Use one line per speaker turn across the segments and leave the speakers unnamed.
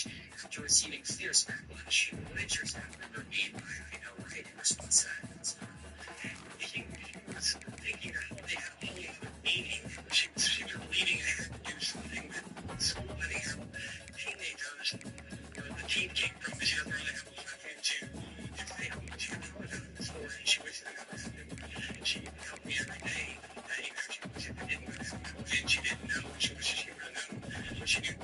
page after receiving fierce backlash. Nature staff member made by I know right in response to that. He was thinking that they had only a meeting. She was believing they had to do something with so many teenagers. The teen came from the other level into if they don't want to know about the story. She wished that I was and she helped me every day. She didn't know. She didn't know. She wishes she would have known. What she knew.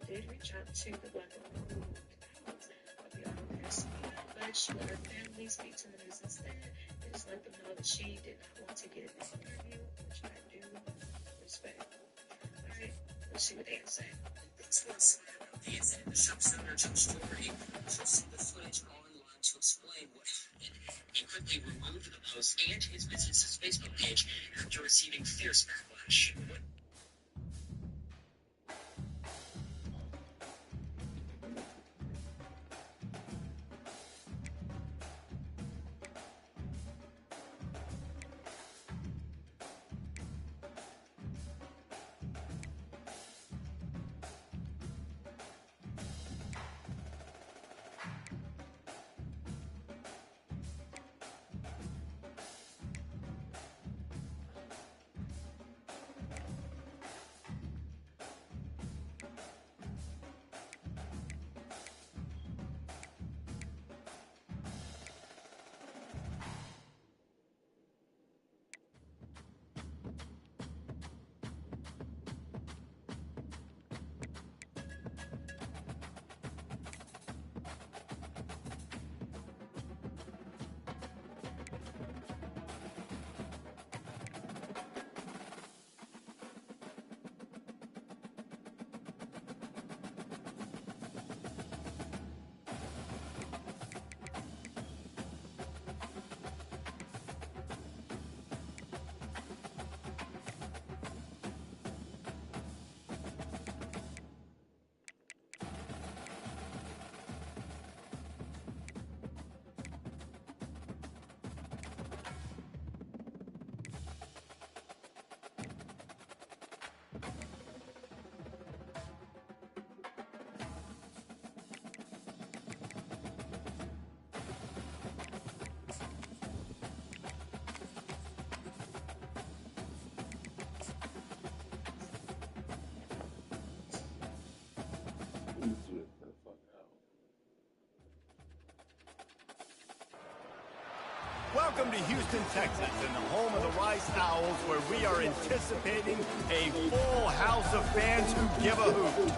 Did reach out to the black woman of the office, but she let her family speak to the news instead and just let them know that she did not want to get an interview, which I do respect. Alright, let's see what they have to say. Next, let's about the incident. The shop's owner told Story posted the footage online to explain what happened. He quickly removed the post and his business's Facebook page after receiving fierce backlash.
Welcome to Houston, Texas, and the home of the Rice Owls, where we are anticipating a full house of fans who give a hoot.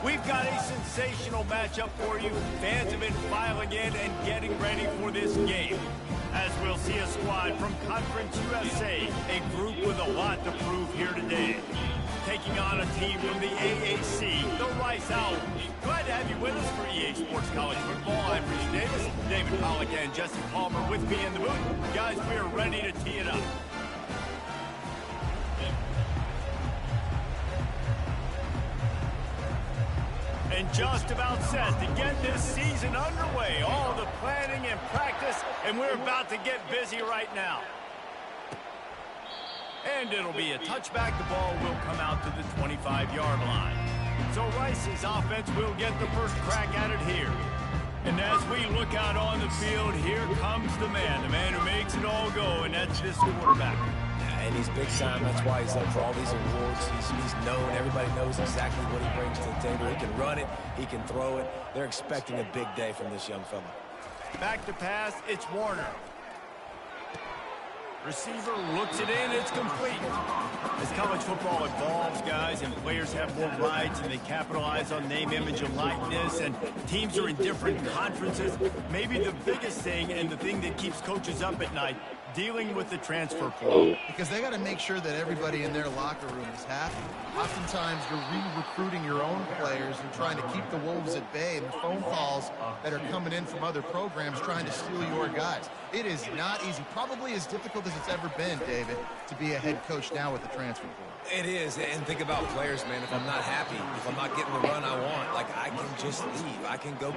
We've got a sensational matchup for you. Fans have been filing in and getting ready for this game. As we'll see a squad from Conference USA, a group with a lot to prove here today. Taking on a team from the AAC, the Rice Owls. Glad to have you with us for EA Sports College Football. I'm Rich Davis, David Pollock and Jesse Palmer with me in the booth. Guys, we are ready to tee it up. And just about set to get this season underway. All the planning and practice, and we're about to get busy right now. And it'll be a touchback. The ball will come out to the 25-yard line. So Rice's offense will get the first crack at it here. And as we look out on the field, here comes the man who makes it all go, and that's this quarterback.
And he's big time. That's why he's up for all these awards. He's known. Everybody knows exactly what he brings to the table. He can run it. He can throw it. They're expecting a big day from this young fella.
Back to pass. It's Warner. Receiver looks it in. It's complete. As college football evolves, guys, and players have more rights and they capitalize on name, image, and likeness, and teams are in different conferences, maybe the biggest thing and the thing that keeps coaches up at night dealing with the transfer portal.
Because they got to make sure that everybody in their locker room is happy. Oftentimes, you're re-recruiting your own players and trying to keep the Wolves at bay, and the phone calls that are coming in from other programs trying to steal your guys. It is not easy. Probably as difficult as it's ever been, David, to be a head coach now with the transfer portal.
It is, and think about players, man. If I'm not happy, if I'm not getting the run I want, like, I can just leave. I can go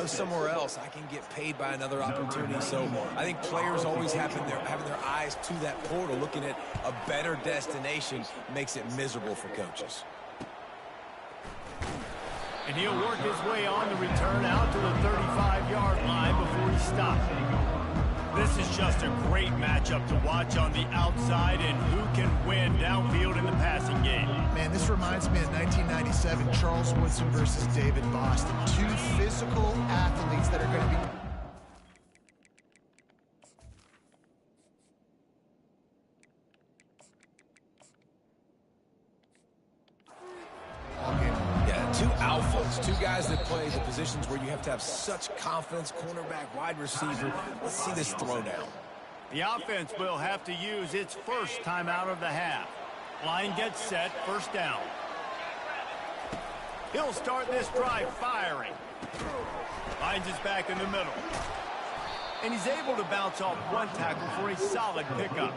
somewhere else. I can get paid by another opportunity. So I think players always having their eyes to that portal, looking at a better destination, makes it miserable for coaches.
And he'll work his way on the return out to the 35-yard line before he stops. This is just a great matchup to watch on the outside, and who can win downfield in the passing game.
Man, this reminds me of 1997, Charles Woodson versus David Boston. Two physical athletes that are going to be...
Two alphas, two guys that play the positions where you have to have such confidence, cornerback, wide receiver. Let's see this throwdown.
The offense will have to use its first timeout of the half. Line gets set, first down. He'll start this drive firing. Finds his back in the middle. And he's able to bounce off one tackle for a solid pickup.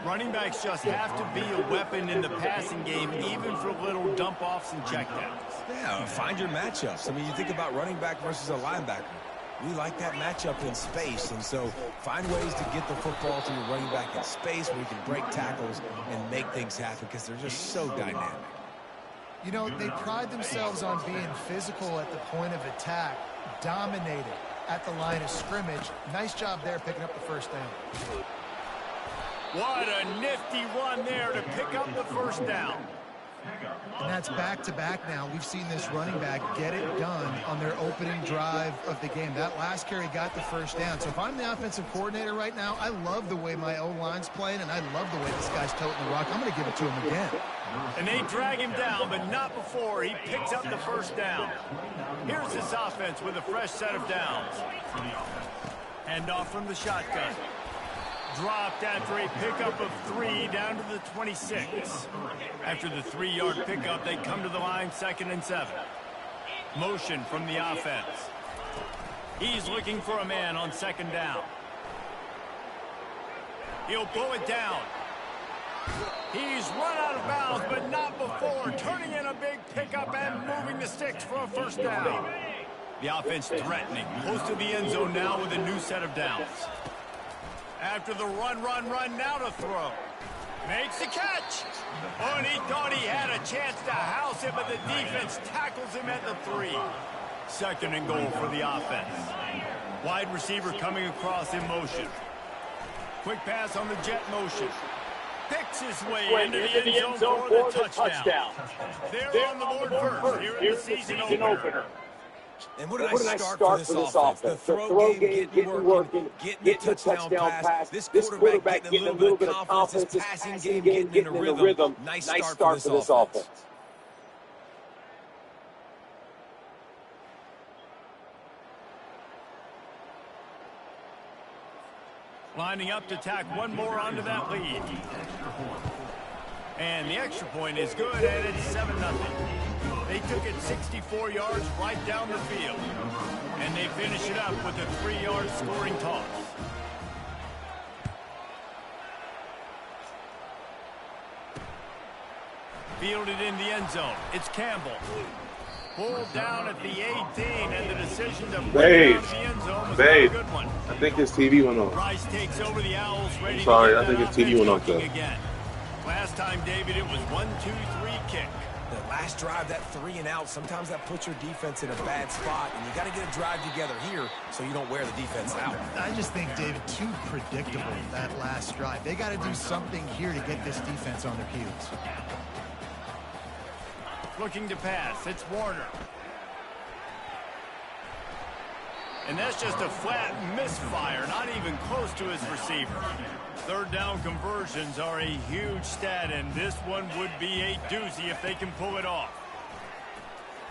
Running backs just have to be a weapon in the passing game, even for little dump-offs and checkdowns.
Yeah, find your matchups. I mean, you think about running back versus a linebacker. We like that matchup in space, and so find ways to get the football to your running back in space where you can break tackles and make things happen because they're just so dynamic.
You know, they pride themselves on being physical at the point of attack, dominated at the line of scrimmage. Nice job there picking up the first down.
What a nifty run there to pick up the first down.
And that's back-to-back now. We've seen this running back get it done on their opening drive of the game. That last carry got the first down. So if I'm the offensive coordinator right now, I love the way my O-line's playing, and I love the way this guy's toting the rock. I'm going to give it to him again.
And they drag him down, but not before he picks up the first down. Here's this offense with a fresh set of downs. Hand off from the shotgun. Dropped after a pickup of 3 down to the 26. After the 3-yard pickup, they come to the line 2nd and 7. Motion from the offense. He's looking for a man on 2nd down. He'll blow it down. He's run out of bounds, but not before turning in a big pickup and moving the sticks for a first down. The offense threatening, close to the end zone now with a new set of downs. After the run, now to throw. Makes the catch. Oh, and he thought he had a chance to house it, but the defense tackles him at the 3. 2nd and goal for the offense. Wide receiver coming across in motion. Quick pass on the jet motion. Picks his way into the end zone for the touchdown. They're on the board first here in the season opener.
And what did I start for this offense? The throw game getting working, getting the touchdown pass. This quarterback getting a little bit of confidence. This passing game getting in a rhythm. Nice start for this offense.
Lining up to tack one more onto that lead. And the extra point is good, and it's 7-0. They took it 64 yards right down the field. And they finish it up with a 3-yard scoring toss. Fielded in the end zone. It's Campbell. Pulled down at the 18, and the decision to bring it down to the end zone was a good one.
I think his TV went off.
Rice takes over the Owls, ready
Sorry,
to
I think his TV went off there.
Again. Last time, David, it was 1-2-3 kick.
The last drive, that 3 and out, sometimes that puts your defense in a bad spot, and you got to get a drive together here so you don't wear the defense out.
I just think, David, too predictable, that last drive. They got to do something here to get this defense on their heels.
Looking to pass, it's Warner. And that's just a flat misfire, not even close to his receiver. 3rd down conversions are a huge stat, and this one would be a doozy if they can pull it off.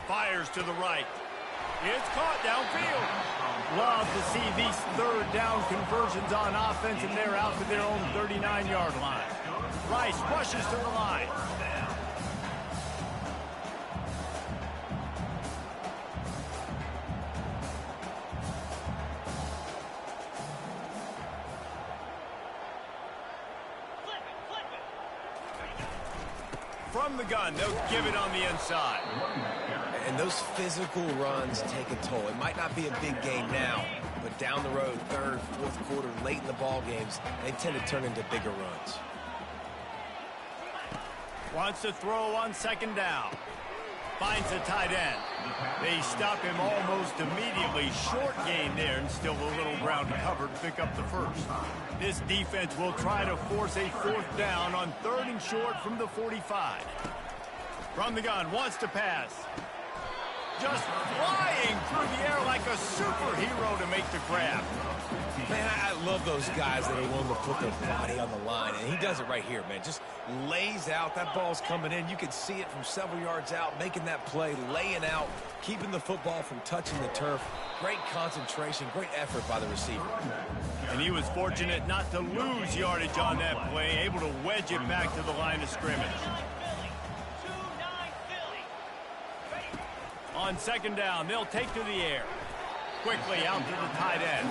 Fires to the right. It's caught downfield. Love to see these third down conversions on offense, and they're out to their own 39-yard line. Rice rushes to the line. From the gun, they'll give it on the inside.
And those physical runs take a toll. It might not be a big game now, but down the road, third, fourth quarter, late in the ball games, they tend to turn into bigger runs.
Wants to throw on second down. Finds a tight end. They stop him almost immediately. Short gain there, and still a little ground covered to pick up the first. This defense will try to force a fourth down on third and short from the 45. From the gun, wants to pass. Just flying through the air like a superhero to make the grab.
Man, I love those guys that are willing to put their body on the line, and he does it right here, man. Just lays out. That ball's coming in. You can see it from several yards out, making that play, laying out, keeping the football from touching the turf. Great concentration, great effort by the receiver.
And he was fortunate not to lose yardage on that play, able to wedge it back to the line of scrimmage. On second down, they'll take to the air. Quickly out to the tight end.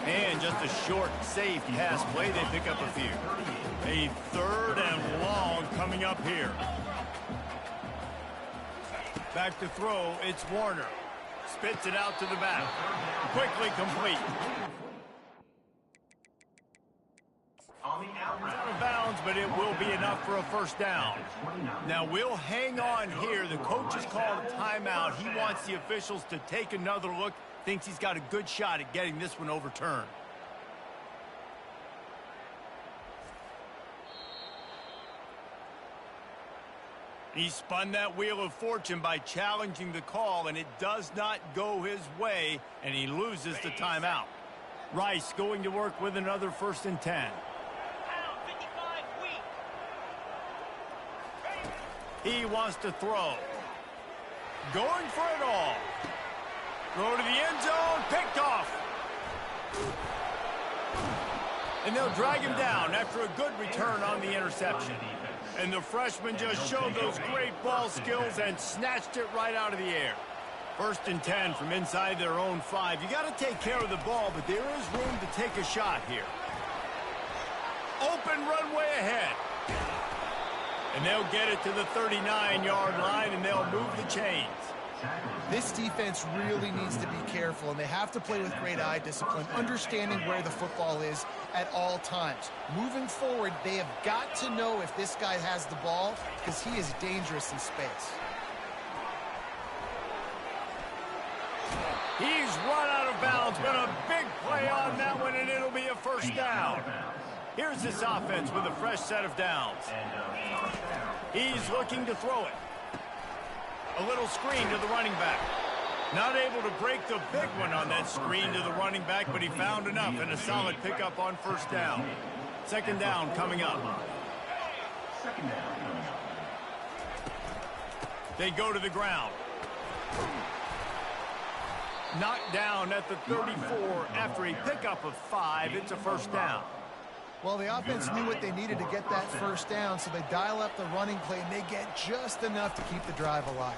And just a short, safe pass play. They pick up a few. A third and long coming up here. Back to throw, it's Warner. Spits it out to the back. Quickly complete. Out of bounds, but it will be enough for a first down. Now we'll hang on here. The coach has called a timeout. He wants the officials to take another look. Thinks he's got a good shot at getting this one overturned. He spun that wheel of fortune by challenging the call, and it does not go his way, and he loses the timeout. Rice going to work with another 1st and 10. He wants to throw. Going for it all. Throw to the end zone. Picked off. And they'll drag him down after a good return on the interception. And the freshman just showed those great ball skills and snatched it right out of the air. 1st and 10 from inside their own 5. You got to take care of the ball, but there is room to take a shot here. Open runway ahead. And they'll get it to the 39-yard line, and they'll move the chains.
This defense really needs to be careful, and they have to play with great eye discipline, understanding where the football is at all times. Moving forward, they have got to know if this guy has the ball, because he is dangerous in space.
He's run out of bounds, but a big play on that one, and it'll be a first down. Here's this offense with a fresh set of downs. He's looking to throw it. A little screen to the running back. Not able to break the big one on that screen to the running back, but he found enough and a solid pickup on 1st down. 2nd down coming up. They go to the ground. Knocked down at the 34 after a pickup of 5. It's a first down.
Well, the offense knew what they needed to get that first down, so they dial up the running play, and they get just enough to keep the drive alive.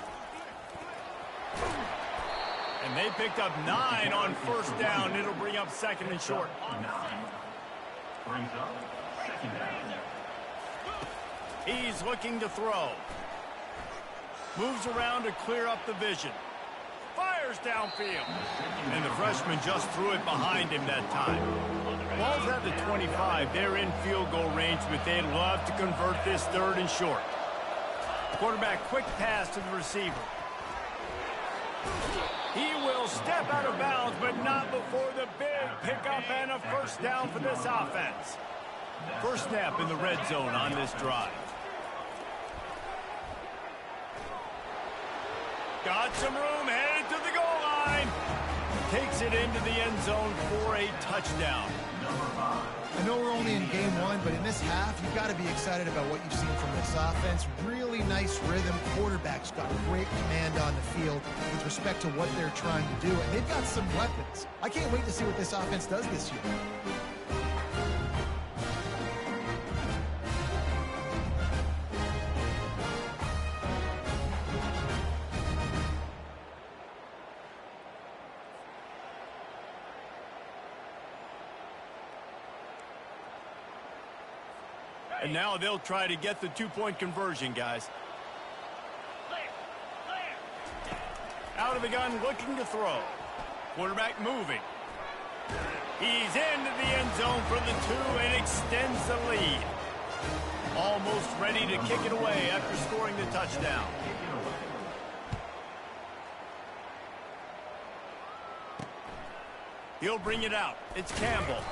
And they picked up 9 on 1st down. It'll bring up 2nd and short.
9 brings up 2nd down.
He's looking to throw. Moves around to clear up the vision. Fires downfield. And the freshman just threw it behind him that time. Ball's at the 25. They're in field goal range, but they'd love to convert this 3rd and short. Quarterback quick pass to the receiver. He will step out of bounds, but not before the big pickup and a first down for this offense. First snap in the red zone on this drive. Got some room, headed to the goal line. Takes it into the end zone for a touchdown.
Number 5.
I know we're only in game one, but in this half, you've got to be excited about what you've seen from this offense. Really nice rhythm. Quarterback's got great command on the field with respect to what they're trying to do, and they've got some weapons. I can't wait to see what this offense does this year.
And now they'll try to get the two-point conversion, guys. Out of the gun, looking to throw. Quarterback moving. He's into the end zone for the 2 and extends the lead. Almost ready to kick it away after scoring the touchdown. He'll bring it out. It's Campbell.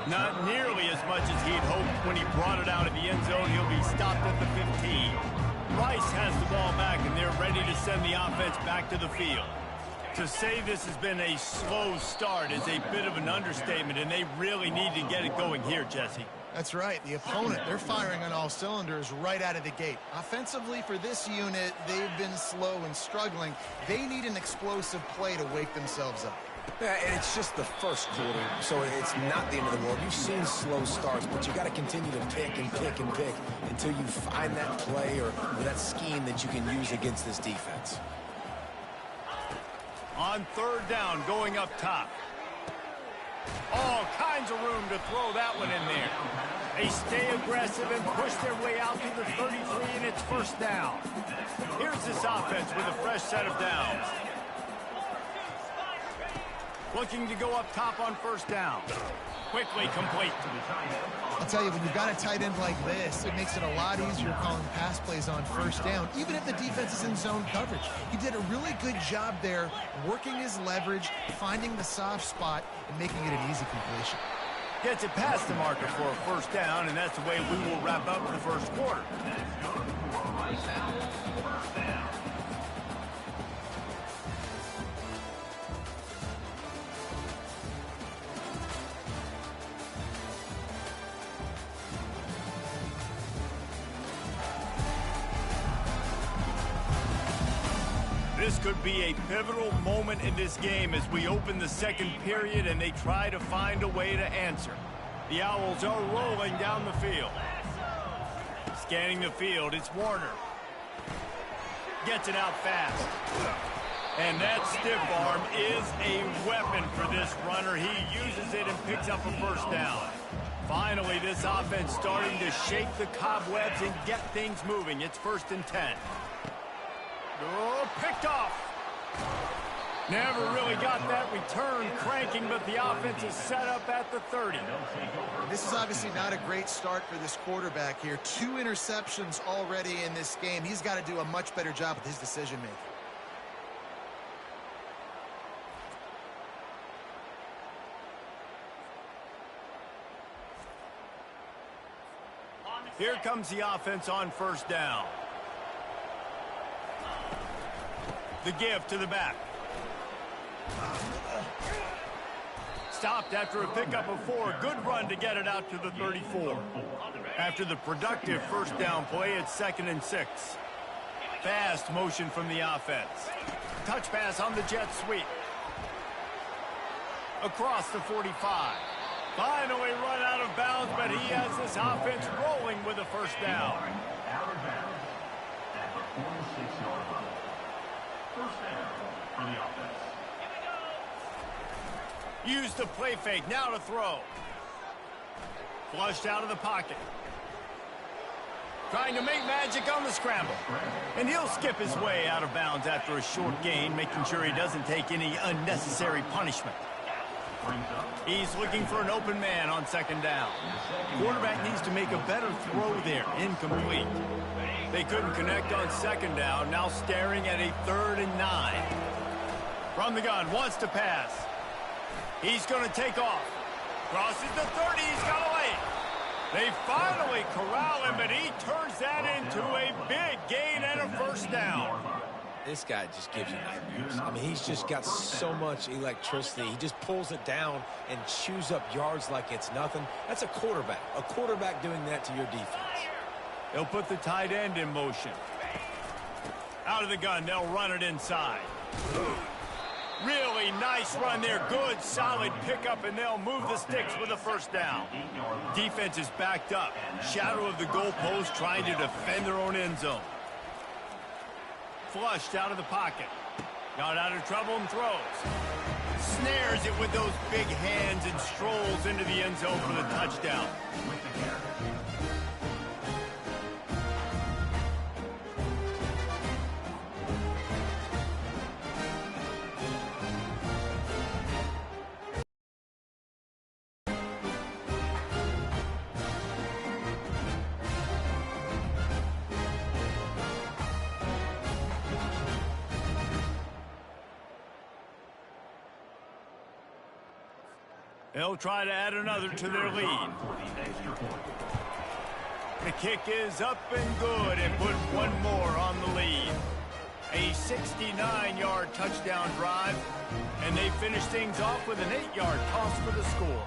Not nearly as much as he'd hoped when he brought it out of the end zone. He'll be stopped at the 15. Rice has the ball back, and they're ready to send the offense back to the field. To say this has been a slow start is a bit of an understatement, and they really need to get it going here, Jesse.
That's right. The opponent, they're firing on all cylinders right out of the gate. Offensively, for this unit, they've been slow and struggling. They need an explosive play to wake themselves up.
Yeah, and it's just the first quarter, so it's not the end of the world. You've seen slow starts, but you got to continue to pick and pick and pick until you find that play or that scheme that you can use against this defense.
On third down, going up top. All kinds of room to throw that one in there. They stay aggressive and push their way out to the 33, and it's first down. Here's this offense with a fresh set of downs. Looking to go up top on first down. Quickly complete.
I'll tell you, when you've got a tight end like this, it makes it a lot easier calling pass plays on first down, even if the defense is in zone coverage. He did a really good job there, working his leverage, finding the soft spot, and making it an easy completion.
Gets it past the marker for a first down, and that's the way we will wrap up the first quarter. This could be a pivotal moment in this game as we open the second period and they try to find a way to answer. The Owls are rolling down the field. Scanning the field, it's Warner. Gets it out fast. And that stiff arm is a weapon for this runner. He uses it and picks up a first down. Finally, this offense starting to shake the cobwebs and get things moving. It's 1st and 10. Oh, picked off. Never really got that return cranking, but the offense is set up at the 30.
This is obviously not a great start for this quarterback here. 2 interceptions already in this game. He's got to do a much better job with his decision-making.
Here comes the offense on first down. The give to the back. Stopped after a pickup of 4. Good run to get it out to the 34. After the productive first down play, it's 2nd and 6. Fast motion from the offense. Touch pass on the jet sweep. Across the 45. Finally run out of bounds, but he has this offense rolling with a first down. Use the play fake, now to throw. Flushed out of the pocket. Trying to make magic on the scramble. And he'll skip his way out of bounds after a short gain, making sure he doesn't take any unnecessary punishment. He's looking for an open man on 2nd down. Quarterback needs to make a better throw there, incomplete. They couldn't connect on 2nd down, now staring at a 3rd and 9. From the gun, wants to pass. He's going to take off. Crosses the 30, he's got away. They finally corral him, but he turns that into a big gain and a first down.
This guy just gives you nightmares. I mean, he's just got so much electricity. He just pulls it down and chews up yards like it's nothing. That's a quarterback. A quarterback doing that to your defense.
They'll put the tight end in motion. Out of the gun, they'll run it inside. Really nice run there. Good, solid pickup, and they'll move the sticks with a first down. Defense is backed up. Shadow of the goalpost, trying to defend their own end zone. Flushed out of the pocket. Got out of trouble and throws. Snares it with those big hands and strolls into the end zone for the touchdown. They'll try to add another to their lead. The kick is up and good and put one more on the lead. A 69-yard touchdown drive, and they finish things off with an 8-yard toss for the score.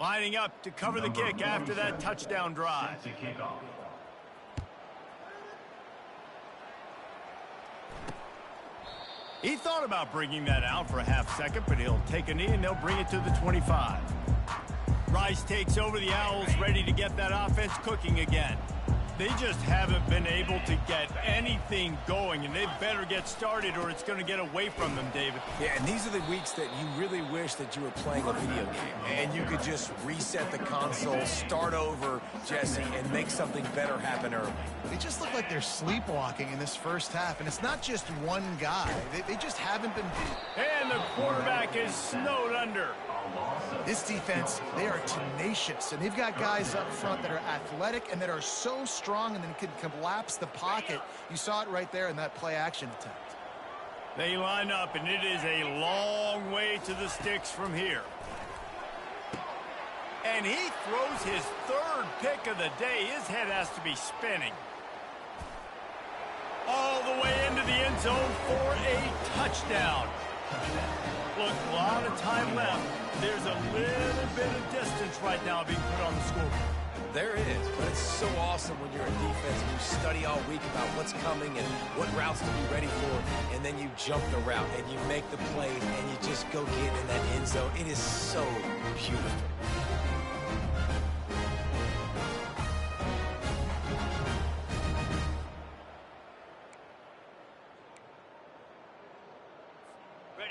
Lining up to cover the kick after that touchdown drive. He thought about bringing that out for a half second, but he'll take a knee and they'll bring it to the 25. Rice takes over the Owls, ready to get that offense cooking again. They just haven't been able to get anything going, and they better get started or it's going to get away from them, David.
Yeah, and these are the weeks that you really wish that you were playing a video game and you could just reset the console, start over, Jesse, and make something better happen early.
They just look like they're sleepwalking in this first half, and it's not just one guy. They just haven't been...
And the quarterback is snowed under.
This defense, they are tenacious, and they've got guys up front that are athletic and that are so strong and then can collapse the pocket. You saw it right there in that play-action attempt.
They line up, and it is a long way to the sticks from here. And he throws his third pick of the day. His head has to be spinning. All the way into the end zone for a touchdown. Look, a lot of time left. There's a little bit of distance right now being put on the scoreboard.
There is, but it's so awesome when you're in defense and you study all week about what's coming and what routes to be ready for, and then you jump the route and you make the play and you just go get in that end zone. It is so beautiful.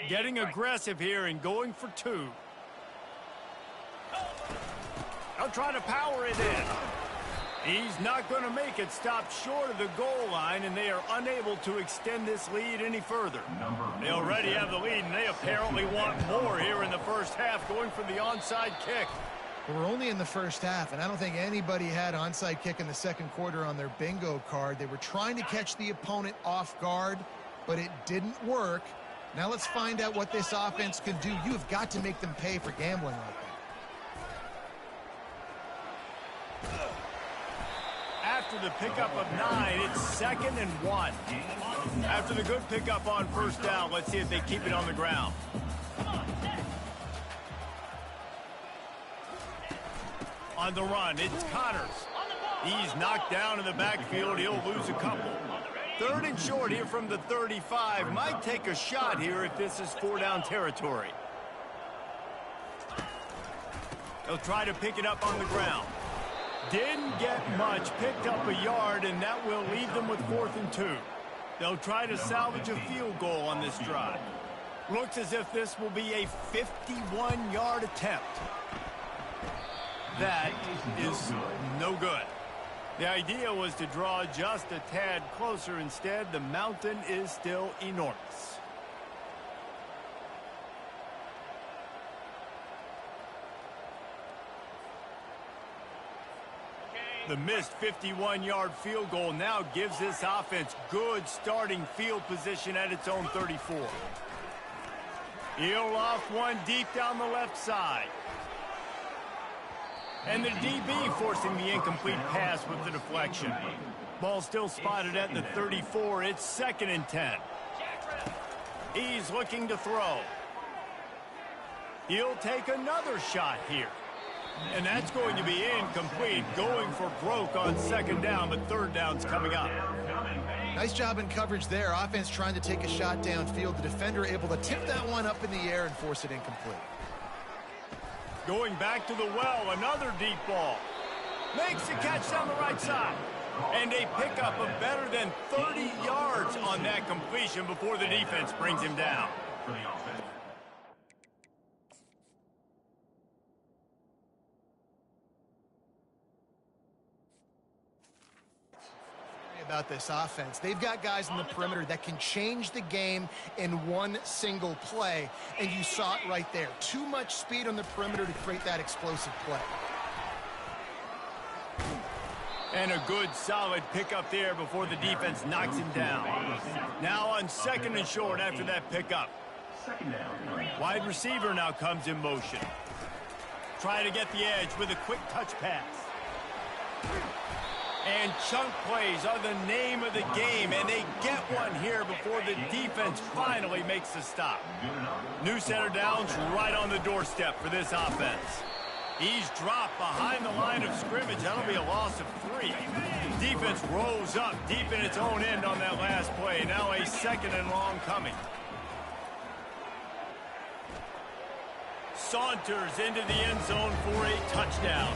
Getting aggressive here and going for two. They'll try to power it in. He's not going to make it. Stop short of the goal line, and they are unable to extend this lead any further. They already have the lead, and they apparently want more here in the first half, going for the onside kick.
We're only in the first half, and I don't think anybody had onside kick in the second quarter on their bingo card. They were trying to catch the opponent off guard, but it didn't work. Now let's find out what this offense can do. You have got to make them pay for gambling like that.
After the pickup of 9, it's 2nd and 1. After the good pickup on first down, let's see if they keep it on the ground. On the run, it's Connors. He's knocked down in the backfield. He'll lose a couple. 3rd and short here from the 35. Might take a shot here if this is 4-down territory. He'll try to pick it up on the ground. Didn't get much, picked up a yard, and that will leave them with 4th and 2. They'll try to salvage a field goal on this drive. Looks as if this will be a 51-yard attempt. That is no good. The idea was to draw just a tad closer. Instead, the mountain is still enormous. The missed 51-yard field goal now gives this offense good starting field position at its own 34. He'll off one deep down the left side. And the DB forcing the incomplete pass with the deflection. Ball still spotted at the 34. It's 2nd and 10. He's looking to throw. He'll take another shot here. And that's going to be incomplete, going for broke on 2nd down, but 3rd down's coming up.
Nice job in coverage there. Offense trying to take a shot downfield. The defender able to tip that one up in the air and force it incomplete.
Going back to the well, another deep ball. Makes the catch down the right side. And a pickup of better than 30 yards on that completion before the defense brings him down.
About this offense, they've got guys in the perimeter that can change the game in one single play, and you saw it right there. Too much speed on the perimeter to create that explosive play.
And a good solid pickup there before the defense knocks him down. Now on 2nd and short after that pickup. Wide receiver now comes in motion. Try to get the edge with a quick touch pass. And chunk plays are the name of the game, and they get one here before the defense finally makes the stop. New center downs right on the doorstep for this offense. He's dropped behind the line of scrimmage. That'll be a loss of 3. Defense rose up deep in its own end on that last play. Now a 2nd and long coming. Saunters into the end zone for a touchdown.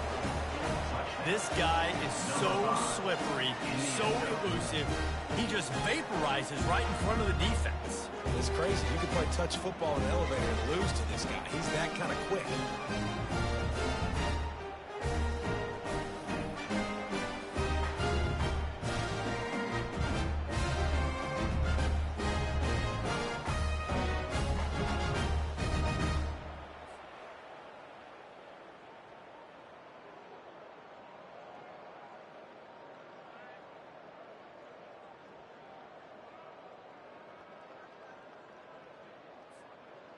This guy is so slippery, so elusive. He just vaporizes right in front of the defense.
It's crazy. You can play touch football in an elevator and lose to this guy. He's that kind of quick.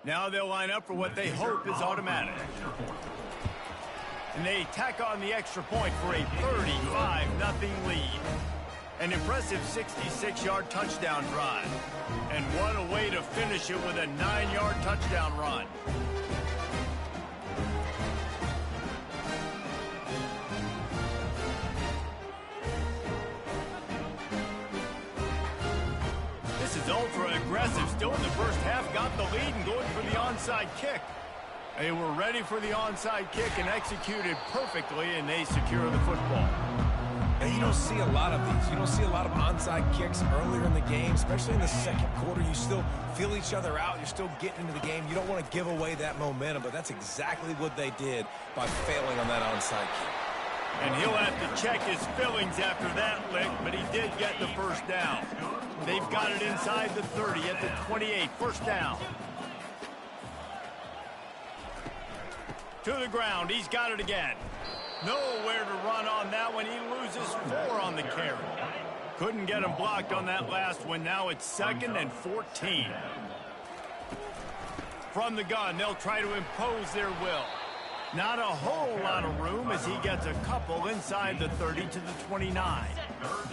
Now they'll line up for what they hope is automatic. And they tack on the extra point for a 35-0 lead. An impressive 66-yard touchdown drive. And what a way to finish it with a 9-yard touchdown run. Ultra aggressive, still in the first half, got the lead and going for the onside kick. They were ready for the onside kick and executed perfectly, and they secure the football.
And you don't see a lot of these. You don't see a lot of onside kicks earlier in the game, especially in the 2nd quarter. You still feel each other out. You're still getting into the game. You don't want to give away that momentum, but that's exactly what they did by failing on that onside kick.
And he'll have to check his fillings after that lick, but he did get the first down. They've got it inside the 30 at the 28. First down. To the ground. He's got it again. Nowhere to run on that one. He loses 4 on the carry. Couldn't get him blocked on that last one. Now it's 2nd and 14. From the gun, they'll try to impose their will. Not a whole lot of room as he gets a couple inside the 30 to the 29.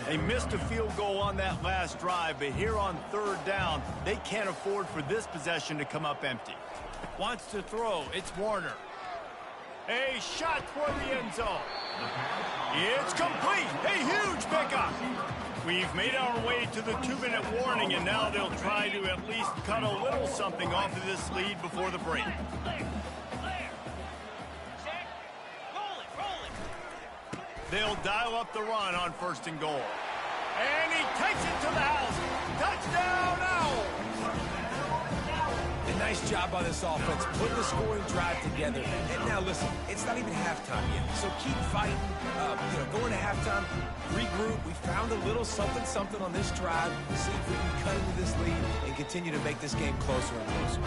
They missed a field goal on that last drive, but here on 3rd down, they can't afford for this possession to come up empty. Wants to throw. It's Warner. A shot for the end zone. It's complete. A huge pickup. We've made our way to the 2-minute warning, and now they'll try to at least cut a little something off of this lead before the break. They'll dial up the run on 1st and goal. And he takes it to the house. Touchdown, Owls!
A nice job by this offense, putting the scoring drive together. And now listen, it's not even halftime yet, so keep fighting. Going to halftime, regroup. We found a little something on this drive. See if we can cut into this lead and continue to make this game closer and closer.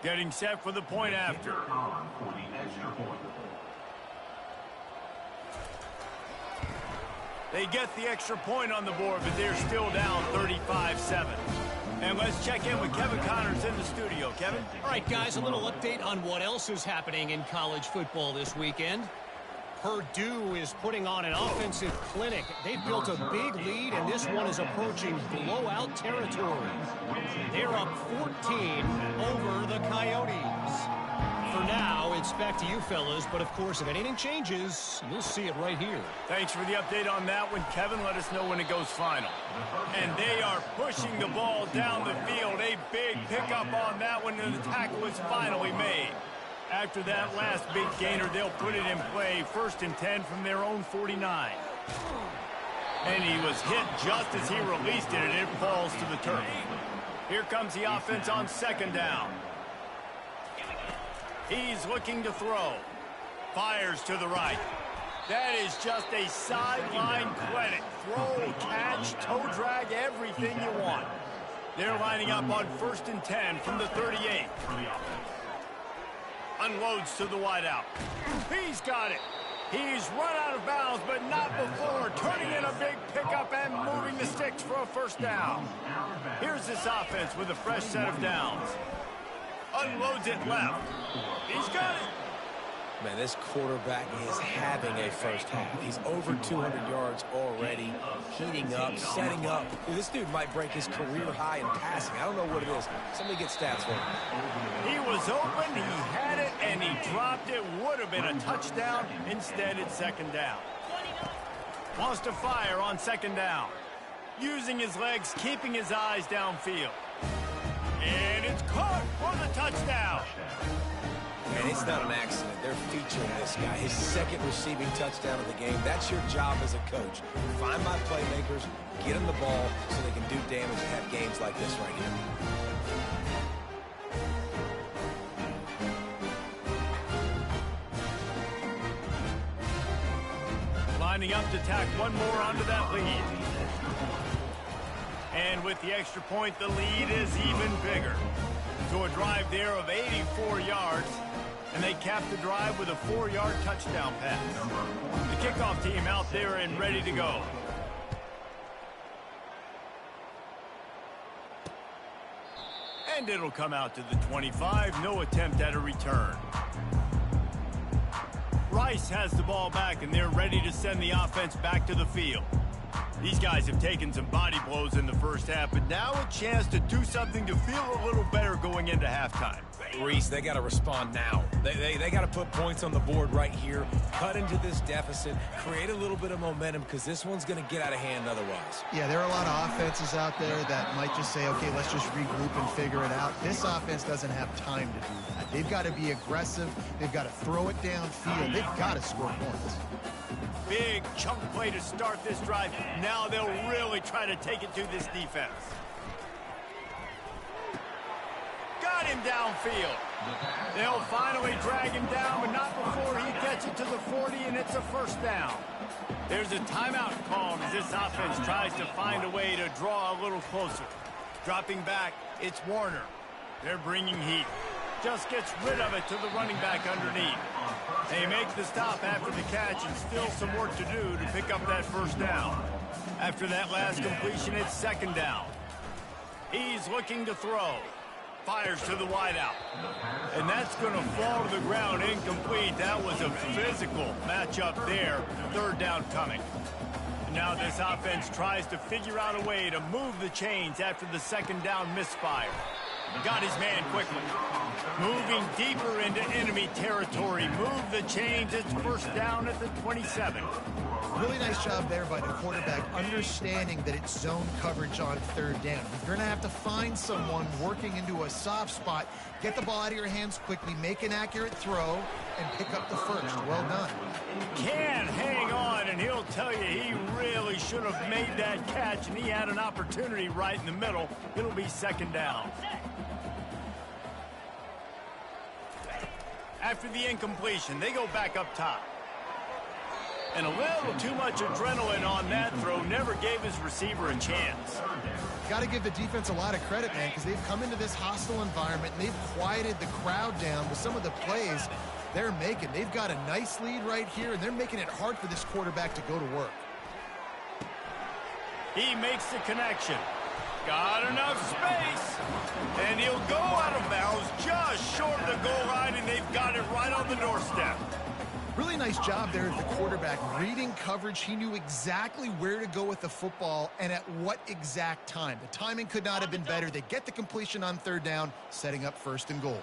Getting set for the point after. They get the extra point on the board, but they're still down 35-7. And let's check in with Kevin Connors in the studio. Kevin?
All right, guys, a little update on what else is happening in college football this weekend. Purdue is putting on an offensive clinic. They've built a big lead, and this one is approaching blowout territory. They're up 14 over the Coyotes. For now, it's back to you fellas, but of course, if anything changes, you'll see it right here.
Thanks for the update on that one, Kevin. Let us know when it goes final. And they are pushing the ball down the field. A big pickup on that one, and the tackle is finally made. After that last big gainer, they'll put it in play. 1st and 10 from their own 49. And he was hit just as he released it, and it falls to the turf. Here comes the offense on 2nd down. He's looking to throw. Fires to the right. That is just a sideline clinic. Throw, catch, toe drag, everything you want. They're lining up on 1st and 10 from the 38. Unloads to the wideout. He's got it. He's run out of bounds, but not before turning in a big pickup and moving the sticks for a 1st down. Here's this offense with a fresh set of downs. Unloads it left. He's got it.
Man, this quarterback is having a first half. He's over 200 yards already, heating up, setting up. Dude, this dude might break his career high in passing. I don't know what it is. Somebody get stats for him.
He was open, he had it, and he dropped it. Would have been a touchdown. Instead, it's 2nd down. Wants to fire on 2nd down. Using his legs, keeping his eyes downfield. And it's caught for the touchdown.
And it's not an accident. They're featuring this guy. His 2nd receiving touchdown of the game. That's your job as a coach. Find my playmakers, get them the ball so they can do damage and have games like this right here.
Lining up to tack one more onto that lead. And with the extra point, the lead is even bigger. So a drive there of 84 yards. And they cap the drive with a 4-yard touchdown pass. The kickoff team out there and ready to go. And it'll come out to the 25. No attempt at a return. Rice has the ball back, and they're ready to send the offense back to the field. These guys have taken some body blows in the first half, but now a chance to do something to feel a little better going into halftime.
Reese, they got to respond now. They got to put points on the board right here, cut into this deficit, create a little bit of momentum, because this one's going to get out of hand otherwise.
Yeah, there are a lot of offenses out there that might just say, okay, let's just regroup and figure it out. This offense doesn't have time to do that. They've got to be aggressive. They've got to throw it downfield. They've got to score points.
Big chunk play to start this drive. Now they'll really try to take it to this defense. Got him downfield. They'll finally drag him down, but not before he gets it to the 40, and it's a 1st down. There's a timeout called as this offense tries to find a way to draw a little closer. Dropping back, it's Warner. They're bringing heat. Just gets rid of it to the running back underneath. They make the stop after the catch, and still some work to do to pick up that 1st down. After that last completion, it's 2nd down. He's looking to throw. Fires to the wideout. And that's going to fall to the ground incomplete. That was a physical matchup there. 3rd down coming. Now this offense tries to figure out a way to move the chains after the 2nd down misfire. Got his man quickly. Moving deeper into enemy territory. Move the chains. It's 1st down at the 27.
Really nice job there by the quarterback, understanding that it's zone coverage on 3rd down. You're going to have to find someone working into a soft spot, get the ball out of your hands quickly, make an accurate throw, and pick up the 1st. Well done.
Can hang on, and he'll tell you he really should have made that catch, and he had an opportunity right in the middle. It'll be 2nd down. After the incompletion, they go back up top. And a little too much adrenaline on that throw never gave his receiver a chance.
Got to give the defense a lot of credit, man, because they've come into this hostile environment and they've quieted the crowd down with some of the plays they're making. They've got a nice lead right here, and they're making it hard for this quarterback to go to work.
He makes the connection. Got enough space. And he'll go out of bounds just short of the goal line, and they've got it right on the doorstep.
Really nice job there at the quarterback. Reading coverage, he knew exactly where to go with the football and at what exact time. The timing could not have been better. They get the completion on third down, setting up first and goal.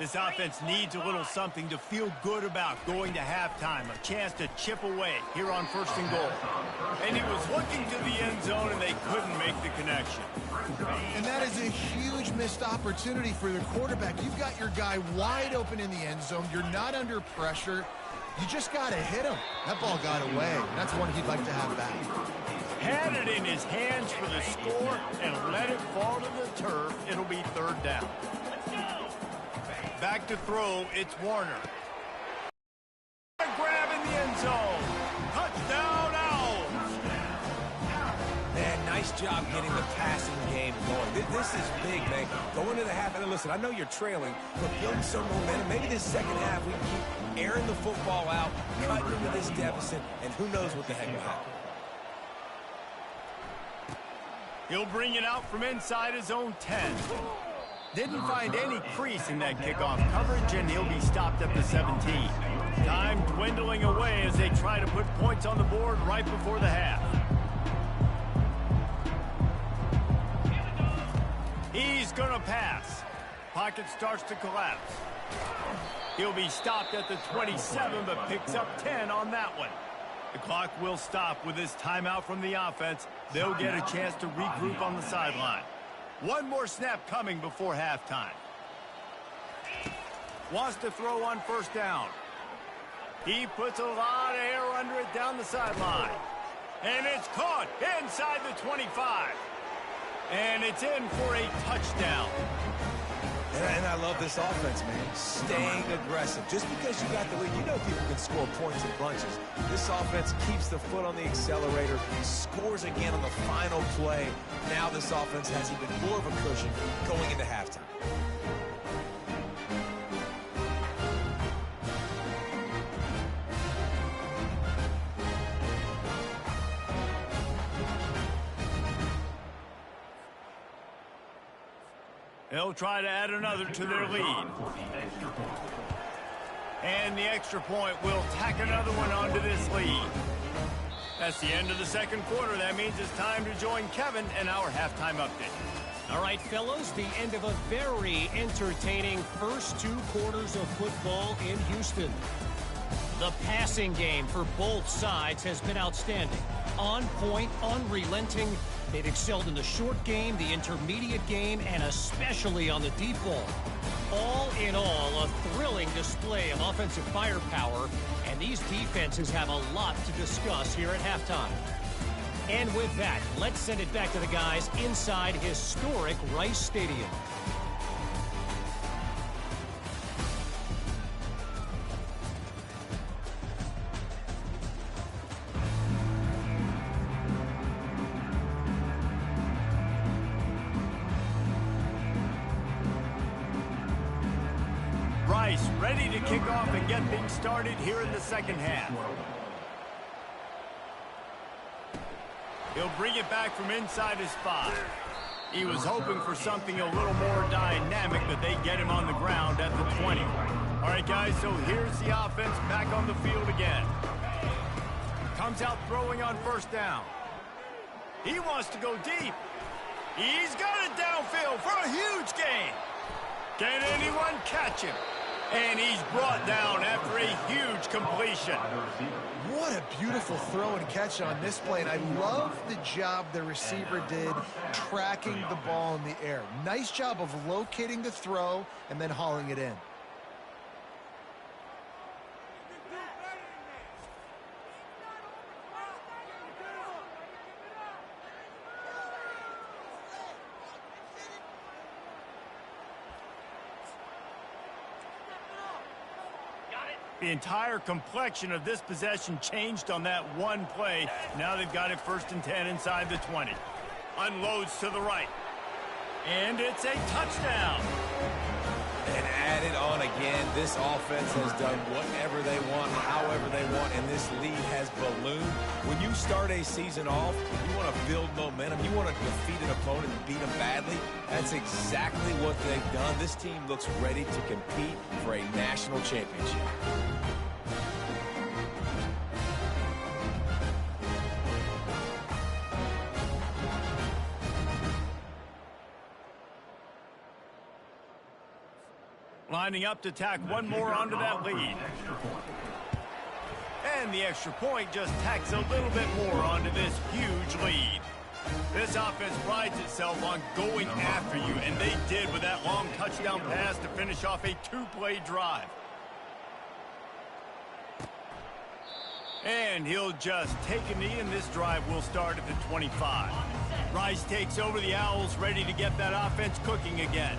This offense needs a little something to feel good about going to halftime. A chance to chip away here on first and goal. And he was looking to the end zone, and they couldn't make the connection.
And that is a huge missed opportunity for the quarterback. You've got your guy wide open in the end zone. You're not under pressure. You just got to hit him. That ball got away. That's one he'd like to have back.
Had it in his hands for the score and let it fall to the turf. It'll be third down. Back to throw, it's Warner. Grab in the end zone. Touchdown, Owls.
Man, nice job getting the passing game going. This is big, man. Going to the half, and listen, I know you're trailing, but building some momentum. Maybe this second half we keep airing the football out, cutting into this deficit, and who knows what the heck will happen.
He'll bring it out from inside his own 10. Didn't find any crease in that kickoff coverage, and he'll be stopped at the 17. Time dwindling away as they try to put points on the board right before the half. He's going to pass. Pocket starts to collapse. He'll be stopped at the 27, but picks up 10 on that one. The clock will stop with this timeout from the offense. They'll get a chance to regroup on the sideline. One more snap coming before halftime. Wants to throw on first down. He puts a lot of air under it down the sideline. And it's caught inside the 25. And it's in for a touchdown.
And I love this offense, man. Staying aggressive. Just because you got the lead, you know people can score points in bunches. This offense keeps the foot on the accelerator, scores again on the final play. Now this offense has even more of a cushion going into halftime.
They'll try to add another to their lead. And the extra point will tack another one onto this lead. That's the end of the second quarter. That means it's time to join Kevin and our halftime update.
All right, fellas, the end of a very entertaining first two quarters of football in Houston. The passing game for both sides has been outstanding. On point, unrelenting. They've excelled in the short game, the intermediate game, and especially on the deep ball. All in all, a thrilling display of offensive firepower, and these defenses have a lot to discuss here at halftime. And with that, let's send it back to the guys inside historic Rice Stadium.
Rice ready to kick off and get things started here in the second half. He'll bring it back from inside his 5. He was hoping for something a little more dynamic, but they get him on the ground at the 20. All right, guys, so here's the offense back on the field again. Comes out throwing on first down. He wants to go deep. He's got it downfield for a huge gain. Can anyone catch him? And he's brought down after a huge completion.
What a beautiful throw and catch on this play. And I love the job the receiver did tracking the ball in the air. Nice job of locating the throw and then hauling it in.
The entire complexion of this possession changed on that one play. Now they've got it 1st and 10 inside the 20. Unloads to the right. And it's a touchdown.
And added on again, this offense has done whatever they want, however they want, and this lead has ballooned. When you start a season off, you want to build momentum. You want to defeat an opponent and beat them badly. That's exactly what they've done. This team looks ready to compete for a national championship.
Lining up to tack one more onto that lead. And the extra point just tacks a little bit more onto this huge lead. This offense prides itself on going after you, and they did with that long touchdown pass to finish off a 2-play drive. And he'll just take a knee, and this drive will start at the 25. Rice takes over the Owls, ready to get that offense cooking again.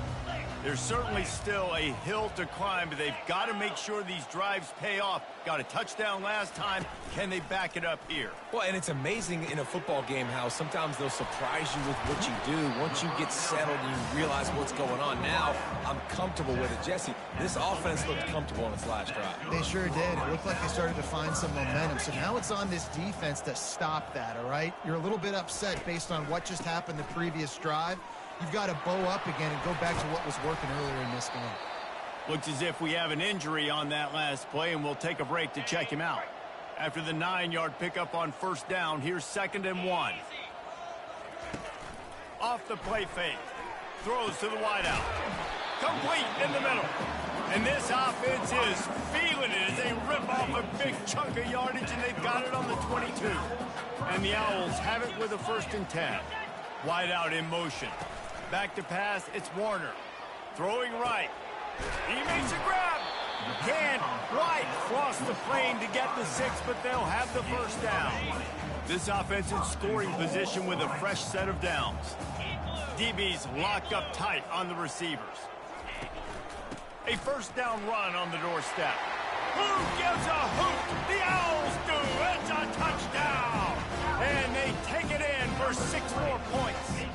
There's certainly still a hill to climb, but they've got to make sure these drives pay off. Got a touchdown last time. Can they back it up here?
Well, and it's amazing in a football game how sometimes they'll surprise you with what you do. Once you get settled and you realize what's going on, now I'm comfortable with it. Jesse, this offense looked comfortable on its last drive.
They sure did. It looked like they started to find some momentum. So now it's on this defense to stop that, all right? You're a little bit upset based on what just happened the previous drive. You've got to bow up again and go back to what was working earlier in this game.
Looks as if we have an injury on that last play, and we'll take a break to check him out. After the 9-yard pickup on 1st down, here's 2nd and 1. Off the play fake. Throws to the wideout. Complete in the middle. And this offense is feeling it as they rip off a big chunk of yardage, and they've got it on the 22. And the Owls have it with a 1st and 10. Wideout in motion. Back to pass, it's Warner. Throwing right. He makes a grab. Can't quite cross the plane to get the 6, but they'll have the 1st down. This offense in scoring position with a fresh set of downs. DBs locked up tight on the receivers. A 1st down run on the doorstep. Who gives a hoot? The Owls do. It's a touchdown. And they take it in for 6 more points.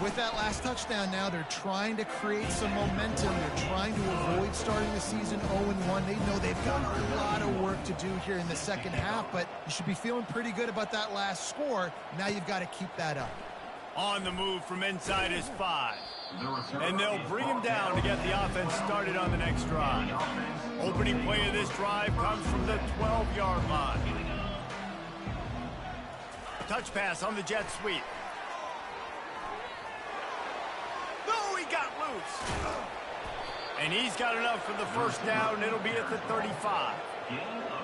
With that last touchdown now, they're trying to create some momentum. They're trying to avoid starting the season 0-1. They know they've got a lot of work to do here in the second half, but you should be feeling pretty good about that last score. Now you've got to keep that up.
On the move from inside is 5. And they'll bring him down to get the offense started on the next drive. Opening play of this drive comes from the 12-yard line. Touch pass on the jet sweep. No, he got loose. And he's got enough for the 1st down, and it'll be at the 35.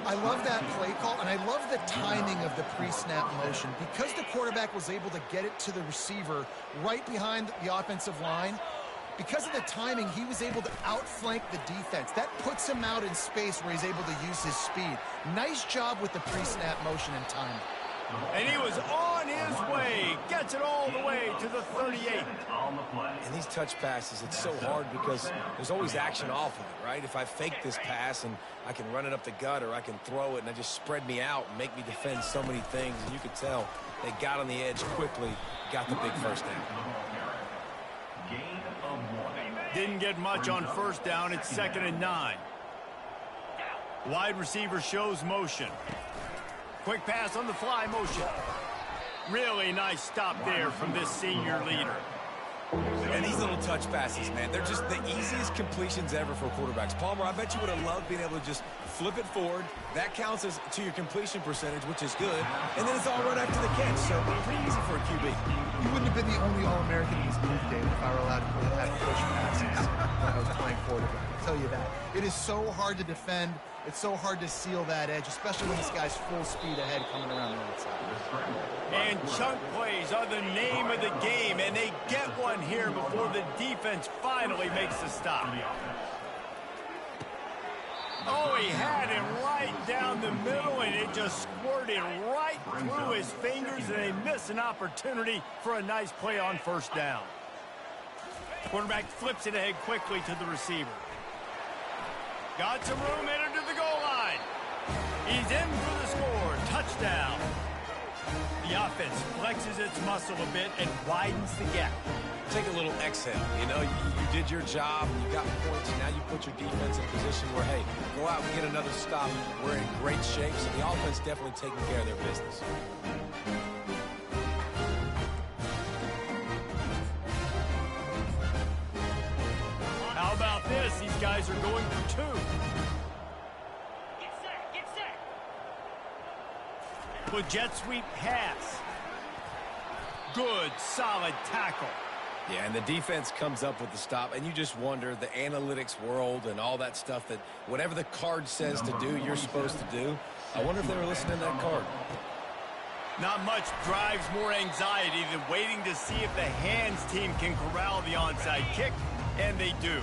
I love that play call, and I love the timing of the pre-snap motion. Because the quarterback was able to get it to the receiver right behind the offensive line, because of the timing, he was able to outflank the defense. That puts him out in space where he's able to use his speed. Nice job with the pre-snap motion and timing.
And he was on his way. Gets it all the way to the 38.
And these touch passes, it's so hard because there's always action off of it, right? If I fake this pass and I can run it up the gut, or I can throw it and I just spread me out and make me defend so many things. And you could tell they got on the edge quickly, got the big 1st down.
Didn't get much on 1st down. It's 2nd and 9. Wide receiver shows motion. Quick pass on the fly motion. Really nice stop there from this senior leader.
And these little touch passes, man, they're just the easiest completions ever for quarterbacks. Palmer, I bet you would have loved being able to just flip it forward. That counts as to your completion percentage, which is good. And then it's all run after the catch, so pretty easy for a QB.
You wouldn't have been the only All-American in this league, Dave, if I were allowed to have push passes when I was playing quarterback. I'll tell you that. It is so hard to defend. It's so hard to seal that edge, especially when this guy's full speed ahead coming around the outside.
And chunk plays are the name of the game, and they get one here before the defense finally makes the stop. Oh, he had him right down the middle, and it just squirted right through his fingers, and they miss an opportunity for a nice play on 1st down. Quarterback flips it ahead quickly to the receiver. Got some room, headed to the goal line. He's in for the score. Touchdown. The offense flexes its muscle a bit and widens the gap.
Take a little exhale. You know, you did your job, you got points, now you put your defense in a position where, hey, go out and get another stop. We're in great shape, so the offense definitely taking care of their business.
How about this? These guys are going for two.
Get set, get set.
With jet sweep pass. Good, solid tackle.
Yeah, and the defense comes up with the stop, and you just wonder, the analytics world and all that stuff, that whatever the card says to do, you're supposed to do. I wonder if they were listening to that card.
Not much drives more anxiety than waiting to see if the hands team can corral the onside kick, and they do.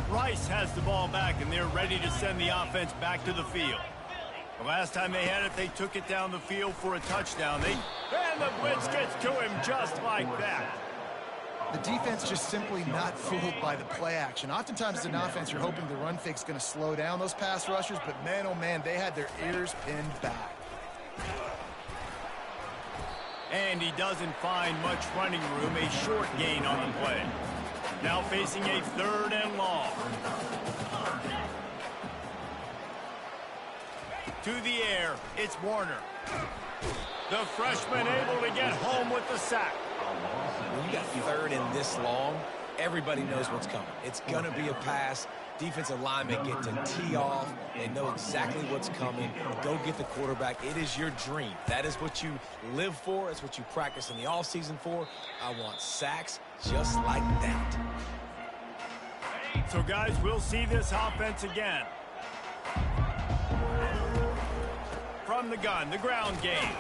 Rice has the ball back, and they're ready to send the offense back to the field. The last time they had it, they took it down the field for a touchdown. And the blitz gets to him just like that.
The defense just simply not fooled by the play action. Oftentimes as an offense, you're hoping the run fake's going to slow down those pass rushers, but man, oh man, they had their ears pinned back.
And he doesn't find much running room, a short gain on the play. Now facing a 3rd and long. To the air, it's Warner. The freshman able to get home with the sack.
When you got 3rd and this long, everybody knows what's coming. It's going to be a pass. Defensive linemen get to tee off. They know exactly what's coming. Go get the quarterback. It is your dream. That is what you live for. It's what you practice in the offseason for. I want sacks just like that.
So, guys, we'll see this offense again. From the gun, the ground game.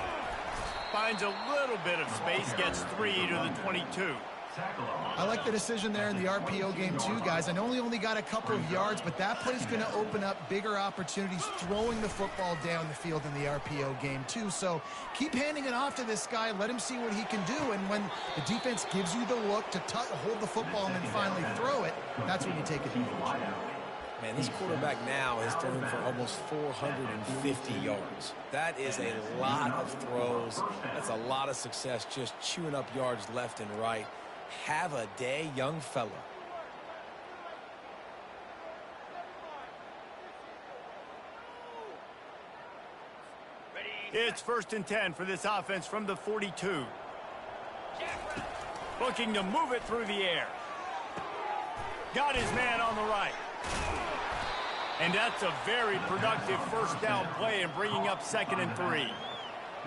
Finds a little bit of space, gets 3 to the 22.
I like the decision there in the RPO game too, guys. I know he only got a couple of yards, but that play's going to open up bigger opportunities throwing the football down the field in the RPO game too. So keep handing it off to this guy. Let him see what he can do. And when the defense gives you the look to hold the football and then finally throw it, that's when you take advantage.
Man, this quarterback now is throwing for almost 450 yards. That is a lot of throws. That's a lot of success, just chewing up yards left and right. Have a day, young fella.
It's 1st and 10 for this offense from the 42. Looking to move it through the air. Got his man on the right. And that's a very productive 1st down play and bringing up 2nd and 3.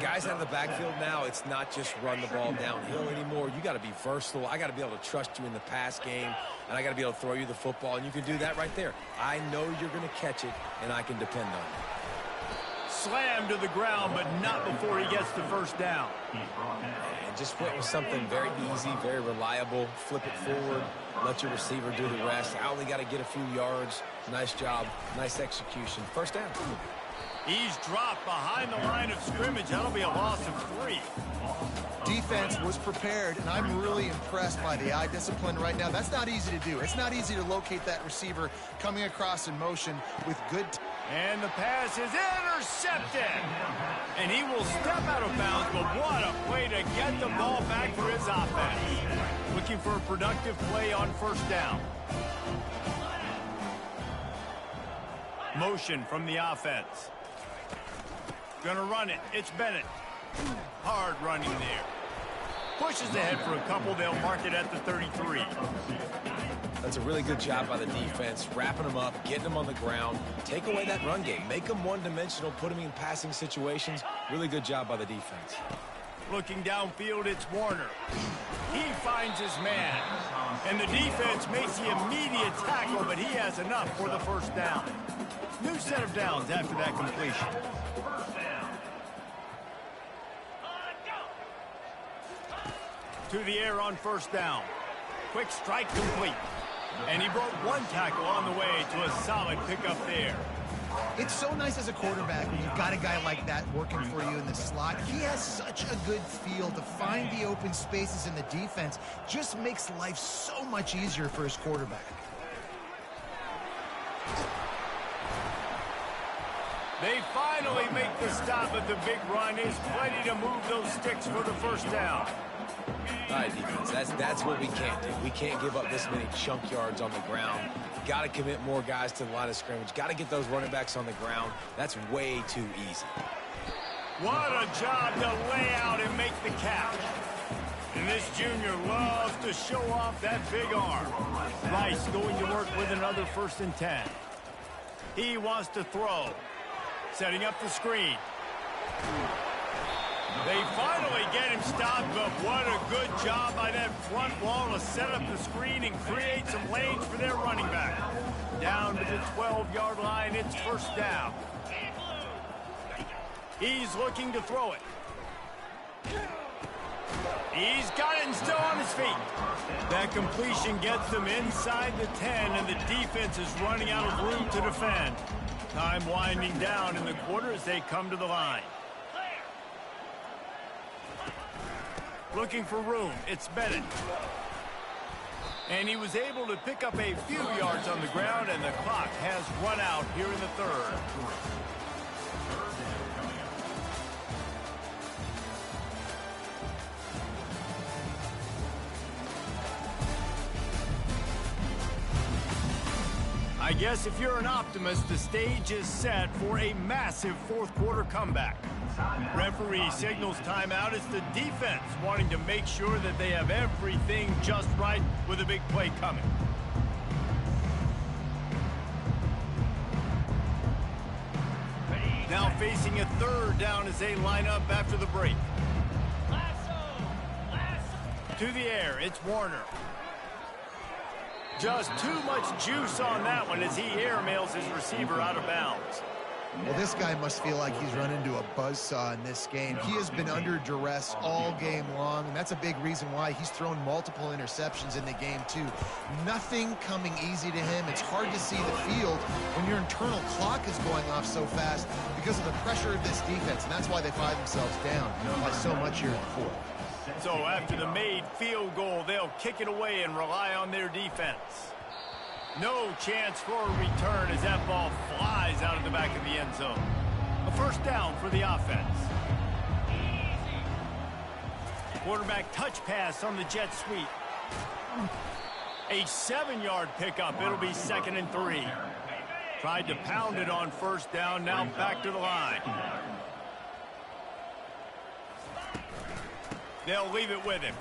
Guys out of the backfield now, it's not just run the ball downhill anymore. You got to be versatile. I got to be able to trust you in the pass game, and I got to be able to throw you the football, and you can do that right there. I know you're going to catch it, and I can depend on it.
Slammed to the ground, but not before he gets the 1st down.
And just went with something very easy, very reliable. Flip it forward, let your receiver do the rest. I only got to get a few yards. Nice job, nice execution. 1st down.
He's dropped behind the line of scrimmage. That'll be a loss of 3.
Defense was prepared, and I'm really impressed by the eye discipline right now. That's not easy to do. It's not easy to locate that receiver coming across in motion with good...
And the pass is intercepted. And he will step out of bounds, but what a way to get the ball back for his offense. Looking for a productive play on 1st down. Motion from the offense. Gonna run it. It's Bennett. Hard running there. Pushes ahead for a couple. They'll mark it at the 33.
That's a really good job by the defense, wrapping them up, getting them on the ground. Take away that run game. Make them one-dimensional, put them in passing situations. Really good job by the defense.
Looking downfield, it's Warner. He finds his man. And the defense makes the immediate tackle, but he has enough for the 1st down. New set of downs after that completion. To the air on 1st down. Quick strike complete. And he broke 1 tackle on the way to a solid pickup there.
It's so nice as a quarterback when you've got a guy like that working for you in the slot. He has such a good feel to find the open spaces in the defense. Just makes life so much easier for his quarterback.
They finally make the stop, but the big run is plenty to move those sticks for the first down.
All right, defense, that's what we can't do. We can't give up this many chunk yards on the ground. Got to commit more guys to the line of scrimmage. Got to get those running backs on the ground. That's way too easy.
What a job to lay out and make the catch. And this junior loves to show off that big arm. Rice going to work with another 1st and 10. He wants to throw. Setting up the screen. They finally get him stopped, but what a good job by that front wall to set up the screen and create some lanes for their running back. Down to the 12-yard line, it's 1st down. He's looking to throw it. He's got it and still on his feet. That completion gets them inside the 10, and the defense is running out of room to defend. Time winding down in the quarter as they come to the line. Looking for room, it's Bennett. And he was able to pick up a few yards on the ground, and the clock has run out here in the 3rd. I guess if you're an optimist, the stage is set for a massive 4th quarter comeback. Referee signals timeout. It's the defense wanting to make sure that they have everything just right with a big play coming. Now facing a 3rd down as they line up after the break. To the air, it's Warner. Just too much juice on that one as he airmails his receiver out of bounds.
Well, this guy must feel like he's run into a buzzsaw in this game. He has been under duress all game long, and that's a big reason why he's thrown multiple interceptions in the game, too. Nothing coming easy to him. It's hard to see the field when your internal clock is going off so fast because of the pressure of this defense, and that's why they find themselves down by so much here in the 4th.
So after the made field goal, they'll kick it away and rely on their defense. No chance for a return as that ball flies out of the back of the end zone. A 1st down for the offense. Quarterback touch pass on the jet sweep. A 7-yard pickup. It'll be 2nd and 3. Tried to pound it on 1st down. Now back to the line. They'll leave it with him.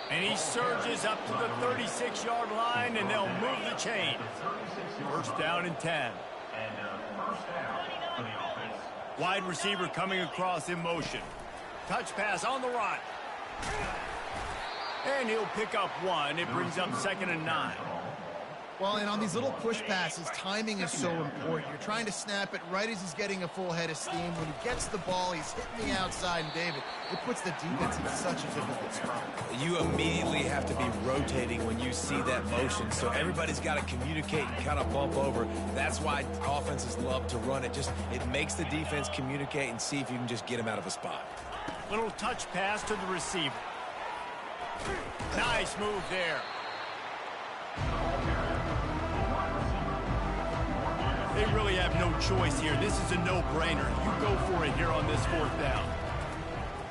And he surges up to the 36-yard line, and they'll move the chain. 1st down and 10. Wide receiver coming across in motion. Touch pass on the run. And he'll pick up 1. It brings up 2nd and 9.
Well, and on these little push passes, timing is so important. You're trying to snap it right as he's getting a full head of steam. When he gets the ball, he's hitting the outside, and David, it puts the defense in such a difficult spot.
You immediately have to be rotating when you see that motion, so everybody's got to communicate and kind of bump over. That's why offenses love to run it. It makes the defense communicate and see if you can just get him out of a spot.
Little touch pass to the receiver. Nice move there. They really have no choice here. This is a no-brainer. You go for it here on this 4th down.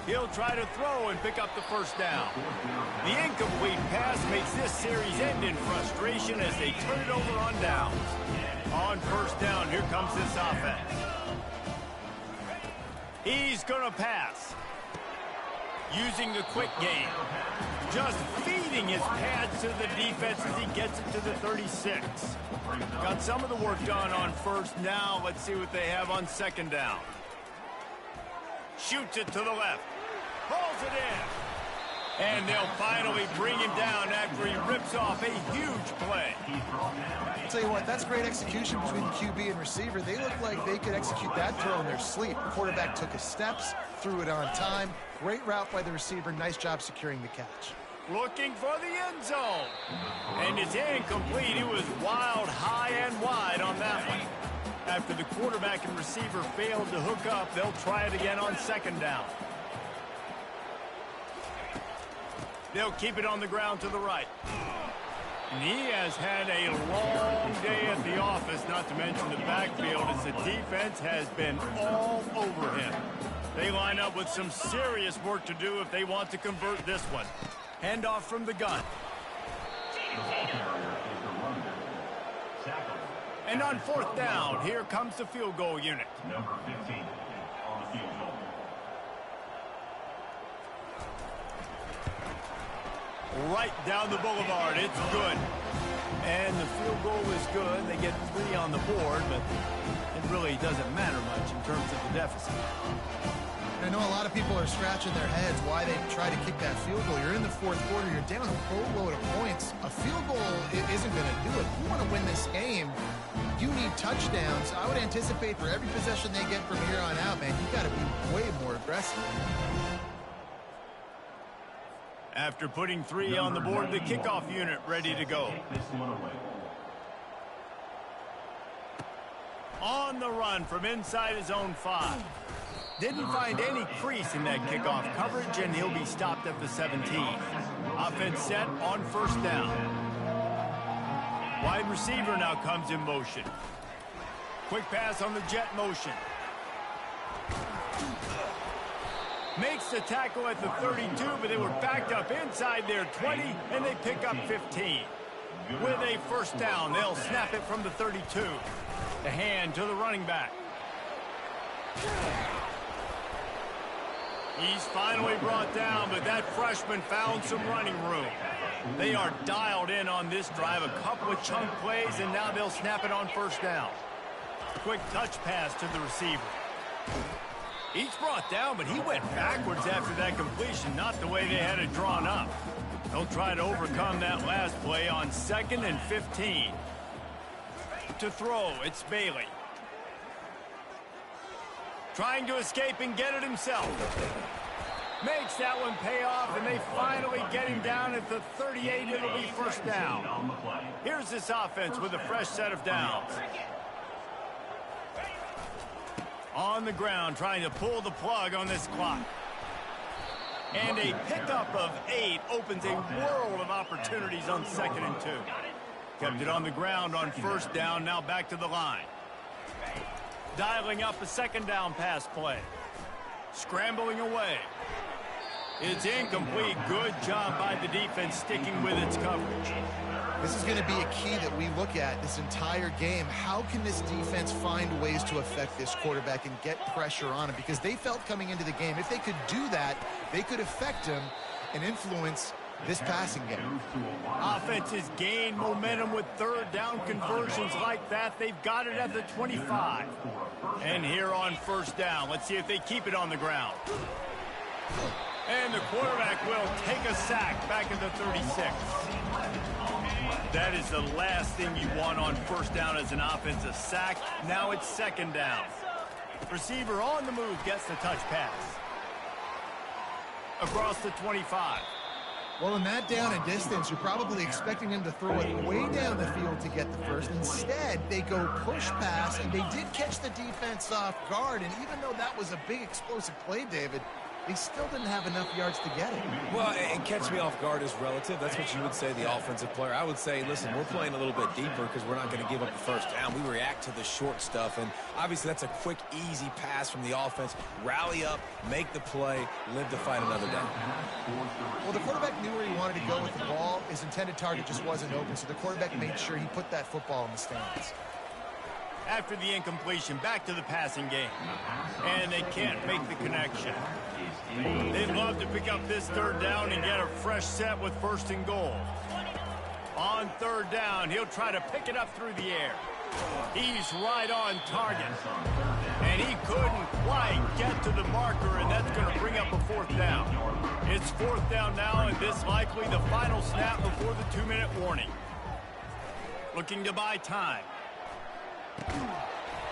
He'll try to throw and pick up the 1st down. The incomplete pass makes this series end in frustration as they turn it over on downs. On 1st down, here comes this offense. He's going to pass. Using the quick game. Just feeding his pads to the defense as he gets it to the 36. Got some of the work done on 1st. Now let's see what they have on 2nd down. Shoots it to the left. Pulls it in. And they'll finally bring him down after he rips off a huge play.
I'll tell you what, that's great execution between the QB and receiver. They look like they could execute that throw in their sleep. The quarterback took his steps, threw it on time. Great route by the receiver. Nice job securing the catch.
Looking for the end zone. And it's incomplete. He was wild, high, and wide on that one. After the quarterback and receiver failed to hook up, they'll try it again on 2nd down. They'll keep it on the ground to the right. And he has had a long day at the office, not to mention the backfield, as the defense has been all over him. They line up with some serious work to do if they want to convert this one. Handoff from the gun. And on fourth down, here comes the field goal unit.
Number 15 on the field goal.
Right down the boulevard. It's good. And the field goal is good. They get 3 on the board, but it really doesn't matter much in terms of the deficit.
I know a lot of people are scratching their heads why they try to kick that field goal. You're in the fourth quarter. You're down a boatload of points. A field goal isn't going to do it. If you want to win this game, you need touchdowns. I would anticipate for every possession they get from here on out, man, you got to be way more aggressive.
After putting 3 on the board, the kickoff unit ready to go. On the run from inside his own 5. Didn't find any crease in that kickoff coverage, and he'll be stopped at the 17. Offense set on first down. Wide receiver now comes in motion. Quick pass on the jet motion. Makes the tackle at the 32, but they were backed up inside their 20, and they pick up 15. With a first down, they'll snap it from the 32. The hand to the running back. He's finally brought down, but that freshman found some running room. They are dialed in on this drive, a couple of chunk plays, and now they'll snap it on first down. Quick touch pass to the receiver. He's brought down, but he went backwards after that completion, not the way they had it drawn up. They'll try to overcome that last play on 2nd and 15. To throw, it's Bailey. Trying to escape and get it himself. Makes that one pay off, and they finally get him down at the 38. It'll be first down. Here's this offense with a fresh set of downs. On the ground, trying to pull the plug on this clock. And a pickup of 8 opens a world of opportunities on 2nd and 2. Kept it on the ground on first down, now back to the line. Dialing up a second down pass play. Scrambling away. It's incomplete. Good job by the defense sticking with its coverage.
This is going to be a key that we look at this entire game. How can this defense find ways to affect this quarterback and get pressure on him? Because they felt coming into the game, if they could do that, they could affect him and influence this passing game.
Offenses gain momentum with third down conversions like that. They've got it at the 25. And here on first down, let's see if they keep it on the ground. And the quarterback will take a sack back at the 36. That is the last thing you want on first down as an offensive sack. Now it's second down. Receiver on the move gets the touch pass. Across the 25.
Well, in that down and distance, you're probably expecting him to throw it way down the field to get the first. Instead, they go push pass, and they did catch the defense off guard. And even though that was a big explosive play, David, they still didn't have enough yards to get it.
Well, and catch me off guard is relative. That's what you would say, the offensive player. I would say, listen, we're playing a little bit deeper because we're not going to give up the first down. We react to the short stuff, and obviously that's a quick, easy pass from the offense. Rally up, make the play, live to fight another day.
Well, the quarterback knew where he wanted to go with the ball. His intended target just wasn't open, so the quarterback made sure he put that football in the stands.
After the incompletion, back to the passing game. And they can't make the connection. They'd love to pick up this third down and get a fresh set with first and goal. On third down, he'll try to pick it up through the air. He's right on target. And he couldn't quite get to the marker, and that's going to bring up a fourth down. It's fourth down now, and this likely the final snap before the 2-minute warning. Looking to buy time.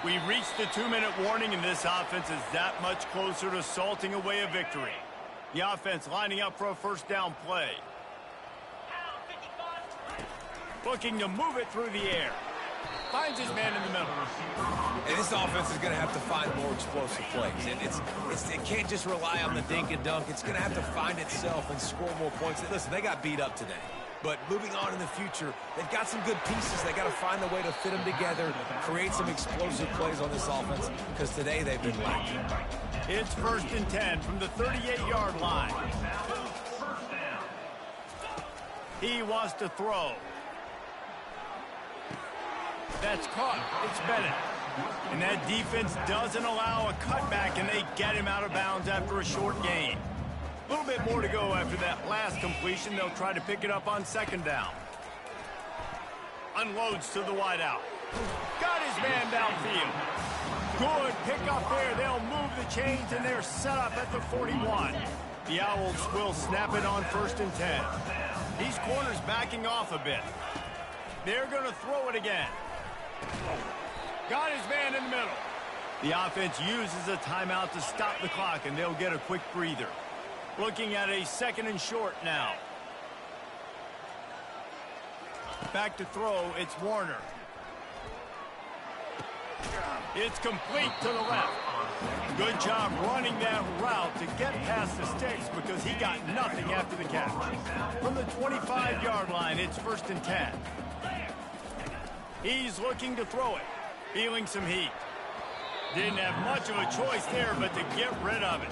We reached the 2-minute warning, and this offense is that much closer to salting away a victory. The offense lining up for a first down play. Looking to move it through the air. Finds his man in the middle.
And this offense is going to have to find more explosive plays. And it can't just rely on the dink and dunk. It's going to have to find itself and score more points. Listen, they got beat up today. But moving on in the future, they've got some good pieces. They got to find a way to fit them together, create some explosive plays on this offense, because today they've been lacking.
It's 1st and 10 from the 38-yard line. He wants to throw. That's caught. It's Bennett. And that defense doesn't allow a cutback, and they get him out of bounds after a short gain. A little bit more to go after that last completion. They'll try to pick it up on 2nd down. Unloads to the wideout. Got his man downfield. Good pick up there. They'll move the chains, and they're set up at the 41. The Owls will snap it on 1st and 10. These corners backing off a bit. They're going to throw it again. Got his man in the middle. The offense uses a timeout to stop the clock, and they'll get a quick breather. Looking at a 2nd and short now. Back to throw, it's Warner. It's complete to the left. Good job running that route to get past the sticks because he got nothing after the catch. From the 25-yard line, it's 1st and 10. He's looking to throw it. Feeling some heat. Didn't have much of a choice there, but to get rid of it.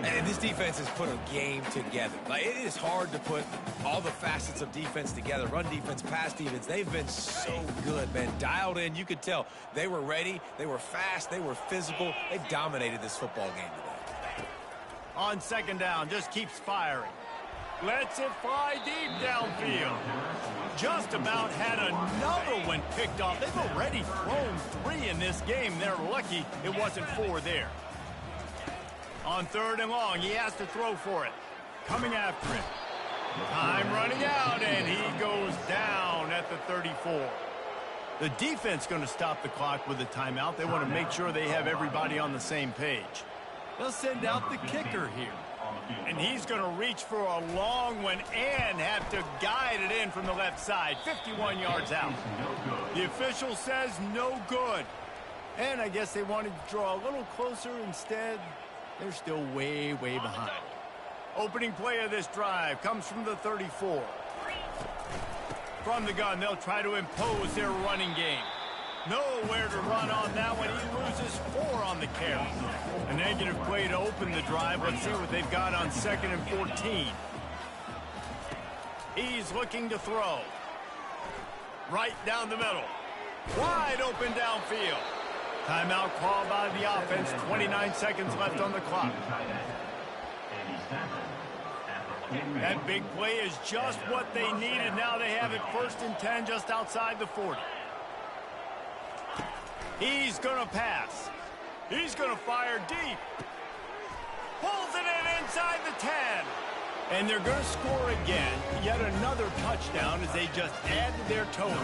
And this defense has put a game together. Like, it is hard to put all the facets of defense together. Run defense, pass defense. They've been so good, man. Dialed in. You could tell they were ready. They were fast. They were physical. They dominated this football game today.
On 2nd down, just keeps firing. Lets it fly deep downfield. Just about had another one picked off. They've already thrown 3 in this game. They're lucky it wasn't 4 there. On 3rd and long, he has to throw for it. Coming after it. Time running out, and he goes down at the 34. The defense going to stop the clock with a timeout. They want to make sure they have everybody on the same page. They'll send out the kicker here. And he's going to reach for a long one and have to guide it in from the left side. 51 yards out. The official says no good. And I guess they wanted to draw a little closer. Instead, they're still way, way behind. Opening play of this drive comes from the 34. From the gun, they'll try to impose their running game. Nowhere to run on that one. He loses 4 on the carry. A negative play to open the drive. Let's see what they've got on 2nd and 14. He's looking to throw. Right down the middle. Wide open downfield. Timeout called by the offense. 29 seconds left on the clock. That big play is just what they needed. Now they have it 1st and 10 just outside the 40. He's going to pass. He's going to fire deep. Pulls it in inside the 10. And they're going to score again. Yet another touchdown as they just add to their total.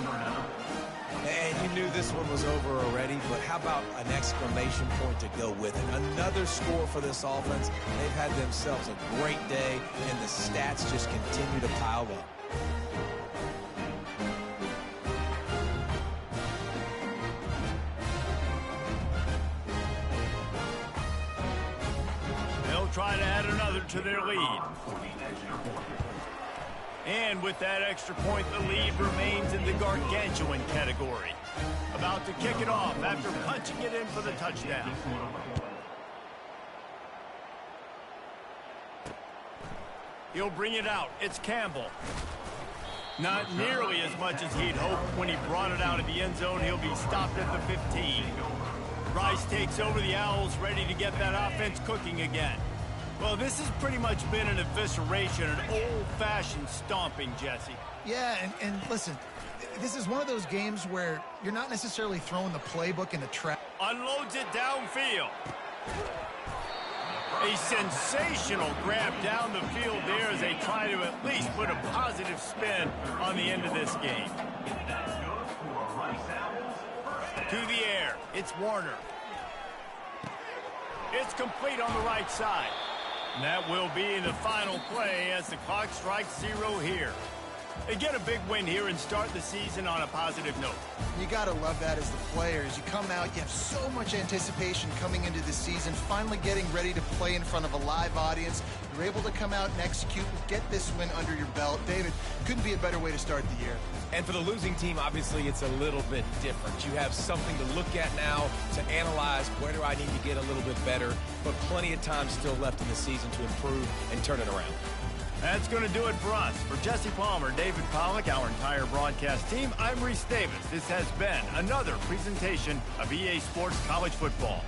And you knew this one was over already, but how about an exclamation point to go with it? Another score for this offense. They've had themselves a great day, and the stats just continue to pile up.
Try to add another to their lead. And with that extra point, the lead remains in the gargantuan category. About to kick it off after punching it in for the touchdown. He'll bring it out. It's Campbell. Not nearly as much as he'd hoped when he brought it out of the end zone. He'll be stopped at the 15. Rice takes over. The Owls ready to get that offense cooking again. Well, this has pretty much been an evisceration, an old-fashioned stomping, Jesse.
Yeah, and listen, this is one of those games where you're not necessarily throwing the playbook in the trap.
Unloads it downfield. A sensational grab down the field there as they try to at least put a positive spin on the end of this game. To the air, it's Warner. It's complete on the right side. And that will be the final play as the clock strikes 0 here. They get a big win here and start the season on a positive note.
You got to love that as the players. You come out, you have so much anticipation coming into the season, finally getting ready to play in front of a live audience. You're able to come out and execute and get this win under your belt. David, couldn't be a better way to start the year.
And for the losing team, obviously, it's a little bit different. You have something to look at now, to analyze where do I need to get a little bit better, but plenty of time still left in the season to improve and turn it around.
That's going to do it for us. For Jesse Palmer, David Pollack, our entire broadcast team, I'm Reese Davis. This has been another presentation of EA Sports College Football.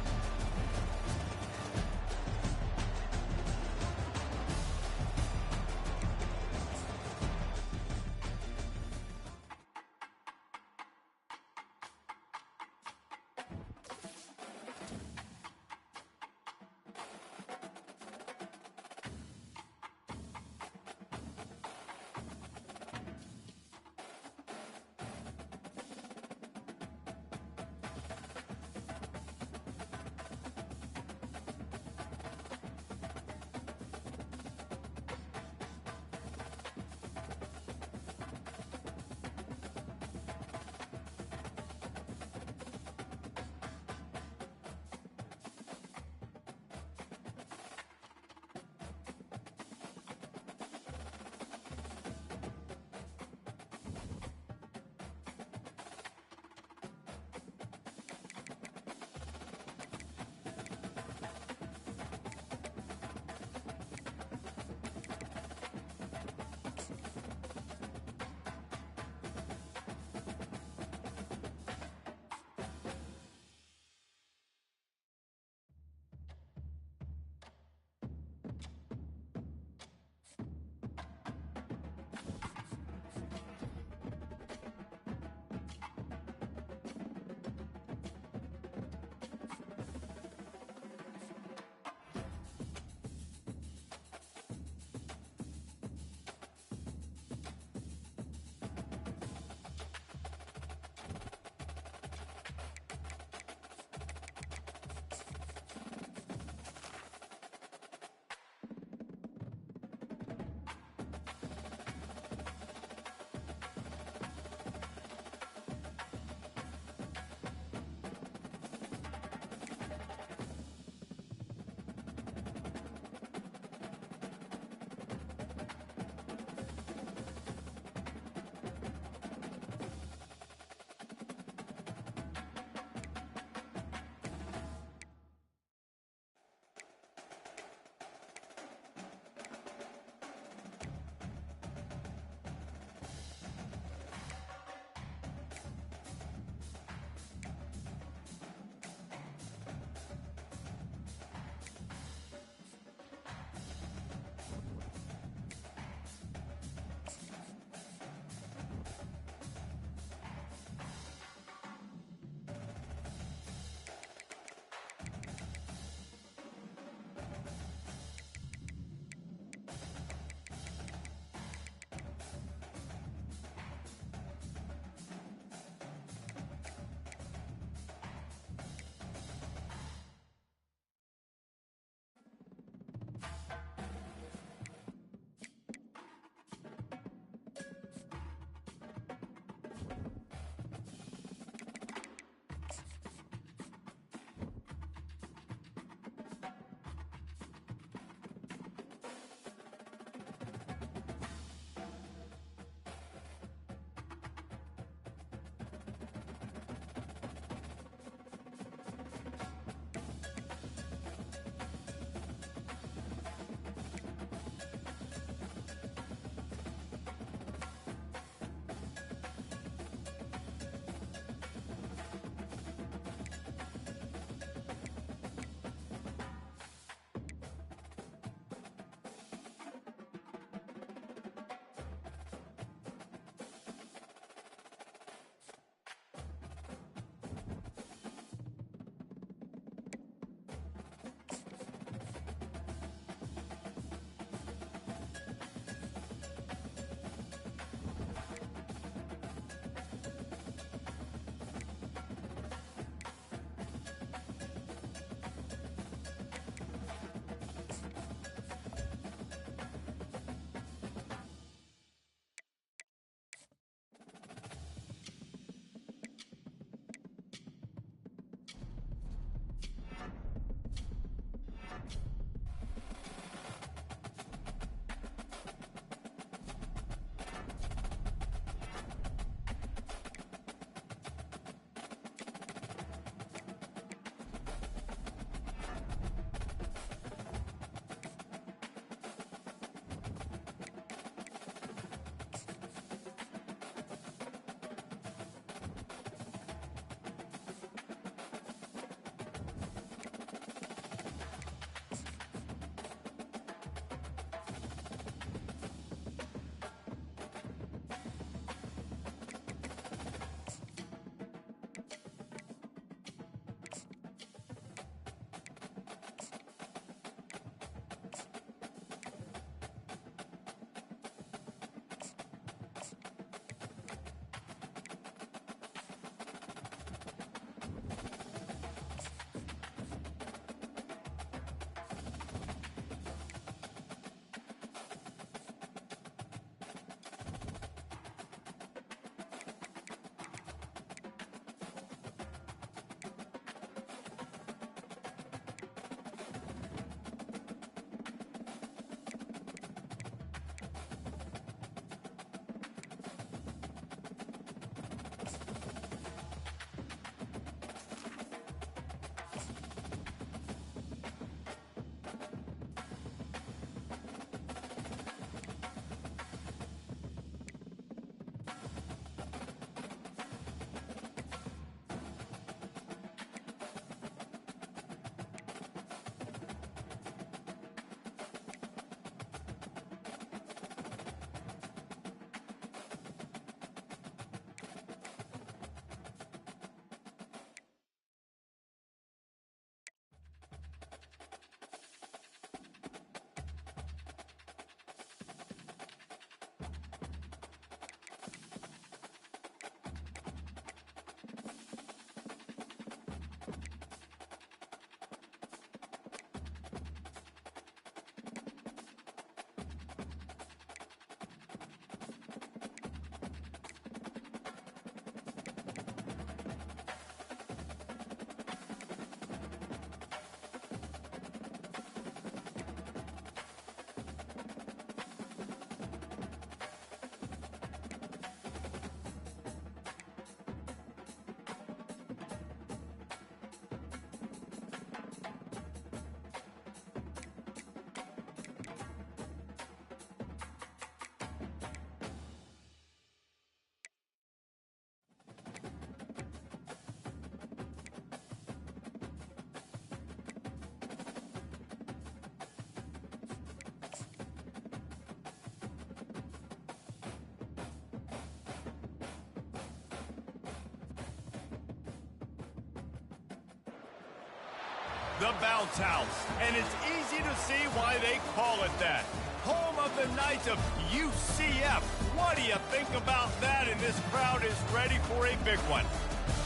The bounce house, and it's easy to see why they call it that. Home of the Knights of UCF. What do you think about that? And this crowd is ready for a big one.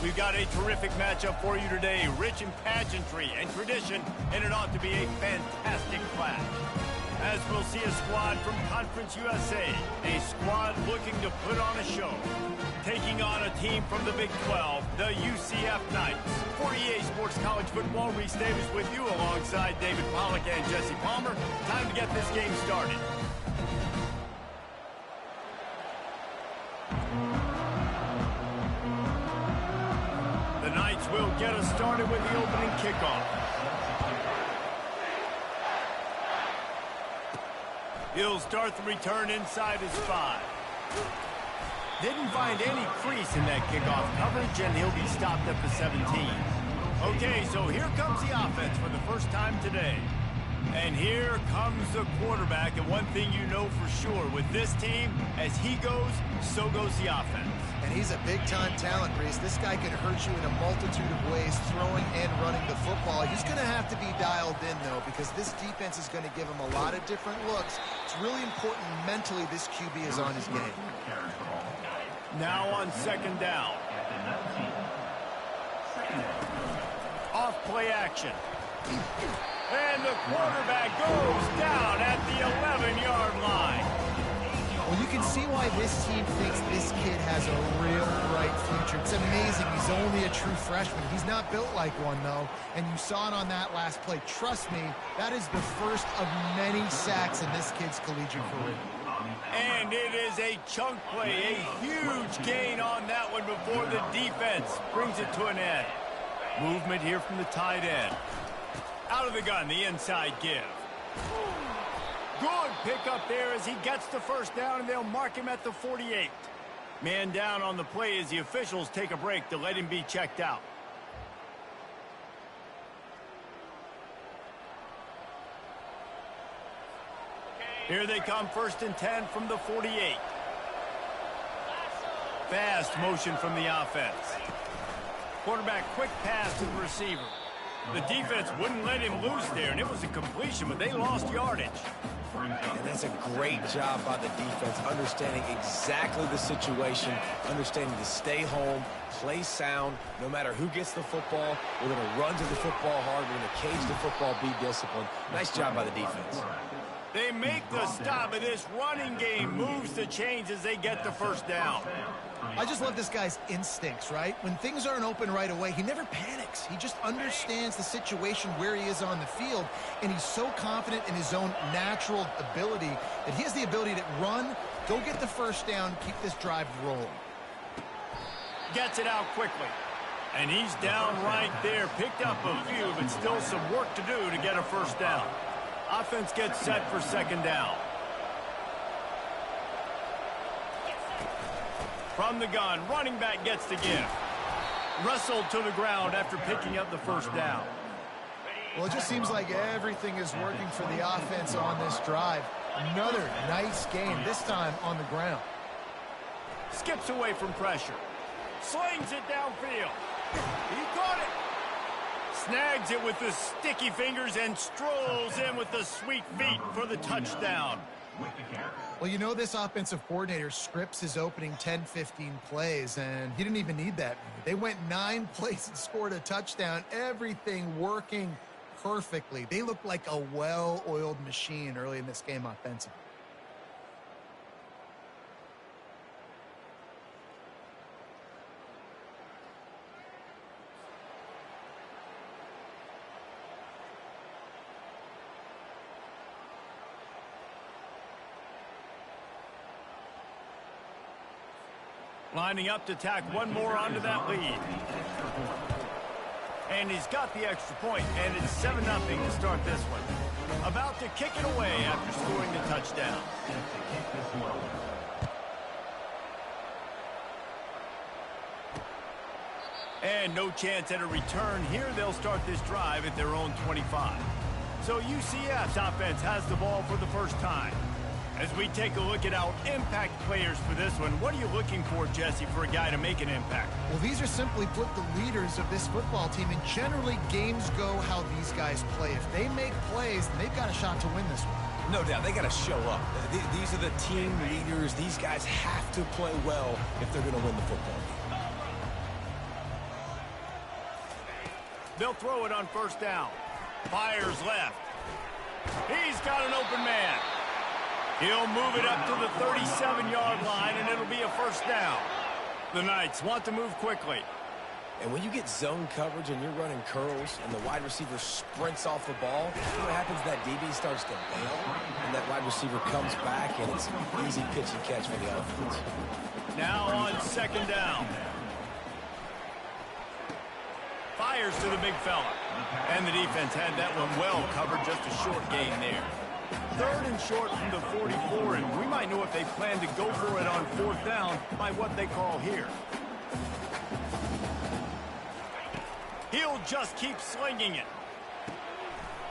We've got a terrific matchup for you today, rich in pageantry and tradition, and it ought to be a fantastic clash. As we'll see a squad from Conference USA, a squad looking to put on a show. Taking on a team from the Big 12, the UCF Knights. For EA Sports College Football, Reese Davis with you alongside David Pollack and Jesse Palmer. Time to get this game started. The Knights will get us started with the opening kickoff. He'll start the return inside his 5. Didn't find any crease in that kickoff coverage, and he'll be stopped at the 17. Okay, so here comes the offense for the first time today. And here comes the quarterback, and one thing you know for sure, with this team, as he goes, so goes the offense.
And he's a big-time talent, Reese. This guy can hurt you in a multitude of ways, throwing and running the football. He's going to have to be dialed in, though, because this defense is going to give him a lot of different looks. It's really important mentally this QB is on his game.
Now on second down. Off play action. And the quarterback goes down at the 11-yard line.
Well, you can see why this team thinks this kid has a real bright future. It's amazing. He's only a true freshman. He's not built like one, though, and you saw it on that last play. Trust me, that is the first of many sacks in this kid's collegiate career.
And it is a chunk play, a huge gain on that one before the defense brings it to an end. Movement here from the tight end. Out of the gun, the inside give. Good pickup there as he gets the first down, and they'll mark him at the 48. Man down on the play as the officials take a break to let him be checked out. Here they come, 1st and 10 from the 48. Fast motion from the offense. Quarterback quick pass to the receiver. The defense wouldn't let him loose there, and it was a completion, but they lost yardage.
And that's a great job by the defense, understanding exactly the situation, understanding to stay home, play sound. No matter who gets the football, we're going to run to the football hard. We're going to cage the football, be disciplined. Nice job by the defense.
They make the stop, and this running game moves the chains as they get the first down.
I just love this guy's instincts, right? When things aren't open right away, he never panics. He just understands the situation where he is on the field, and he's so confident in his own natural ability that he has the ability to run, go get the first down, keep this drive rolling.
Gets it out quickly. And he's down right there. Picked up a few, but still some work to do to get a first down. Offense gets set for second down. From the gun, running back gets the give. Wrestled to the ground after picking up the first down.
Well, it just seems like everything is working for the offense on this drive. Another nice game, this time on the ground.
Skips away from pressure. Slings it downfield. He caught it. Snags it with the sticky fingers and strolls in with the sweet feet for the touchdown.
Well, you know this offensive coordinator scripts his opening 10-15 plays, and he didn't even need that. They went 9 plays and scored a touchdown, everything working perfectly. They looked like a well-oiled machine early in this game offensively.
Lining up to tack one more onto that lead. And he's got the extra point, and it's 7-0 to start this one. About to kick it away after scoring the touchdown. And no chance at a return here. They'll start this drive at their own 25. So UCF's offense has the ball for the first time. As we take a look at our impact players for this one, what are you looking for, Jesse, for a guy to make an impact?
Well, these are simply put the leaders of this football team, and generally games go how these guys play. If they make plays, then they've got a shot to win this one.
No doubt, they got to show up. These are the team leaders. These guys have to play well if they're going to win the football game.
They'll throw it on first down. Fires left. He's got an open man. He'll move it up to the 37-yard line, and it'll be a first down. The Knights want to move quickly.
And when you get zone coverage and you're running curls and the wide receiver sprints off the ball, you know what happens? That DB starts to bail, and that wide receiver comes back, and it's an easy pitch and catch for the offense.
Now on second down. Fires to the big fella. And the defense had that one well covered, just a short gain there. Third and short from the 44, and we might know if they plan to go for it on fourth down by what they call here. He'll just keep slinging it.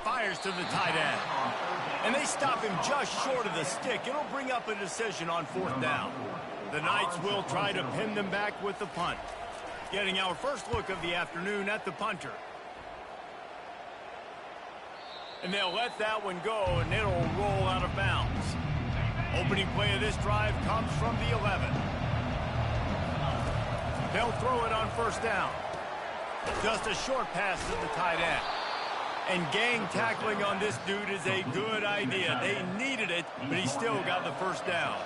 Fires to the tight end. And they stop him just short of the stick. It'll bring up a decision on fourth down. The Knights will try to pin them back with the punt. Getting our first look of the afternoon at the punter. And they'll let that one go, and it'll roll out of bounds. Opening play of this drive comes from the 11. They'll throw it on first down. Just a short pass to the tight end. And gang tackling on this dude is a good idea. They needed it, but he still got the first down.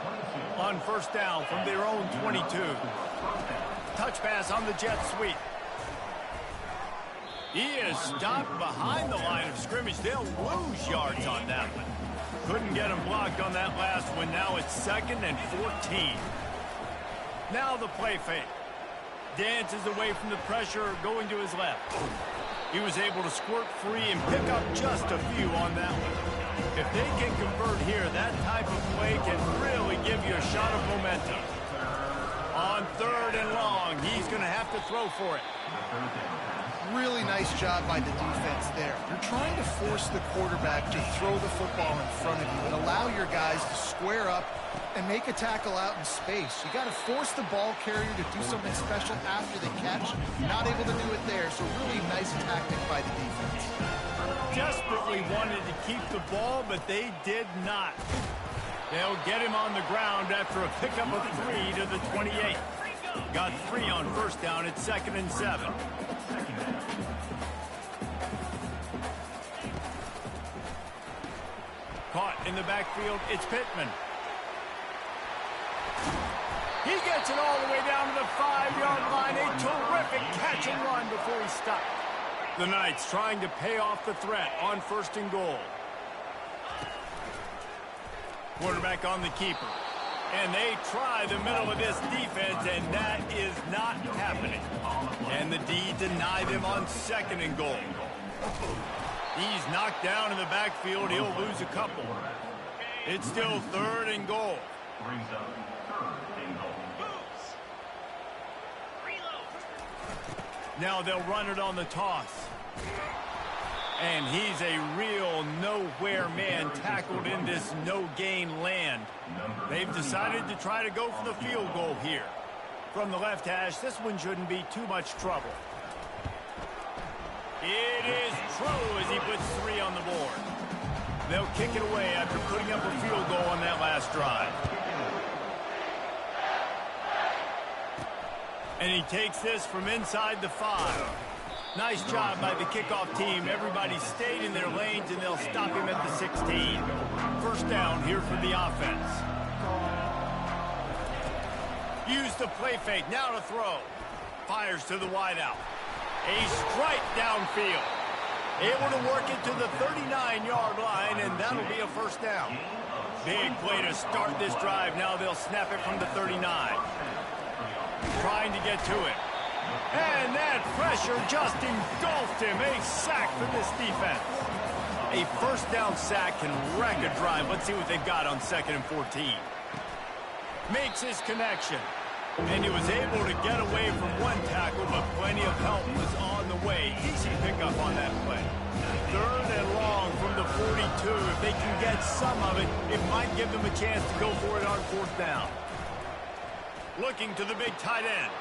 On first down from their own 22. Touch pass on the jet sweep. He is stopped behind the line of scrimmage. They'll lose yards on that one. Couldn't get him blocked on that last one. Now it's 2nd and 14. Now the play fake. Dances away from the pressure, going to his left. He was able to squirt free and pick up just a few on that one. If they can convert here, that type of play can really give you a shot of momentum. On 3rd and long, he's going to have to throw for it.
Really nice job by the defense there. You're trying to force the quarterback to throw the football in front of you and allow your guys to square up and make a tackle out in space. You got to force the ball carrier to do something special after the catch. Not able to do it there, so really nice tactic by the defense.
Desperately wanted to keep the ball, but they did not. They'll get him on the ground after a pickup of 3 to the 28. Got 3 on first down at 2nd and 7. Caught in the backfield, it's Pittman. He gets it all the way down to the 5-yard line. A terrific catch and run before he stopped. The Knights trying to pay off the threat on 1st and goal. Quarterback on the keeper. And they try the middle of this defense, and that is not happening. And the D deny them on 2nd and goal. He's knocked down in the backfield. He'll lose a couple. It's still 3rd and goal. Now they'll run it on the toss. And he's a real nowhere man tackled in this no-gain land. They've decided to try to go for the field goal here. From the left hash, this one shouldn't be too much trouble. It is true as he puts 3 on the board. They'll kick it away after putting up a field goal on that last drive. And he takes this from inside the 5. Nice job by the kickoff team. Everybody stayed in their lanes, and they'll stop him at the 16. First down here for the offense. Use the play fake. Now to throw. Fires to the wideout. A strike downfield. Able to work it to the 39-yard line, and that'll be a first down. Big play to start this drive. Now they'll snap it from the 39. Trying to get to it. And that pressure just engulfed him. A sack for this defense. A first down sack can wreck a drive. Let's see what they've got on 2nd and 14. Makes his connection. And he was able to get away from one tackle, but plenty of help was on the way. Easy pickup on that play. 3rd and long from the 42. If they can get some of it, it might give them a chance to go for it on fourth down. Looking to the big tight end.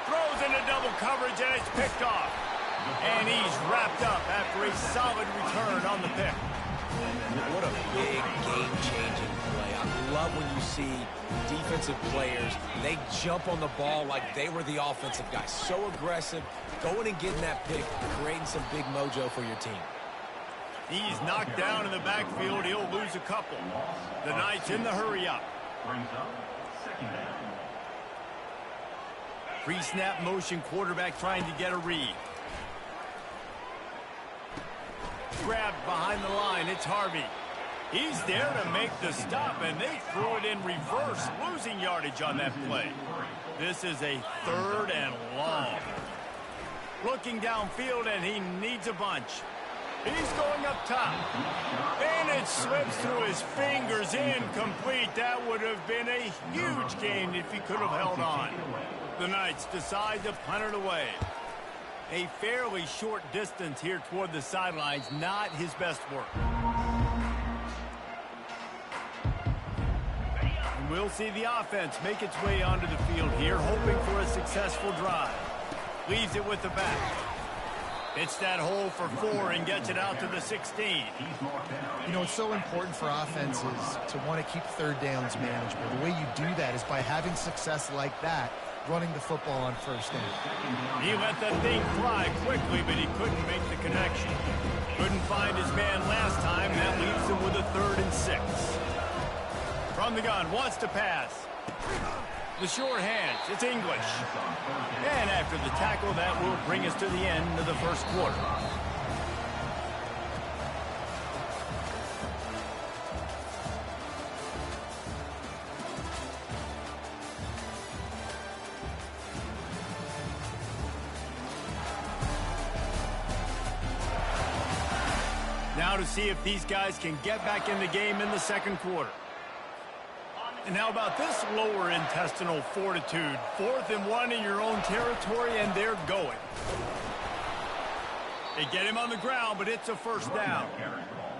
Throws into double coverage, and it's picked off. And he's wrapped up after a solid return on the pick.
What a big game-changing play. I love when you see defensive players, they jump on the ball like they were the offensive guy. So aggressive, going and getting that pick, creating some big mojo for your team.
He's knocked down in the backfield. He'll lose a couple. The Knights in the hurry-up. Pre-snap motion, quarterback trying to get a read. Grabbed behind the line. It's Harvey. He's there to make the stop, and they threw it in reverse, losing yardage on that play. This is a 3rd and long. Looking downfield, and he needs a bunch. He's going up top. And it slips through his fingers, incomplete. That would have been a huge gain if he could have held on. The Knights decide to punt it away. A fairly short distance here toward the sidelines, not his best work. And we'll see the offense make its way onto the field here, hoping for a successful drive. Leaves it with the back. Hits that hole for 4 and gets it out to the 16.
You know, it's so important for offenses to want to keep third downs manageable. The way you do that is by having success like that, running the football on first down.
He let that thing fly quickly, but he couldn't make the connection. Couldn't find his man last time. That leaves him with a 3rd and 6. From the gun, wants to pass. The short hands, it's English. And after the tackle, that will bring us to the end of the first quarter. Now to see if these guys can get back in the game in the second quarter. And how about this lower intestinal fortitude? 4th and 1 in your own territory, and they're going. They get him on the ground, but it's a first down.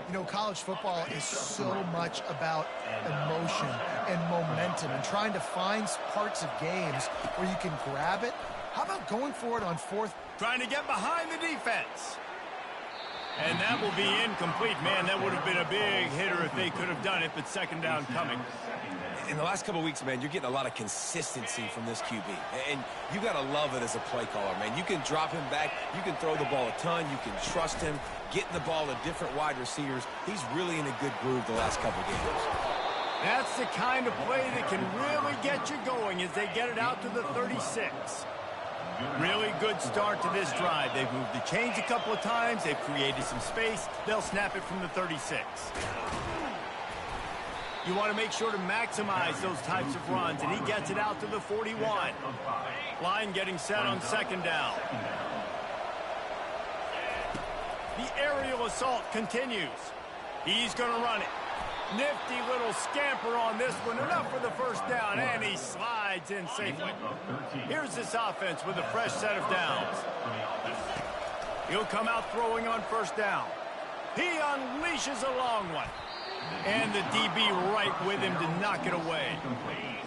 You know, college football is so much about emotion and momentum and trying to find parts of games where you can grab it. How about going for it on 4th?
Trying to get behind the defense. And that will be incomplete. Man, that would have been a big hitter if they could have done it, but second down coming.
In the last couple of weeks, man, you're getting a lot of consistency from this QB. And you got to love it as a play caller, man. You can drop him back. You can throw the ball a ton. You can trust him, getting the ball to different wide receivers. He's really in a good groove the last couple of games.
That's the kind of play that can really get you going as they get it out to the 36. Really good start to this drive. They've moved the chains a couple of times. They've created some space. They'll snap it from the 36. You want to make sure to maximize those types of runs, and he gets it out to the 41. Line getting set on second down. The aerial assault continues. He's going to run it. Nifty little scamper on this one. Enough for the first down, and he slides in safely. Here's this offense with a fresh set of downs. He'll come out throwing on first down. He unleashes a long one. And the DB right with him to knock it away.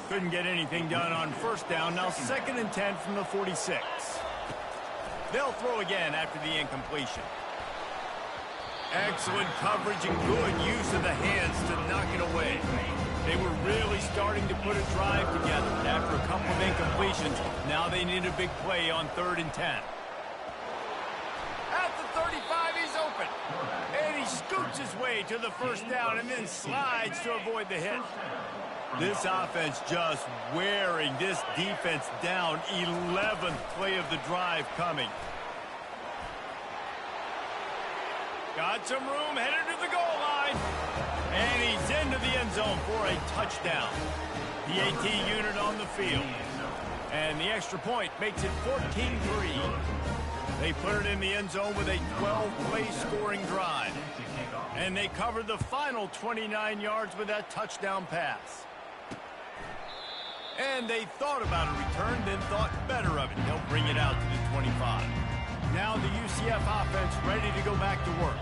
Couldn't get anything done on first down. Now 2nd and 10 from the 46. They'll throw again after the incompletion. Excellent coverage and good use of the hands to knock it away. They were really starting to put a drive together. After a couple of incompletions, now they need a big play on 3rd and 10. At the 35, he's open. And he scoots his way to the first down and then slides to avoid the hit. This offense just wearing this defense down. 11th play of the drive coming. Got some room, headed to the goal line. And he's into the end zone for a touchdown. The AT unit on the field. And the extra point makes it 14-3. They put it in the end zone with a 12-play scoring drive. And they covered the final 29 yards with that touchdown pass. And they thought about a return, then thought better of it. They'll bring it out to the 25. Now the UCF offense ready to go back to work.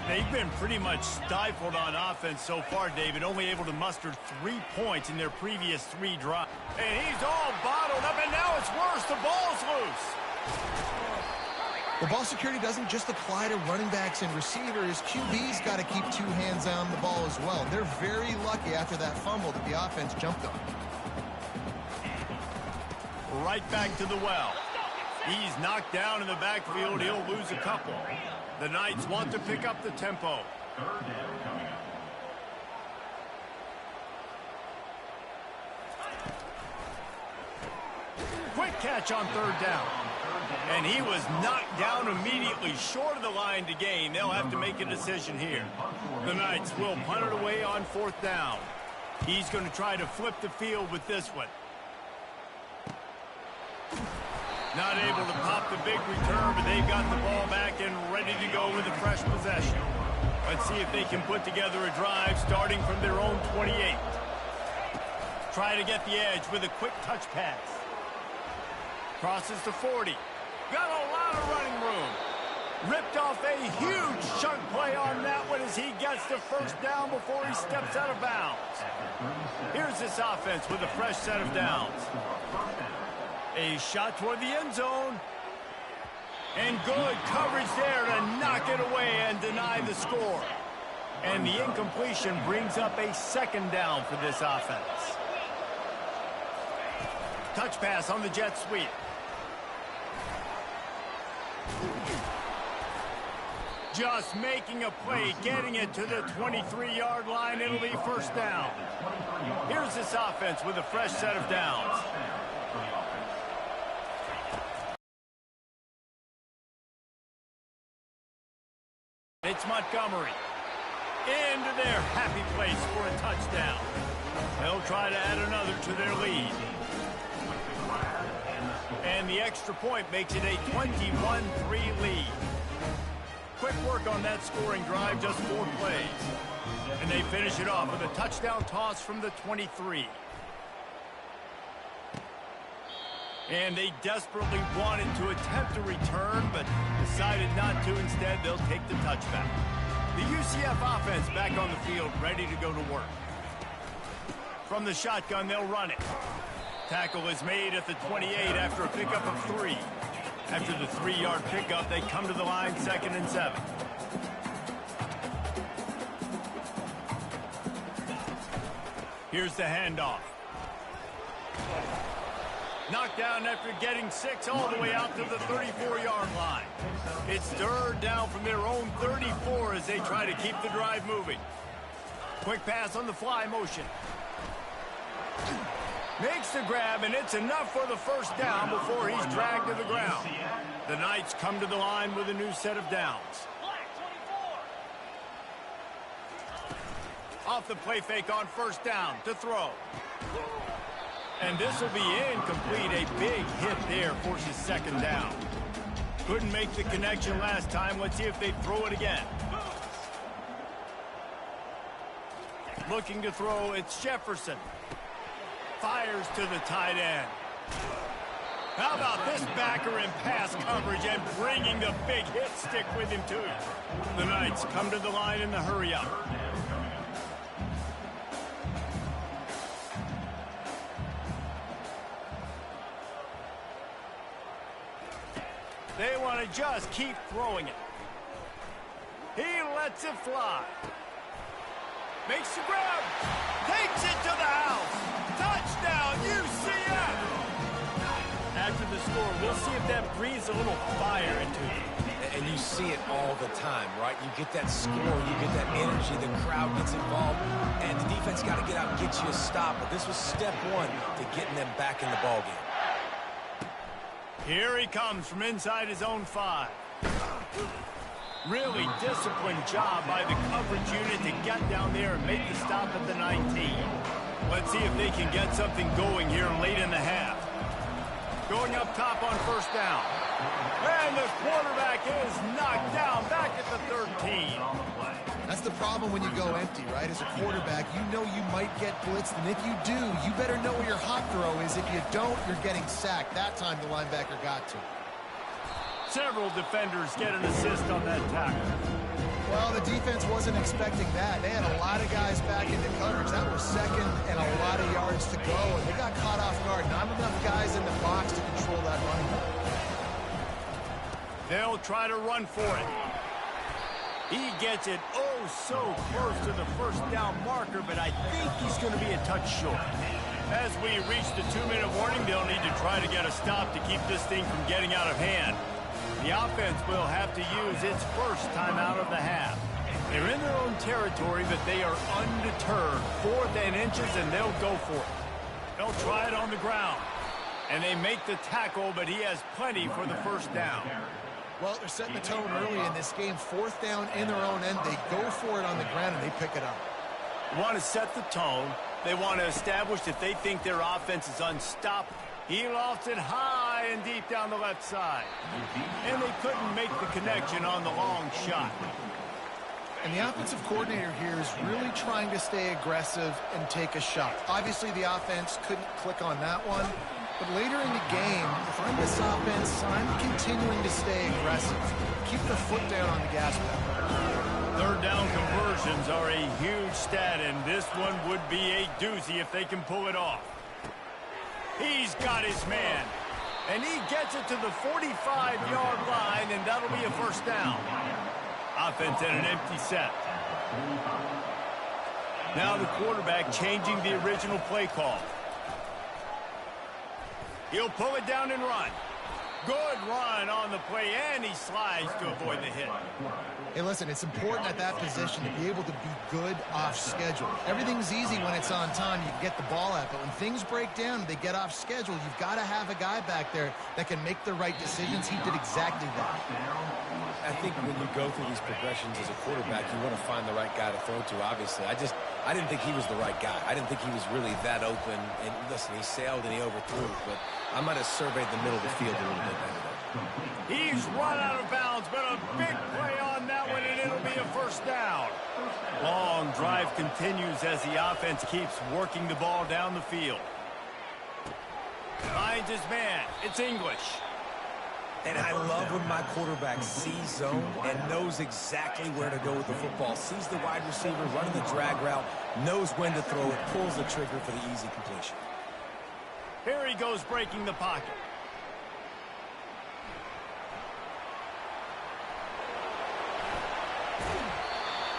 They've been pretty much stifled on offense so far, David, only able to muster 3 points in their previous 3 drives. And he's all bottled up, and now it's worse. The ball's loose.
The ball security doesn't just apply to running backs and receivers. QB's got to keep 2 hands on the ball as well. They're very lucky after that fumble that the offense jumped on.
Right back to the well. He's knocked down in the backfield. He'll lose a couple. The Knights want to pick up the tempo. Quick catch on 3rd down. And he was knocked down immediately short of the line to gain. They'll have to make a decision here. The Knights will punt it away on 4th down. He's going to try to flip the field with this one. Not able to pop the big return, but they've got the ball back and ready to go with a fresh possession. Let's see if they can put together a drive starting from their own 28. Try to get the edge with a quick touch pass. Crosses to 40. Got a lot of running room. Ripped off a huge chunk play on that one as he gets the 1st down before he steps out of bounds. Here's this offense with a fresh set of downs. A shot toward the end zone. And good coverage there to knock it away and deny the score. And the incompletion brings up a 2nd down for this offense. Touch pass on the jet sweep. Just making a play, getting it to the 23-yard line. It'll be 1st down. Here's this offense with a fresh set of downs. It's Montgomery. Into their happy place for a touchdown. They'll try to add another to their lead. And the extra point makes it a 21-3 lead. Quick work on that scoring drive, just 4 plays. And they finish it off with a touchdown toss from the 23. And they desperately wanted to attempt a return, but decided not to. Instead, they'll take the touchback. The UCF offense back on the field, ready to go to work. From the shotgun, they'll run it. Tackle is made at the 28 after a pickup of 3. After the 3-yard pickup, they come to the line 2nd and 7. Here's the handoff. Knocked down after getting 6 all the way out to the 34-yard line. It's 3rd down from their own 34 as they try to keep the drive moving. Quick pass on the fly motion. Makes the grab, and it's enough for the 1st down before he's dragged to the ground. The Knights come to the line with a new set of downs. Off the play fake on 1st down to throw. And this will be incomplete. A big hit there forces 2nd down. Couldn't make the connection last time. Let's see if they throw it again. Looking to throw, it's Jefferson. Fires to the tight end. How about this backer in pass coverage and bringing the big hit stick with him too. The Knights come to the line in the hurry-up. They want to just keep throwing it. He lets it fly. Makes the grab. Takes it to the house. Touchdown, UCF! After the score, we'll see if that breathes a little fire into it.
And you see it all the time, right? You get that score, you get that energy, the crowd gets involved, and the defense got to get out and get you a stop. But this was step 1 to getting them back in the ballgame.
Here he comes from inside his own 5. Really disciplined job by the coverage unit to get down there and make the stop at the 19. Let's see if they can get something going here late in the half. Going up top on 1st down. And the quarterback is knocked down back at the 13.
That's the problem when you go empty, right? As a quarterback, you know you might get blitzed, and if you do, you better know where your hot throw is. If you don't, you're getting sacked. That time the linebacker got to.
Several defenders get an assist on that tackle.
Well, the defense wasn't expecting that. They had a lot of guys back into coverage. That was second and a lot of yards to go, and they got caught off guard. Not enough guys in the box to control that running back.
They'll try to run for it. He gets it oh so close to the first down marker, but I think he's going to be a touch short. As we reach the 2-minute warning, they'll need to try to get a stop to keep this thing from getting out of hand. The offense will have to use its first timeout of the half. They're in their own territory, but they are undeterred. 4th and inches, and they'll go for it. They'll try it on the ground. And they make the tackle, but he has plenty for the first down.
Well, they're setting the tone early in this game. 4th down in their own end. They go for it on the ground, and they pick it up.
They want to set the tone. They want to establish that they think their offense is unstoppable. He lofts it high and deep down the left side. And they couldn't make the connection on the long shot.
And the offensive coordinator here is really trying to stay aggressive and take a shot. Obviously, the offense couldn't click on that one. But later in the game, if I'm this offense, I'm continuing to stay aggressive. Keep the foot down on the gas pedal.
3rd down conversions are a huge stat, and this one would be a doozy if they can pull it off. He's got his man, and he gets it to the 45-yard line, and that'll be a first down. Offense at an empty set. Now the quarterback changing the original play call. He'll pull it down and run. Good run on the play, and he slides to avoid the hit.
Hey, listen, it's important at that position to be able to be good off schedule. Everything's easy when it's on time. You can get the ball out, but when things break down, they get off schedule. You've got to have a guy back there that can make the right decisions. He did exactly that.
I think when you go through these progressions as a quarterback, you want to find the right guy to throw to, obviously. I didn't think he was the right guy. I didn't think he was really that open. And listen, he sailed and he overthrew, but I might have surveyed the middle of the field a little bit better.
He's run out of bounds, but a big play on that one, and it'll be a first down. Long drive continues as the offense keeps working the ball down the field. Finds his man. It's English.
And I love when my quarterback sees zone and knows exactly where to go with the football. Sees the wide receiver running the drag route, knows when to throw it, pulls the trigger for the easy completion.
Here he goes breaking the pocket.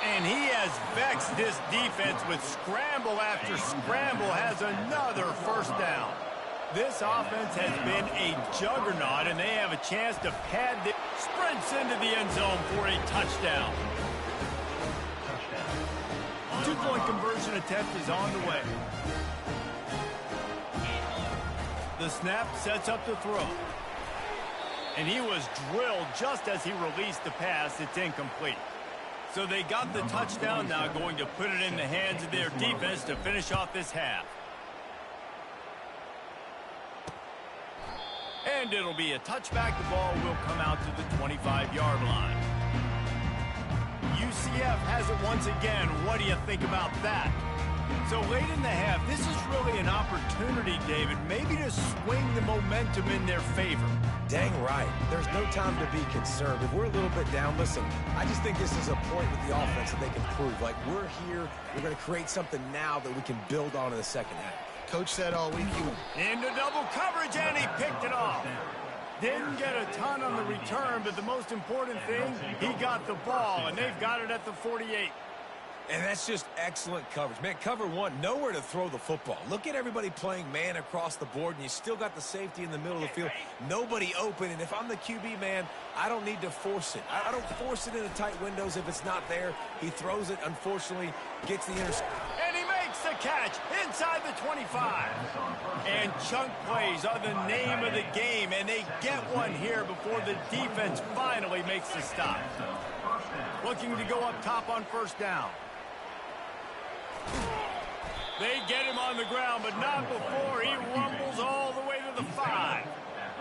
And he has vexed this defense with scramble after scramble, has another first down. This offense has been a juggernaut, and they have a chance to pad the sprints into the end zone for a touchdown. 2-point conversion attempt is on the way. The snap sets up the throw. And he was drilled just as he released the pass. It's incomplete. So they got the touchdown, now going to put it in the hands of their defense to finish off this half. And it'll be a touchback. The ball will come out to the 25-yard line. UCF has it once again. What do you think about that? So late in the half, this is really an opportunity, David, maybe to swing the momentum in their favor.
Dang right. There's no time to be concerned. If we're a little bit down, listen, I just think this is a point with the offense that they can prove. Like, we're here, we're going to create something now that we can build on in the second half.
Coach said all week
into double coverage, and he picked it off. Didn't get a ton on the return, but the most important thing, he got the ball, and they've got it at the 48.
And that's just excellent coverage. Man, cover one, nowhere to throw the football. Look at everybody playing man across the board, and you still got the safety in the middle of the field. Nobody open, and if I'm the QB, man, I don't need to force it. I don't force it into tight windows if it's not there. He throws it, unfortunately, gets the interception.
And he makes the catch inside the 25. And chunk plays are the name of the game, and they get one here before the defense finally makes the stop. Looking to go up top on first down. They get him on the ground, but not before he rumbles all the way to the 5.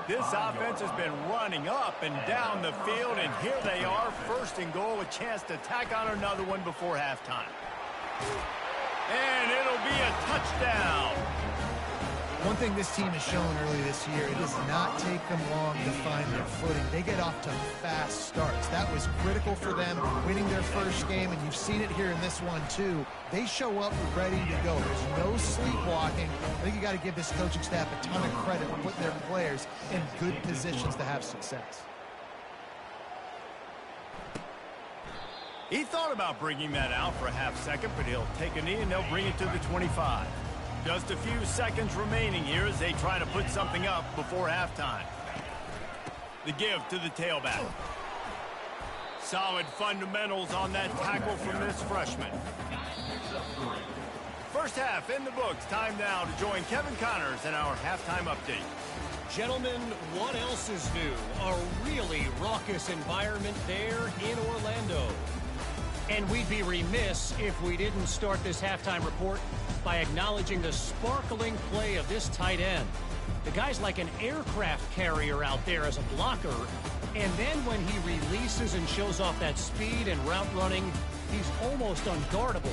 This offense has been running up and down the field, and here they are, first and goal, a chance to tack on another one before halftime. And it'll be a touchdown.
One thing this team has shown early this year, it does not take them long to find their footing. They get off to fast starts. That was critical for them winning their first game, and you've seen it here in this one too. They show up ready to go. There's no sleepwalking. I think you got to give this coaching staff a ton of credit for putting their players in good positions to have success.
He thought about bringing that out for a half second, but he'll take a knee and they'll bring it to the 25. Just a few seconds remaining here as they try to put something up before halftime. The give to the tailback. Solid fundamentals on that tackle from this freshman. First half in the books. Time now to join Kevin Connors in our halftime update.
Gentlemen, what else is new? A really raucous environment there in Orlando. And we'd be remiss if we didn't start this halftime report by acknowledging the sparkling play of this tight end. The guy's like an aircraft carrier out there as a blocker, and then when he releases and shows off that speed and route running, he's almost unguardable.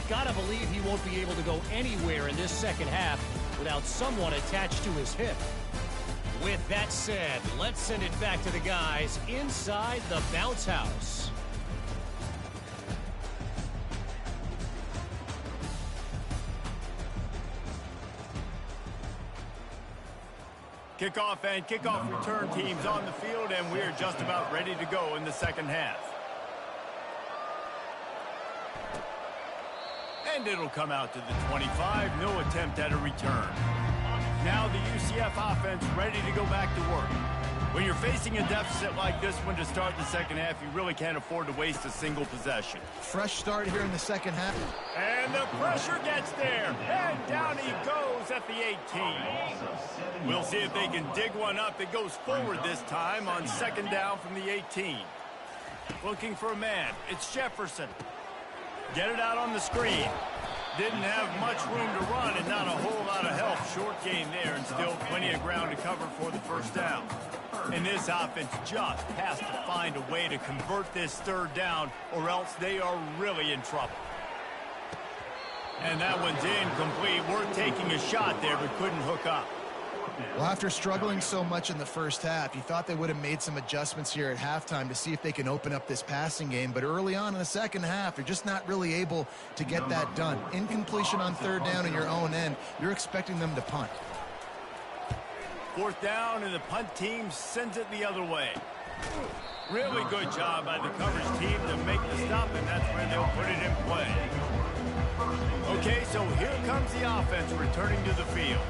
Gotta believe he won't be able to go anywhere in this second half without someone attached to his hip. With that said, let's send it back to the guys inside the bounce house.
Kickoff and kickoff return teams on the field, and we're just about ready to go in the second half. And it'll come out to the 25. No attempt at a return. Now the UCF offense ready to go back to work. When you're facing a deficit like this one to start the second half, you really can't afford to waste a single possession.
Fresh start here in the second half.
And the pressure gets there. And down he goes at the 18. We'll see if they can dig one up that goes forward this time on second down from the 18. Looking for a man. It's Jefferson. Get it out on the screen. Didn't have much room to run and not a whole lot of help. Short gain there and still plenty of ground to cover for the first down. And this offense just has to find a way to convert this third down or else they are really in trouble. And that one's incomplete. We're taking a shot there but couldn't hook up.
Well, after struggling so much in the first half, you thought they would have made some adjustments here at halftime to see if they can open up this passing game. But early on in the second half, they're just not really able to get that done. Incompletion on third down in your own end, you're expecting them to punt.
Fourth down, and the punt team sends it the other way. Really good job by the coverage team to make the stop, and that's where they'll put it in play. Okay, so here comes the offense returning to the field.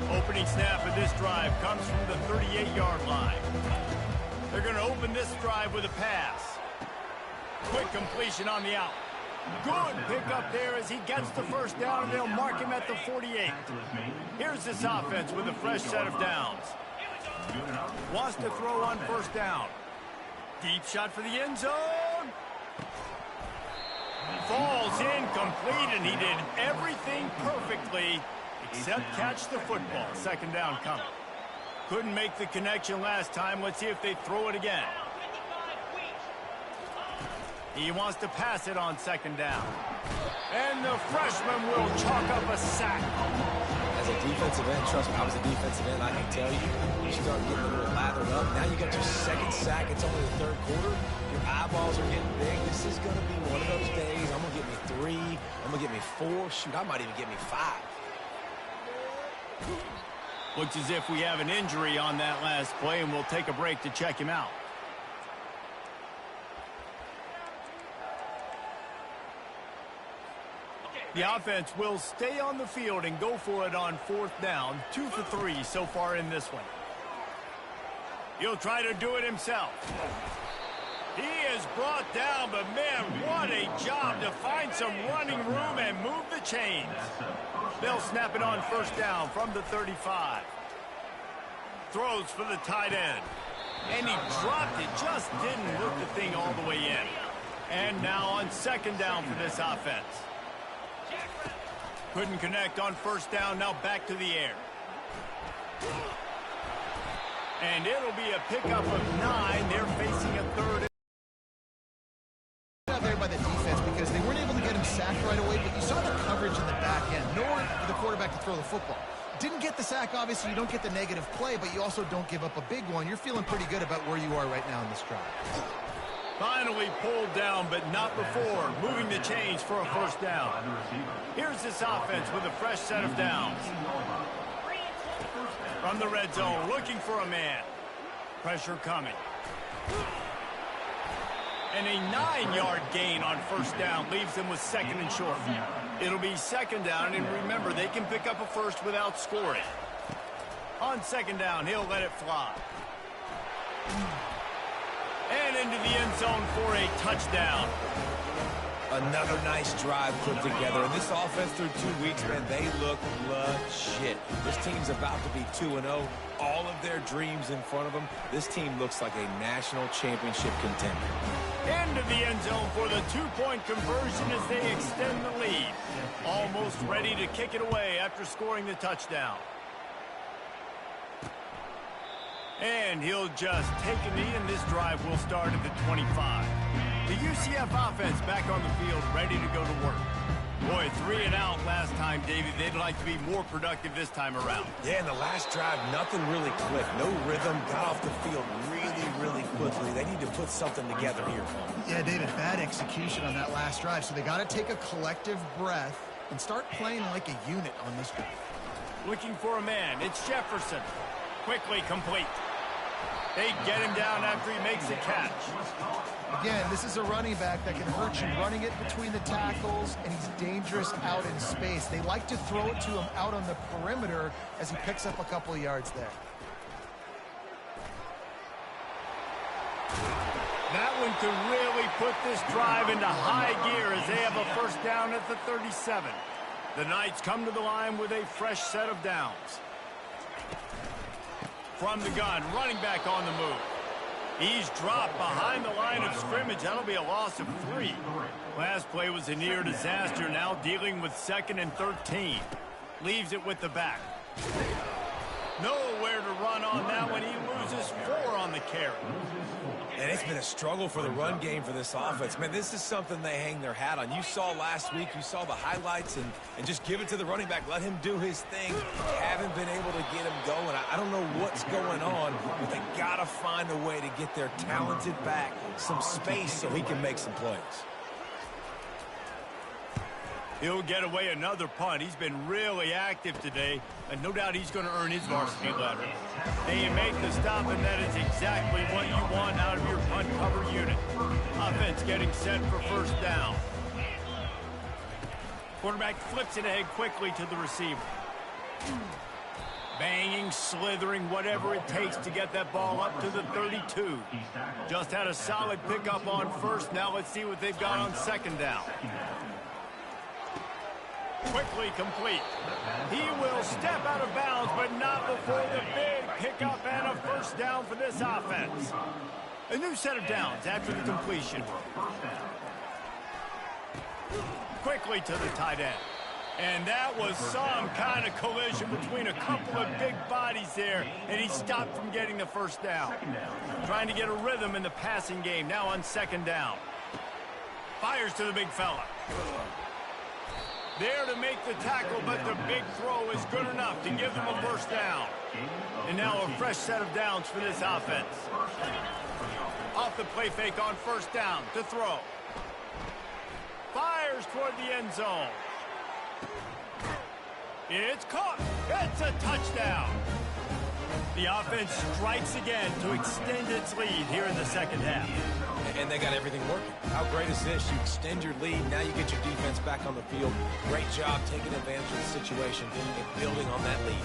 Opening snap of this drive comes from the 38-yard line. They're going to open this drive with a pass. Quick completion on the out. Good pickup there as he gets the first down, and they'll mark him at the 48. Here's this offense with a fresh set of downs. Wants to throw on first down. Deep shot for the end zone. Falls incomplete, and he did everything perfectly except catch the football. Second down coming. Couldn't make the connection last time. Let's see if they throw it again. He wants to pass it on second down. And the freshman will chalk up a sack.
As a defensive end, trust me, I was a defensive end, I can tell you, you start getting a little lathered up. Now you got your second sack. It's only the third quarter. Your eyeballs are getting big. This is going to be one of those days. I'm going to get me 3. I'm going to get me 4. Shoot, I might even get me 5.
Looks as if we have an injury on that last play, and we'll take a break to check him out. The offense will stay on the field and go for it on fourth down. 2 for 3 so far in this one. He'll try to do it himself. He is brought down, but man, what a job to find some running room and move the chains. They'll snap it on first down from the 35. Throws for the tight end. And he dropped it, just didn't work the thing all the way in. And now on second down for this offense. Couldn't connect on first down, now back to the air. And it'll be a pickup of 9. They're facing a third.
Out there by the defense because they weren't able to get him sacked right away, but you saw the coverage in the back end, nor for the quarterback to throw the football. Didn't get the sack, obviously. You don't get the negative play, but you also don't give up a big one. You're feeling pretty good about where you are right now in this drive.
Finally pulled down, but not before. Moving the chains for a first down. Here's this offense with a fresh set of downs. From the red zone, looking for a man. Pressure coming. And a 9-yard gain on first down leaves them with second and short. It'll be second down, and remember, they can pick up a first without scoring. On second down, he'll let it fly. And into the end zone for a touchdown.
Another nice drive put together. And this offense through 2 weeks, man, they look legit. This team's about to be 2-0. All of their dreams in front of them. This team looks like a national championship contender.
Into the end zone for the two-point conversion as they extend the lead. Almost ready to kick it away after scoring the touchdown. And he'll just take a knee, and this drive will start at the 25. The UCF offense back on the field, ready to go to work. Boy, 3 and out last time, Davey. They'd like to be more productive this time around.
Yeah, in the last drive, nothing really clicked. No rhythm, got off the field really quickly. They need to put something together here.
Yeah, David, bad execution on that last drive. So they got to take a collective breath and start playing like a unit on this drive.
Looking for a man. It's Jefferson. Quickly complete. They get him down after he makes a catch.
Again, this is a running back that can hurt you running it between the tackles, and he's dangerous out in space. They like to throw it to him out on the perimeter as he picks up a couple of yards there.
That one could really put this drive into high gear as they have a first down at the 37. The Knights come to the line with a fresh set of downs. From the gun, running back on the move. He's dropped behind the line of scrimmage. That'll be a loss of 3. Last play was a near disaster. Now dealing with 2nd and 13. Leaves it with the back. Nowhere to run on that one. He loses 4 on the carry.
And it's been a struggle for the run game for this offense. Man, this is something they hang their hat on. You saw last week, you saw the highlights, and just give it to the running back. Let him do his thing. Haven't been able to get him going. I don't know what's going on, but they got to find a way to get their talented back some space so he can make some plays.
He'll get away another punt. He's been really active today, and no doubt he's going to earn his varsity letter. They make the stop, and that is exactly what you want out of your punt cover unit. Offense getting set for first down. Quarterback flips it ahead quickly to the receiver. Banging, slithering, whatever it takes to get that ball up to the 32. Just had a solid pickup on first. Now let's see what they've got on second down. Quickly complete. He will step out of bounds, but not before the big pickup and a first down for this offense. A new set of downs after the completion. Quickly to the tight end. And that was some kind of collision between a couple of big bodies there, and he stopped from getting the first down. Trying to get a rhythm in the passing game, now on second down. Fires to the big fella. There to make the tackle, but the big throw is good enough to give them a first down. And now a fresh set of downs for this offense. Off the play fake on first down to throw. Fires toward the end zone. It's caught. It's a touchdown. The offense strikes again to extend its lead here in the second half.
And they got everything working. How great is this? You extend your lead. Now you get your defense back on the field. Great job taking advantage of the situation and building on that lead.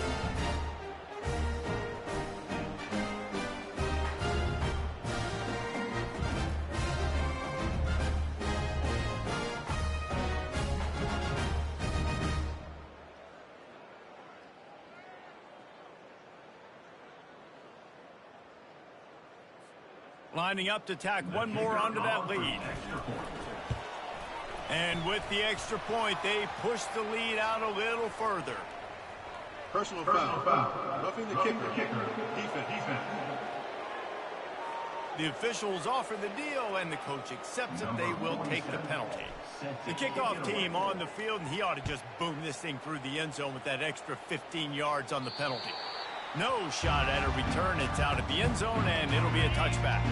Lining up to tack one more onto that lead. And with the extra point, they push the lead out a little further.
Personal foul. Roughing the kicker. Defense.
The officials offer the deal, and the coach accepts that they will take the penalty. The kickoff team on the field, and he ought to just boom this thing through the end zone with that extra 15 yards on the penalty. No shot at a return. It's out at the end zone, and it'll be a touchback.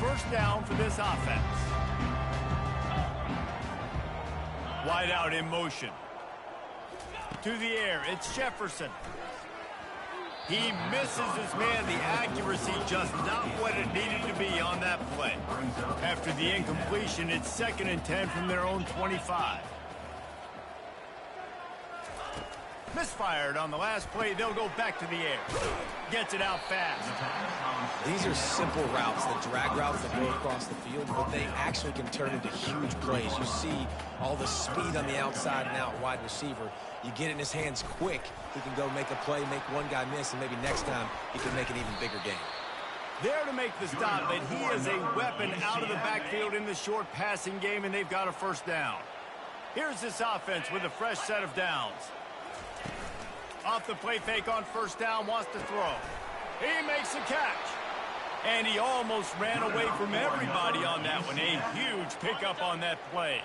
First down for this offense. Wide out in motion. To the air, it's Jefferson. He misses his man. The accuracy just not what it needed to be on that play. After the incompletion, it's 2nd and 10 from their own 25. Misfired on the last play. They'll go back to the air. Gets it out fast.
These are simple routes, the drag routes that go across the field, but they actually can turn into huge plays. You see all the speed on the outside and out wide receiver. You get it in his hands quick, he can go make a play, make one guy miss, and maybe next time he can make an even bigger game.
There to make the stop, but he is a weapon out of the backfield in the short passing game, and they've got a first down. Here's this offense with a fresh set of downs. Off the play fake on first down, wants to throw. He makes the catch. And he almost ran away from everybody on that one. A huge pickup on that play.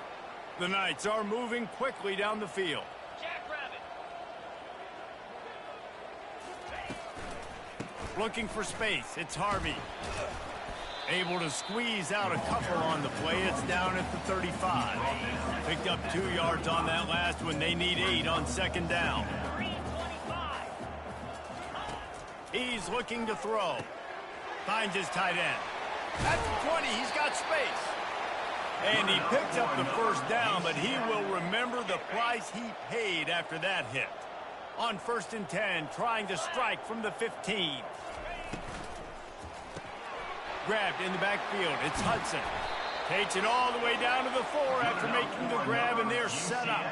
The Knights are moving quickly down the field. Looking for space. It's Harvey. Able to squeeze out a couple on the play. It's down at the 35. Picked up 2 yards on that last one. They need 8 on second down. He's looking to throw. Finds his tight end. At the 20, he's got space. And he picked up the first down, but he will remember the price he paid after that hit. On 1st and 10, trying to strike from the 15. Grabbed in the backfield. It's Hudson. Takes it all the way down to the 4 after making the grab, and they're set up.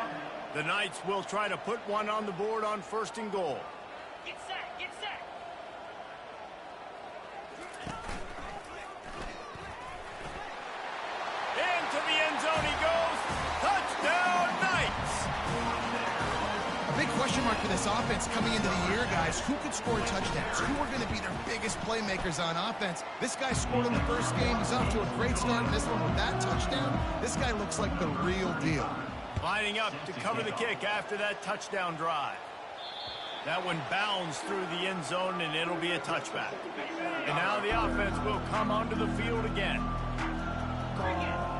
The Knights will try to put one on the board on 1st and goal.
Get set, get set.
Into the end zone he goes. Touchdown, Knights!
A big question mark for this offense coming into the year, guys. Who could score touchdowns? Who are going to be their biggest playmakers on offense? This guy scored in the first game. He's off to a great start in this one with that touchdown. This guy looks like the real deal.
Lining up to cover the kick after that touchdown drive. That one bounds through the end zone, and it'll be a touchback. And now the offense will come onto the field again.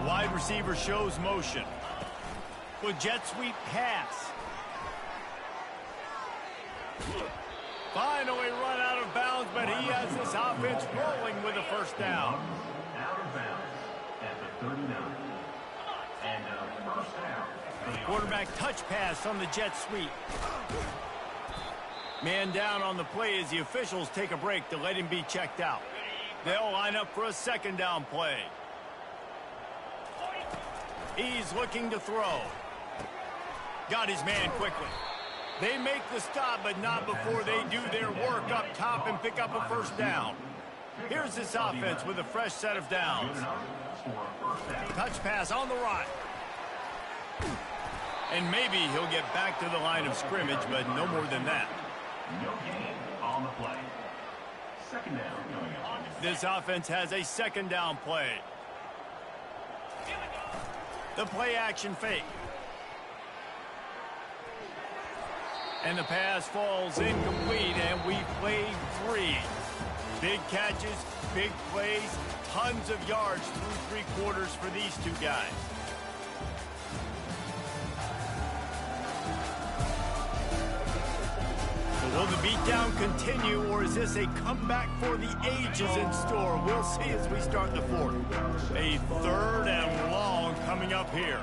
Wide receiver shows motion. With jet sweep pass. Finally run out of bounds, but he has this offense rolling with a first down.
Out of bounds at the 39. And first down.
Quarterback touch pass on the jet sweep. Man down on the play as the officials take a break to let him be checked out. They'll line up for a second down play. He's looking to throw. Got his man quickly. They make the stop, but not before they do their work up top and pick up a first down. Here's this offense with a fresh set of downs. Touch pass on the right. And maybe he'll get back to the line of scrimmage, but no more than that.
No gain on the play. Second down going on.
This offense has a second down play. The play action fake. And the pass falls incomplete, and we played 3. Big catches, big plays, tons of yards through 3 quarters for these 2 guys. Will the beatdown continue, or is this a comeback for the ages in store? We'll see as we start the 4th. A 3rd and long coming up here.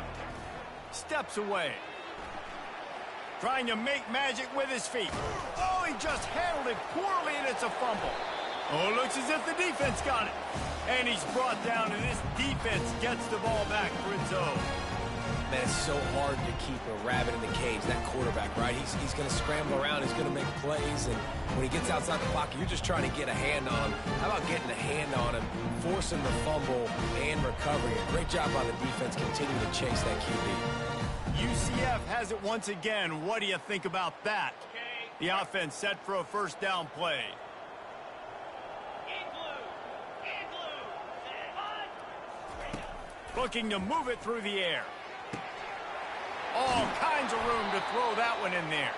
Steps away. Trying to make magic with his feet. Oh, he just handled it poorly, and it's a fumble. Oh, it looks as if the defense got it. And he's brought down, and this defense gets the ball back for its own.
Man, it's so hard to keep a rabbit in the cage, that quarterback, right? He's going to scramble around, he's going to make plays, and when he gets outside the pocket, you're just trying to get a hand on him. How about getting a hand on him, forcing the fumble, and recovering? A great job by the defense continuing to chase that QB.
UCF has it once again. What do you think about that? The offense set for a first down play. Looking to move it through the air. All kinds of room to throw that one in there.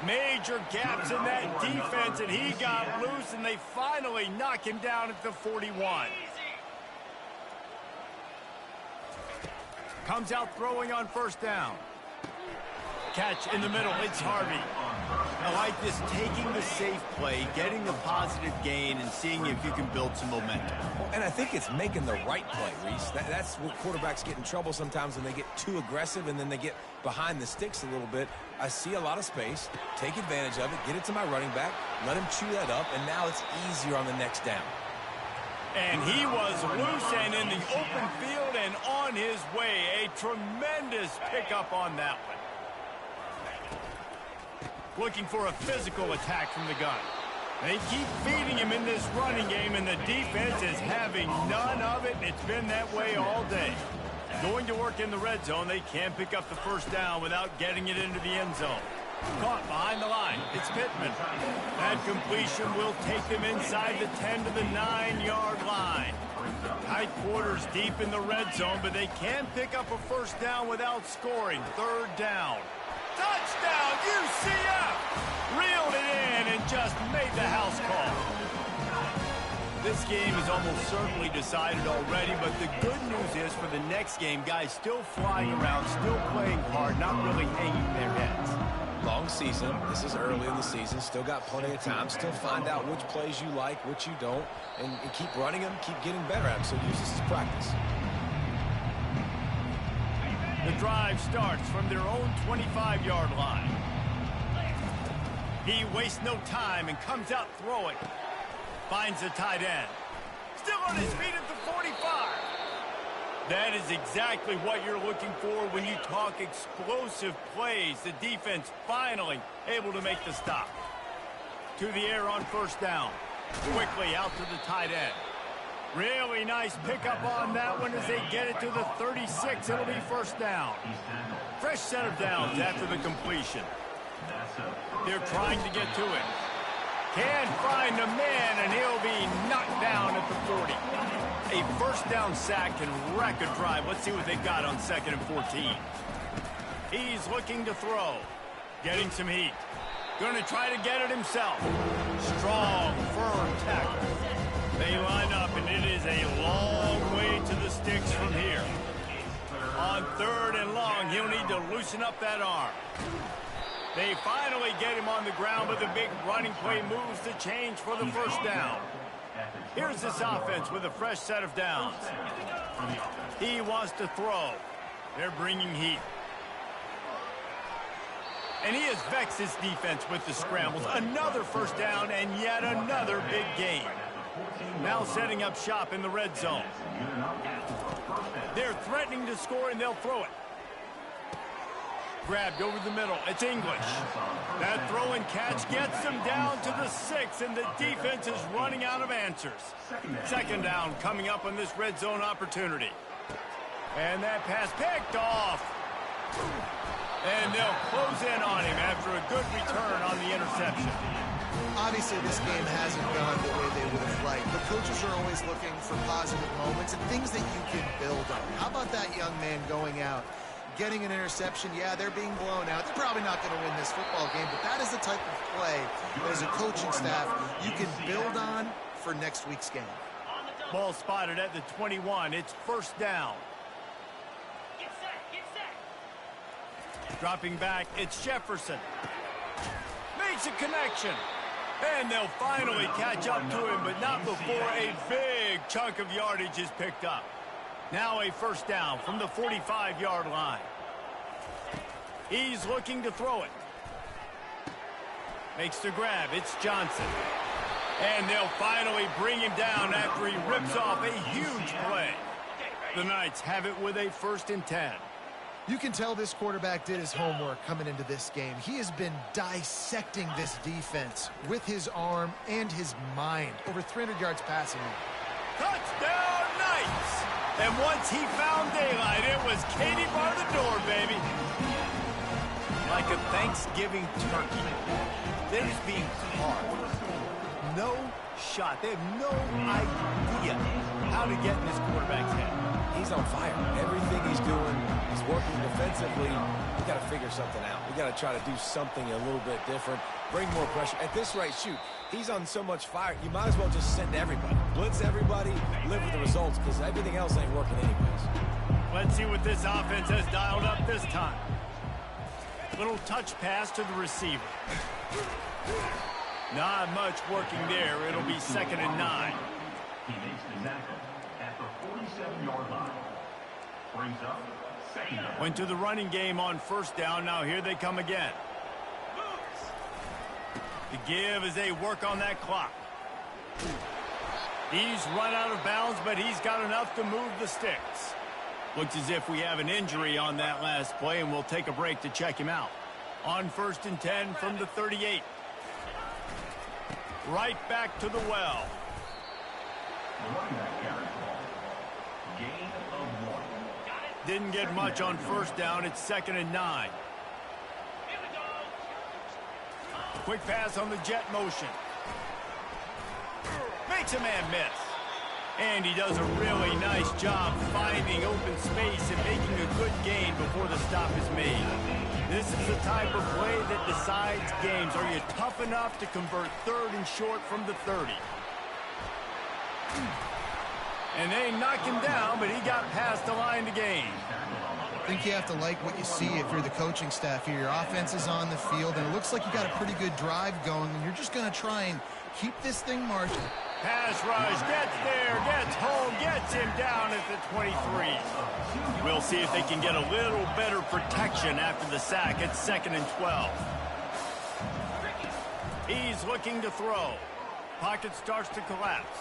Major gaps in that defense, and he got loose, and they finally knock him down at the 41. Comes out throwing on first down. Catch in the middle. It's Harvey. I like this, taking the safe play, getting the positive gain, and seeing if you can build some momentum.
And I think it's making the right play, Reese. That's what quarterbacks get in trouble sometimes when they get too aggressive and then they get behind the sticks a little bit. I see a lot of space, take advantage of it, get it to my running back, let him chew that up, and now it's easier on the next down.
And he was loose and in the open field and on his way. A tremendous pickup on that one. Looking for a physical attack from the gun. They keep feeding him in this running game, and the defense is having none of it, and it's been that way all day. Going to work in the red zone, they can't pick up the first down without getting it into the end zone. Caught behind the line. It's Pittman. That completion will take them inside the 10 to the 9-yard line. Tight quarters deep in the red zone, but they can pick up a first down without scoring. Third down. Touchdown, UCF! Reeled it in and just made the house call. This game is almost certainly decided already, but the good news is for the next game, guys still flying around, still playing hard, not really hanging their heads.
Long season. This is early in the season. Still got plenty of time. Still find out which plays you like, which you don't, and keep running them, keep getting better at them. So use this as practice.
The drive starts from their own 25-yard line. He wastes no time and comes out throwing. Finds the tight end. Still on his feet at the 45. That is exactly what you're looking for when you talk explosive plays. The defense finally able to make the stop. To the air on first down. Quickly out to the tight end. Really nice pickup on that one as they get it to the 36. It'll be first down. Fresh set of downs after the completion. They're trying to get to it. Can't find a man, and he'll be knocked down at the 40. A first down sack can wreck a drive. Let's see what they've got on 2nd and 14. He's looking to throw. Getting some heat. Going to try to get it himself. Strong, firm tackle. They line up, and it is a long way to the sticks from here. On 3rd and long, he'll need to loosen up that arm. They finally get him on the ground, but the big running play moves the change for the first down. Here's this offense with a fresh set of downs. He wants to throw. They're bringing heat. And he has vexed his defense with the scrambles. Another first down and yet another big gain. Now setting up shop in the red zone. They're threatening to score, and they'll throw it. Grabbed over the middle. It's English. That throw and catch gets them down to the 6, and the defense is running out of answers. Second down coming up on this red zone opportunity. And that pass picked off. And they'll close in on him after a good return on the interception.
Obviously, this game hasn't gone the way they would have liked, but coaches are always looking for positive moments and things that you can build on. How about that young man going out, getting an interception? Yeah, they're being blown out. They're probably not going to win this football game, but that is the type of play that as a coaching staff you can build on for next week's game.
Ball spotted at the 21. It's first down. Dropping back, it's Jefferson. Makes a connection. And they'll finally catch up to him, but not before a big chunk of yardage is picked up. Now a first down from the 45-yard line. He's looking to throw it. Makes the grab. It's Johnson. And they'll finally bring him down after he rips off a huge play. The Knights have it with a 1st and 10.
You can tell this quarterback did his homework coming into this game. He has been dissecting this defense with his arm and his mind. Over 300 yards passing.
Touchdown, Knights! And once he found daylight, it was Katie bar the door, baby. Like a Thanksgiving turkey. They're just being carved. No shot. They have no idea how to get in this quarterback's head.
he's on fire. Everything he's doing, he's working defensively. We got to figure something out. We got to try to do something a little bit different, bring more pressure. At this rate, shoot, he's on so much fire, you might as well just send everybody. Blitz everybody, live with the results, because everything else ain't working anyways.
Let's see what this offense has dialed up this time. Little touch pass to the receiver. Not much working there. It'll be 2nd and 9.
He makes the tackle at the 47-yard line. Brings up 2nd down.
Went to the running game on 1st down. Now here they come again. The give as they work on that clock. He's run out of bounds, but he's got enough to move the sticks. Looks as if we have an injury on that last play, and we'll take a break to check him out. On 1st and 10 from the 38. Right back to the well.
The running back carries the ball. Gain of 1.
Didn't get much on 1st down. It's 2nd and 9. Quick pass on the jet motion. Makes a man miss. And he does a really nice job finding open space and making a good gain before the stop is made. This is the type of play that decides games. Are you tough enough to convert 3rd and short from the 30? And they knock him down, but he got past the line to gain.
I think you have to like what you see if you're the coaching staff here. Your offense is on the field, and it looks like you got a pretty good drive going, and you're just going to try and keep this thing marching.
Pass rush, gets there, gets home, gets him down at the 23. We'll see if they can get a little better protection after the sack. It's 2nd and 12. He's looking to throw. Pocket starts to collapse.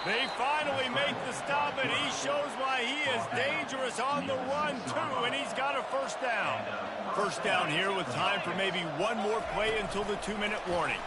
They finally make the stop, and he shows why he is dangerous on the run, too, and he's got a 1st down. 1st down here with time for maybe one more play until the 2-minute warning.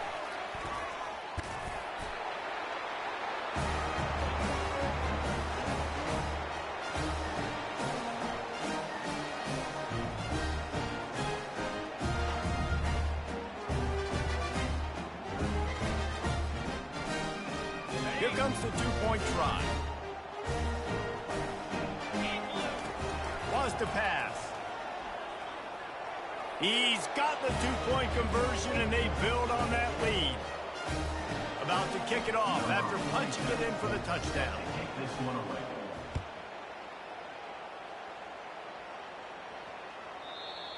Here comes the 2-point try. Wants to pass. He's got the 2-point conversion, and they build on that lead. About to kick it off after punching it in for the touchdown.
Take this one away.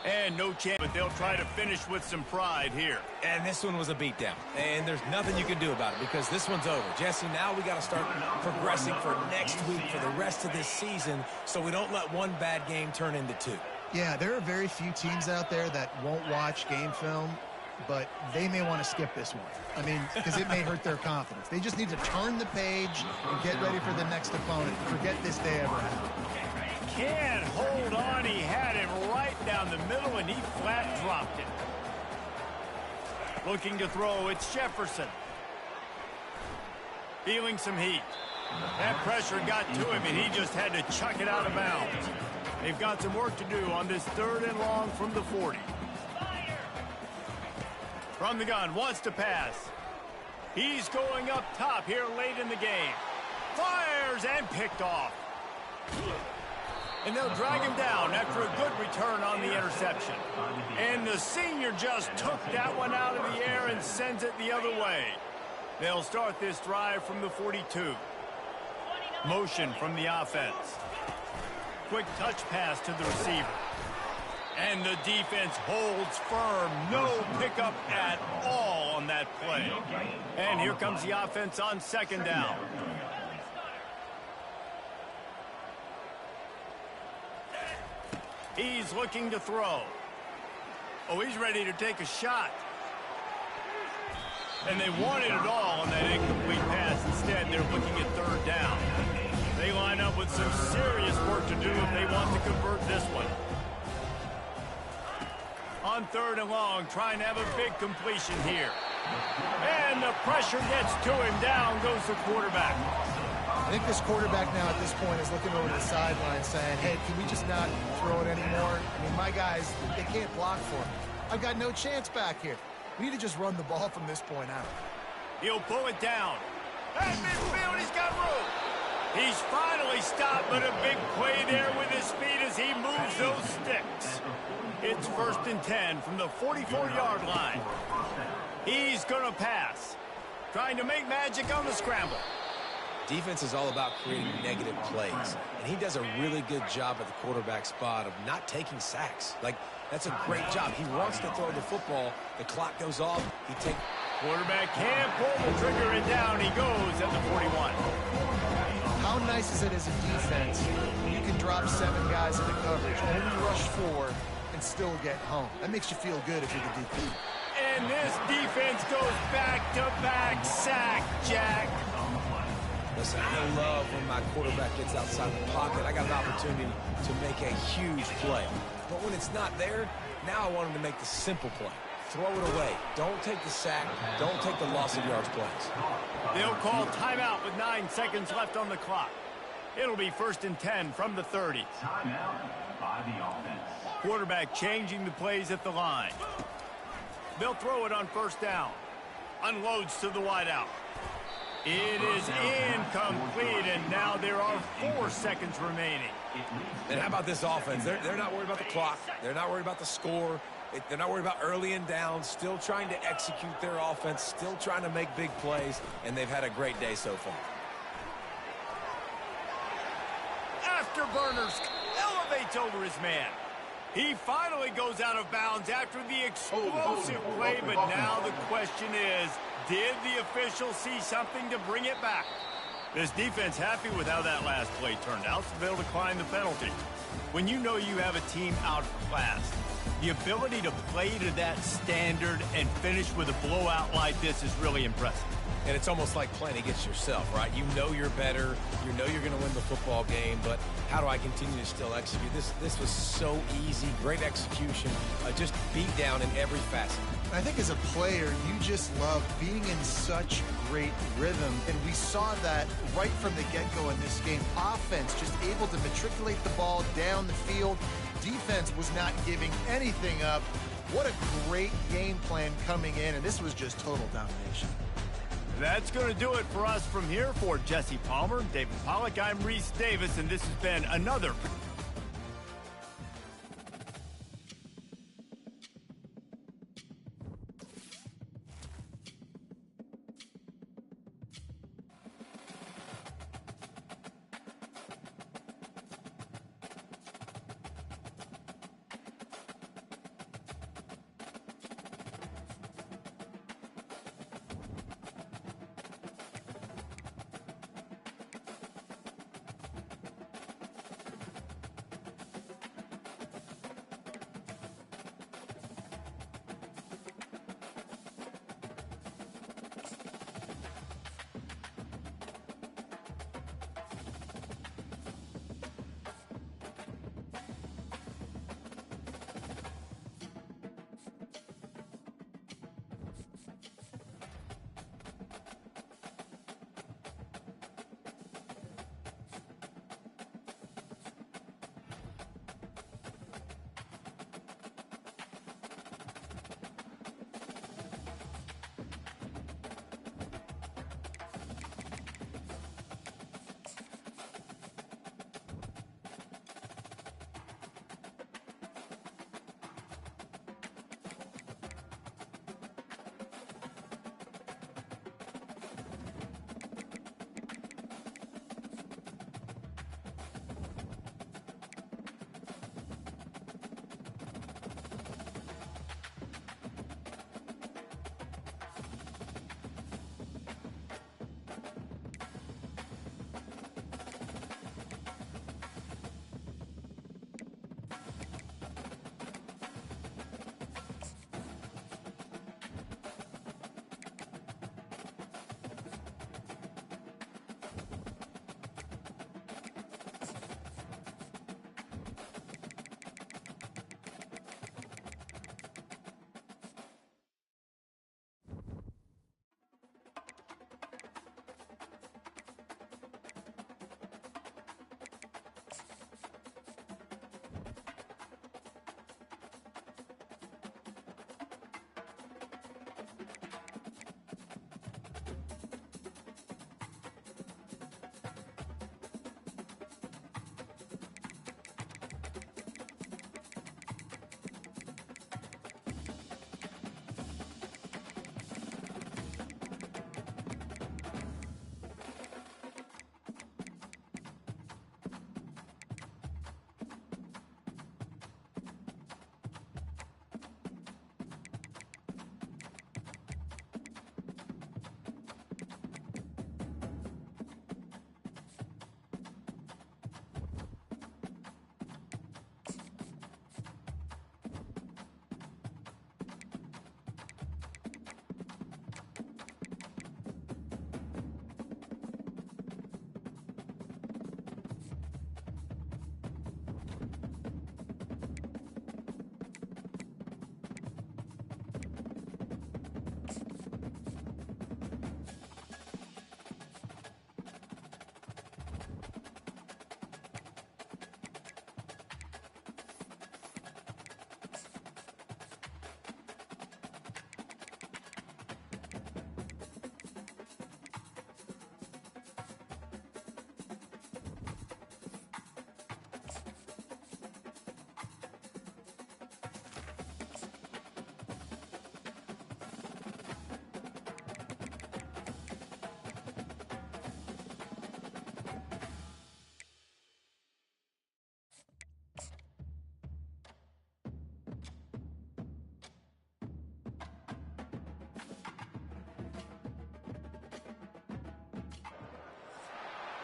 And no chance, but they'll try to finish with some pride here.
And this one was a beatdown. And there's nothing you can do about it because this one's over. Jesse, now we got to start progressing for next week for the rest of this season so we don't let one bad game turn into 2.
Yeah, there are very few teams out there that won't watch game film, but they may want to skip this one. I mean, because it may hurt their confidence. They just need to turn the page and get ready for the next opponent. Forget this day ever happened.
Can't hold on. He had him right down the middle, and he flat dropped it. Looking to throw, it's Jefferson. Feeling some heat. That pressure got to him, and he just had to chuck it out of bounds. They've got some work to do on this 3rd and long from the 40. From the gun, wants to pass. He's going up top here late in the game. Fires and picked off. And they'll drag him down after a good return on the interception. And the senior just took that one out of the air and sends it the other way. They'll start this drive from the 42. Motion from the offense. Quick touch pass to the receiver. And the defense holds firm. No pickup at all on that play. And here comes the offense on 2nd down. He's looking to throw. Oh, he's ready to take a shot. And they wanted it all on that incomplete pass. Instead, they're looking at 3rd down. They line up with some serious work to do if they want to convert this one. On 3rd and long, trying to have a big completion here. And the pressure gets to him. Down goes the quarterback.
I think this quarterback now at this point is looking over the sideline saying, hey, can we just not throw it anymore? I mean, my guys, they can't block for him. I've got no chance back here. We need to just run the ball from this point out.
He'll pull it down. At midfield, he's got room. He's finally stopped, but a big play there with his speed as he moves those sticks. It's 1st and 10 from the 44-yard line. He's going to pass. Trying to make magic on the scramble.
Defense is all about creating negative plays, and he does a really good job at the quarterback spot of not taking sacks. Like, that's a great job. He wants to throw the football. The clock goes off. He takes...
Quarterback can't pull the trigger, and down he goes at the 41.
How nice is it as a defense when you can drop 7 guys into coverage, only rush 4, and still get home? That makes you feel good if you're the DP.
And this defense goes back-to-back sack, Jack.
Listen, I love when my quarterback gets outside the pocket. I got an opportunity to make a huge play. But when it's not there, now I want him to make the simple play. Throw it away. Don't take the sack. Don't take the loss of yards plays.
They'll call timeout with 9 seconds left on the clock. It'll be 1st and 10 from the 30.
Timeout by the offense.
Quarterback changing the plays at the line. They'll throw it on 1st down. Unloads to the wideout. It is incomplete, and now there are 4 seconds remaining.
And how about this offense? They're not worried about the clock. They're not worried about the score. They're not worried about early and down. Still trying to execute their offense. Still trying to make big plays, and they've had a great day so far.
Afterburners elevates over his man. He finally goes out of bounds after the explosive play, but now the question is, did the official see something to bring it back? This defense happy with how that last play turned out, so they'll decline the penalty. When you know you have a team outclassed, the ability to play to that standard and finish with a blowout like this is really impressive.
And it's almost like playing against yourself, right? You know you're better. You know you're going to win the football game, but how do I continue to still execute? This was so easy. Great execution. Just beat down in every facet.
I think as a player, you just love being in such great rhythm, and we saw that right from the get-go in this game. Offense just able to matriculate the ball down the field. Defense was not giving anything up. What a great game plan coming in, and this was just total domination.
That's going to do it for us from here. For Jesse Palmer, David Pollack, I'm Reese Davis, and this has been another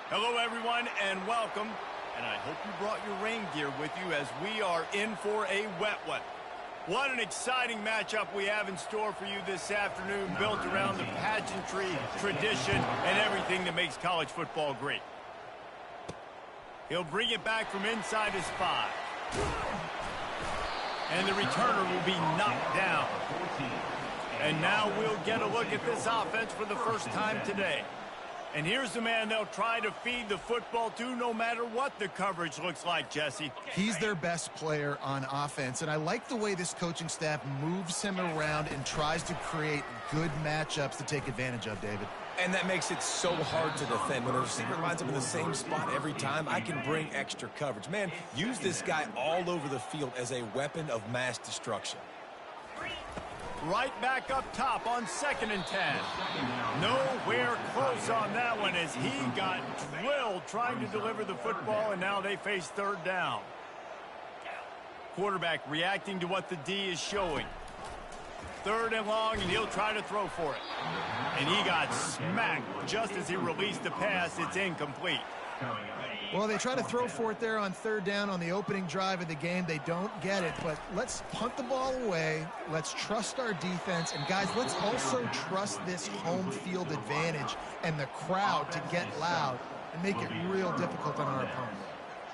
Hello, everyone, and welcome. And I hope you brought your rain gear with you as we are in for a wet one. What an exciting matchup we have in store for you this afternoon, built around the pageantry, tradition, and everything that makes college football great. He'll bring it back from inside his 5. And the returner will be knocked down. And now we'll get a look at this offense for the first time today. And here's the man they'll try to feed the football to no matter what the coverage looks like, Jesse.
He's their best player on offense, and I like the way this coaching staff moves him around and tries to create good matchups to take advantage of, David.
And that makes it so hard to defend. When a receiver lines up in the same spot every time, I can bring extra coverage. Man, use this guy all over the field as a weapon of mass destruction.
Right back up top on 2nd and 10. Nowhere close on that one as he got drilled trying to deliver the football, and now they face 3rd down. Quarterback reacting to what the D is showing. 3rd and long, and he'll try to throw for it. And he got smacked just as he released the pass. It's incomplete.
Well, they try to throw for it there on 3rd down on the opening drive of the game. They don't get it, but let's punt the ball away. Let's trust our defense. And, guys, let's also trust this home field advantage and the crowd to get loud and make it real difficult on our opponent.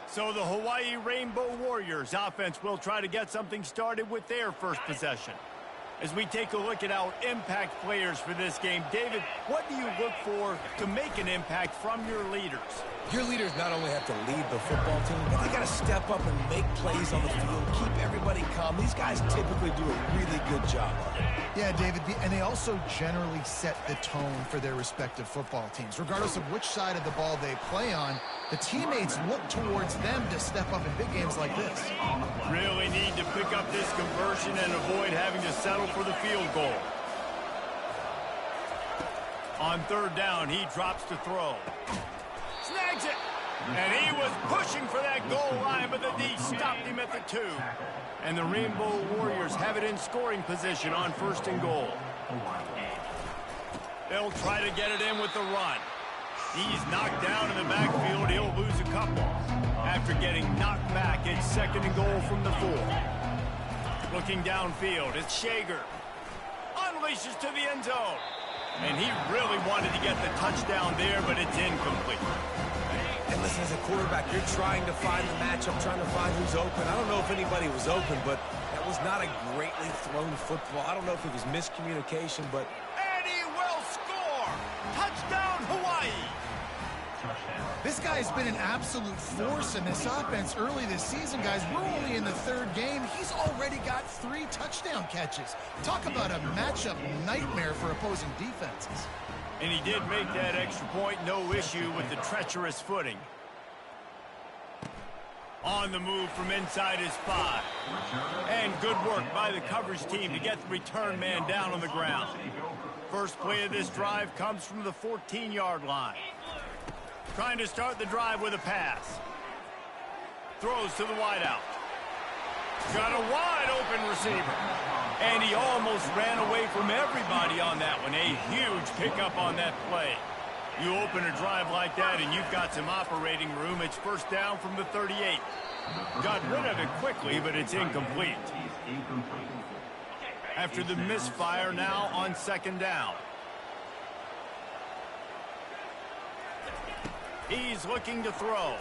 So the Hawaii Rainbow Warriors offense will try to get something started with their first possession. As we take a look at our impact players for this game, David, what do you look for to make an impact from your leaders?
Your leaders not only have to lead the football team, but they got to step up and make plays on the field, keep everybody calm. These guys typically do a really good job of it.
Yeah, David, and they also generally set the tone for their respective football teams. Regardless of which side of the ball they play on, the teammates look towards them to step up in big games like this.
Really need to pick up this conversion and avoid having to settle for the field goal. On 3rd down, he drops to throw. Snags it! And he was pushing for that goal line, but the D stopped him at the 2. And the Rainbow Warriors have it in scoring position on 1st and goal. They'll try to get it in with the run. He's knocked down in the backfield. He'll lose a couple. After getting knocked back, it's 2nd and goal from the 4. Looking downfield, it's Shager. Unleashes to the end zone. And he really wanted to get the touchdown there, but it's incomplete.
And listen, as a quarterback, you're trying to find the matchup, trying to find who's open. I don't know if anybody was open, but that was not a greatly thrown football. I don't know if it was miscommunication, but...
And he will score! Touchdown, Hawaii!
This guy's been an absolute force in this offense early this season, guys. We're only in the 3rd game. He's already got 3 touchdown catches. Talk about a matchup nightmare for opposing defenses.
And he did make that extra point, no issue with the treacherous footing. On the move from inside his 5. And good work by the coverage team to get the return man down on the ground. First play of this drive comes from the 14-yard line. Trying to start the drive with a pass. Throws to the wideout. Got a wide-open receiver. And he almost ran away from everybody on that one. A huge pickup on that play. You open a drive like that and you've got some operating room. It's 1st down from the 38. Got rid of it quickly, but it's incomplete. After the misfire, now on 2nd down. He's looking to throw.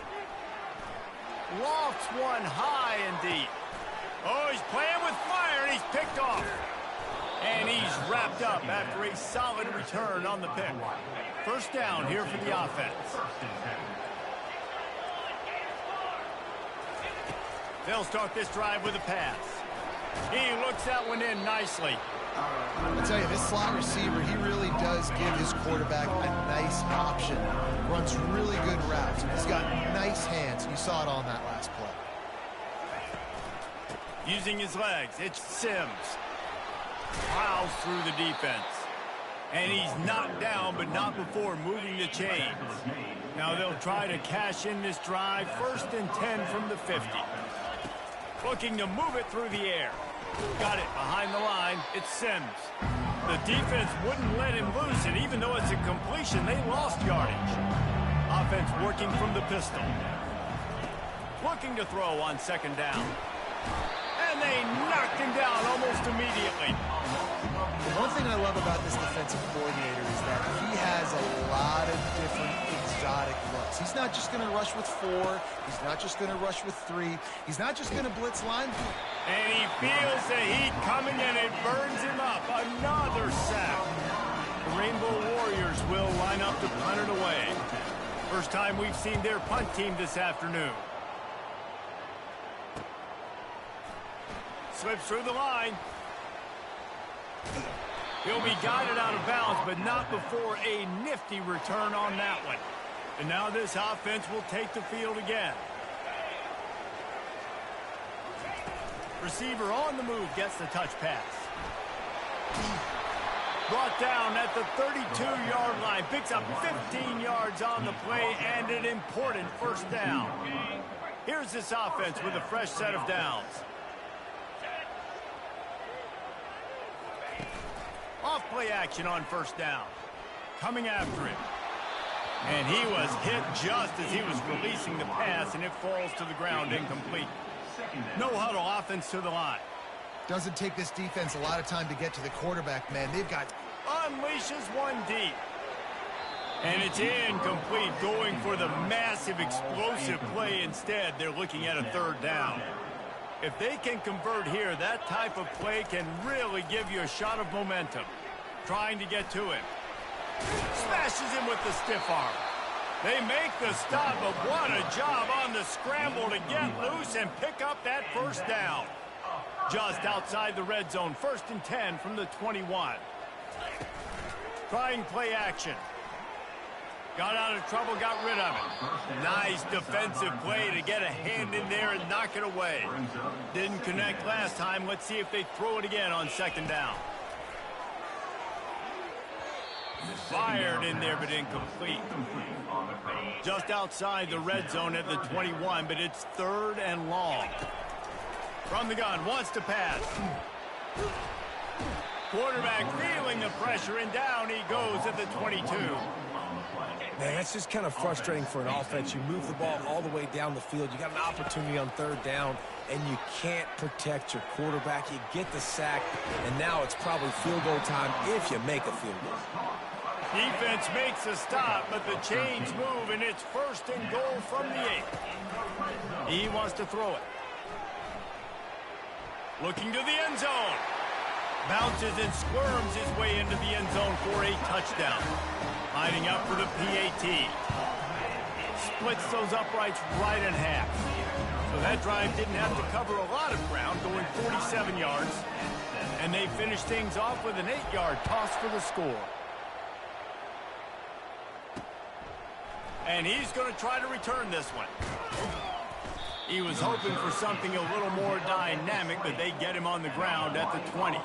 Lofts one high and deep. Oh, he's playing with fire, and he's picked off. And he's wrapped up after a solid return on the pick. 1st down here for the offense. They'll start this drive with a pass. He looks that one in nicely.
I tell you, this slot receiver, he really does give his quarterback a nice option. Runs really good routes. He's got nice hands. You saw it on that last play.
Using his legs, it's Sims. Plows through the defense. And he's knocked down, but not before moving the chains. Now they'll try to cash in this drive. 1st and 10 from the 50. Looking to move it through the air. Got it behind the line. It's Sims. The defense wouldn't let him loose, and even though it's a completion, they lost yardage. offense working from the pistol. Looking to throw on second down. And they knocked him down almost immediately.
The one thing I love about this defensive coordinator is that he has a lot of different exotic looks. He's not just going to rush with 4. He's not just going to rush with 3. He's not just going to blitz linebacker.
And he feels the heat coming and it burns him up. Another sack. The Rainbow Warriors will line up to punt it away. First time we've seen their punt team this afternoon. Slips through the line. He'll be guided out of bounds, but not before a nifty return on that one. And now this offense will take the field again. Receiver on the move gets the touch pass. Brought down at the 32-yard line. Picks up 15 yards on the play and an important first down. Here's this offense with a fresh set of downs. Off play action on first down. Coming after him. And he was hit just as he was releasing the pass, and it falls to the ground incomplete. No huddle offense to the line.
Doesn't take this defense a lot of time to get to the quarterback, man. They've got...
Unleashes one deep. And it's incomplete, going for the massive explosive play instead. They're looking at a third down. If they can convert here, that type of play can really give you a shot of momentum. Trying to get to him. Smashes him with the stiff arm. They make the stop, but what a job on the scramble to get loose and pick up that first down. Just outside the red zone, 1st and 10 from the 21. Trying play action. Got out of trouble, got rid of it. Nice defensive play to get a hand in there and knock it away. Didn't connect last time. Let's see if they throw it again on second down. Fired in there, but incomplete. Just outside the red zone at the 21, but it's 3rd and long. From the gun, wants to pass. Quarterback feeling the pressure, and down he goes at the 22.
Man, that's just kind of frustrating for an offense. You move the ball all the way down the field. You got an opportunity on 3rd down, and you can't protect your quarterback. You get the sack, and now it's probably field goal time if you make a field goal.
Defense makes a stop, but the chains move, and it's 1st and goal from the 8. He wants to throw it. Looking to the end zone. Bounces and squirms his way into the end zone for a touchdown. Lining up for the PAT. Splits those uprights right in half. So that drive didn't have to cover a lot of ground, going 47 yards. And they finish things off with an 8-yard toss for the score. And he's going to try to return this one. He was hoping for something a little more dynamic, but they get him on the ground at the 20.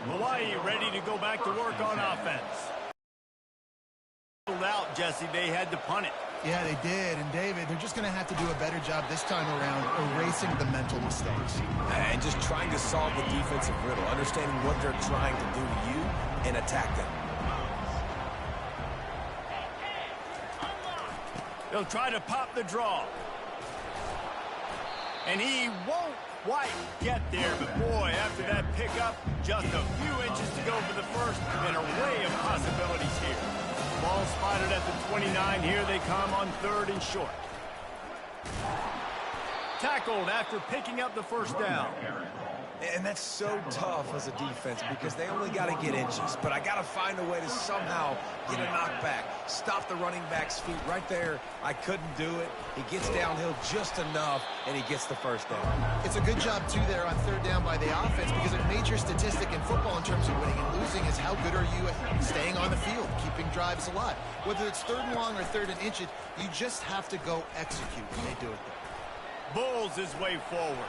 Hawaii ready to go back to work on offense. Out, Jesse, they had to punt it.
Yeah, they did. And, David, they're just going to have to do a better job this time around erasing the mental mistakes.
And just trying to solve the defensive riddle, understanding what they're trying to do to you and attack them.
They'll try to pop the draw. And he won't quite get there, but boy, after that pickup, just a few inches to go for the first, an array of possibilities here. Ball spotted at the 29. Here they come on 3rd and short. Tackled after picking up the first down.
And that's so tough as a defense because they only got to get inches. But I got to find a way to somehow get a knockback. Stop the running back's feet right there. I couldn't do it. He gets downhill just enough, and he gets the first down.
It's a good job, too, there on 3rd down by the offense because a major statistic in football in terms of winning and losing is how good are you at staying on the field, keeping drives alive. Whether it's 3rd and long or 3rd and inches, you just have to go execute, and they do it there.
Bulls his way forward.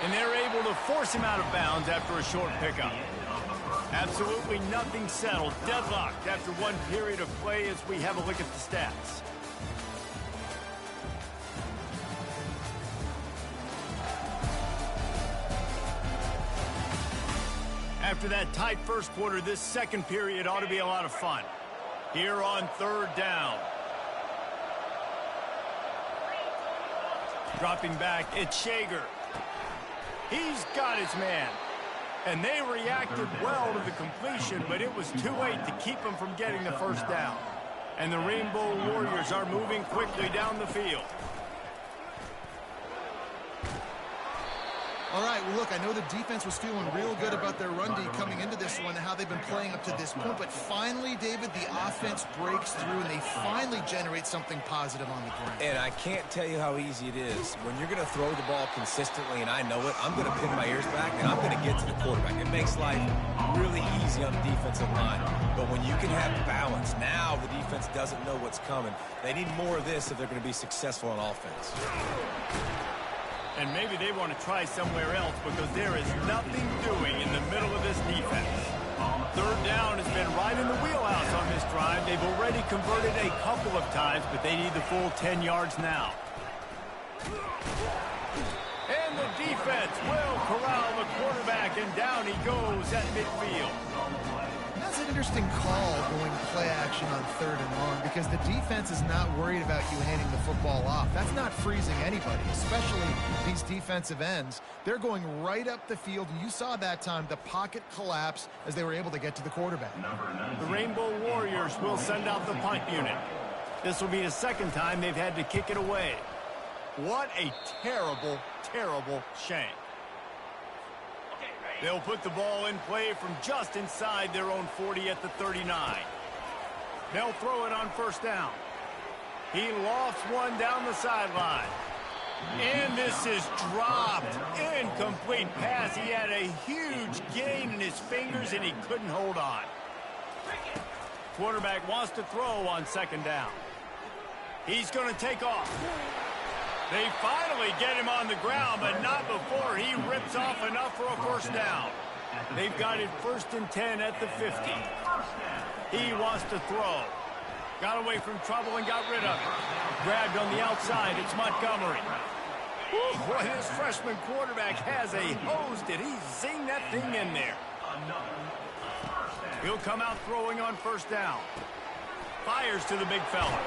And they're able to force him out of bounds after a short pickup. Absolutely nothing settled. Deadlocked after one period of play as we have a look at the stats. After that tight first quarter, this second period ought to be a lot of fun. Here on 3rd down. Dropping back, it's Shager. He's got his man. And they reacted well to the completion, but it was too late to keep them from getting the first down. And the Rainbow Warriors are moving quickly down the field.
All right, well, look, I know the defense was feeling real good about their run D coming into this one and how they've been playing up to this point, but finally, David, the offense breaks through and they finally generate something positive on the ground.
And I can't tell you how easy it is. When you're going to throw the ball consistently, and I know it, I'm going to pin my ears back and I'm going to get to the quarterback. It makes life really easy on the defensive line. But when you can have balance, now the defense doesn't know what's coming. They need more of this if they're going to be successful on offense.
And maybe they want to try somewhere else because there is nothing doing in the middle of this defense. Third down has been right in the wheelhouse on this drive. They've already converted a couple of times, but they need the full 10 yards now. And the defense will corral the quarterback, and down he goes at midfield.
That's an interesting call going play action on 3rd and long because the defense is not worried about you handing the football off. That's not freezing anybody, especially these defensive ends. They're going right up the field, and you saw that time the pocket collapse as they were able to get to the quarterback.
The Rainbow Warriors will send out the punt unit. This will be the second time they've had to kick it away. What a terrible, terrible shame. They'll put the ball in play from just inside their own 40 at the 39. They'll throw it on first down. He lofts one down the sideline. And this is dropped. Incomplete pass. He had a huge gain in his fingers, and he couldn't hold on. Quarterback wants to throw on second down. He's going to take off. They finally get him on the ground, but not before he rips off enough for a first down. They've got it 1st and 10 at the 50. He wants to throw. Got away from trouble and got rid of it. Grabbed on the outside. It's Montgomery. Whew, boy, this freshman quarterback has a hose. Did he zing that thing in there? He'll come out throwing on first down. Fires to the big fella.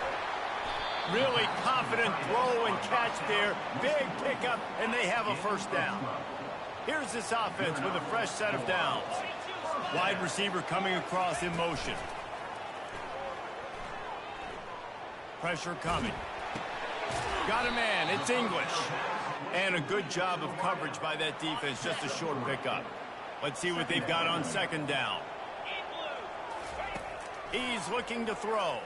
Really confident throw and catch there. Big pickup, and they have a first down. Here's this offense with a fresh set of downs. Wide receiver coming across in motion. Pressure coming. Got a man. It's English. And a good job of coverage by that defense. Just a short pickup. Let's see what they've got on second down. He's looking to throw.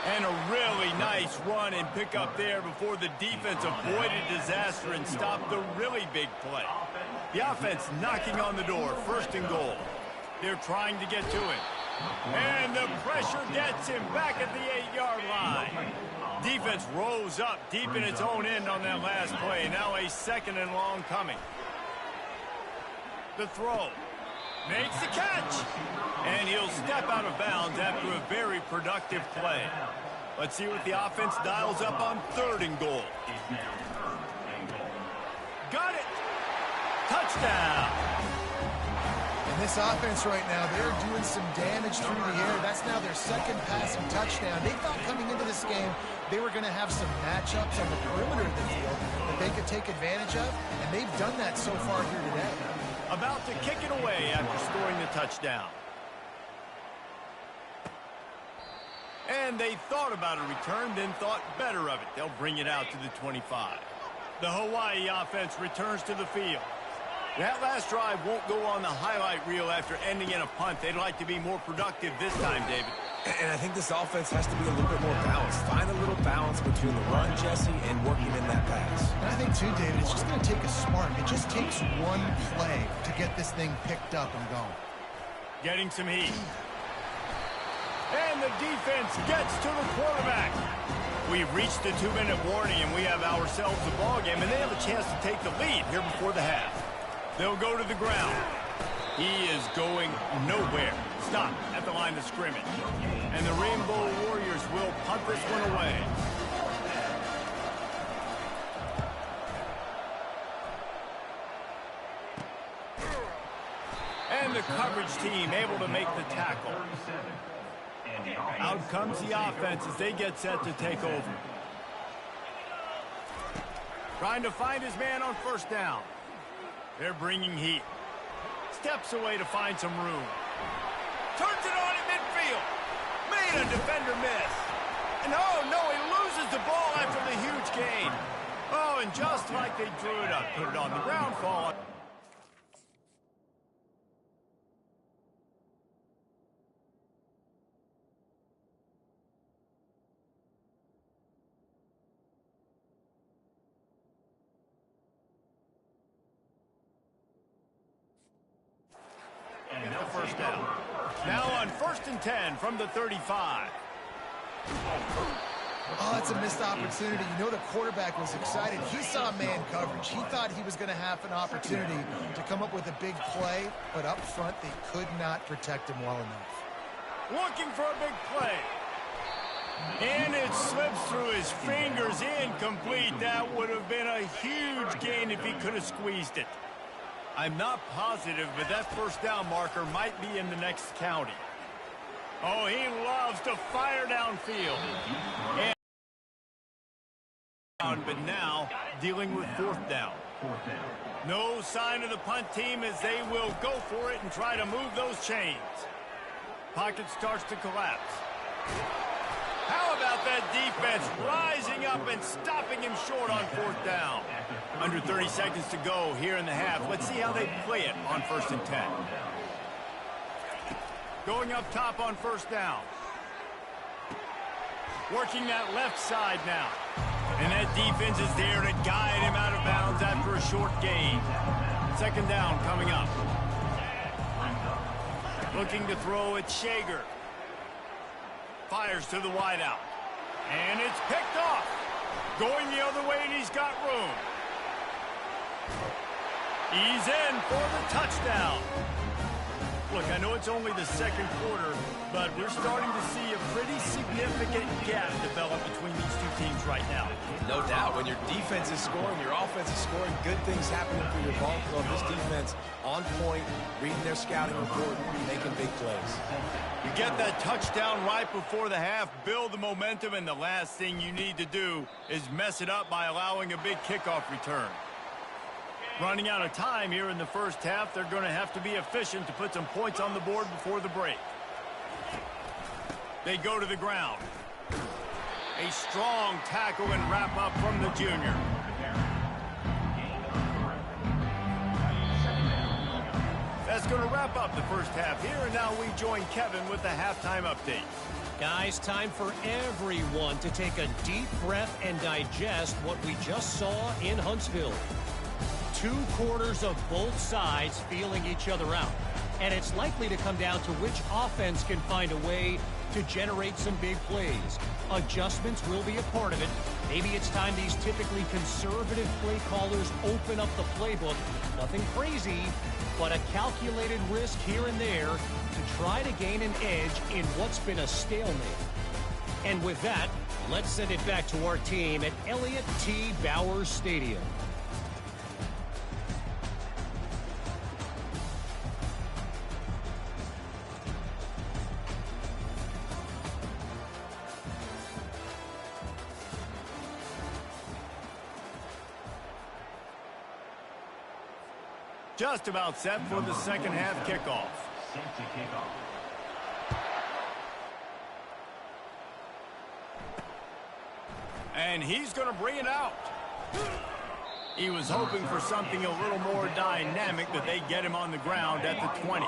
And a really nice run and pick up there before the defense avoided disaster and stopped the really big play. The offense knocking on the door, 1st and goal. They're trying to get to it. And the pressure gets him back at the 8-yard line. Defense rose up deep in its own end on that last play. Now a 2nd and long coming. The throw. Makes the catch. And he'll step out of bounds after a very productive play. Let's see what the offense dials up on 3rd and goal. Got it. Touchdown.
And this offense right now, they're doing some damage through the air. That's now their 2nd passing touchdown. They thought coming into this game they were going to have some matchups on the perimeter of the field that they could take advantage of, and they've done that so far here today.
About to kick it away after scoring the touchdown. And they thought about a return, then thought better of it. They'll bring it out to the 25. The Hawaii offense returns to the field. That last drive won't go on the highlight reel after ending in a punt. They'd like to be more productive this time, David.
And I think this offense has to be a little bit more balanced. Find a little balance between the run, Jesse, and working in that pass.
And I think, too, David, it's just going to take a spark. It just takes one play to get this thing picked up and going.
Getting some heat. And the defense gets to the quarterback. We've reached the 2-minute warning, and we have ourselves a ball game, and they have a chance to take the lead here before the half. They'll go to the ground. He is going nowhere. Stop at the line of scrimmage. And the Rainbow Warriors will punt this one away. And the coverage team able to make the tackle. Out comes the offense as they get set to take over. Trying to find his man on first down. They're bringing heat. Steps away to find some room. Turns it on in midfield. Made a defender miss. And oh, no, he loses the ball after the huge gain. Oh, and just like they drew it up, put it on the ground, fall. And the first down. Now on 1st and 10 from the 35.
Oh, that's a missed opportunity. You know the quarterback was excited. He saw man coverage. He thought he was going to have an opportunity to come up with a big play, but up front they could not protect him well enough.
Looking for a big play. And it slips through his fingers, incomplete. That would have been a huge gain if he could have squeezed it. I'm not positive, but that first down marker might be in the next county. Oh, he loves to fire downfield. But now, dealing with 4th down. No sign of the punt team as they will go for it and try to move those chains. Pocket starts to collapse. How about that defense rising up and stopping him short on 4th down? Under 30 seconds to go here in the half. Let's see how they play it on 1st and 10. Going up top on 1st down. Working that left side now. And that defense is there to guide him out of bounds after a short gain. 2nd down coming up. Looking to throw at Shager. Fires to the wideout. And it's picked off. Going the other way, and he's got room. He's in for the touchdown. Look, I know it's only the 2nd quarter, but we're starting to see a pretty significant gap develop between these two teams right now.
No doubt. When your defense is scoring, your offense is scoring, good things happening for your ball club. This defense on point, reading their scouting report, making big plays.
You get that touchdown right before the half, build the momentum, and the last thing you need to do is mess it up by allowing a big kickoff return. Running out of time here in the first half, they're going to have to be efficient to put some points on the board before the break. They go to the ground. A strong tackle and wrap up from the junior. That's going to wrap up the first half here, and now we join Kevin with the halftime update.
Guys, time for everyone to take a deep breath and digest what we just saw in Huntsville. 2 quarters of both sides feeling each other out. And it's likely to come down to which offense can find a way to generate some big plays. Adjustments will be a part of it. Maybe it's time these typically conservative play callers open up the playbook. Nothing crazy, but a calculated risk here and there to try to gain an edge in what's been a stalemate. And with that, let's send it back to our team at Elliott T. Bowers Stadium.
Just about set for the second half kickoff. And he's going to bring it out. He was hoping for something a little more dynamic, that they get him on the ground at the 20.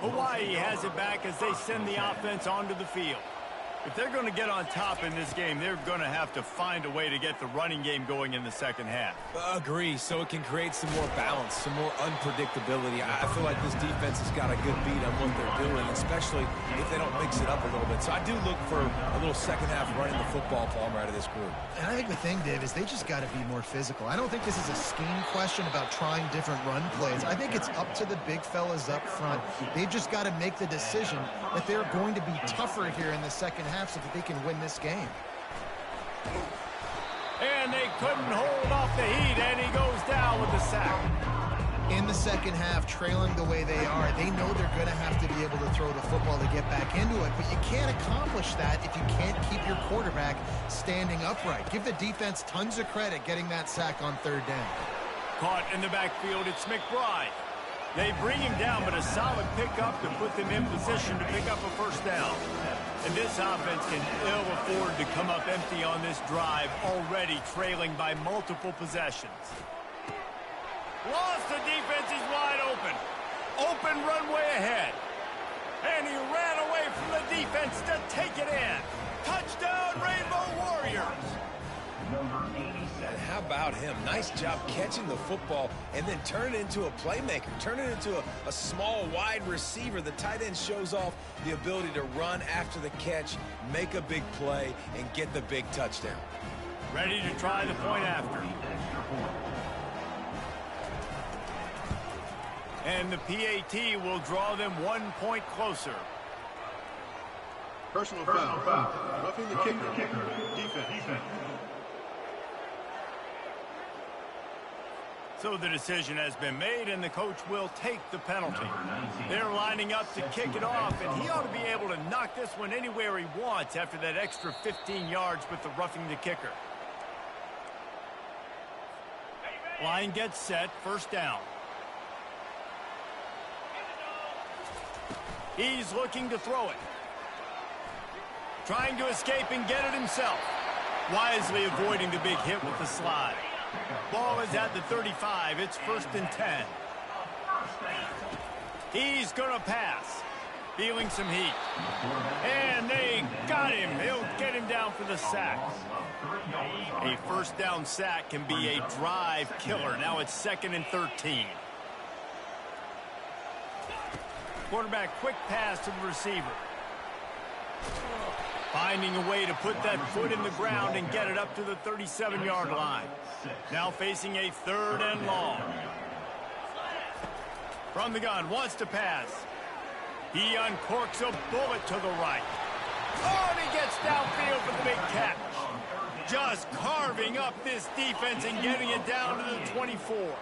Hawaii has it back as they send the offense onto the field. If they're going to get on top in this game, they're going to have to find a way to get the running game going in the second half.
Agree, so it can create some more balance, some more unpredictability. I feel like this defense has got a good beat on what they're doing, especially if they don't mix it up a little bit. So I do look for a little second half running the football Palmer out of this group.
And I think the thing, Dave, is they just got to be more physical. I don't think this is a scheme question about trying different run plays. I think it's up to the big fellas up front. They've just got to make the decision that they're going to be tougher here in the second half so that they can win this game.
And they couldn't hold off the heat, and he goes down with the sack.
In the second half, trailing the way they are, they know they're going to have to be able to throw the football to get back into it, but you can't accomplish that if you can't keep your quarterback standing upright. Give the defense tons of credit getting that sack on third down.
Caught in the backfield, it's McBride. They bring him down, but a solid pickup to put them in position to pick up a first down. And this offense can ill afford to come up empty on this drive, already trailing by multiple possessions. Lost the defense, he's wide open. Open runway ahead. And he ran away from the defense to take it in. Touchdown, Rainbow Warriors.
And how about him? Nice job catching the football and then turn it into a playmaker. Turn it into a small, wide receiver. The tight end shows off the ability to run after the catch, make a big play, and get the big touchdown.
Ready to try the point after. And the PAT will draw them 1 point closer.
Personal foul. Roughing the kicker. Defense.
So the decision has been made, and the coach will take the penalty. They're lining up to kick it off, and he ought to be able to knock this one anywhere he wants after that extra 15 yards with the roughing the kicker. Line gets set, first down. He's looking to throw it. Trying to escape and get it himself. Wisely avoiding the big hit with the slide. Ball is at the 35. It's 1st and 10. He's going to pass. Feeling some heat. And they got him. He'll get him down for the sack. A first down sack can be a drive killer. Now it's 2nd and 13. Quarterback quick pass to the receiver. Finding a way to put that foot in the ground and get it up to the 37-yard line. Now facing a 3rd and long. From the gun, wants to pass. He uncorks a bullet to the right. Oh, and he gets downfield for the big catch. Just carving up this defense and getting it down to the 24.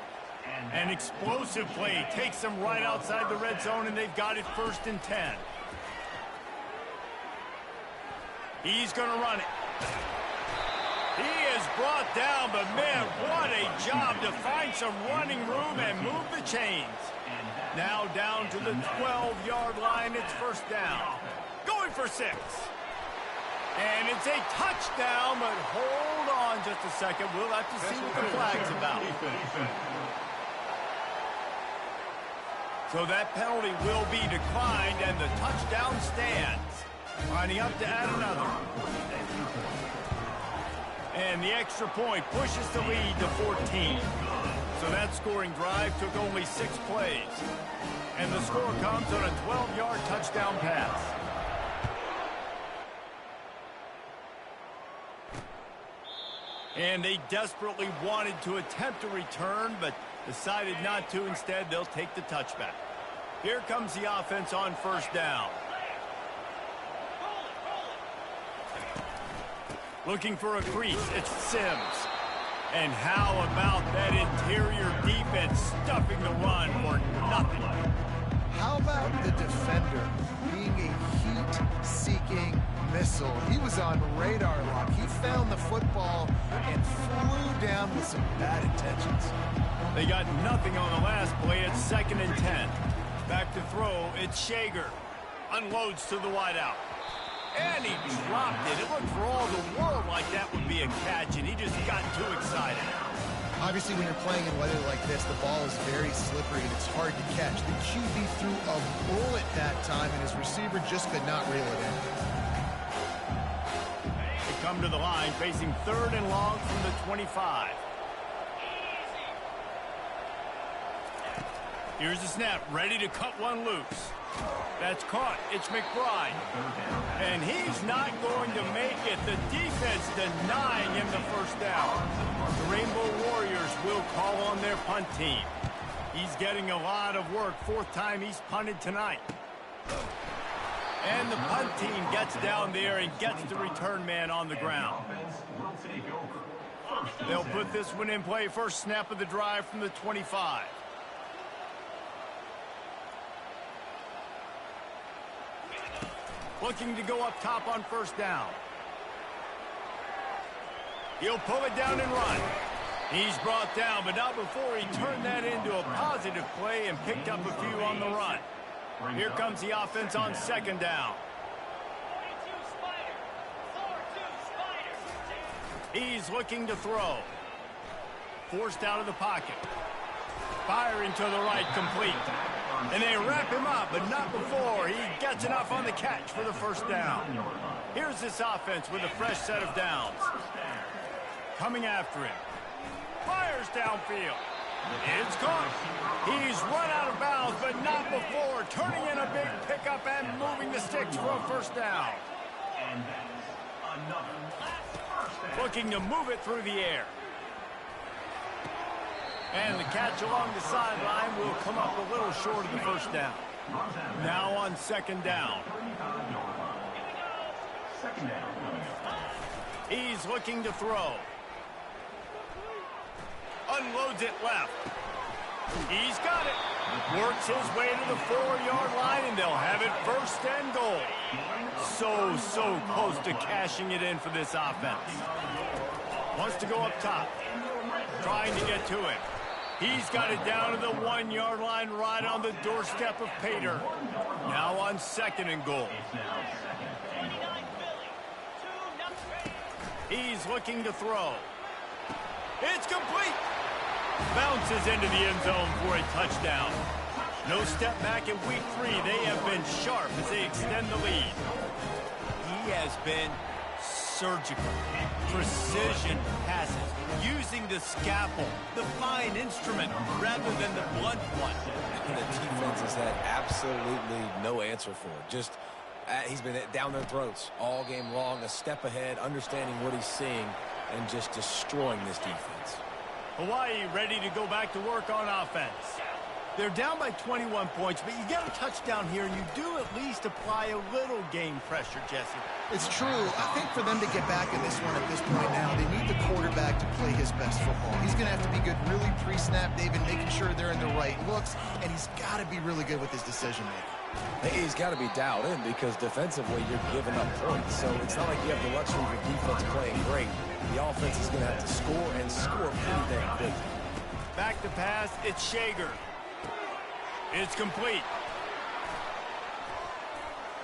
An explosive play takes them right outside the red zone, and they've got it 1st and 10. He's going to run it. He is brought down, but man, what a job to find some running room and move the chains. Now down to the 12-yard line, it's 1st down. Going for 6. And it's a touchdown, but hold on just a second. We'll have to see what the flag's about. So that penalty will be declined, and the touchdown stands. Lining up to add another. And the extra point pushes the lead to 14. So that scoring drive took only 6 plays. And the score comes on a 12-yard touchdown pass. And they desperately wanted to attempt a return, but decided not to. Instead, they'll take the touchback. Here comes the offense on 1st down. Looking for a crease, it's Sims. And how about that interior defense stuffing the run for nothing?
How about the defender being a heat-seeking missile? He was on radar lock. He found the football and flew down with some bad intentions.
They got nothing on the last play. It's 2nd and 10. Back to throw, it's Shager. Unloads to the wideout. And he dropped it. It looked for all the world like that would be a catch, and he just got too excited.
Obviously, when you're playing in weather like this, the ball is very slippery and it's hard to catch. The QB threw a bullet that time, and his receiver just could not reel it in.
They come to the line, facing 3rd and long from the 25. Here's the snap, ready to cut one loose. That's caught. It's McBride. And he's not going to make it. The defense denying him the 1st down. The Rainbow Warriors will call on their punt team. He's getting a lot of work. 4th time he's punted tonight. And the punt team gets down there and gets the return man on the ground. They'll put this one in play. First snap of the drive from the 25. Looking to go up top on first down. He'll pull it down and run. He's brought down, but not before he turned that into a positive play and picked up a few on the run. Here comes the offense on second down. He's looking to throw. Forced out of the pocket. Firing to the right, complete. And they wrap him up, but not before he gets enough on the catch for the first down. Here's this offense with a fresh set of downs. Coming after him. Fires downfield. It's caught. He's run out of bounds, but not before turning in a big pickup and moving the sticks for a first down. Looking to move it through the air. And the catch along the sideline will come up a little short of the first down. Now on second down. He's looking to throw. Unloads it left. He's got it. Works his way to the 4-yard line, and they'll have it first and goal. So close to cashing it in for this offense. Wants to go up top. Trying to get to it. He's got it down to the 1-yard line right on the doorstep of Pater. Now on second and goal. He's looking to throw. It's complete. Bounces into the end zone for a touchdown. No step back in week 3. They have been sharp as they extend the lead. He has been surgical. Precision passes. Using the scalpel, the fine instrument, rather than the blunt one.
And the defense has had absolutely no answer for it. Just, he's been down their throats all game long, a step ahead, understanding what he's seeing, and just destroying this defense.
Hawaii ready to go back to work on offense. They're down by 21 points, but you get a touchdown here, and you do at least apply a little game pressure, Jesse.
It's true. I think for them to get back in this one at this point now, they need the quarterback to play his best football. He's going to have to be good really pre-snap, David, making sure they're in the right looks, and he's got to be really good with his decision-making.
He's got to be dialed in because defensively you're giving up points. So it's not like you have the luxury of your defense playing great. The offense is going to have to score and score pretty dang quickly.
Back to pass, it's Shager. It's complete.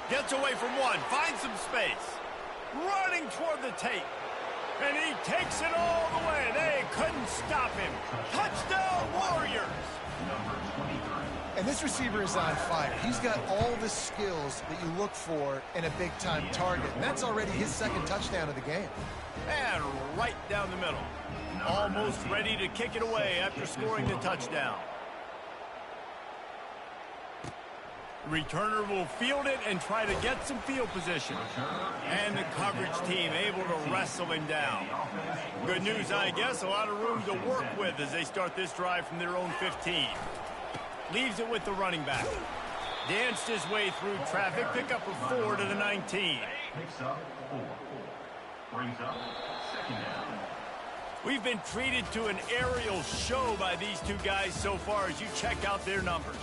Gets away from one, finds some space. Running toward the tape. And he takes it all the way. They couldn't stop him. Touchdown, Warriors!
And this receiver is on fire. He's got all the skills that you look for in a big-time target. And that's already his second touchdown of the game.
And right down the middle. Almost ready to kick it away after scoring the touchdown. Returner will field it and try to get some field position. And the coverage team able to wrestle him down. Good news, I guess. A lot of room to work with as they start this drive from their own 15. Leaves it with the running back. Danced his way through traffic. Pick up a 4 to the 19.
Picks up 4. Brings up second down.
We've been treated to an aerial show by these two guys so far as you check out their numbers.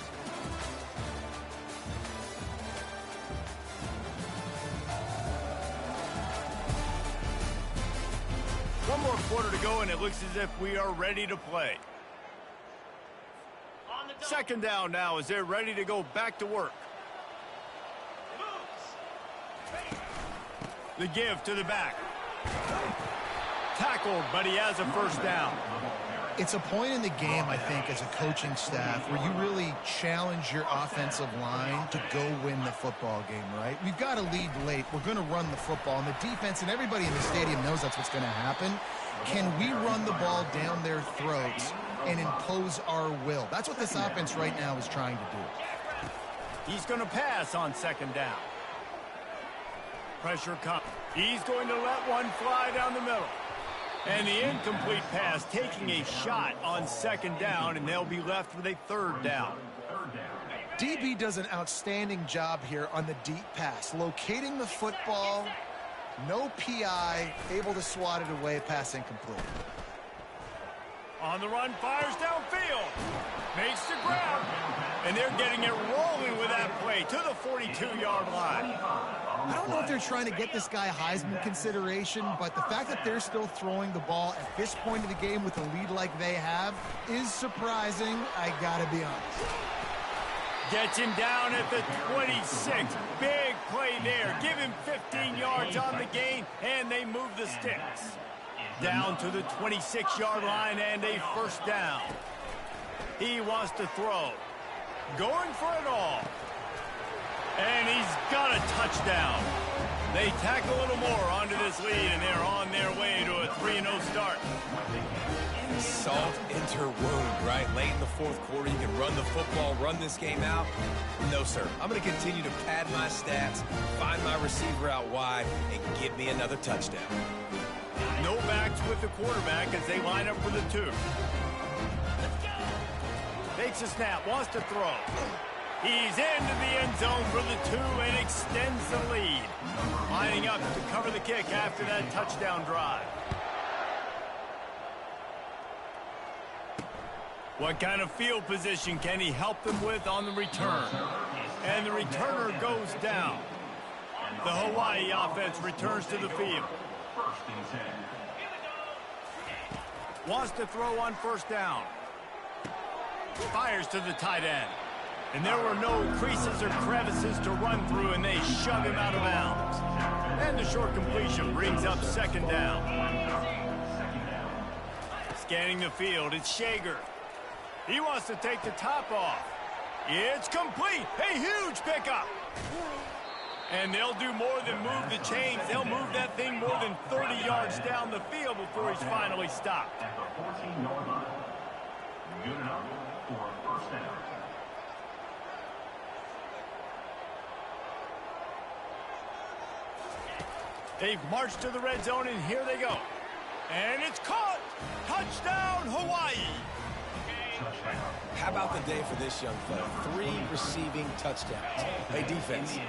One more quarter to go, and it looks as if we are ready to play. Second down now as they're ready to go back to work. The give to the back. Tackled, but he has a first down.
It's a point in the game, I think, as a coaching staff where you really challenge your offensive line to go win the football game, right? We've got to lead late. We're going to run the football, and the defense and everybody in the stadium knows that's what's going to happen. Can we run the ball down their throats and impose our will? That's what this offense right now is trying to do.
He's going to pass on second down. Pressure comes. He's going to let one fly down the middle. And the incomplete pass taking a shot on second down, and they'll be left with a third down.
DB does an outstanding job here on the deep pass, locating the football, no PI, able to swat it away, pass incomplete.
On the run, fires downfield. Makes the grab. And they're getting it rolling with that play to the 42-yard line.
I don't know if they're trying to get this guy Heisman consideration, but the fact that they're still throwing the ball at this point of the game with a lead like they have is surprising, I gotta be honest.
Gets him down at the 26. Big play there. Give him 15 yards on the gain, and they move the sticks. Down to the 26-yard line and a first down. He wants to throw. Going for it all. And he's got a touchdown. They tack a little more onto this lead, and they're on their way to a 3-0 start.
Salt into wound, right? Late in the fourth quarter, you can run the football, run this game out. No, sir. I'm going to continue to pad my stats, find my receiver out wide, and give me another touchdown.
No backs with the quarterback as they line up for the 2. Takes a snap, wants to throw. He's into the end zone for the 2 and extends the lead. Lining up to cover the kick after that touchdown drive. What kind of field position can he help them with on the return? And the returner goes down. The Hawaii offense returns to the field. Wants to throw on first down. Fires to the tight end. And there were no creases or crevices to run through, and they shove him out of bounds. And the short completion brings up second down. Scanning the field, it's Shager. He wants to take the top off. It's complete. A huge pickup. And they'll do more than move the chains. They'll move that thing more than 30 yards down the field before he's finally stopped.
At the 14-yard line. Good enough for a first down.
They've marched to the red zone, and here they go. And it's caught. Touchdown, Hawaii.
How about the day for this young fella? 3 receiving touchdowns. Hey, defense,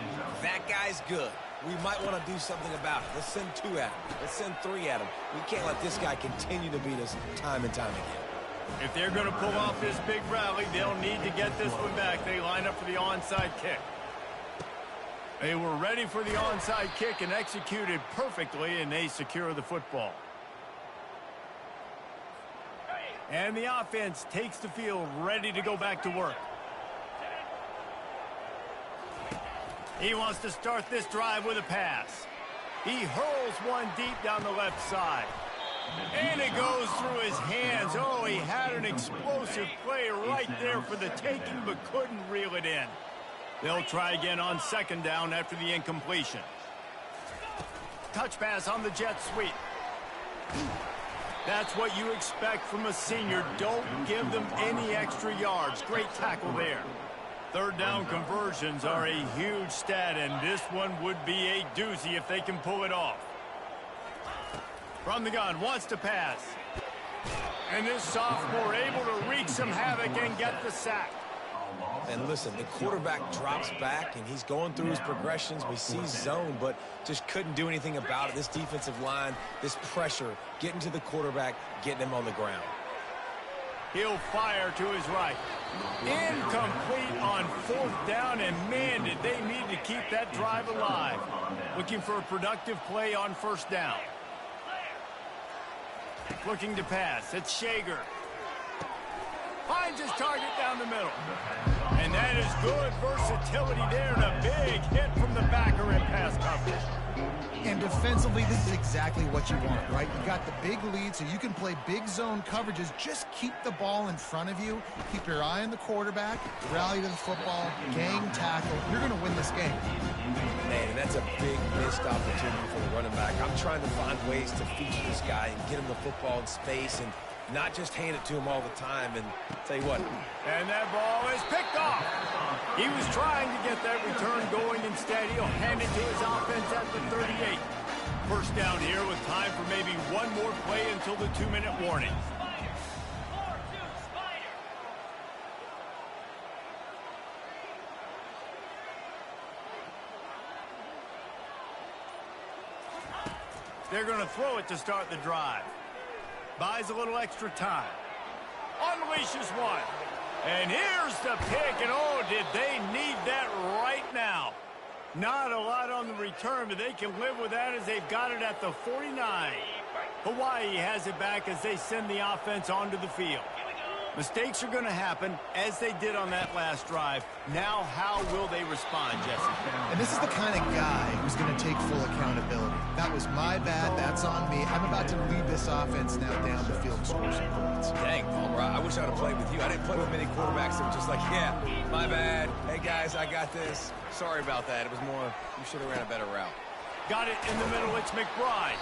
that guy's good. We might want to do something about it. Let's send 2 at him. Let's send 3 at him. We can't let this guy continue to beat us time and time again.
If they're going to pull off this big rally, they'll need to get this one back. They line up for the onside kick. They were ready for the onside kick and executed perfectly, and they secure the football. And the offense takes the field ready to go back to work. He wants to start this drive with a pass. He hurls one deep down the left side. And it goes through his hands. Oh, he had an explosive play right there for the taking, but couldn't reel it in. They'll try again on second down after the incompletion. Touch pass on the jet sweep. That's what you expect from a senior. Don't give them any extra yards. Great tackle there. Third down conversions are a huge stat, and this one would be a doozy if they can pull it off. From the gun, wants to pass. And this sophomore able to wreak some havoc and get the sack.
And listen, the quarterback drops back, and he's going through his progressions. We see zone, but just couldn't do anything about it. This defensive line, this pressure, getting to the quarterback, getting him on the ground.
He'll fire to his right. Incomplete on fourth down, and man, did they need to keep that drive alive. Looking for a productive play on first down. Looking to pass. It's Shager. Finds his target down the middle. And that is good versatility there, and a big hit from the backer in pass coverage.
And defensively, this is exactly what you want, right? You got the big lead, so you can play big zone coverages. Just keep the ball in front of you. Keep your eye on the quarterback. Rally to the football. Gang tackle. You're going to win this game.
Man, that's a big missed opportunity for the running back. I'm trying to find ways to feature this guy and get him the football in space and not just hand it to him all the time. And tell you what.
And that ball is picked off. He was trying to get that return going. Instead, he'll hand it to his offense at the 38. First down here with time for maybe one more play until the 2-minute warning. They're going to throw it to start the drive. Buys a little extra time. unleashes one. And here's the pick, and oh, did they need that right now. Not a lot on the return, but they can live with that as they've got it at the 49. Hawaii has it back as they send the offense onto the field. Mistakes are going to happen, as they did on that last drive. Now, how will they respond, Jesse?
And this is the kind of guy who's going to take full accountability. That was my bad. That's on me. I'm about to lead this offense now down the field and score some points.
Dang, Palmer, I wish I would have played with you. I didn't play with many quarterbacks that were just like, yeah, my bad. Hey, guys, I got this. Sorry about that. It was more, you should have ran a better route.
Got it in the middle. It's McBride.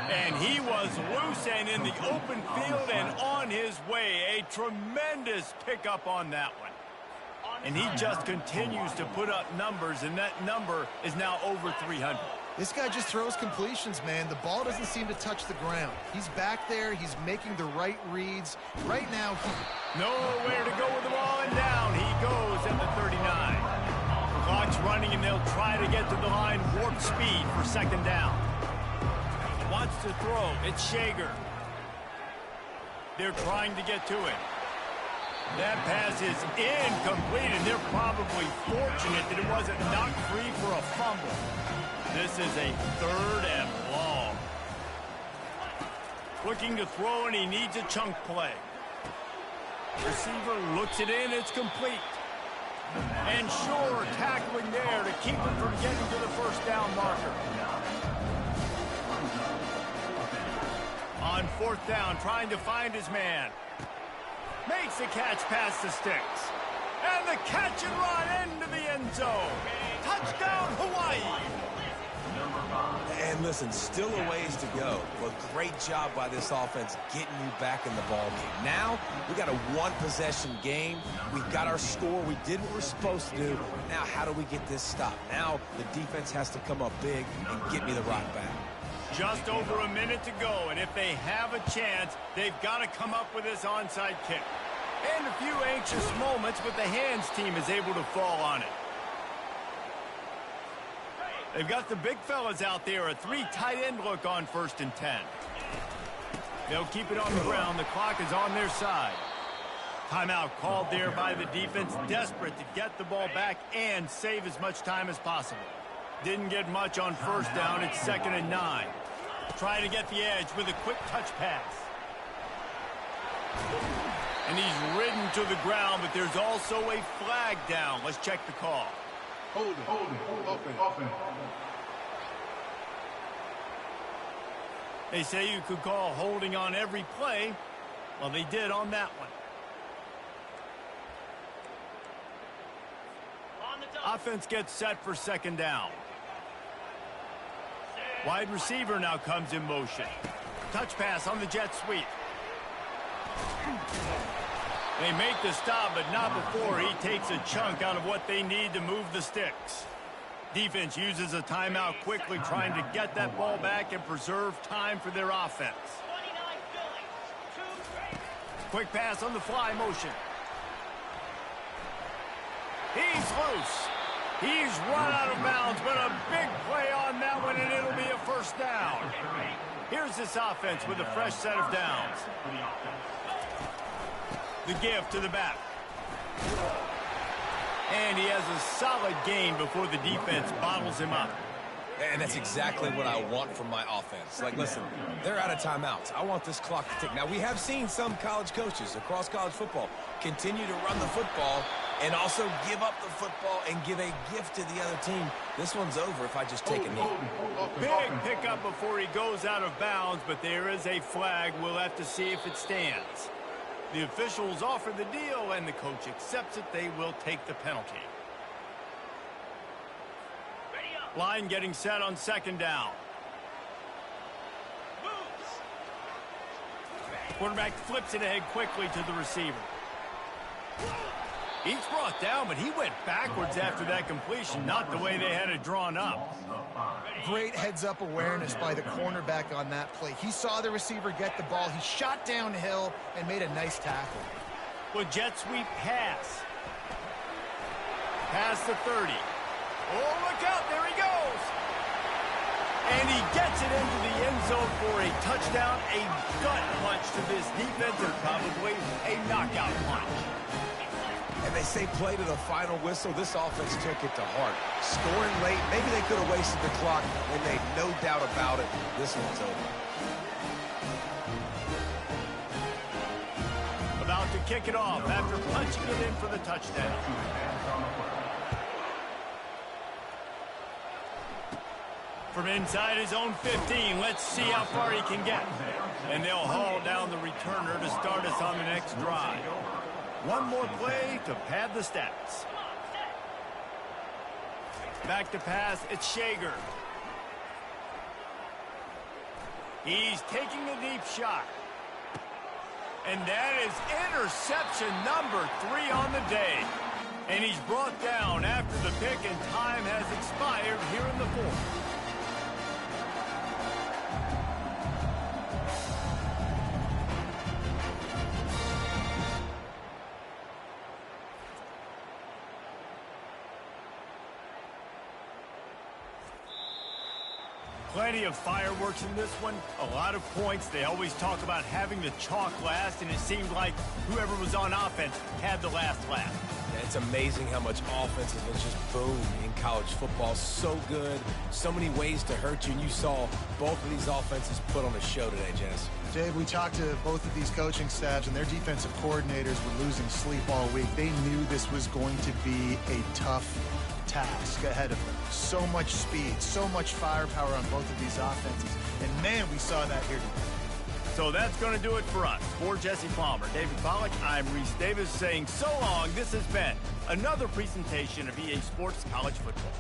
And he was loose and in the open field and on his way. A tremendous pickup on that one. And he just continues to put up numbers, and that number is now over 300.
This guy just throws completions, man. The ball doesn't seem to touch the ground. He's back there. He's making the right reads. Right now,
nowhere to go with the ball, and down he goes at the 39. Clock's running, and they'll try to get to the line warp speed for second down. Wants to throw. It's Shager. They're trying to get to it. That pass is incomplete, and they're probably fortunate that it wasn't knocked free for a fumble. This is a 3rd and long. Looking to throw, and he needs a chunk play. Receiver looks it in. It's complete. And Shore tackling there to keep him from getting to the first down marker. On 4th down, trying to find his man. Makes the catch past the sticks. And the catch and run into the end zone. Touchdown, Hawaii.
And listen, still a ways to go, but great job by this offense getting you back in the ball game. Now, we got a one-possession game. We've got our score. We did what we're supposed to do. Now, how do we get this stopped? Now, the defense has to come up big and get me the rock back.
Just over a minute to go, and if they have a chance, they've got to come up with this onside kick. And a few anxious moments, but the hands team is able to fall on it. They've got the big fellas out there, a 3 tight end look on 1st and 10. They'll keep it on the ground. The clock is on their side. Timeout called there by the defense, desperate to get the ball back and save as much time as possible. Didn't get much on 1st down. It's 2nd and 9. Trying to get the edge with a quick touch pass. And he's ridden to the ground, but there's also a flag down. Let's check the call.
Hold it. Offense.
They say you could call holding on every play. Well, they did on that one. Offense gets set for 2nd down. Wide receiver now comes in motion. Touch pass on the jet sweep. They make the stop, but not before he takes a chunk out of what they need to move the sticks. Defense uses a timeout quickly, trying to get that ball back and preserve time for their offense. Quick pass on the fly motion. He's loose. He's run out of bounds, but a big play on that one, and it'll be a 1st down. Here's this offense with a fresh set of downs. The give to the back. And he has a solid gain before the defense bottles him up.
And that's exactly what I want from my offense. Like, listen, they're out of timeouts. I want this clock to tick. Now, we have seen some college coaches across college football continue to run the football and also give up the football and give a gift to the other team. This one's over if I just take a knee.
Big pickup before he goes out of bounds, but there is a flag. We'll have to see if it stands. The officials offer the deal, and the coach accepts it. They will take the penalty. Line getting set on 2nd down. Quarterback flips it ahead quickly to the receiver. He's brought down, but he went backwards after that completion, not the way they had it drawn up.
Great heads-up awareness by the cornerback on that play. He saw the receiver get the ball. He shot downhill and made a nice tackle.
Well, jet sweep pass. Past the 30. Oh, look out. There he goes. And he gets it into the end zone for a touchdown, a gut punch to this defense, and probably a knockout punch.
And they say play to the final whistle. This offense took it to heart. Scoring late, maybe they could have wasted the clock, and they've no doubt about it. This one's over.
About to kick it off after punching it in for the touchdown. From inside his own 15, let's see how far he can get. And they'll haul down the returner to start us on the next drive. One more play to pad the stats. Back to pass, it's Shager. He's taking a deep shot. And that is interception number 3 on the day. And he's brought down after the pick, and time has expired here in the fourth. Plenty of fireworks in this one, a lot of points. They always talk about having the chalk last, and it seemed like whoever was on offense had the last laugh.
Yeah, it's amazing how much offense has just boomed in college football. So good, so many ways to hurt you, and you saw both of these offenses put on a show today, Jess.
Dave, we talked to both of these coaching staffs, and their defensive coordinators were losing sleep all week. They knew this was going to be a tough task ahead of them. So much speed, so much firepower on both of these offenses. And man, we saw that here today.
So that's going to do it for us. For Jesse Palmer, David Pollack, I'm Reese Davis saying so long. This has been another presentation of EA Sports College Football.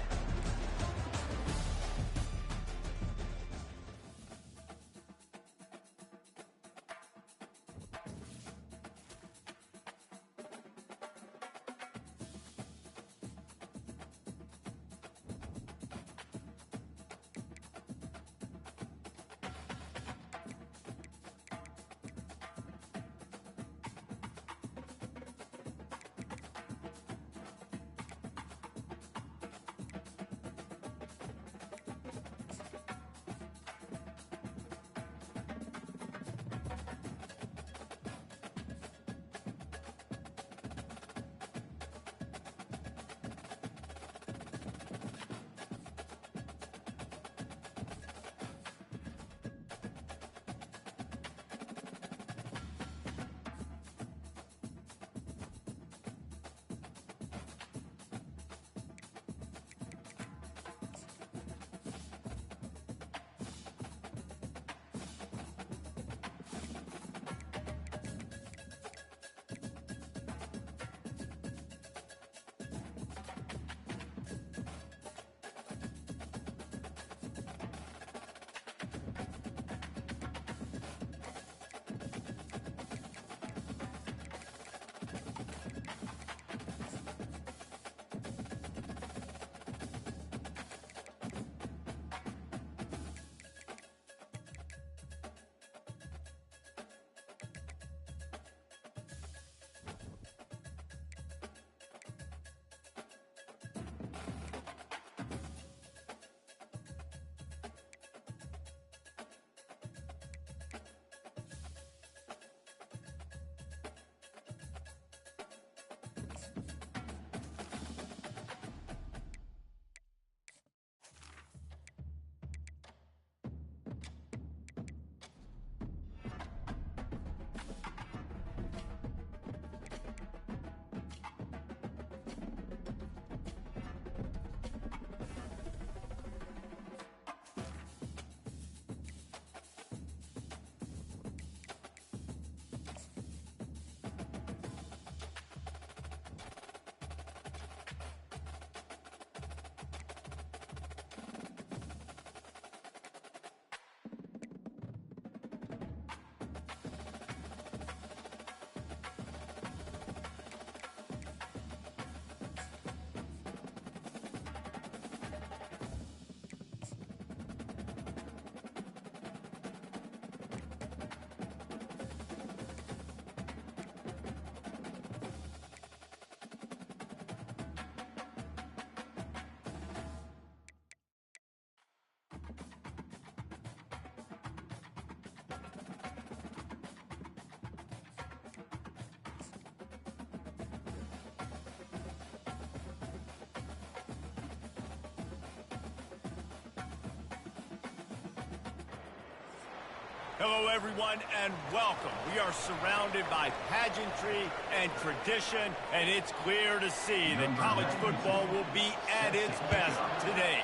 Hello, everyone, and welcome. We are surrounded by pageantry and tradition, and it's clear to see that college football will be at its best today.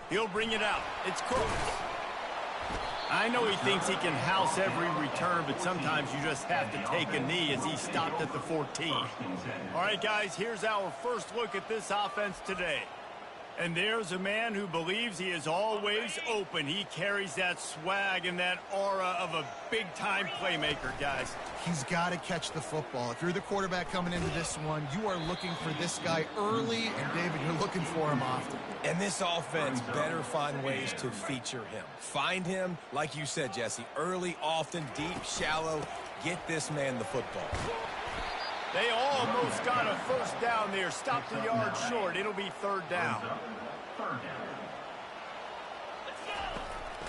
He'll bring it out. It's Cooks. I know he thinks he can house every return, but sometimes you just have to take a knee as he stopped at the 14. All right, guys, here's our first look at this offense today. And there's a man who believes he is always open. He carries that swag and that aura of a big-time playmaker, guys.
He's got to catch the football. If you're the quarterback coming into this one, you are looking for this guy early, and, David, you're looking for him often.
And this offense better find ways to feature him. Find him, like you said, Jesse, early, often, deep, shallow. Get this man the football.
They almost got a first down there. Stopped a yard short. It'll be third down.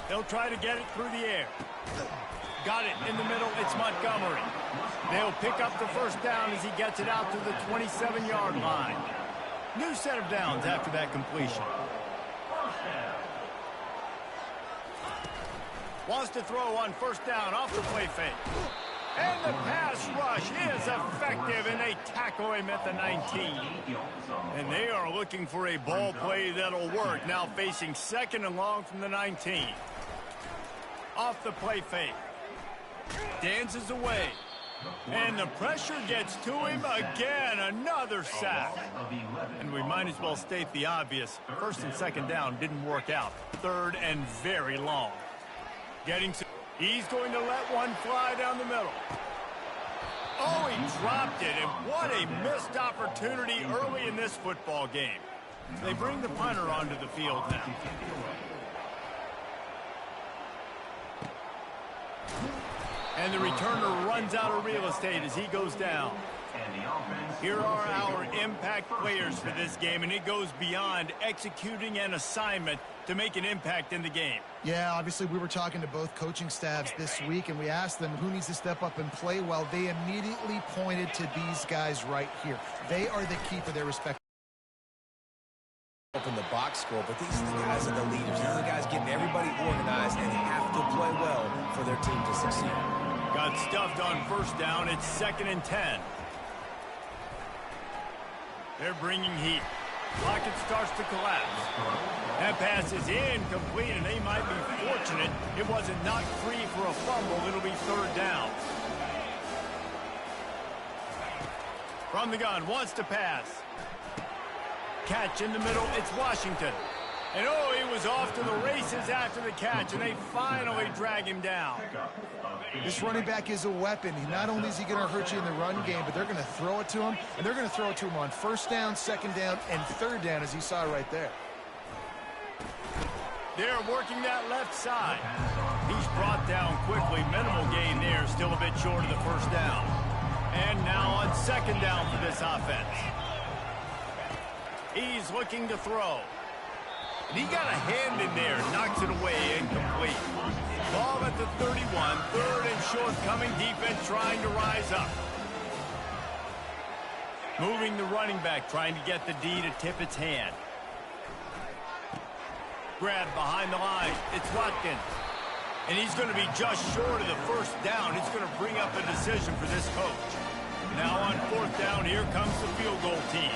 They'll try to get it through the air. Got it in the middle. It's Montgomery. They'll pick up the first down as he gets it out to the 27-yard line. New set of downs after that completion. Wants to throw on first down off the play fake. And the pass rush is effective, and they tackle him at the 19. And they are looking for a ball play that'll work. Now facing second and long from the 19. Off the play fake. Dances away. And the pressure gets to him again. Another sack. And we might as well state the obvious. First and second down didn't work out. Third and very long. He's going to let one fly down the middle. Oh, he dropped it, and what a missed opportunity early in this football game. They bring the punter onto the field now. And the returner runs out of real estate as he goes down. Here are our impact players for this game, and it goes beyond executing an assignment to make an impact in the game.
Yeah, obviously we were talking to both coaching staffs this week, and we asked them who needs to step up and play well. They immediately pointed to these guys right here. They are the key for their respective.
Open the box score, but these are the guys that are the leaders. These are the guys getting everybody organized and have to play well for their team to succeed.
Got stuffed on first down. It's 2nd and 10. They're bringing heat. Pocket starts to collapse. That pass is incomplete, and they might be fortunate it wasn't knocked free for a fumble. It'll be third down. From the gun, wants to pass. Catch in the middle, it's Washington. And oh, he was off to the races after the catch, and they finally drag him down.
This running back is a weapon. Not only is he going to hurt you in the run game, but they're going to throw it to him, and they're going to throw it to him on first down, second down, and third down, as you saw right there.
They're working that left side. He's brought down quickly. Minimal gain there, still a bit short of the first down. And now on second down for this offense. He's looking to throw. And he got a hand in there, knocks it away, incomplete. Ball at the 31, third and short coming, defense trying to rise up. Moving the running back, trying to get the D to tip its hand. Grab behind the line, it's Watkins. And he's going to be just short of the first down. It's going to bring up a decision for this coach. Now on fourth down, here comes the field goal team.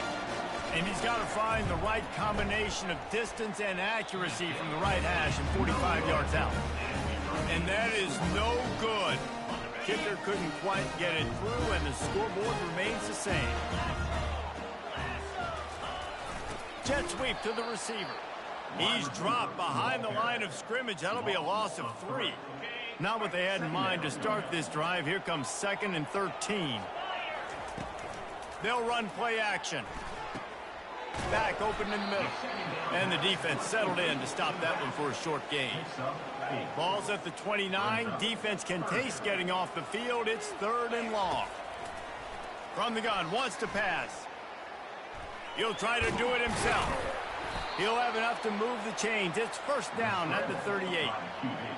And he's got to find the right combination of distance and accuracy from the right hash and 45 yards out. And that is no good. Kicker couldn't quite get it through, and the scoreboard remains the same. Jet sweep to the receiver. He's dropped behind the line of scrimmage. That'll be a loss of 3. Not what they had in mind to start this drive. Here comes 2nd and 13. They'll run play action. Back open in the middle. And the defense settled in to stop that one for a short gain. Ball's at the 29. Defense can taste getting off the field. It's third and long. From the gun, wants to pass. He'll try to do it himself. He'll have enough to move the chains. It's first down at the 38.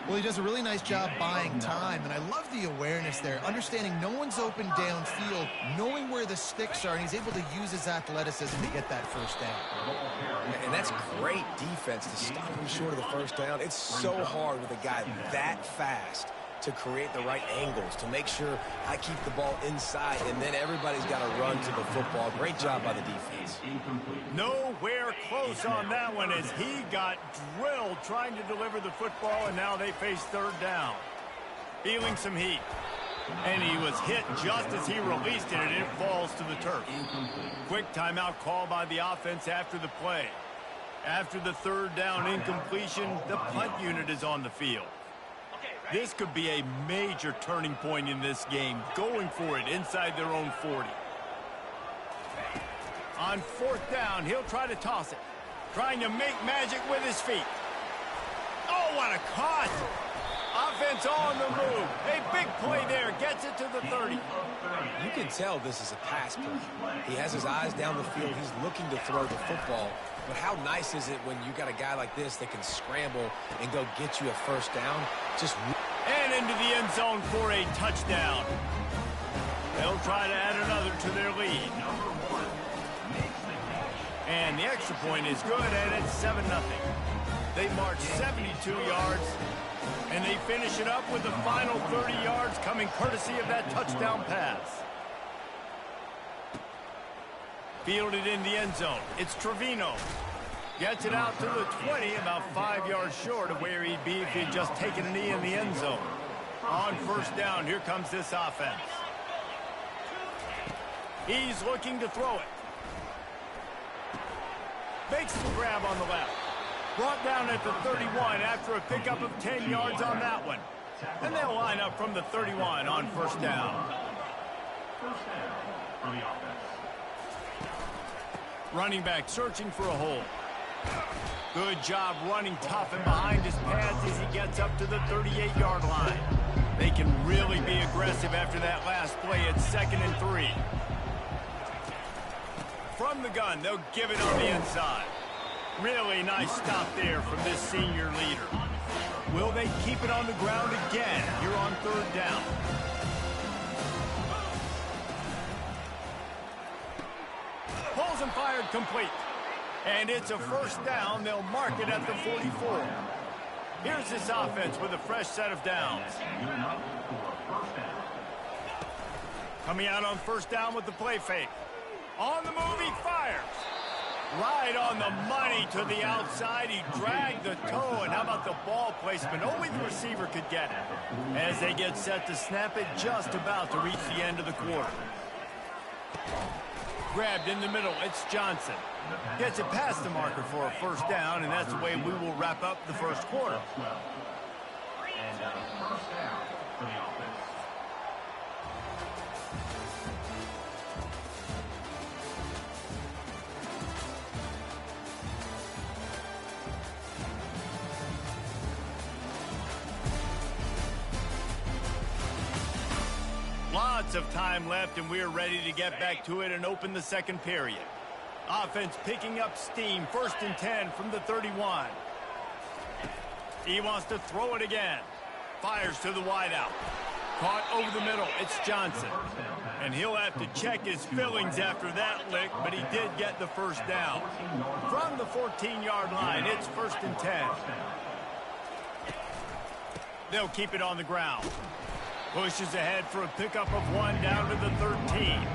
Well, he does a really nice job buying time, and I love the awareness there, understanding no one's open downfield, knowing where the sticks are, and he's able to use his athleticism to get that first down.
And that's great defense to stop him short of the first down. It's so hard with a guy that fast to create the right angles, to make sure I keep the ball inside, and then everybody's got to run to the football. Great job by the defense.
Nowhere close on that one as he got drilled trying to deliver the football, and now they face third down. Feeling some heat. And he was hit just as he released it, and it falls to the turf. Quick timeout call by the offense after the play. After the third down incompletion, the punt unit is on the field. This could be a major turning point in this game, going for it inside their own 40. On fourth down, he'll try to toss it, trying to make magic with his feet. Oh, what a cut! Offense on the move. A big play there, gets it to the 30.
You can tell this is a pass play. He has his eyes down the field. He's looking to throw the football. But how nice is it when you got a guy like this that can scramble and go get you a first down?
And into the end zone for a touchdown. They'll try to add another to their lead. And the extra point is good, and it's 7-0. They march 72 yards, and they finish it up with the final 30 yards coming courtesy of that touchdown pass. Fielded in the end zone. It's Trevino. Gets it out to the 20, about 5 yards short of where he'd be if he'd just taken a knee in the end zone. On first down, here comes this offense. He's looking to throw it. Makes the grab on the left. Brought down at the 31 after a pickup of 10 yards on that one. And they'll line up from the 31 on first down.
First down for the offense.
Running back searching for a hole. Good job running tough and behind his pads as he gets up to the 38-yard line. They can really be aggressive after that last play. It's 2nd and 3. From the gun, they'll give it on the inside. Really nice stop there from this senior leader. Will they keep it on the ground again here on third down? Pulls and fired complete. And it's a first down. They'll mark it at the 44. Here's this offense with a fresh set of downs. Coming out on first down with the play fake. On the move, he fires. Right on the money to the outside. He dragged the toe, and how about the ball placement? Only the receiver could get it. As they get set to snap it, just about to reach the end of the quarter. Grabbed in the middle, it's Johnson. Gets it past the marker for a first down, and that's the way we will wrap up the first quarter.
And first down for the offense.
Lots of time left, and we're ready to get back to it and open the second period. Offense picking up steam, 1st and 10 from the 31. He wants to throw it again. Fires to the wideout. Caught over the middle, it's Johnson. And he'll have to check his fillings after that lick, but he did get the first down. From the 14-yard line, it's 1st and 10. They'll keep it on the ground. Pushes ahead for a pickup of 1 down to the 13.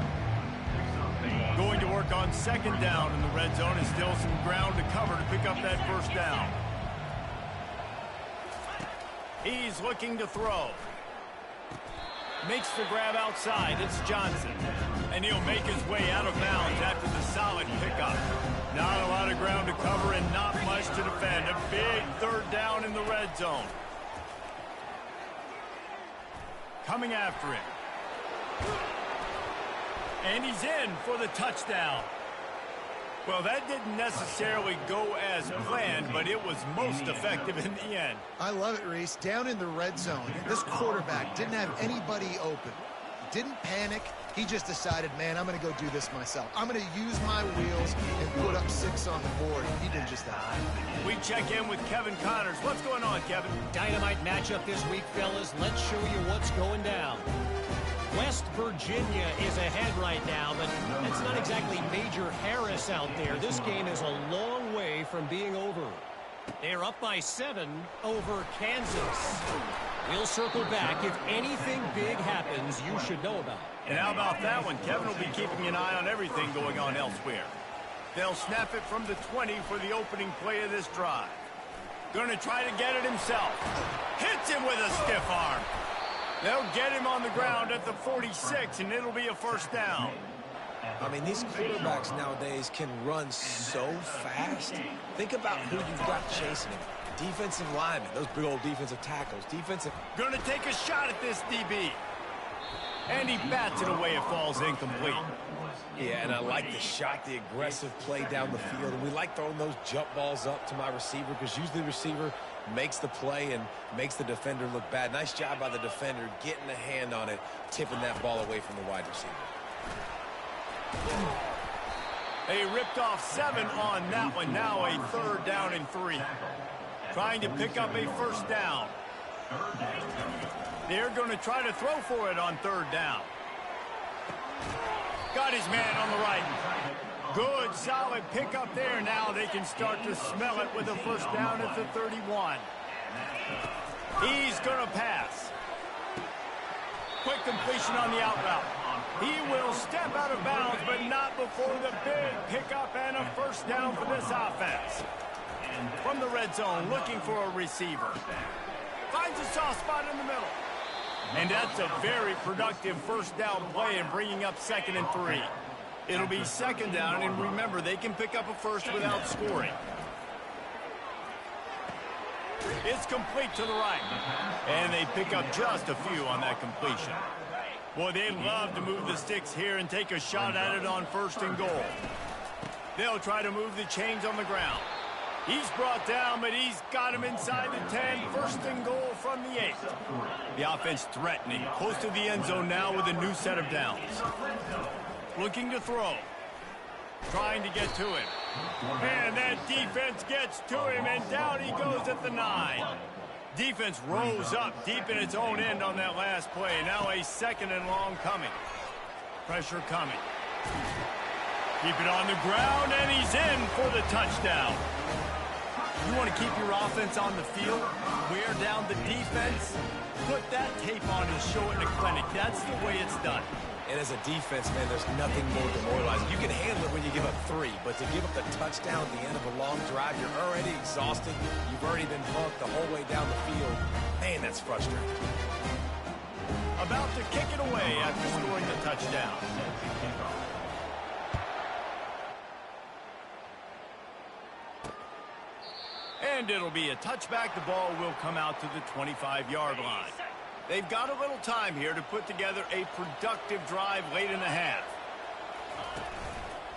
Going to work on 2nd down in the red zone, and still some ground to cover to pick up that first down. He's looking to throw. Makes the grab outside. It's Johnson. And he'll make his way out of bounds after the solid pickup. Not a lot of ground to cover and not much to defend. A big 3rd down in the red zone. Coming after him. And he's in for the touchdown. Well, that didn't necessarily go as planned, but it was most effective in the end.
I love it, Reese. Down in the red zone, this quarterback didn't have anybody open. didn't panic. He just decided, man, I'm going to go do this myself. I'm going to use my wheels and put up 6 on the board. He did just that.
We check in with Kevin Connors. What's going on, Kevin?
Dynamite matchup this week, fellas. Let's show you what's going down. West Virginia is ahead right now, but it's not exactly Major Harris out there. This game is a long way from being over. They're up by 7 over Kansas. We'll circle back. If anything big happens, you should know about it.
And how about that one? Kevin will be keeping an eye on everything going on elsewhere. They'll snap it from the 20 for the opening play of this drive. Going to try to get it himself. Hits him with a stiff arm. They'll get him on the ground at the 46, and it'll be a first down.
I mean, these quarterbacks nowadays can run so fast. Think about who you've got chasing him. Defensive linemen, those big old defensive tackles.
Going to take a shot at this DB. And he bats it away. It falls incomplete.
Yeah, and I like the shot, the aggressive play down the field. And we like throwing those jump balls up to my receiver because usually the receiver makes the play and makes the defender look bad. Nice job by the defender getting a hand on it, tipping that ball away from the wide receiver.
They ripped off 7 on that one. Now a 3rd down and 3. Trying to pick up a first down. They're going to try to throw for it on 3rd down. Got his man on the right. Good, solid pickup there. Now they can start to smell it with a first down at the 31. He's going to pass. Quick completion on the out route. He will step out of bounds, but not before the big pickup and a first down for this offense. From the red zone, looking for a receiver. Finds a soft spot in the middle. And that's a very productive first down play and bringing up 2nd and 3. It'll be 2nd down, and remember, they can pick up a first without scoring. It's complete to the right. And they pick up just a few on that completion. Boy, they'd love to move the sticks here and take a shot at it on 1st and goal. They'll try to move the chains on the ground. He's brought down, but he's got him inside the 10. 1st and goal from the 8. The offense threatening, close to the end zone now with a new set of downs. Looking to throw. Trying to get to him. And that defense gets to him, and down he goes at the 9. Defense rose up deep in its own end on that last play. Now a 2nd and long coming. Pressure coming. Keep it on the ground, and he's in for the touchdown. You want to keep your offense on the field, wear down the defense, put that tape on and show it in a clinic. That's the way it's done.
And as a defense, man, there's nothing more demoralizing. You can handle it when you give up 3, but to give up the touchdown at the end of a long drive, you're already exhausted. You've already been punked the whole way down the field. Man, that's frustrating.
About to kick it away after scoring the touchdown. And it'll be a touchback. The ball will come out to the 25-yard line. They've got a little time here to put together a productive drive late in the half.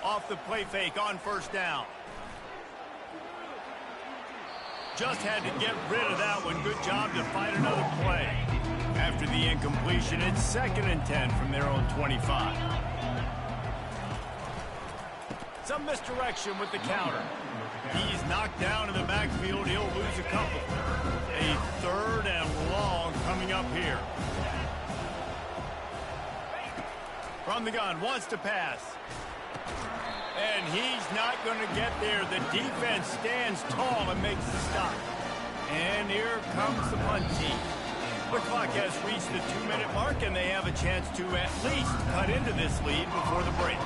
Off the play fake on 1st down. Just had to get rid of that one. Good job to find another play. After the incompletion, it's 2nd and 10 from their own 25. Some misdirection with the counter. He's knocked down in the backfield. He'll lose a couple. A 3rd and long coming up here. From the gun, wants to pass. And he's not going to get there. The defense stands tall and makes the stop. And here comes the punt team. The clock has reached the 2-minute mark, and they have a chance to at least cut into this lead before the break.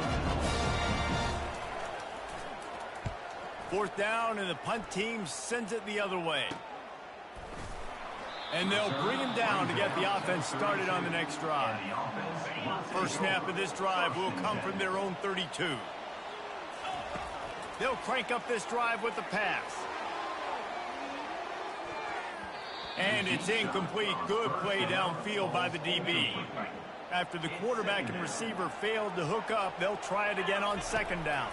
4th down, and the punt team sends it the other way. And they'll bring him down to get the offense started on the next drive. First snap of this drive will come from their own 32. They'll crank up this drive with the pass. And it's incomplete. Good play downfield by the DB. After the quarterback and receiver failed to hook up, they'll try it again on 2nd down.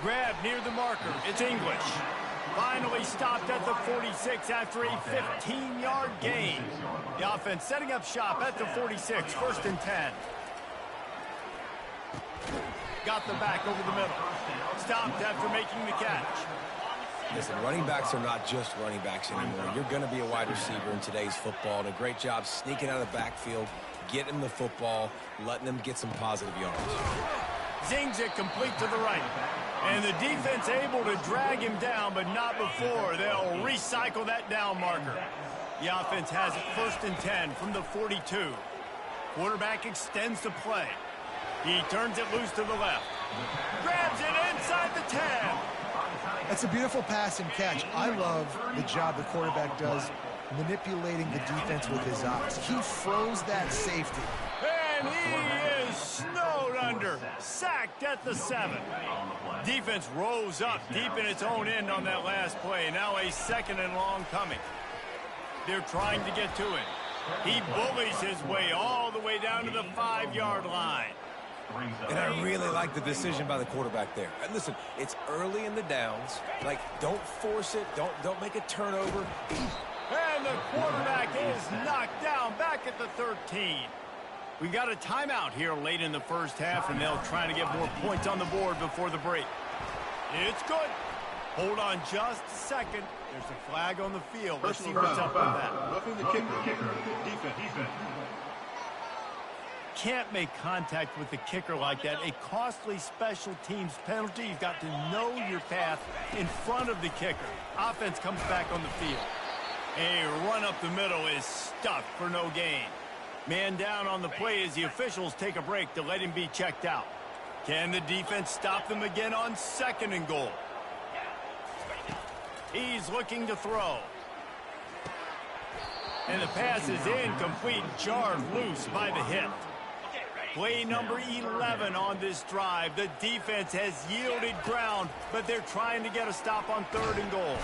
Grab near the marker. It's English. Finally stopped at the 46 after a 15-yard gain. The offense setting up shop at the 46, 1st and 10. Got the back over the middle. Stopped after making the catch.
Listen, running backs are not just running backs anymore. You're going to be a wide receiver in today's football, and a great job sneaking out of the backfield, getting the football, letting them get some positive yards.
Zings it complete to the right. And the defense able to drag him down, but not before. They'll recycle that down marker. The offense has it 1st and 10 from the 42. Quarterback extends the play. He turns it loose to the left. Grabs it inside the 10.
That's a beautiful pass and catch. I love the job the quarterback does manipulating the defense with his eyes. He froze that safety.
And he is snowed under. Sacked at the 7. Defense rose up deep in its own end on that last play. Now a 2nd and long coming. They're trying to get to him. He bullies his way all the way down to the 5-yard line.
And I really like the decision by the quarterback there. And listen, it's early in the downs. Like, don't force it. Don't make a turnover.
And the quarterback is knocked down back at the 13. We've got a timeout here late in the first half, and they'll try to get more points on the board before the break. It's good. Hold on just a second. There's a flag on the field. Let's see what's up with that.
Roughing the kicker. Defense.
Can't make contact with the kicker like that. A costly special teams penalty. You've got to know your path in front of the kicker. Offense comes back on the field. A run up the middle is stuffed for no gain. Man down on the play as the officials take a break to let him be checked out. Can the defense stop them again on 2nd and goal? He's looking to throw. And the pass is incomplete, jarred loose by the hip. Play number 11 on this drive. The defense has yielded ground, but they're trying to get a stop on 3rd and goal.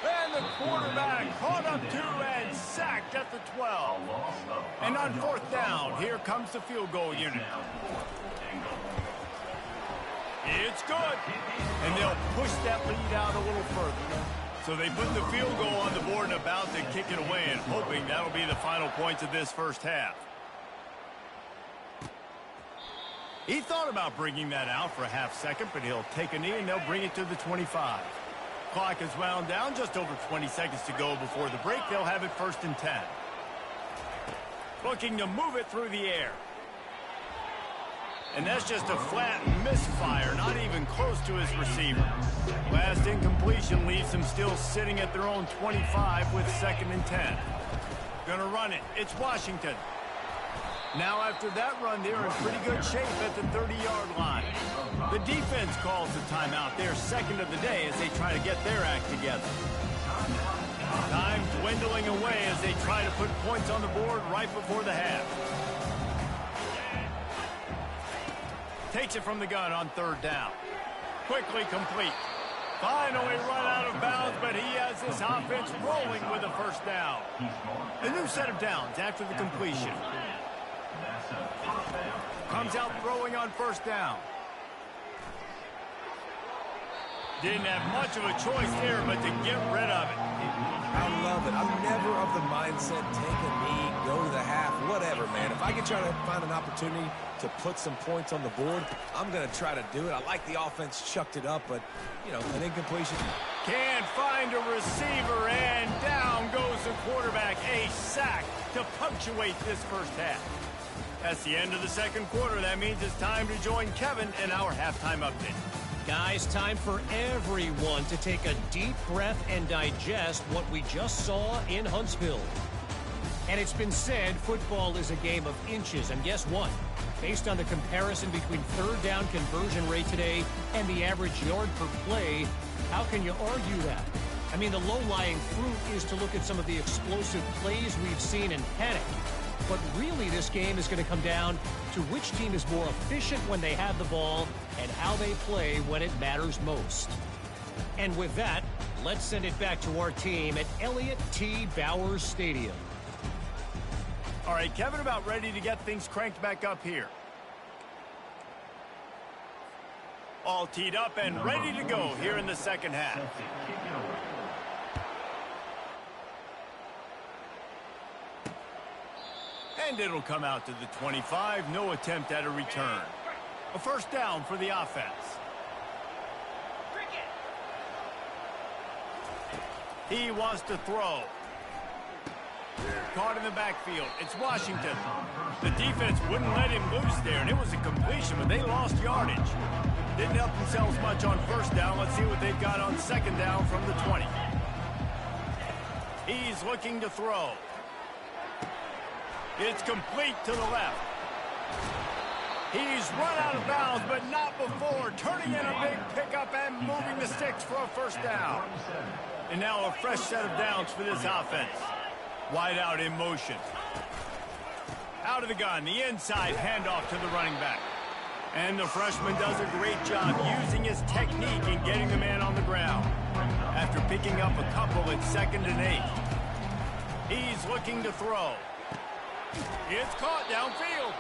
And the quarterback caught up to and sacked at the 12. And on 4th down, here comes the field goal unit. It's good. And they'll push that lead out a little further. So they put the field goal on the board and about to kick it away, and hoping that'll be the final points of this first half. He thought about bringing that out for a half second, but he'll take a knee and they'll bring it to the 25. Clock is wound down, just over 20 seconds to go before the break. They'll have it 1st and 10. Looking to move it through the air. And that's just a flat misfire, not even close to his receiver. Last incompletion leaves them still sitting at their own 25 with 2nd and 10. Gonna run it. It's Washington. Now after that run, they're in pretty good shape at the 30-yard line. The defense calls the timeout, their 2nd of the day, as they try to get their act together. Time dwindling away as they try to put points on the board right before the half. Takes it from the gun on 3rd down. Quickly complete. Finally run out of bounds, but he has this offense rolling with a 1st down. A new set of downs after the completion. Comes out throwing on 1st down. Didn't have much of a choice there, but to get rid of it.
I love it. I'm never of the mindset, take a knee, go to the half, whatever, man. If I can try to find an opportunity to put some points on the board, I'm going to try to do it. I like the offense chucked it up, but, you know, an incompletion.
Can't find a receiver, and down goes the quarterback. A sack to punctuate this first half. That's the end of the 2nd quarter. That means it's time to join Kevin in our halftime update.
Guys, time for everyone to take a deep breath and digest what we just saw in Huntsville. And it's been said football is a game of inches, and guess what? Based on the comparison between 3rd down conversion rate today and the average yard per play, how can you argue that? I mean, the low-lying fruit is to look at some of the explosive plays we've seen in panic. But really, this game is going to come down to which team is more efficient when they have the ball and how they play when it matters most. And with that, let's send it back to our team at Elliott T. Bowers Stadium.
All right, Kevin, about ready to get things cranked back up here. All teed up and ready to go here in the 2nd half. And it'll come out to the 25. No attempt at a return. A first down for the offense. He wants to throw. Caught in the backfield. It's Washington. The defense wouldn't let him loose there, and it was a completion, but they lost yardage. Didn't help themselves much on first down. Let's see what they've got on second down from the 20. He's looking to throw. It's complete to the left. He's run out of bounds, but not before turning in a big pickup and moving the sticks for a first down. And now a fresh set of downs for this offense. Wide out in motion. Out of the gun, the inside handoff to the running back. And the freshman does a great job using his technique and getting the man on the ground. After picking up a couple, it's 2nd and 8. He's looking to throw. It's caught downfield.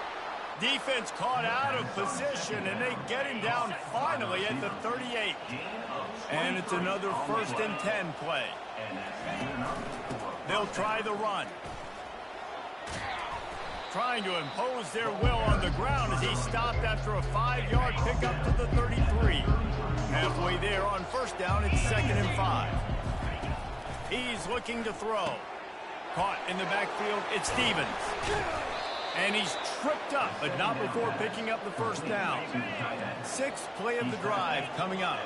Defense caught out of position, and they get him down finally at the 38. And it's another 1st and 10 play. They'll try the run. Trying to impose their will on the ground as he stopped after a 5-yard pickup to the 33. Halfway there on first down, it's 2nd and 5. He's looking to throw. Caught in the backfield, it's Stevens. And he's tripped up, but not before picking up the first down. 6th play of the drive coming up.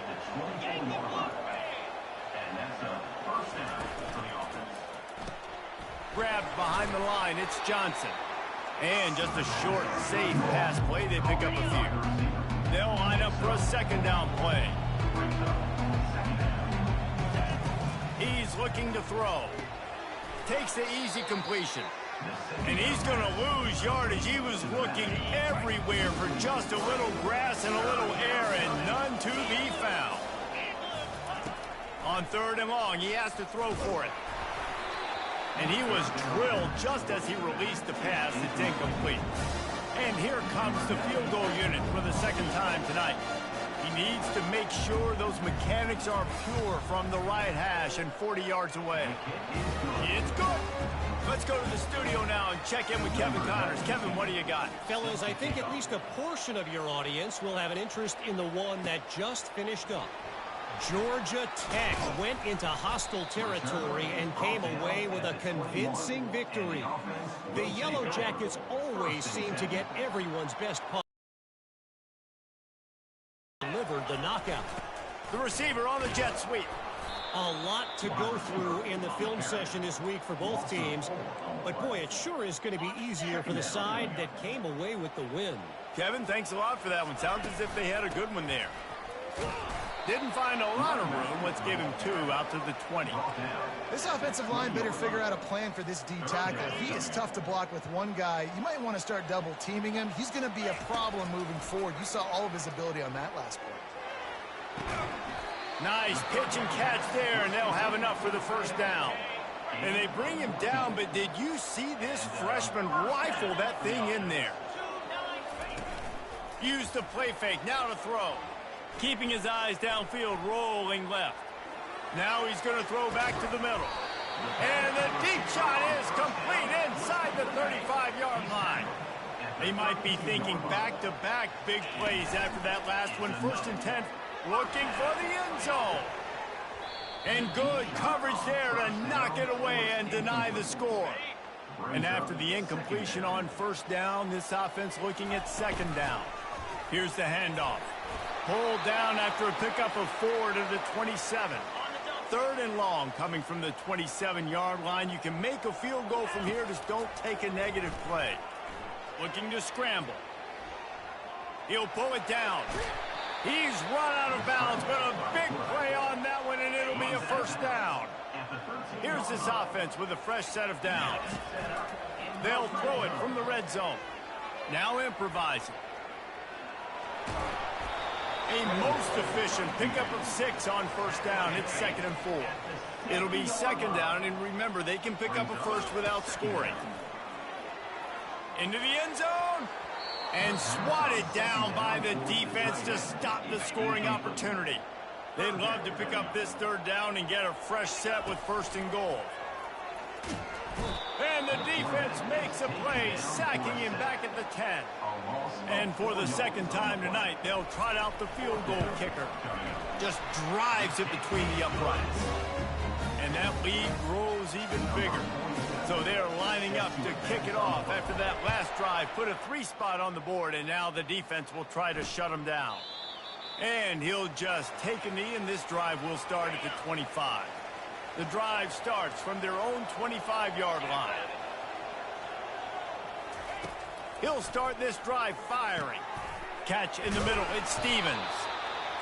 Grabbed behind the line, it's Johnson. And just a short, safe pass play, they pick up a few. They'll line up for a 2nd down play. He's looking to throw. Takes the easy completion. And he's going to lose yardage. He was looking everywhere for just a little grass and a little air, and none to be found. On 3rd and long, he has to throw for it. And he was drilled just as he released the pass. It's incomplete. And here comes the field goal unit for the 2nd time tonight. He needs to make sure those mechanics are pure from the right hash and 40 yards away. It's good. Let's go to the studio now and check in with Kevin Connors. Kevin, what do you got?
Fellas, I think at least a portion of your audience will have an interest in the one that just finished up. Georgia Tech went into hostile territory and came away with a convincing victory. The Yellow Jackets always seem to get everyone's best punt. Delivered the knockout.
The receiver on the jet sweep.
A lot to go through in the film session this week for both teams. But, boy, it sure is going to be easier for the side that came away with the win.
Kevin, thanks a lot for that one. Sounds as if they had a good one there. Didn't find a lot of room. Let's give him 2 out to the 20.
This offensive line better figure out a plan for this D tackle. He is tough to block with one guy. You might want to start double teaming him. He's going to be a problem moving forward. You saw all of his ability on that last play.
Nice pitch and catch there, and they'll have enough for the first down. And they bring him down, but did you see this freshman rifle that thing in there? Use the play fake, now to throw. Keeping his eyes downfield, rolling left. Now he's going to throw back to the middle. And the deep shot is complete inside the 35-yard line. They might be thinking back-to-back big plays after that last one. 1st and 10, looking for the end zone. And good coverage there to knock it away and deny the score. And after the incompletion on first down, this offense looking at 2nd down. Here's the handoff. Pulled down after a pickup of 4 to the 27. 3rd and long coming from the 27-yard line. You can make a field goal from here, just don't take a negative play. Looking to scramble. He'll pull it down. He's run out of bounds, but a big play on that one, and it'll be a first down. Here's this offense with a fresh set of downs. They'll throw it from the red zone. Now improvising. A most efficient pickup of 6 on first down. It's 2nd and 4. It'll be 2nd down, and remember, they can pick up a first without scoring. Into the end zone. And swatted down by the defense to stop the scoring opportunity. They'd love to pick up this 3rd down and get a fresh set with 1st and goal. And the defense makes a play, sacking him back at the 10. And for the second time tonight, they'll trot out the field goal kicker. Just drives it between the uprights. And that lead grows even bigger. So they're lining up to kick it off after that last drive. Put a 3-spot on the board, and now the defense will try to shut him down. And he'll just take a knee, and this drive will start at the 25. The drive starts from their own 25-yard line. He'll start this drive firing. Catch in the middle, it's Stevens.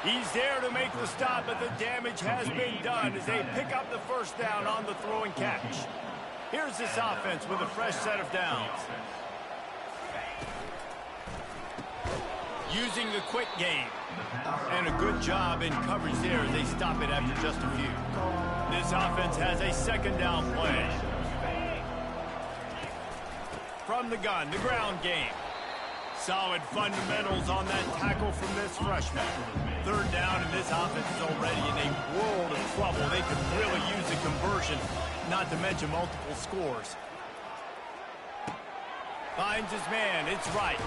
He's there to make the stop, but the damage has been done as they pick up the first down on the throw and catch. Here's this offense with a fresh set of downs. Using the quick game. And a good job in coverage there as they stop it after just a few. This offense has a second down play. From the gun, the ground game. Solid fundamentals on that tackle from this freshman. Third down, and this offense is already in a world of trouble. They could really use a conversion, not to mention multiple scores. Finds his man, it's right.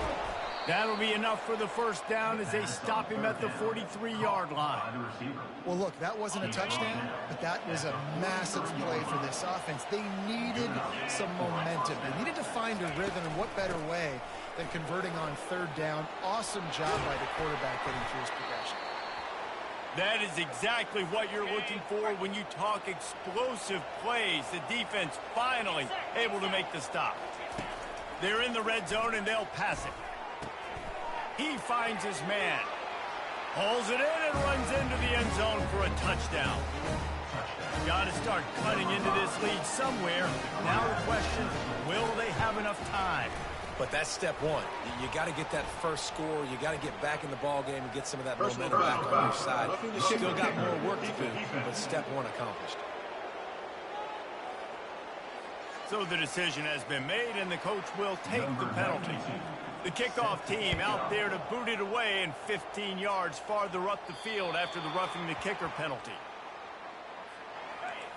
That'll be enough for the first down as they stop him at the 43-yard line.
Well, look, that wasn't a touchdown, but that was a massive play for this offense. They needed some momentum. They needed to find a rhythm, and what better way than converting on third down. Awesome job by the quarterback getting through his progression.
That is exactly what you're looking for when you talk explosive plays. The defense finally able to make the stop. They're in the red zone, and they'll pass it. He finds his man, pulls it in, and runs into the end zone for a touchdown. Got to start cutting into this lead somewhere. Now the question, will they have enough time?
But that's step one. You got to get that first score. You got to get back in the ball game and get some of that momentum back on your side. You still got more work to do, but step one accomplished.
So the decision has been made, and the coach will take the penalty. The kickoff team out there to boot it away and 15 yards farther up the field after the roughing the kicker penalty.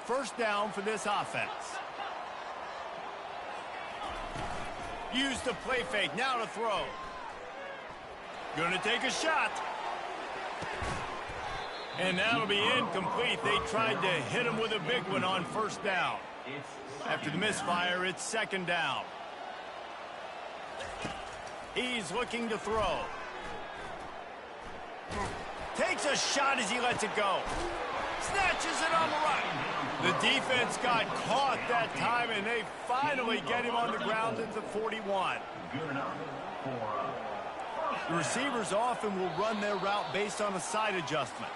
First down for this offense. Use the play fake, now to throw. Gonna take a shot. And that'll be incomplete. They tried to hit him with a big one on first down. After the misfire, it's second down. He's looking to throw. Takes a shot as he lets it go. Snatches it on the right. The defense got caught that time, and they finally get him on the ground at the 41. The receivers often will run their route based on a side adjustment.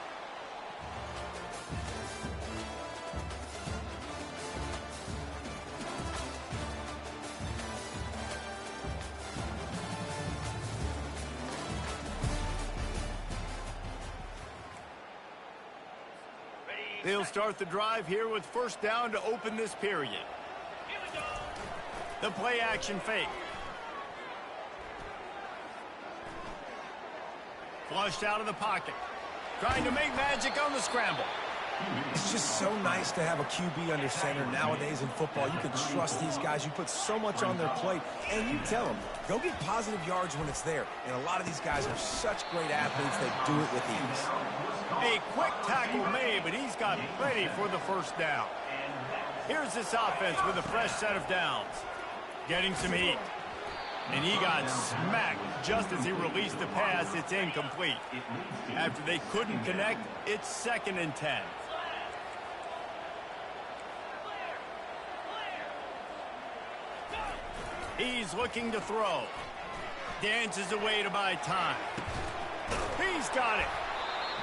They'll start the drive here with first down to open this period. The play action fake. Flushed out of the pocket. Trying to make magic on the scramble.
It's just so nice to have a QB under center nowadays in football. You can trust these guys. You put so much on their plate, and you tell them, go get positive yards when it's there. And a lot of these guys are such great athletes, they do it with ease.
A quick tackle made, but he's got plenty for the first down. Here's this offense with a fresh set of downs. Getting some heat. And he got smacked just as he released the pass. It's incomplete. After they couldn't connect, it's 2nd and 10. He's looking to throw. Dances away to buy time. He's got it.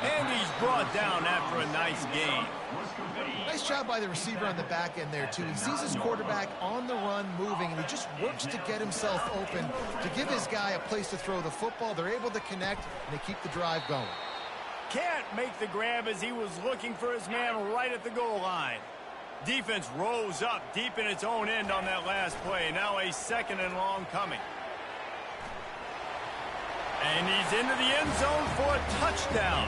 And he's brought down after a nice gain.
Nice job by the receiver on the back end there, too. He sees his quarterback on the run moving, and he just works to get himself open to give his guy a place to throw the football. They're able to connect, and they keep the drive going.
Can't make the grab as he was looking for his man right at the goal line. Defense rose up deep in its own end on that last play. Now a 2nd and long coming. And he's into the end zone for a touchdown.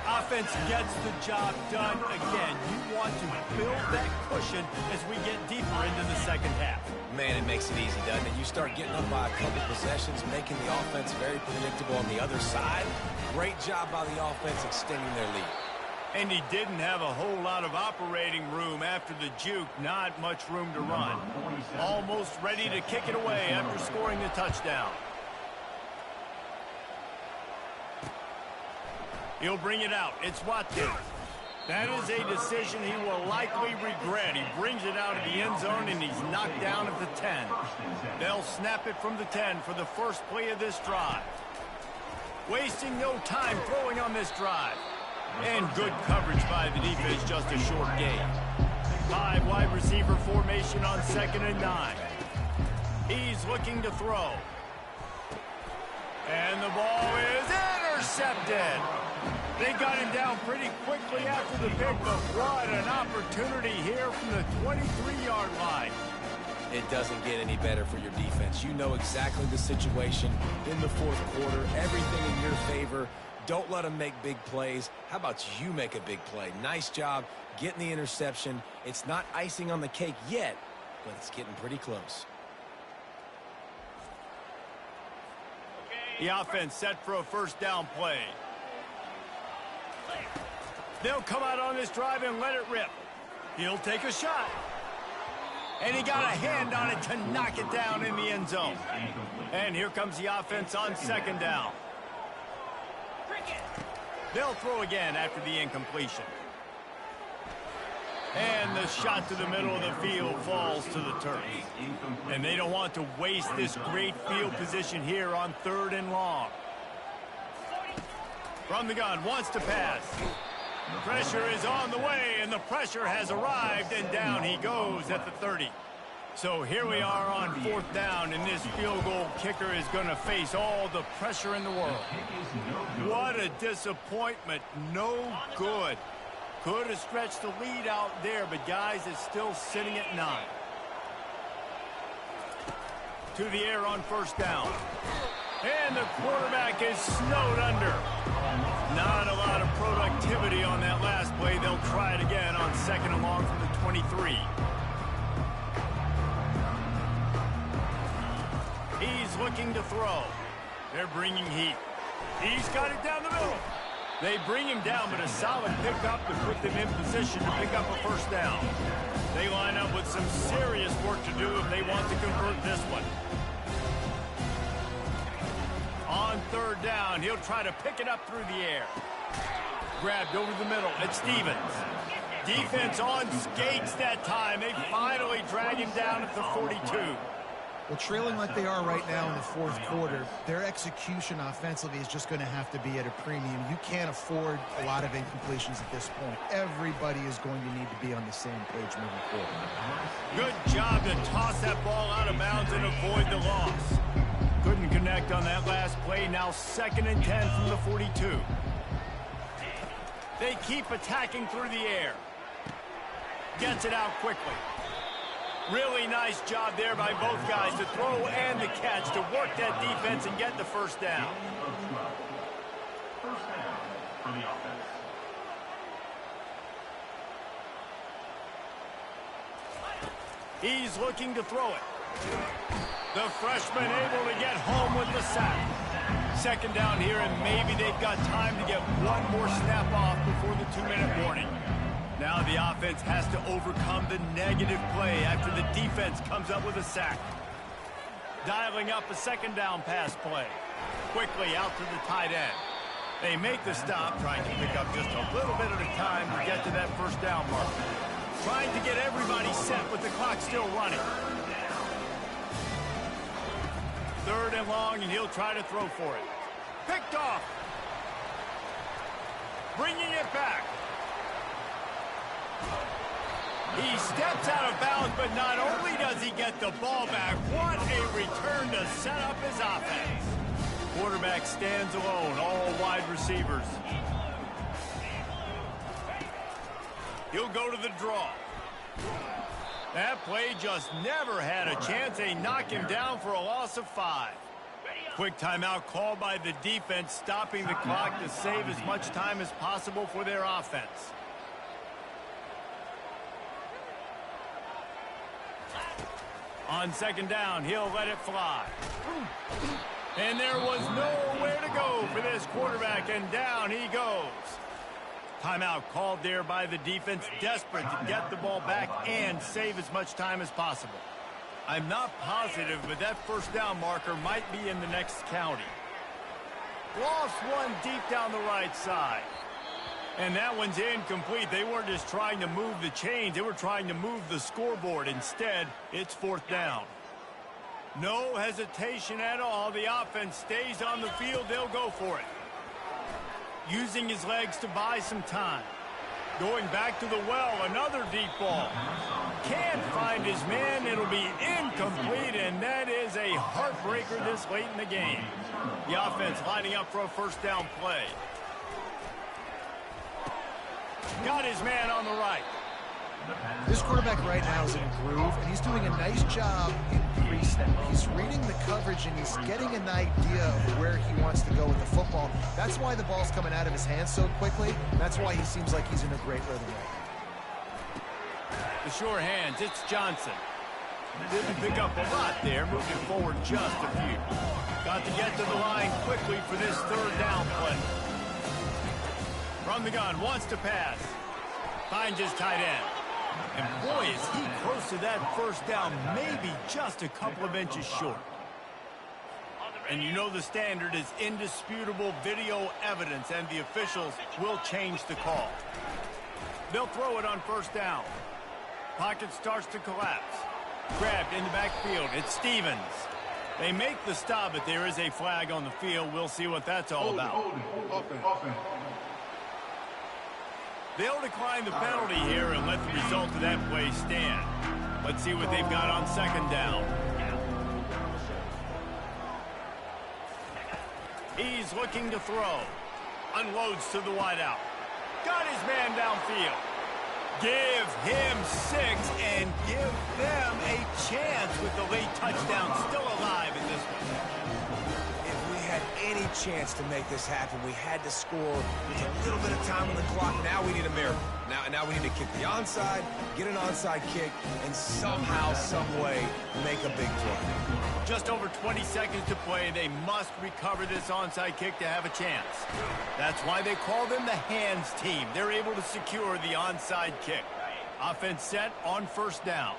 Offense gets the job done again. You want to build that cushion as we get deeper into the
makes it easy, doesn't it? You start getting up by a couple possessions, making the offense very predictable on the other side. Great job by the offense extending their lead.
And he didn't have a whole lot of operating room after the juke. Not much room to run. Almost ready to kick it away after scoring the touchdown. He'll bring it out. It's Watkins. That is a decision he will likely regret. He brings it out of the end zone, and he's knocked down at the 10. They'll snap it from the 10 for the first play of this drive. Wasting no time throwing on this drive. And good coverage by the defense, just a short gain. 5 wide receiver formation on 2nd and 9. He's looking to throw. And the ball is intercepted. They got him down pretty quickly after the pick, but what an opportunity here from the 23-yard line.
It doesn't get any better for your defense. You know exactly the situation in the fourth quarter. Everything in your favor. Don't let them make big plays. How about you make a big play? Nice job getting the interception. It's not icing on the cake yet, but it's getting pretty close.
The offense set for a first down play. They'll come out on this drive and let it rip. He'll take a shot. And he got a hand on it to knock it down in the end zone. And here comes the offense on 2nd down. They'll throw again after the incompletion. And the shot to the middle of the field falls to the turf. And they don't want to waste this great field position here on 3rd and long. From the gun, wants to pass. Pressure is on the way, and the pressure has arrived, and down he goes at the 30. So here we are on 4th down, and this field goal kicker is going to face all the pressure in the world. What a disappointment. No good. Could have stretched the lead out there, but guys, it's still sitting at 9. To the air on 1st down. And the quarterback is snowed under. Not a lot of productivity on that last play. They'll try it again on 2nd and long from the 23. He's looking to throw. They're bringing heat. He's got it down the middle. They bring him down, but a solid pickup to put them in position to pick up a first down. They line up with some serious work to do if they want to convert this one. On 3rd down, he'll try to pick it up through the air. Grabbed over the middle. It's Stevens. Defense on skates that time. They finally drag him down at the 42.
Well, trailing like they are right now in the fourth quarter, their execution offensively is just going to have to be at a premium. You can't afford a lot of incompletions at this point. Everybody is going to need to be on the same page moving forward.
Good job to toss that ball out of bounds and avoid the loss. Couldn't connect on that last play. Now 2nd and 10 from the 42. They keep attacking through the air. Gets it out quickly. Really nice job there by both guys to throw and the catch to work that defense and get the first down.
First down for the offense.
He's looking to throw it. The freshman able to get home with the sack. 2nd down here, and maybe they've got time to get one more snap off before the 2-minute warning. Now the offense has to overcome the negative play after the defense comes up with a sack. Dialing up a 2nd down pass play. Quickly out to the tight end. They make the stop, trying to pick up just a little bit at a time to get to that first down mark. Trying to get everybody set with the clock still running. 3rd and long, and he'll try to throw for it. Picked off. Bringing it back. He steps out of bounds, but not only does he get the ball back, what a return to set up his offense. Quarterback stands alone, all wide receivers. He'll go to the draw. That play just never had a chance. They knock him down for a loss of 5. Quick timeout called by the defense, stopping the clock to save as much time as possible for their offense. On second down, he'll let it fly. And there was nowhere to go for this quarterback, and down he goes. Timeout called there by the defense, desperate to get the ball back and save as much time as possible. I'm not positive, but that first down marker might be in the next county. Lost one deep down the right side. And that one's incomplete. They weren't just trying to move the chains. They were trying to move the scoreboard. Instead, it's fourth down. No hesitation at all. The offense stays on the field. They'll go for it. Using his legs to buy some time. Going back to the well, another deep ball. Can't find his man. It'll be incomplete, and that is a heartbreaker this late in the game. The offense lining up for a first down play. Got his man on the right.
This quarterback right now is in a groove, and he's doing a nice job in pre-snap. He's reading the coverage, and he's getting an idea of where he wants to go with the football. That's why the ball's coming out of his hands so quickly. That's why he seems like he's in a great rhythm right now.
The sure hands, it's Johnson. Didn't pick up a lot there, moving forward just a few. Got to get to the line quickly for this third down play. From the gun, wants to pass. Finds his tight end. And boy, is he close to that first down, maybe just a couple of inches short. And you know the standard is indisputable video evidence, and the officials will change the call. They'll throw it on first down. Pocket starts to collapse. Grabbed in the backfield. It's Stevens. They make the stop, but there is a flag on the field. We'll see what that's all about. They'll decline the penalty here and let the result of that play stand. Let's see what they've got on second down. He's looking to throw. Unloads to the wideout. Got his man downfield. Give him 6 and give them a chance with the late touchdown still alive in this one.
If we had any chance to make this happen, we had to score with a little bit of time on the clock. Now we need a miracle. Now we need to kick the onside, get an onside kick, and somehow, some way, make a big play.
Just over 20 seconds to play. They must recover this onside kick to have a chance. That's why they call them the hands team. They're able to secure the onside kick. Offense set on first down.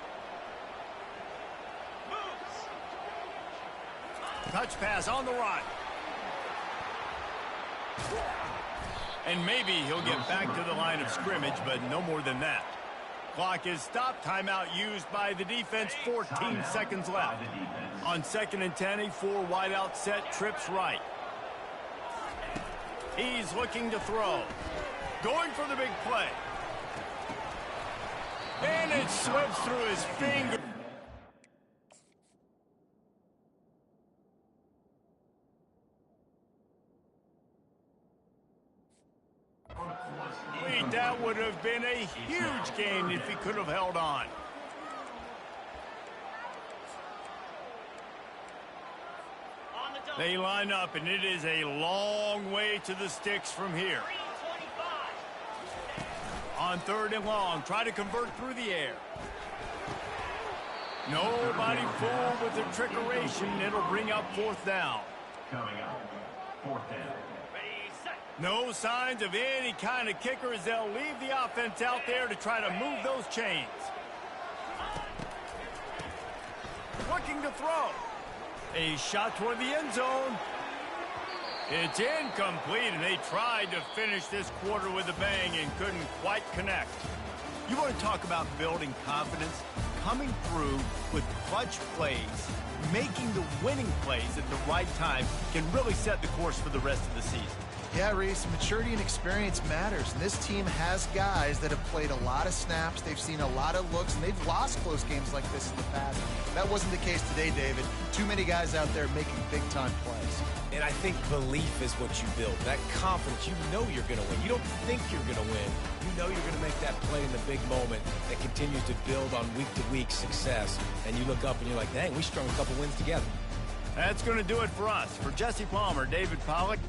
Touch pass on the right. And maybe he'll get back to the line of scrimmage, but no more than that. Clock is stopped. Timeout used by the defense. 14 seconds left. On second and 10, a 4 wideout set, trips right. He's looking to throw. Going for the big play. And it slips through his finger. That would have been a huge gain if he could have held on. They line up, and it is a long way to the sticks from here. On third and long, try to convert through the air. Nobody fooled with the trickeration. It'll bring up fourth down.
Coming up, fourth down.
No signs of any kind of kicker as they'll leave the offense out there to try to move those chains. Looking to throw. A shot toward the end zone. It's incomplete, and they tried to finish this quarter with a bang and couldn't quite connect. You want to talk about building confidence? Coming through with clutch plays, making the winning plays at the right time can really set the course for the rest of the season.
Yeah, Reese, maturity and experience matters. And this team has guys that have played a lot of snaps. They've seen a lot of looks, and they've lost close games like this in the past. That wasn't the case today, David. Too many guys out there making big-time plays.
And I think belief is what you build. That confidence, you know you're going to win. You don't think you're going to win. You know you're going to make that play in the big moment that continues to build on week-to-week success. And you look up and you're like, dang, we strung a couple wins together.
That's going to do it for us. For Jesse Palmer, David Pollack.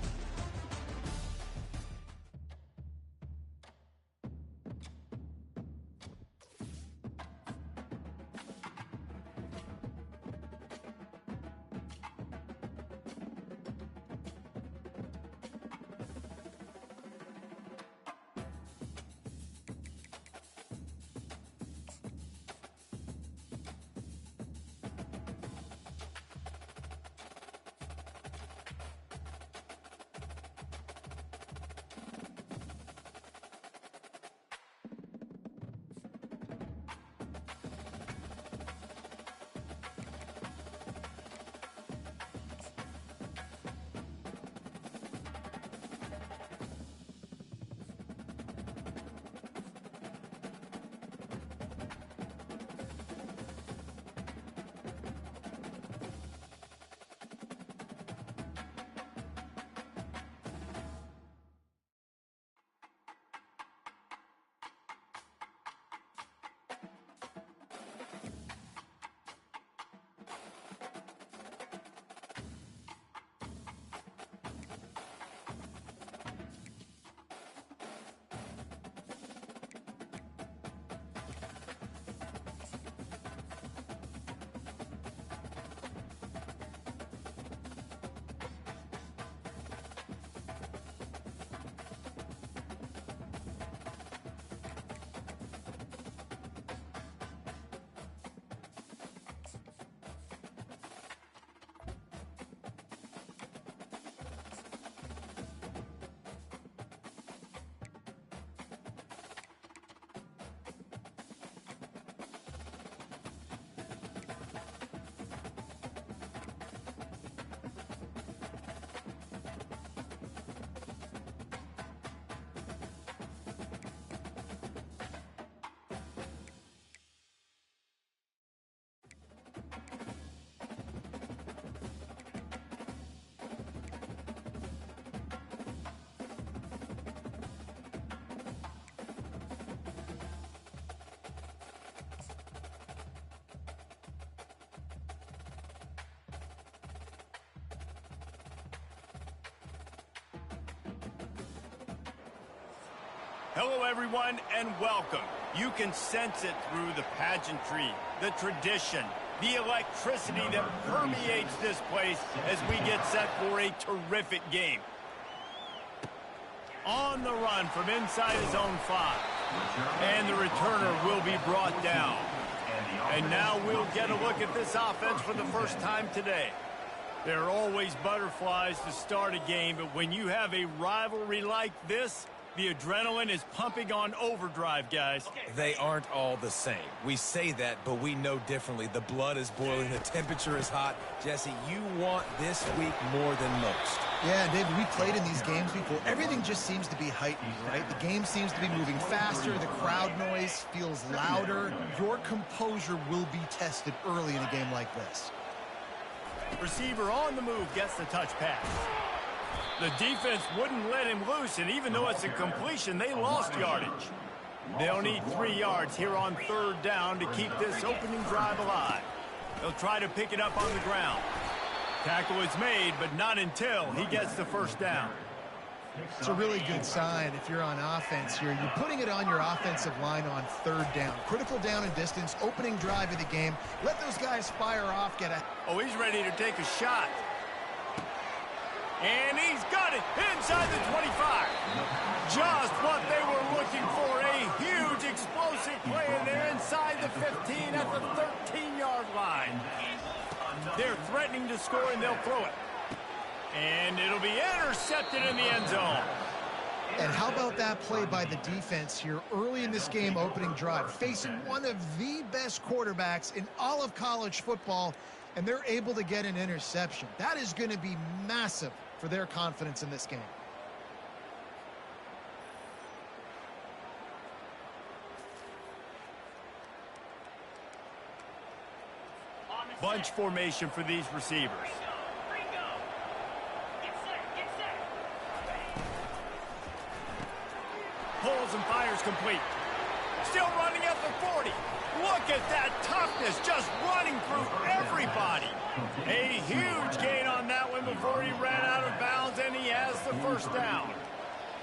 Hello, everyone, and welcome. You can sense it through the pageantry, the tradition, the electricity that permeates this place as we get set for a terrific game. On the run from inside his own 5. And the returner will be brought down. And now we'll get a look at this offense for the first time today. There are always butterflies to start a game, but when you have a rivalry like this, the adrenaline is pumping on overdrive, guys.
They aren't all the same. We say that, but we know differently. The blood is boiling. The temperature is hot. Jesse, you want this week more than most.
Yeah, David, we played in these games before. Everything just seems to be heightened, right? The game seems to be moving faster. The crowd noise feels louder. Your composure will be tested early in a game like this.
Receiver on the move gets the touch pass. The defense wouldn't let him loose, and even though it's a completion, they lost yardage. They'll need 3 yards here on 3rd down to keep this opening drive alive. They'll try to pick it up on the ground. Tackle is made, but not until he gets the 1st down.
It's a really good sign if you're on offense here. You're putting it on your offensive line on 3rd down. Critical down and distance, opening drive of the game. Let those guys fire off,
Oh, he's ready to take a shot. And he's got it inside the 25. Just what they were looking for. A huge explosive play, and they're inside the 15 at the 13-yard line. They're threatening to score, and they'll throw it. And it'll be intercepted in the end zone.
And how about that play by the defense here early in this game opening drive, facing one of the best quarterbacks in all of college football, and they're able to get an interception. That is going to be massive for their confidence in this game.
Bunch formation for these receivers. Pulls and fires complete. Still running at the 40. Look at that toughness, just running through everybody. A huge gain on that one before he ran out of bounds, and he has the 1st down.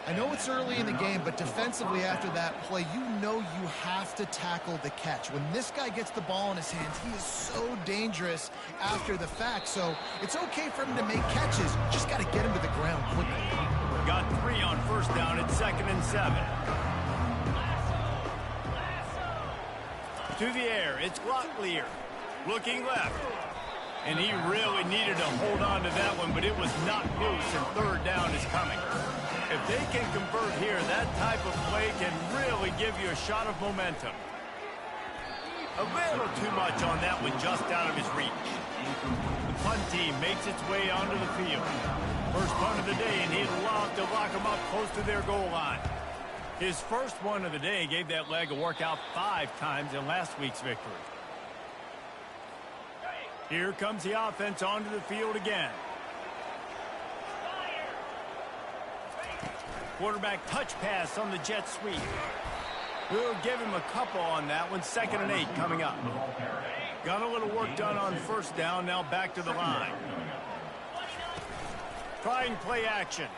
I know it's early in the game, but defensively after that play, you know you have to tackle the catch. When this guy gets the ball in his hands, he is so dangerous after the fact. So it's okay for him to make catches. Just got to get him to the ground quickly.
Got 3 on 1st down at 2nd and 7. To the air, it's Glocklear. Looking left. And he really needed to hold on to that one, but it was not loose, and 3rd down is coming. If they can convert here, that type of play can really give you a shot of momentum. A little too much on that one, just out of his reach. The punt team makes its way onto the field. First punt of the day, and he'd love to lock them up close to their goal line. His first one of the day gave that leg a workout 5 times in last week's victory. Here comes the offense onto the field again. Quarterback touch pass on the jet sweep. We'll give him a couple on that one. 2nd and 8 coming up. Got a little work done on 1st down. Now back to the line. Trying play action.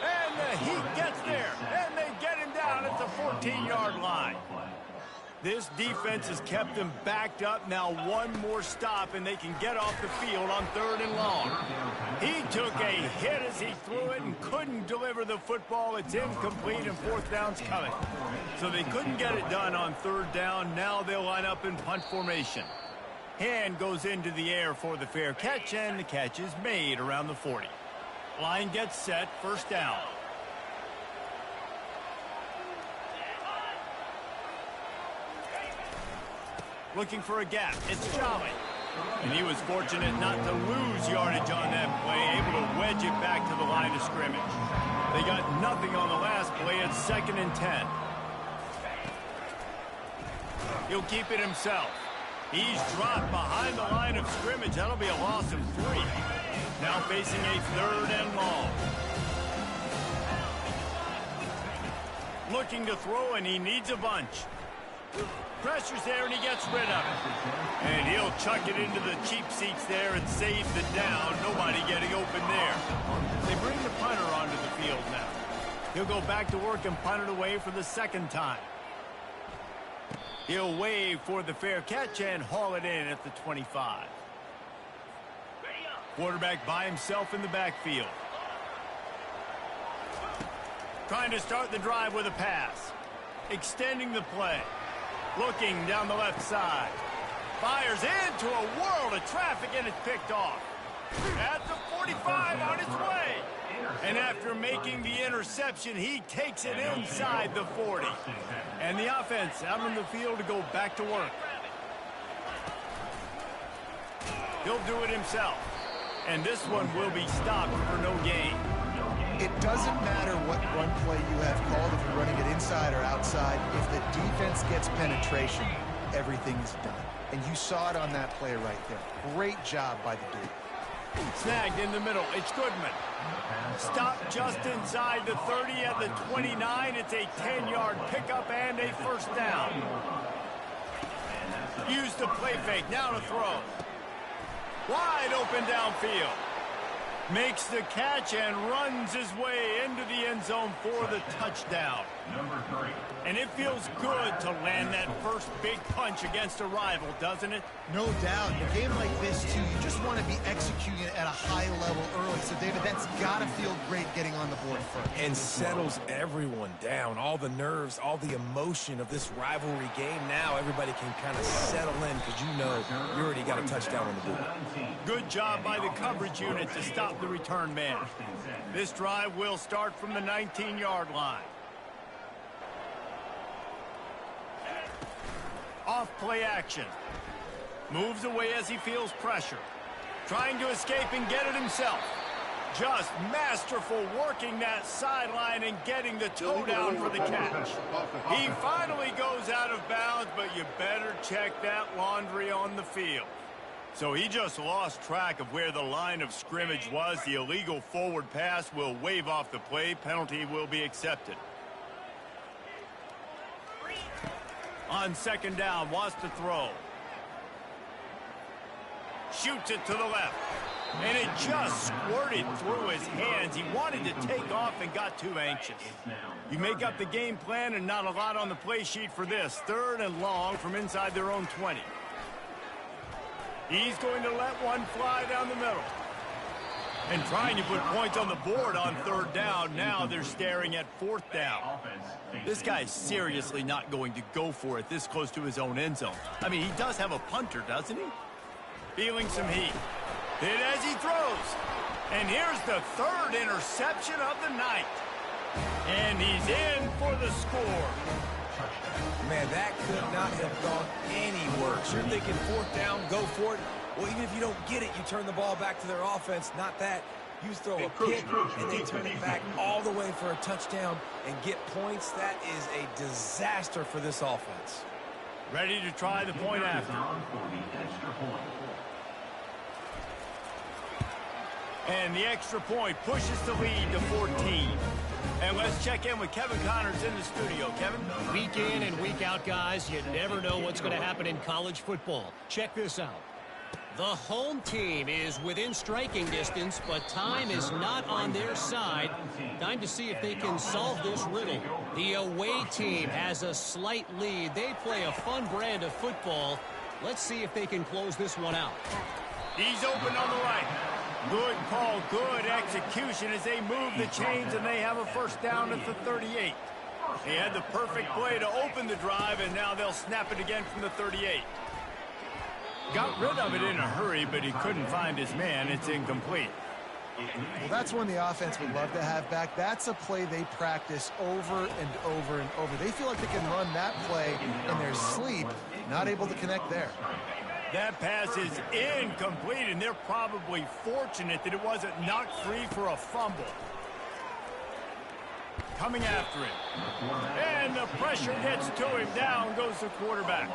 And the heat gets there. And they get him down at the 14-yard line. This defense has kept them backed up. Now one more stop, and they can get off the field on 3rd and long. He took a hit as he threw it and couldn't deliver the football. It's incomplete, and 4th down's coming. So they couldn't get it done on 3rd down. Now they'll line up in punt formation. Hand goes into the air for the fair catch, and the catch is made around the 40. Line gets set, 1st down. Looking for a gap. It's Jolly. And he was fortunate not to lose yardage on that play, able to wedge it back to the line of scrimmage. They got nothing on the last play. It's 2nd and 10. He'll keep it himself. He's dropped behind the line of scrimmage. That'll be a loss of 3. Now facing a 3rd and long. Looking to throw, and he needs a bunch. Pressure's there, and he gets rid of it. And he'll chuck it into the cheap seats there and save the down. Nobody getting open there. They bring the punter onto the field now. He'll go back to work and punt it away for the second time. He'll wave for the fair catch and haul it in at the 25. Quarterback by himself in the backfield. Trying to start the drive with a pass. Extending the play. Looking down the left side. Fires into a world of traffic and it's picked off. At the 45 on its way. And after making the interception, he takes it inside the 40. And the offense out on the field to go back to work. He'll do it himself. And this one will be stopped for no gain.
It doesn't matter what run play you have called, if you're running it inside or outside. If the defense gets penetration, everything is done. And you saw it on that play right there. Great job by the dude.
Snagged in the middle. It's Goodman. Stopped just inside the 30 at the 29. It's a 10-yard pickup and a first down. Use the play fake. Now to throw. Wide open downfield. Makes the catch and runs his way into the end zone for the touchdown. And it feels good to land that first big punch against a rival, doesn't it?
No doubt. In a game like this, too, you just want to be executing at a high level early. So, David, that's got to feel great getting on the board first.
And settles everyone down. All the nerves, all the emotion of this rivalry game. Now everybody can kind of settle in because you know you already got a touchdown on the board.
Good job by the coverage unit to stop the return man. This drive will start from the 19-yard line. Off play action. Moves away as he feels pressure. Trying to escape and get it himself. Just masterful working that sideline and getting the toe down for the catch. He finally goes out of bounds, but you better check that laundry on the field. So he just lost track of where the line of scrimmage was. The illegal forward pass will wave off the play. Penalty will be accepted. On second down, wants to throw. Shoots it to the left. And it just squirted through his hands. He wanted to take off and got too anxious. You make up the game plan and not a lot on the play sheet for this. Third and long from inside their own 20. He's going to let one fly down the middle. And trying to put points on the board on third down. Now they're staring at fourth down. This guy's seriously not going to go for it this close to his own end zone. I mean, he does have a punter, doesn't he? Feeling some heat. Hit as he throws. And here's the third interception of the night. And he's in for the score.
Man, that could not have gone any worse. You're thinking fourth down, go for it. Well, even if you don't get it, you turn the ball back to their offense. Not that. You throw a pick, and they turn it back all the way for a touchdown and get points. That is a disaster for this offense.
Ready to try the point after. And the extra point pushes the lead to 14. And let's check in with Kevin Connors in the studio. Kevin?
Week in and week out, guys, you never know what's going to happen in college football. Check this out. The home team is within striking distance, but time is not on their side. Time to see if they can solve this riddle. The away team has a slight lead. They play a fun brand of football. Let's see if they can close this one out.
He's open on the right. Good call, good execution as they move the chains and they have a first down at the 38. They had the perfect play to open the drive, and now they'll snap it again from the 38. Got rid of it in a hurry, but he couldn't find his man. It's incomplete.
Well, that's one the offense would love to have back. That's a play they practice over and over and over. They feel like they can run that play in their sleep, not able to connect there.
That pass is incomplete, and they're probably fortunate that it wasn't knocked free for a fumble. Coming after him. And the pressure gets to him. Down goes the quarterback.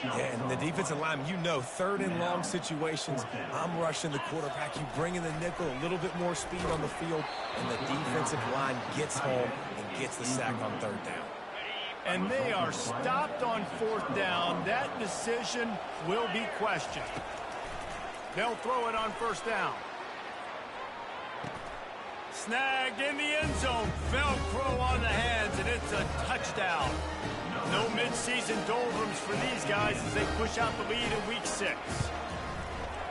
Yeah, and the defensive line, you know, third and long situations, I'm rushing the quarterback. You bring in the nickel, a little bit more speed on the field, and the defensive line gets home and gets the sack on third down.
And they are stopped on fourth down. That decision will be questioned. They'll throw it on first down. Snagged in the end zone. Velcro on the hands, and it's a touchdown. No mid-season doldrums for these guys as they push out the lead in week 6.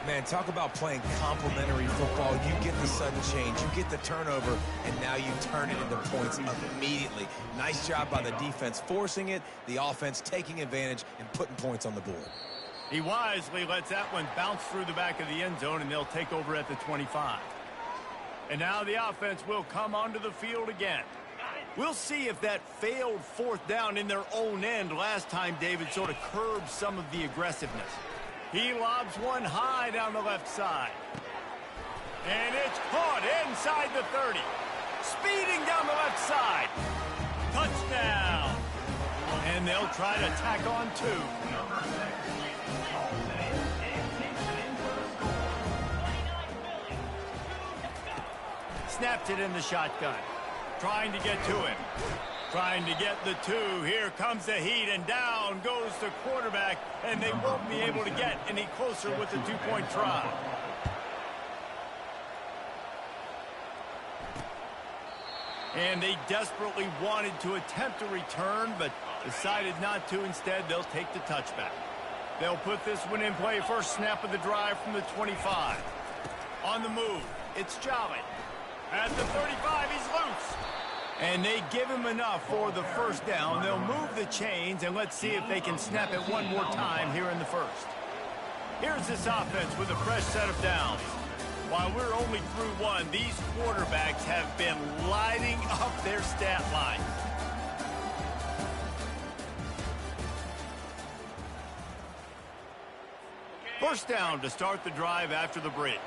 Man, talk about playing complementary football. You get the sudden change, you get the turnover, and now you turn it into points immediately. Nice job by the defense forcing it, the offense taking advantage and putting points on the board.
He wisely lets that one bounce through the back of the end zone, and they'll take over at the 25. And now the offense will come onto the field again. We'll see if that failed 4th down in their own end last time David sort of curbed some of the aggressiveness. He lobs one high down the left side. And it's caught inside the 30. Speeding down the left side. Touchdown. And they'll try to tack on 2. Snaps it in the shotgun. Trying to get to him. Trying to get the 2. Here comes the heat, and down goes the quarterback, and they won't be able to get any closer with the 2-point try. And they desperately wanted to attempt a return, but decided not to. Instead, they'll take the touchback. They'll put this one in play. First snap of the drive from the 25. On the move, it's Jolly. At the 35, he's loose. And they give him enough for the first down. They'll move the chains, and let's see if they can snap it one more time here in the first. Here's this offense with a fresh set of downs. While we're only through 1, these quarterbacks have been lighting up their stat line. First down to start the drive after the break.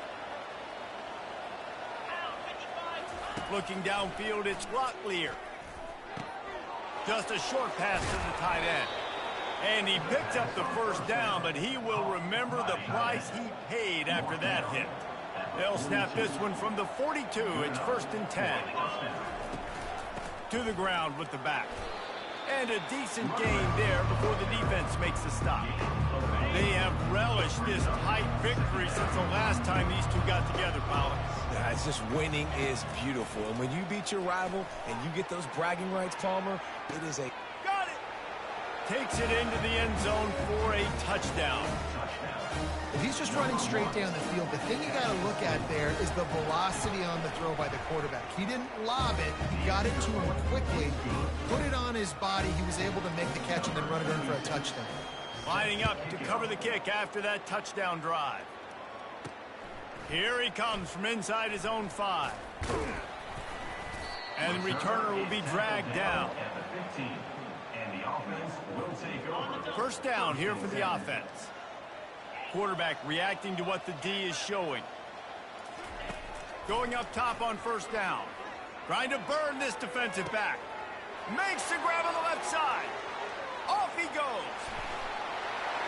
Looking downfield, it's Locklear. Just a short pass to the tight end. And he picks up the first down, but he will remember the price he paid after that hit. They'll snap this one from the 42. It's 1st and 10. To the ground with the back. And a decent gain there before the defense makes the stop. They have relished this tight victory since the last time these two got together, Powell.
Yeah, it's just winning is beautiful. And when you beat your rival and you get those bragging rights, Palmer, it is a...
Got it! Takes it into the end zone for a touchdown.
If he's just running straight down the field, the thing you got to look at there is the velocity on the throw by the quarterback. He didn't lob it. He got it to him quickly, put it on his body. He was able to make the catch and then run it in for a touchdown.
Lining up to cover the kick after that touchdown drive. Here he comes from inside his own 5. And the returner will be dragged down. First down here for the offense. Quarterback reacting to what the D is showing. Going up top on first down. Trying to burn this defensive back. Makes the grab on the left side. Off he goes.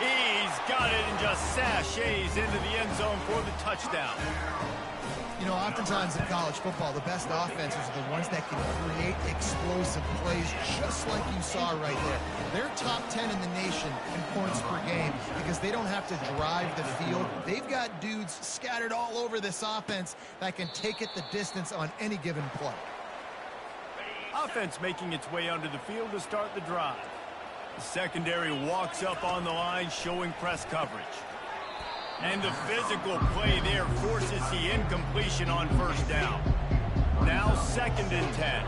He's got it and just sashays into the end zone for the touchdown.
You know, oftentimes in college football, the best offenses are the ones that can create explosive plays, just like you saw right there. They're top 10 in the nation in points per game because they don't have to drive the field. They've got dudes scattered all over this offense that can take it the distance on any given play.
Offense making its way onto the field to start the drive. The secondary walks up on the line, showing press coverage. And the physical play there forces the incompletion on first down. Now 2nd and 10.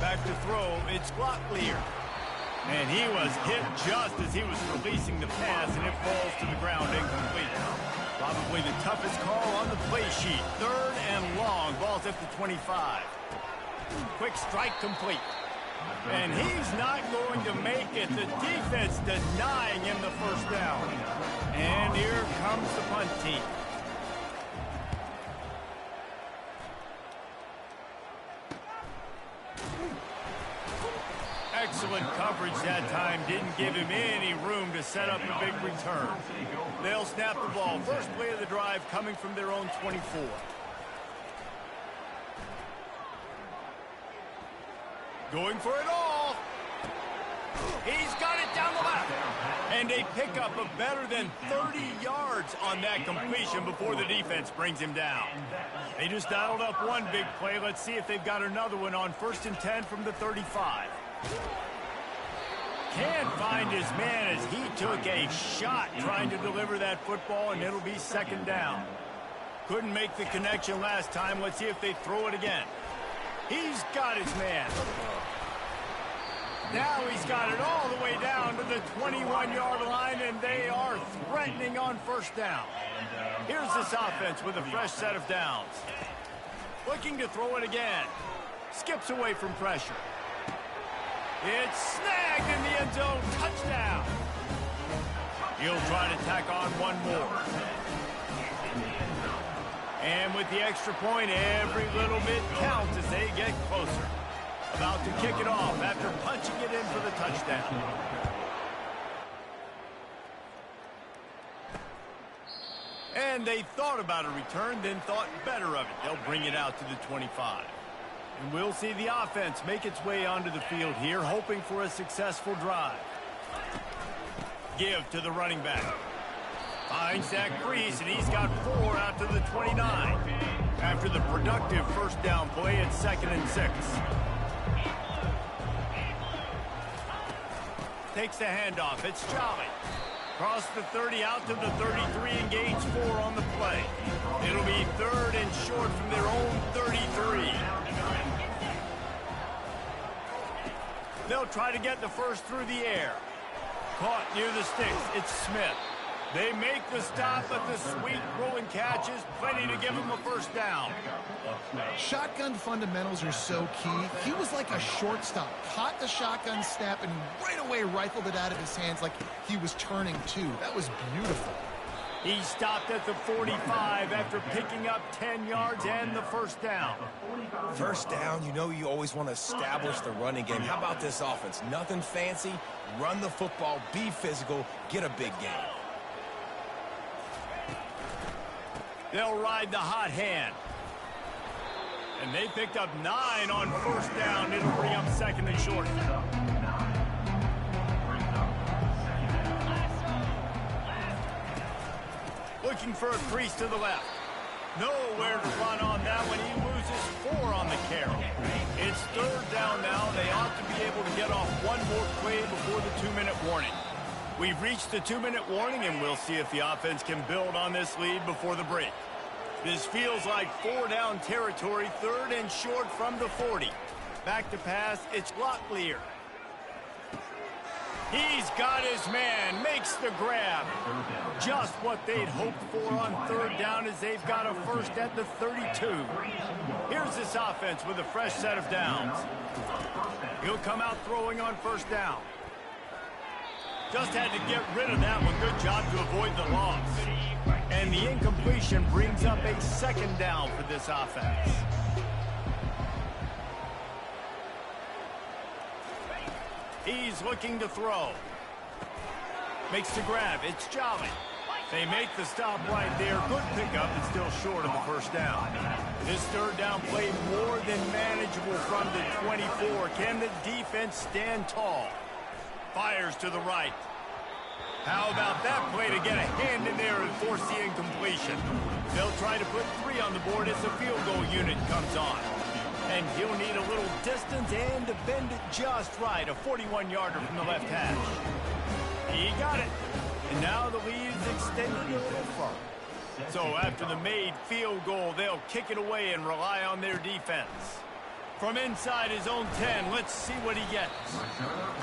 Back to throw, it's Locklear. And he was hit just as he was releasing the pass, and it falls to the ground incomplete. Probably the toughest call on the play sheet. 3rd and long, ball's at the 25. Quick strike complete. And he's not going to make it. The defense denying him the first down. And here comes the punt team. Excellent coverage that time. Didn't give him any room to set up a big return. They'll snap the ball. First play of the drive coming from their own 24. Going for it all. He's got it down the left. And a pickup of better than 30 yards on that completion before the defense brings him down. They just dialed up one big play. Let's see if they've got another one on 1st and 10 from the 35. Can't find his man as he took a shot trying to deliver that football, and it'll be 2nd down. Couldn't make the connection last time. Let's see if they throw it again. He's got his man. Now he's got it all the way down to the 21-yard line, and they are threatening on 1st down. Here's this offense with a fresh set of downs. Looking to throw it again. Skips away from pressure. It's snagged in the end zone. Touchdown. He'll try to tack on one more. And with the extra point, every little bit counts as they get closer. About to kick it off after punching it in for the touchdown. And they thought about a return, then thought better of it. They'll bring it out to the 25. And we'll see the offense make its way onto the field here, hoping for a successful drive. Give to the running back. Finds that crease, and he's got 4 out to the 29. After the productive 1st down play, it's 2nd and 6. Takes the handoff. It's Jolly. Cross the 30 out to the 33 and gains 4 on the play. It'll be 3rd and short from their own 33. They'll try to get the first through the air. Caught near the sticks. It's Smith. They make the stop, but the sweet rolling catch is plenty to give them a 1st down.
Shotgun fundamentals are so key. He was like a shortstop. Caught the shotgun snap and right away rifled it out of his hands like he was turning too. That was beautiful.
He stopped at the 45 after picking up 10 yards and the 1st down.
1st down, you know you always want to establish the running game. How about this offense? Nothing fancy. Run the football, be physical, get a big gain.
They'll ride the hot hand. And they picked up 9 on 1st down. It'll bring up 2nd and short. Looking for a crease to the left. Nowhere to run on that one. He loses 4 on the carry. It's 3rd down now. They ought to be able to get off one more play before the 2-minute warning. We've reached the 2-minute warning, and we'll see if the offense can build on this lead before the break. This feels like 4-down territory, 3rd and short from the 40. Back to pass, it's Locklear. He's got his man, makes the grab. Just what they'd hoped for on 3rd down as they've got a 1st at the 32. Here's this offense with a fresh set of downs. He'll come out throwing on 1st down. Just had to get rid of that one. Good job to avoid the loss. And the incompletion brings up a 2nd down for this offense. He's looking to throw. Makes the grab. It's Jolly. They make the stop right there. Good pickup, but still short of the 1st down. This 3rd down play more than manageable from the 24. Can the defense stand tall? Fires to the right. How about that play to get a hand in there and force the incompletion? They'll try to put 3 on the board as the field goal unit comes on. And he'll need a little distance and to bend it just right. A 41-yarder from the left hash. He got it. And now the lead is extended a little further. So after the made field goal, they'll kick it away and rely on their defense. From inside his own 10, let's see what he gets.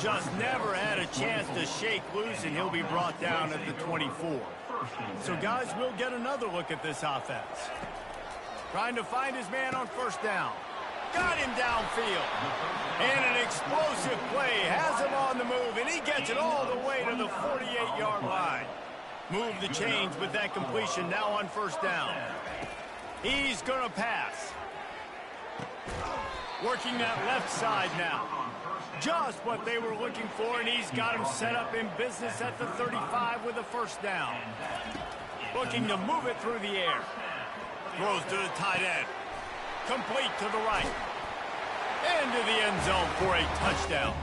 Just never had a chance to shake loose, and he'll be brought down at the 24. So, guys, we'll get another look at this offense. Trying to find his man on 1st down. Got him downfield. And an explosive play has him on the move, and he gets it all the way to the 48-yard line. Move the chains with that completion now on 1st down. He's going to pass. Working that left side now. Just what they were looking for, and he's got him set up in business at the 35 with a 1st down. Looking to move it through the air. Throws to the tight end. Complete to the right. Into the end zone for a touchdown.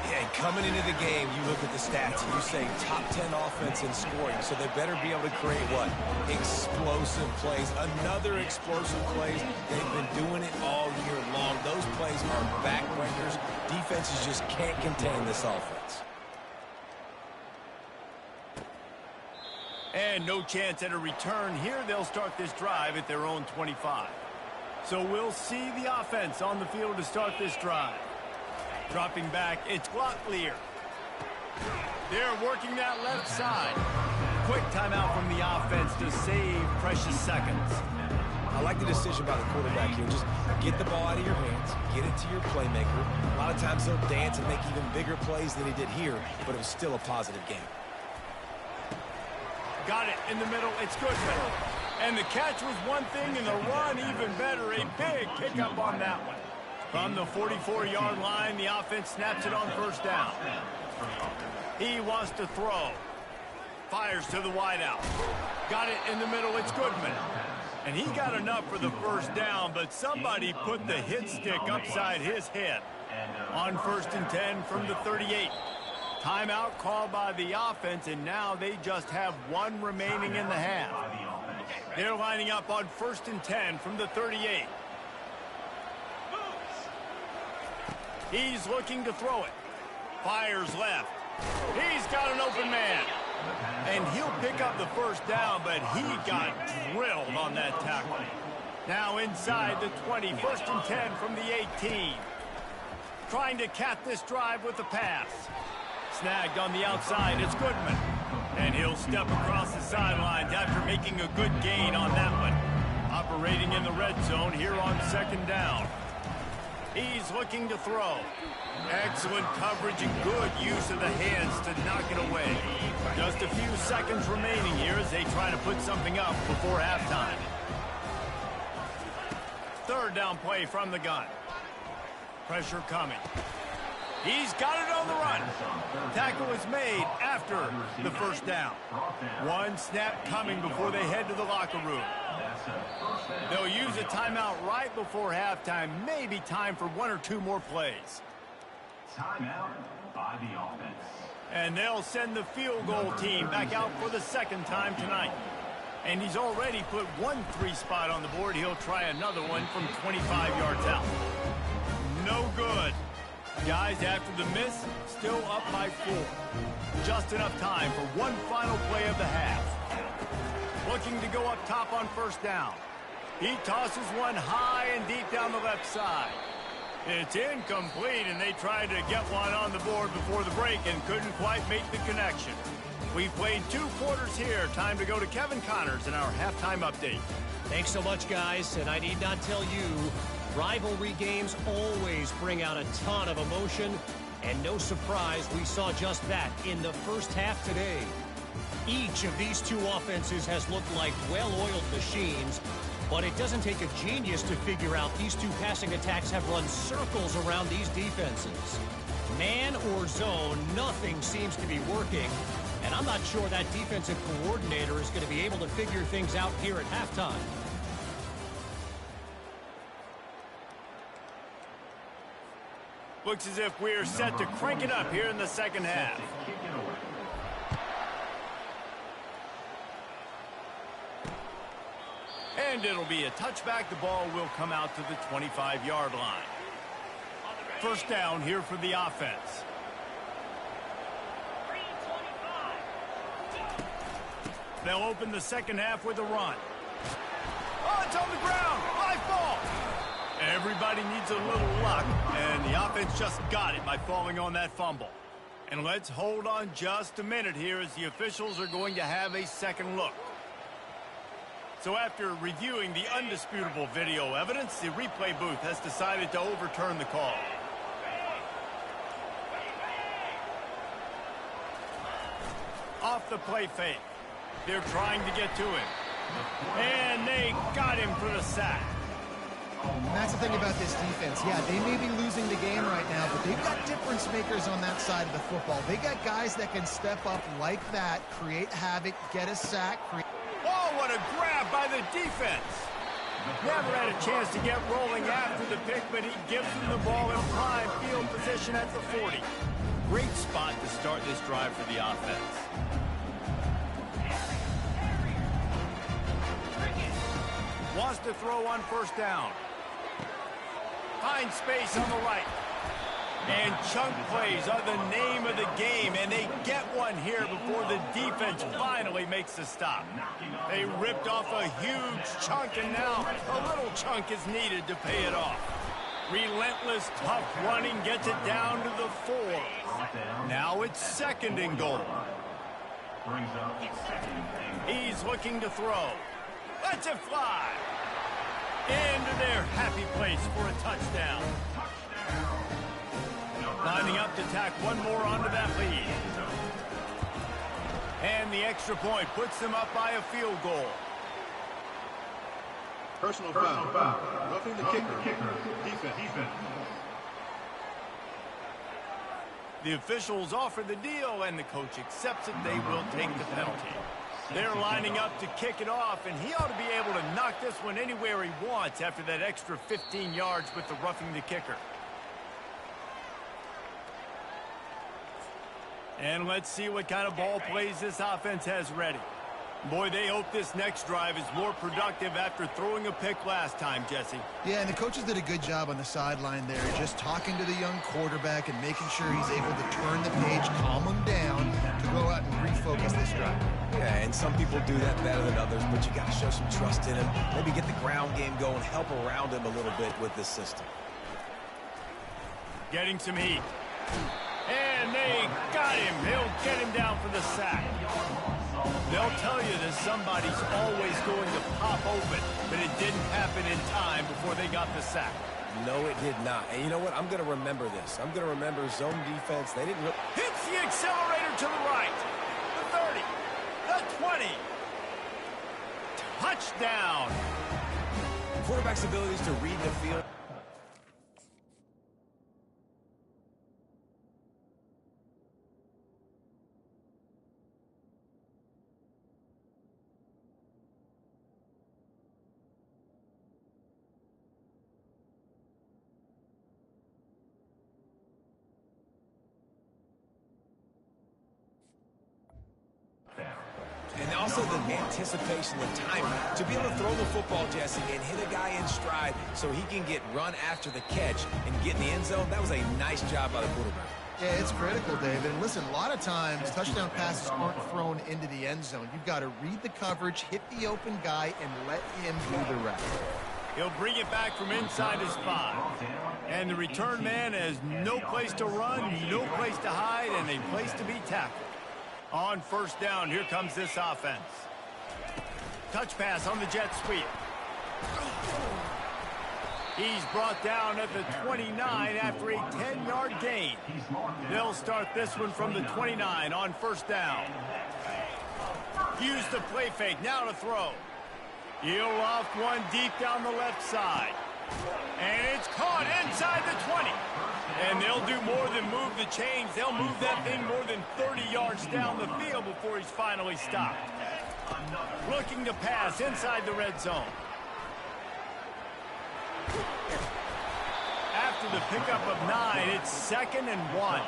Yeah, Coming into the game, you look at the stats and you say top 10 offense in scoring, so they better be able to create what? Explosive plays. Another explosive plays. They've been doing it all year long. Those plays are backbreakers. Defenses just can't contain this offense.
And no chance at a return here. They'll start this drive at their own 25. So we'll see the offense on the field to start this drive. Dropping back, it's Locklear. They're working that left side. Quick timeout from the offense to save precious seconds.
I like the decision by the quarterback here. Just get the ball out of your hands, get it to your playmaker. A lot of times they'll dance and make even bigger plays than he did here, but it was still a positive game.
Got it in the middle, it's Goodman. And the catch was one thing, and the run even better. A big pickup on that one. From the 44-yard line, the offense snaps it on first down. He wants to throw. Fires to the wideout. Got it in the middle, it's Goodman. And he got enough for the first down, but somebody put the hit stick upside his head. On 1st and 10 from the 38. Timeout called by the offense, and now they just have one remaining in the half. They're lining up on 1st and 10 from the 38. He's looking to throw it. Fires left. He's got an open man. And he'll pick up the first down, but he got drilled on that tackle. Now inside the 20, 1st and 10 from the 18. Trying to cap this drive with the pass. Snagged on the outside, it's Goodman. And he'll step across the sidelines after making a good gain on that one. Operating in the red zone here on 2nd down. He's looking to throw. Excellent coverage and good use of the hands to knock it away. Just a few seconds remaining here as they try to put something up before halftime. 3rd down play from the gun. Pressure coming. He's got it on the run. Tackle is made after the first down. One snap coming before they head to the locker room. They'll use a timeout right before halftime. Maybe time for 1 or 2 more plays.
Timeout by the offense.
And they'll send the field goal team back out for the 2nd time tonight. And he's already put 1 3 spot on the board. He'll try another one from 25 yards out. No good. Guys, after the miss, still up by 4. Just enough time for one final play of the half. Looking to go up top on 1st down. He tosses one high and deep down the left side. It's incomplete, and they tried to get one on the board before the break and couldn't quite make the connection. We played 2 quarters here. Time to go to Kevin Connors in our halftime update.
Thanks so much, guys, and I need not tell you, rivalry games always bring out a ton of emotion, and no surprise, we saw just that in the first half today. Each of these 2 offenses has looked like well-oiled machines, but it doesn't take a genius to figure out these 2 passing attacks have run circles around these defenses. Man or zone, nothing seems to be working, and I'm not sure that defensive coordinator is going to be able to figure things out here at halftime.
Looks as if we're set to crank it up here in the 2nd half. And it'll be a touchback. The ball will come out to the 25-yard line. 1st down here for the offense. They'll open the 2nd half with a run. Oh, it's on the ground. High ball. Everybody needs a little luck, and the offense just got it by falling on that fumble. And let's hold on just a minute here as the officials are going to have a second look. So after reviewing the undisputable video evidence, the replay booth has decided to overturn the call. Off the play fake. They're trying to get to him. And they got him for the sack.
And that's the thing about this defense. Yeah, they may be losing the game right now, but they've got difference makers on that side of the football. They got guys that can step up like that, create havoc, get a sack.
Oh, what a grab by the defense. Never had a chance to get rolling after the pick, but he gives them the ball in prime field position at the 40. Great spot to start this drive for the offense. Wants to throw on first down. Finds space on the right. And chunk plays are the name of the game, and they get one here before the defense finally makes the stop. They ripped off a huge chunk, and now a little chunk is needed to pay it off. Relentless, tough running gets it down to the 4. Now it's 2nd and goal. He's looking to throw. Lets it fly. Into their happy place for a touchdown. Lining up to tack one more onto that lead. And the extra point puts them up by a field goal.
Personal foul. Roughing the kicker. Defense.
The officials offer the deal, and the coach accepts it. They will take the penalty. They're lining up to kick it off, and he ought to be able to knock this one anywhere he wants after that extra 15 yards with the roughing the kicker. And let's see what kind of ball plays this offense has ready. Boy, they hope this next drive is more productive after throwing a pick last time, Jesse.
Yeah, and the coaches did a good job on the sideline there, just talking to the young quarterback and making sure he's able to turn the page, calm him down, to go out and refocus this drive.
Yeah, and some people do that better than others, but you got to show some trust in him. Maybe get the ground game going, help around him a little bit with this system.
Getting some heat. And they got him. They'll get him down for the sack. They'll tell you that somebody's always going to pop open, but it didn't happen in time before they got the sack.
No, it did not. And you know what? I'm going to remember this. I'm going to remember zone defense. They didn't really...
Hits the accelerator to the right. The 30. The 20. Touchdown.
Quarterback's abilities to read the field. And also the anticipation, the time to be able to throw the football, Jesse, and hit a guy in stride so he can get run after the catch and get in the end zone. That was a nice job by the quarterback.
Yeah, it's critical, David. And listen, a lot of times touchdown passes aren't thrown into the end zone. You've got to read the coverage, hit the open guy, and let him do the rest.
He'll bring it back from inside his 5. And the return man has no place to run, no place to hide, and a place to be tackled. On first down, here comes this offense. Touch pass on the jet sweep. He's brought down at the 29 after a 10-yard gain. They'll start this one from the 29 on first down. Use the play fake, now to throw. He'll loft one deep down the left side. And it's caught inside the 20. And they'll do more than move the chains. They'll move that thing more than 30 yards down the field before he's finally stopped. Looking to pass inside the red zone. After the pickup of 9, it's 2nd and 1.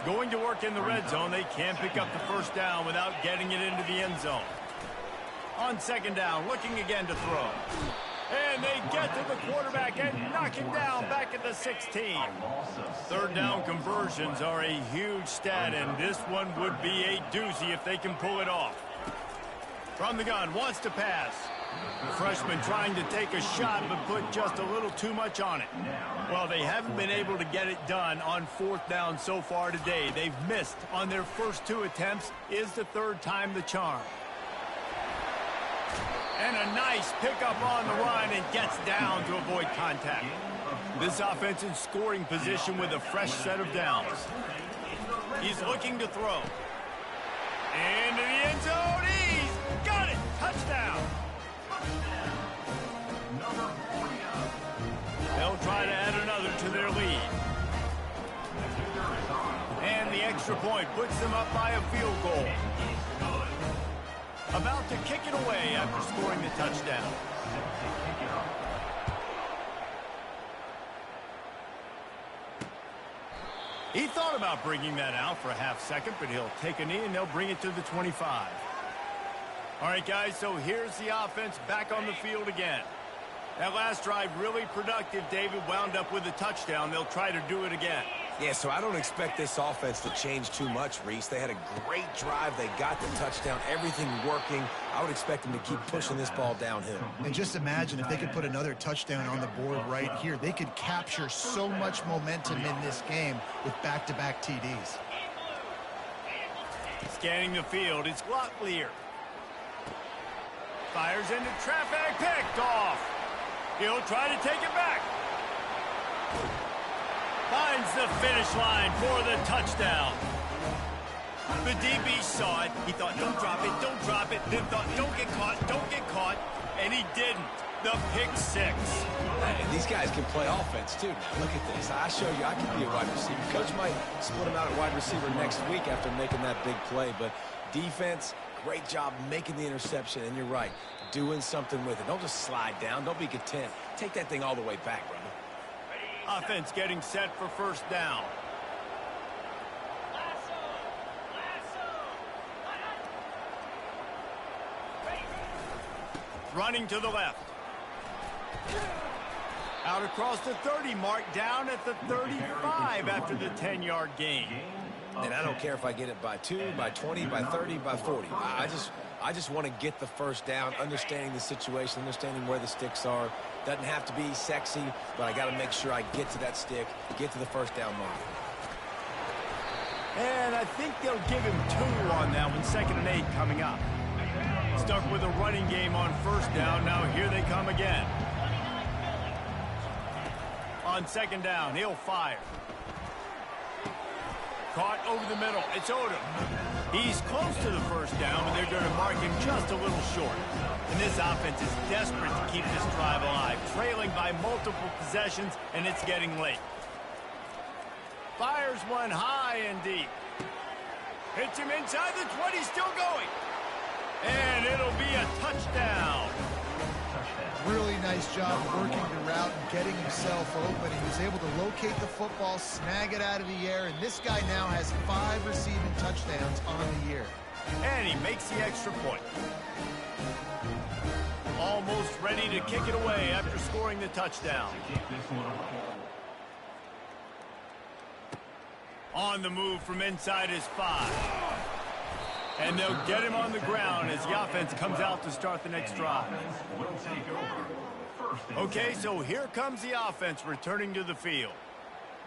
Going to work in the red zone, they can't pick up the first down without getting it into the end zone. On 2nd down, looking again to throw. And they get to the quarterback and knock him down back at the 16. Third down conversions are a huge stat, and this one would be a doozy if they can pull it off. From the gun, wants to pass. The freshman trying to take a shot, but put just a little too much on it. Well, they haven't been able to get it done on 4th down so far today. They've missed on their first 2 attempts. Is the 3rd time the charm? And a nice pickup on the run and gets down to avoid contact. This offense in scoring position with a fresh set of downs. He's looking to throw. Into the end zone. He's got it. Touchdown. They'll try to add another to their lead. And the extra point puts them up by a field goal. About to kick it away after scoring the touchdown. He thought about bringing that out for a half second, but he'll take a knee and they'll bring it to the 25. All right, guys, so here's the offense back on the field again. That last drive really productive. David wound up with a touchdown. They'll try to do it again.
Yeah, so I don't expect this offense to change too much, Reese. They had a great drive. They got the touchdown, everything working. I would expect them to keep pushing this ball downhill.
And just imagine if they could put another touchdown on the board right here. They could capture so much momentum in this game with back-to-back TDs.
Scanning the field, it's Locklear. Fires into traffic, picked off. He'll try to take it back. Finds the finish line for the touchdown. The DB saw it. He thought, don't drop it, don't drop it. Then thought, don't get caught, and he didn't. The pick six.
Hey, these guys can play offense, too. Now, look at this. I show you I can be a wide receiver. Coach might split him out at wide receiver next week after making that big play, but defense, great job making the interception, and you're right, doing something with it. Don't just slide down. Don't be content. Take that thing all the way back, brother.
Offense getting set for first down. Running to the left. Out across the 30 mark, down at the 35 after the 10-yard gain.
And I don't care if I get it by 2, by 20, by 30, by 40. I just want to get the first down, understanding the situation, understanding where the sticks are. Doesn't have to be sexy, but I got to make sure I get to that stick, get to the first down mark.
And I think they'll give him 2 on that one, 2nd and 8 coming up. Stuck with a running game on first down. Now here they come again. On 2nd down, he'll fire. Caught over the middle. It's Odom. He's close to the first down, but they're going to mark him just a little short. And this offense is desperate to keep this drive alive, trailing by multiple possessions, and it's getting late. Fires one high and deep. Hits him inside the 20, still going. And it'll be a touchdown.
Really nice job working the route and getting himself open. He was able to locate the football, snag it out of the air, and this guy now has 5 receiving touchdowns on the year.
And he makes the extra point. Almost ready to kick it away after scoring the touchdown. On the move from inside his 5. And they'll get him on the ground as the offense comes out to start the next drive. Okay, so here comes the offense returning to the field.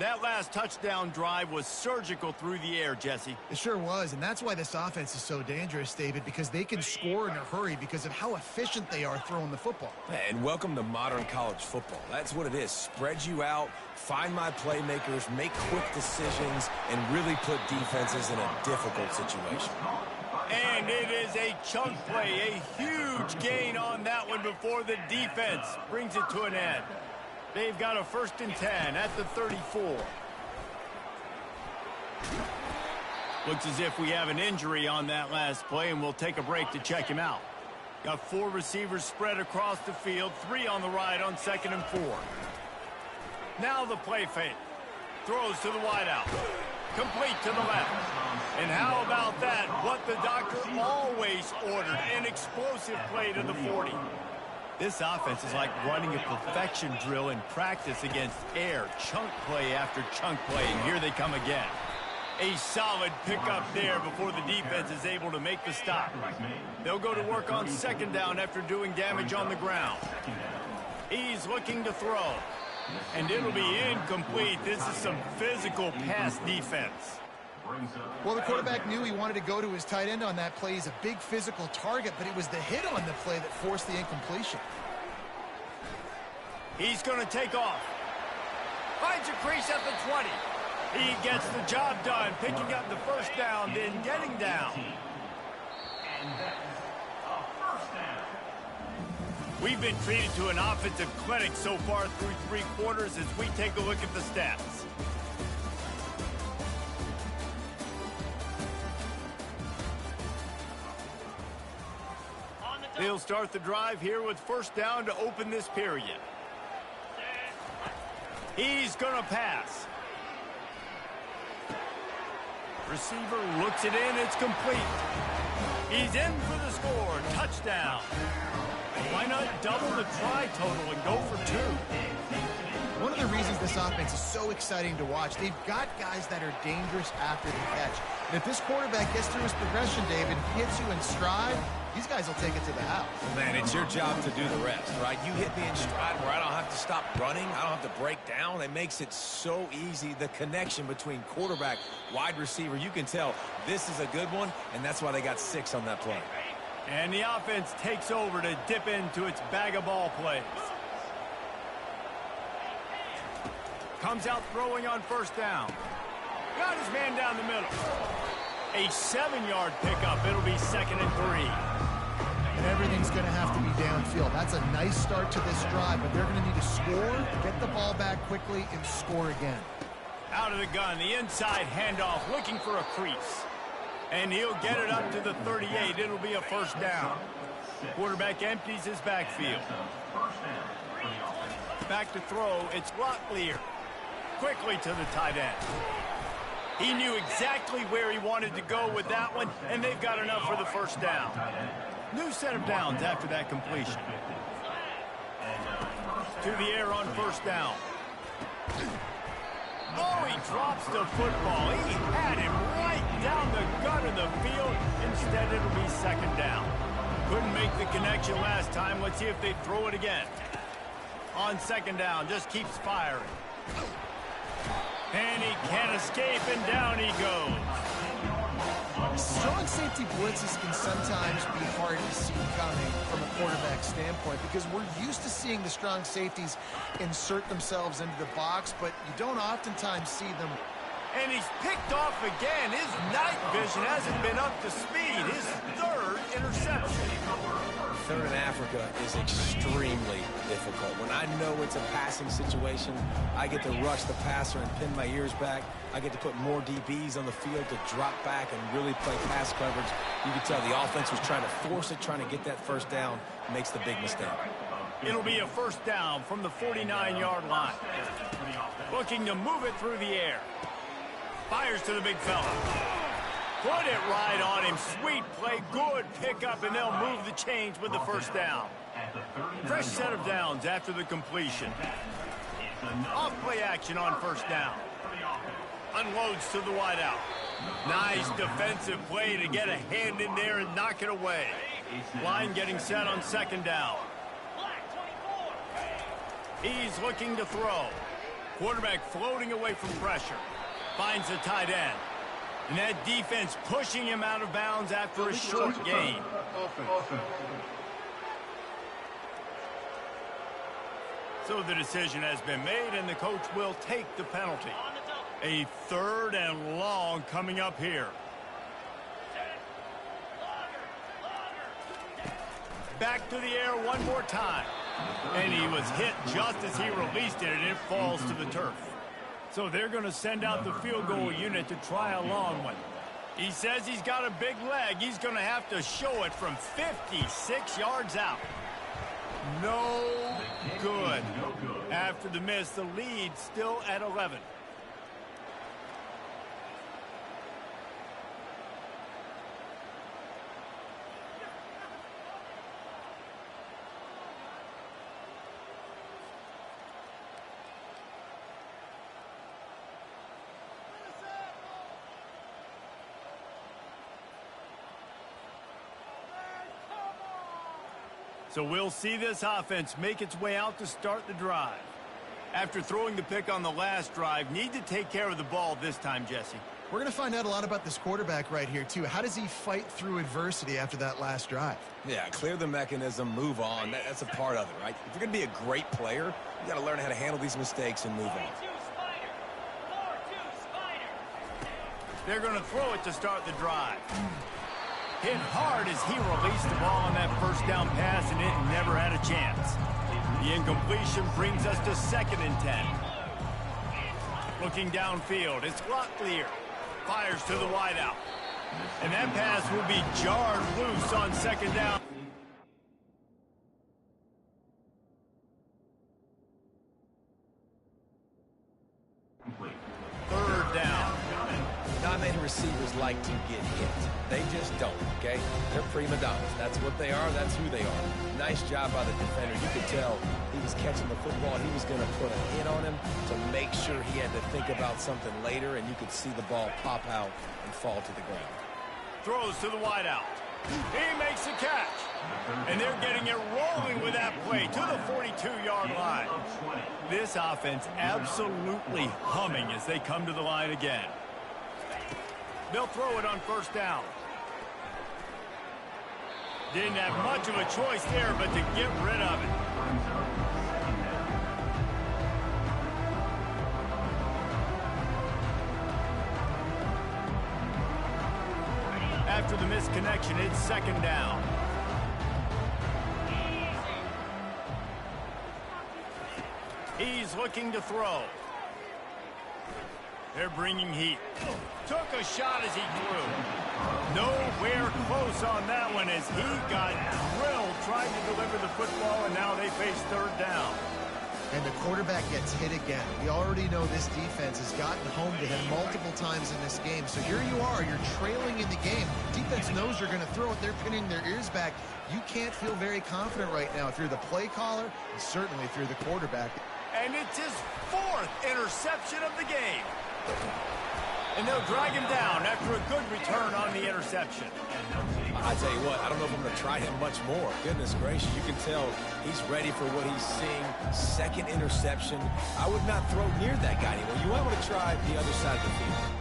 That last touchdown drive was surgical through the air, Jesse.
It sure was, and that's why this offense is so dangerous, David, because they can score in a hurry because of how efficient they are throwing the football.
And welcome to modern college football. That's what it is. Spread you out, find my playmakers, make quick decisions, and really put defenses in a difficult situation.
And it is a chunk play, a huge gain on that one before the defense brings it to an end. They've got a 1st and 10 at the 34. Looks as if we have an injury on that last play, and we'll take a break to check him out. Got 4 receivers spread across the field, 3 on the right on 2nd and 4. Now the play fake. Throws to the wideout. Complete to the left. And how about that? What the doctor always ordered, an explosive play to the 40. This offense is like running a perfection drill in practice against air. Chunk play after chunk play, and here they come again. A solid pickup there before the defense is able to make the stop. They'll go to work on 2nd down after doing damage on the ground. He's looking to throw. And it'll be incomplete. This is some physical pass defense.
Well, the quarterback knew he wanted to go to his tight end on that play. He's a big physical target, but it was the hit on the play that forced the incompletion.
He's going to take off. Finds a crease at the 20. He gets the job done, picking up the first down, then getting down.
And that is a first down.
We've been treated to an offensive clinic so far through 3 quarters as we take a look at the stats. They'll start the drive here with first down to open this period. He's going to pass. Receiver looks it in. It's complete. He's in for the score. Touchdown. Why not double the try total and go for 2?
One of the reasons this offense is so exciting to watch, they've got guys that are dangerous after the catch. And if this quarterback gets through his progression, David, hits you in stride, these guys will take it to the house.
Man, it's your job to do the rest, right? You hit me in stride where I don't have to stop running. I don't have to break down. It makes it so easy, the connection between quarterback, wide receiver. You can tell this is a good one, and that's why they got 6 on that play.
And the offense takes over to dip into its bag of ball plays. Comes out throwing on first down. Got his man down the middle. A 7-yard pickup. It'll be 2nd and 3.
Everything's going to have to be downfield. That's a nice start to this drive, but they're going to need to score, get the ball back quickly, and score again.
Out of the gun, the inside handoff, looking for a crease. And he'll get it up to the 38. It'll be a first down. Quarterback empties his backfield. Back to throw. It's Locklear. Quickly to the tight end. He knew exactly where he wanted to go with that one, and they've got enough for the first down. New set of downs after that completion. To the air on first down. Oh, he drops the football. He had him right down the gut of the field. Instead, it'll be 2nd down. Couldn't make the connection last time. Let's see if they throw it again. On 2nd down, just keeps firing. And he can't escape, and down he goes.
Strong safety blitzes can sometimes be hard to see coming from a quarterback standpoint because we're used to seeing the strong safeties insert themselves into the box, but you don't oftentimes see them.
And he's picked off again. His night vision hasn't been up to speed. His 3rd interception.
3rd in Africa is extremely difficult. When I know it's a passing situation, I get to rush the passer and pin my ears back. I get to put more DBs on the field to drop back and really play pass coverage. You can tell the offense was trying to force it, trying to get that first down, makes the big mistake.
It'll be a first down from the 49-yard line. Looking to move it through the air. Fires to the big fella. Put it right on him. Sweet play. Good pickup, and they'll move the chains with the first down. Fresh set of downs after the completion. Off play action on first down. Unloads to the wideout. Nice defensive play to get a hand in there and knock it away. Line getting set on 2nd down. He's looking to throw. Quarterback floating away from pressure. Finds the tight end. And that defense pushing him out of bounds after a short gain. So the decision has been made, and the coach will take the penalty. A 3rd and long coming up here. Back to the air one more time. And he was hit just as he released it, and it falls to the turf. So they're going to send out the field goal unit to try a long one. He says he's got a big leg. He's going to have to show it from 56 yards out. No good. After the miss, the lead still at 11. So we'll see this offense make its way out to start the drive. After throwing the pick on the last drive, need to take care of the ball this time, Jesse.
We're going to find out a lot about this quarterback right here, too. How does he fight through adversity after that last drive?
Yeah, clear the mechanism, move on. That's a part of it, right? If you're going to be a great player, you got to learn how to handle these mistakes and move on.
They're going to throw it to start the drive. Hit hard as he released the ball on that first down pass, and it never had a chance. The incompletion brings us to 2nd and 10. Looking downfield, it's Locklear. Fires to the wideout. And that pass will be jarred loose on 2nd down.
receivers like to get hit. They just don't, okay? They're prima donnas. That's what they are. That's who they are. Nice job by the defender. You could tell he was catching the football. He was going to put a hit on him to make sure he had to think about something later, and you could see the ball pop out and fall to the ground.
Throws to the wideout. He makes the catch. And they're getting it rolling with that play to the 42-yard line. This offense absolutely humming as they come to the line again. They'll throw it on first down. Didn't have much of a choice there, but to get rid of it. After the misconnection, it's second down. He's looking to throw. They're bringing heat. Took a shot as he threw. Nowhere close on that one as he got drilled trying to deliver the football, and now they face third down.
And the quarterback gets hit again. We already know this defense has gotten home to him multiple times in this game. So here you are, you're trailing in the game. Defense knows you're going to throw it. They're pinning their ears back. You can't feel very confident right now if you're the play caller, and certainly if you're the quarterback.
And it's his fourth interception of the game. And they'll drag him down after a good return on the interception.
I tell you what, I don't know if I'm going to try him much more. Goodness gracious, you can tell he's ready for what he's seeing. Second interception. I would not throw near that guy anymore. You might want to try the other side of the field.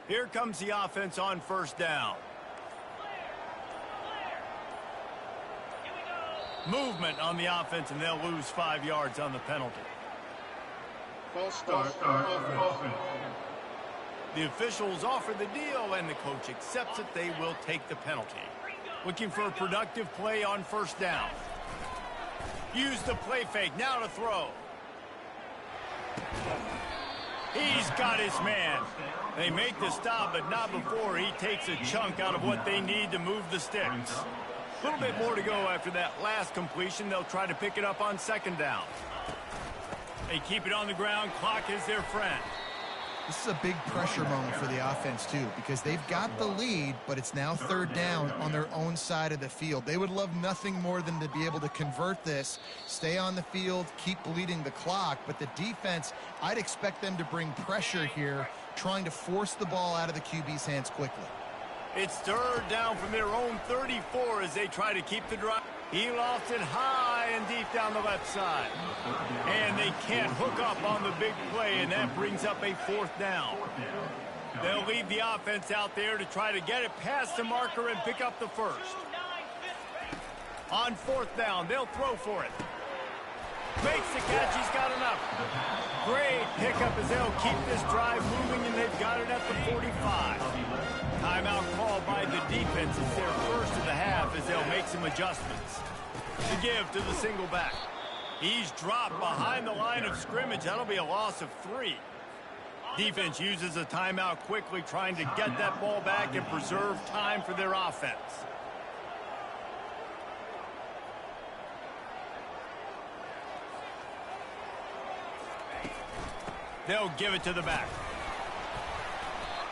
Here comes the offense on first down. Movement on the offense, and they'll lose 5 yards on the penalty.
False start. Offense.
The officials offer the deal, and the coach accepts it. They will take the penalty. Looking for a productive play on first down. Use the play fake. Now to throw. He's got his man. They make the stop, but not before he takes a chunk out of what they need to move the sticks. A little bit more to go after that last completion. They'll try to pick it up on second down. They keep it on the ground. Clock is their friend.
This is a big pressure moment for the offense, too, because they've got the lead, but it's now third down on their own side of the field. They would love nothing more than to be able to convert this, stay on the field, keep bleeding the clock, but the defense, I'd expect them to bring pressure here, trying to force the ball out of the QB's hands quickly.
It's third down from their own 34 as they try to keep the drive. He lofts it high and deep down the left side. And they can't hook up on the big play, and that brings up a fourth down. They'll leave the offense out there to try to get it past the marker and pick up the first. On fourth down, they'll throw for it. Makes the catch. He's got enough. Great pickup as they'll keep this drive moving, and they've got it at the 45. Timeout called by the defense. It's their first of the half as they'll make some adjustments. To give to the single back. He's dropped behind the line of scrimmage. That'll be a loss of 3. Defense uses a timeout quickly, trying to get that ball back and preserve time for their offense. They'll give it to the back.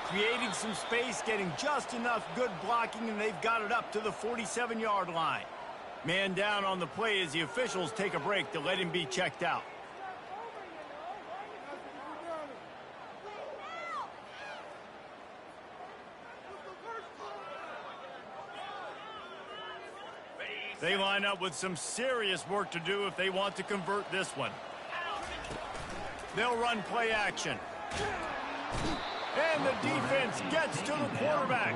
Creating some space, getting just enough good blocking, and they've got it up to the 47-yard line. Man down on the play as the officials take a break to let him be checked out. They line up with some serious work to do if they want to convert this one. They'll run play action. And the defense gets to the quarterback.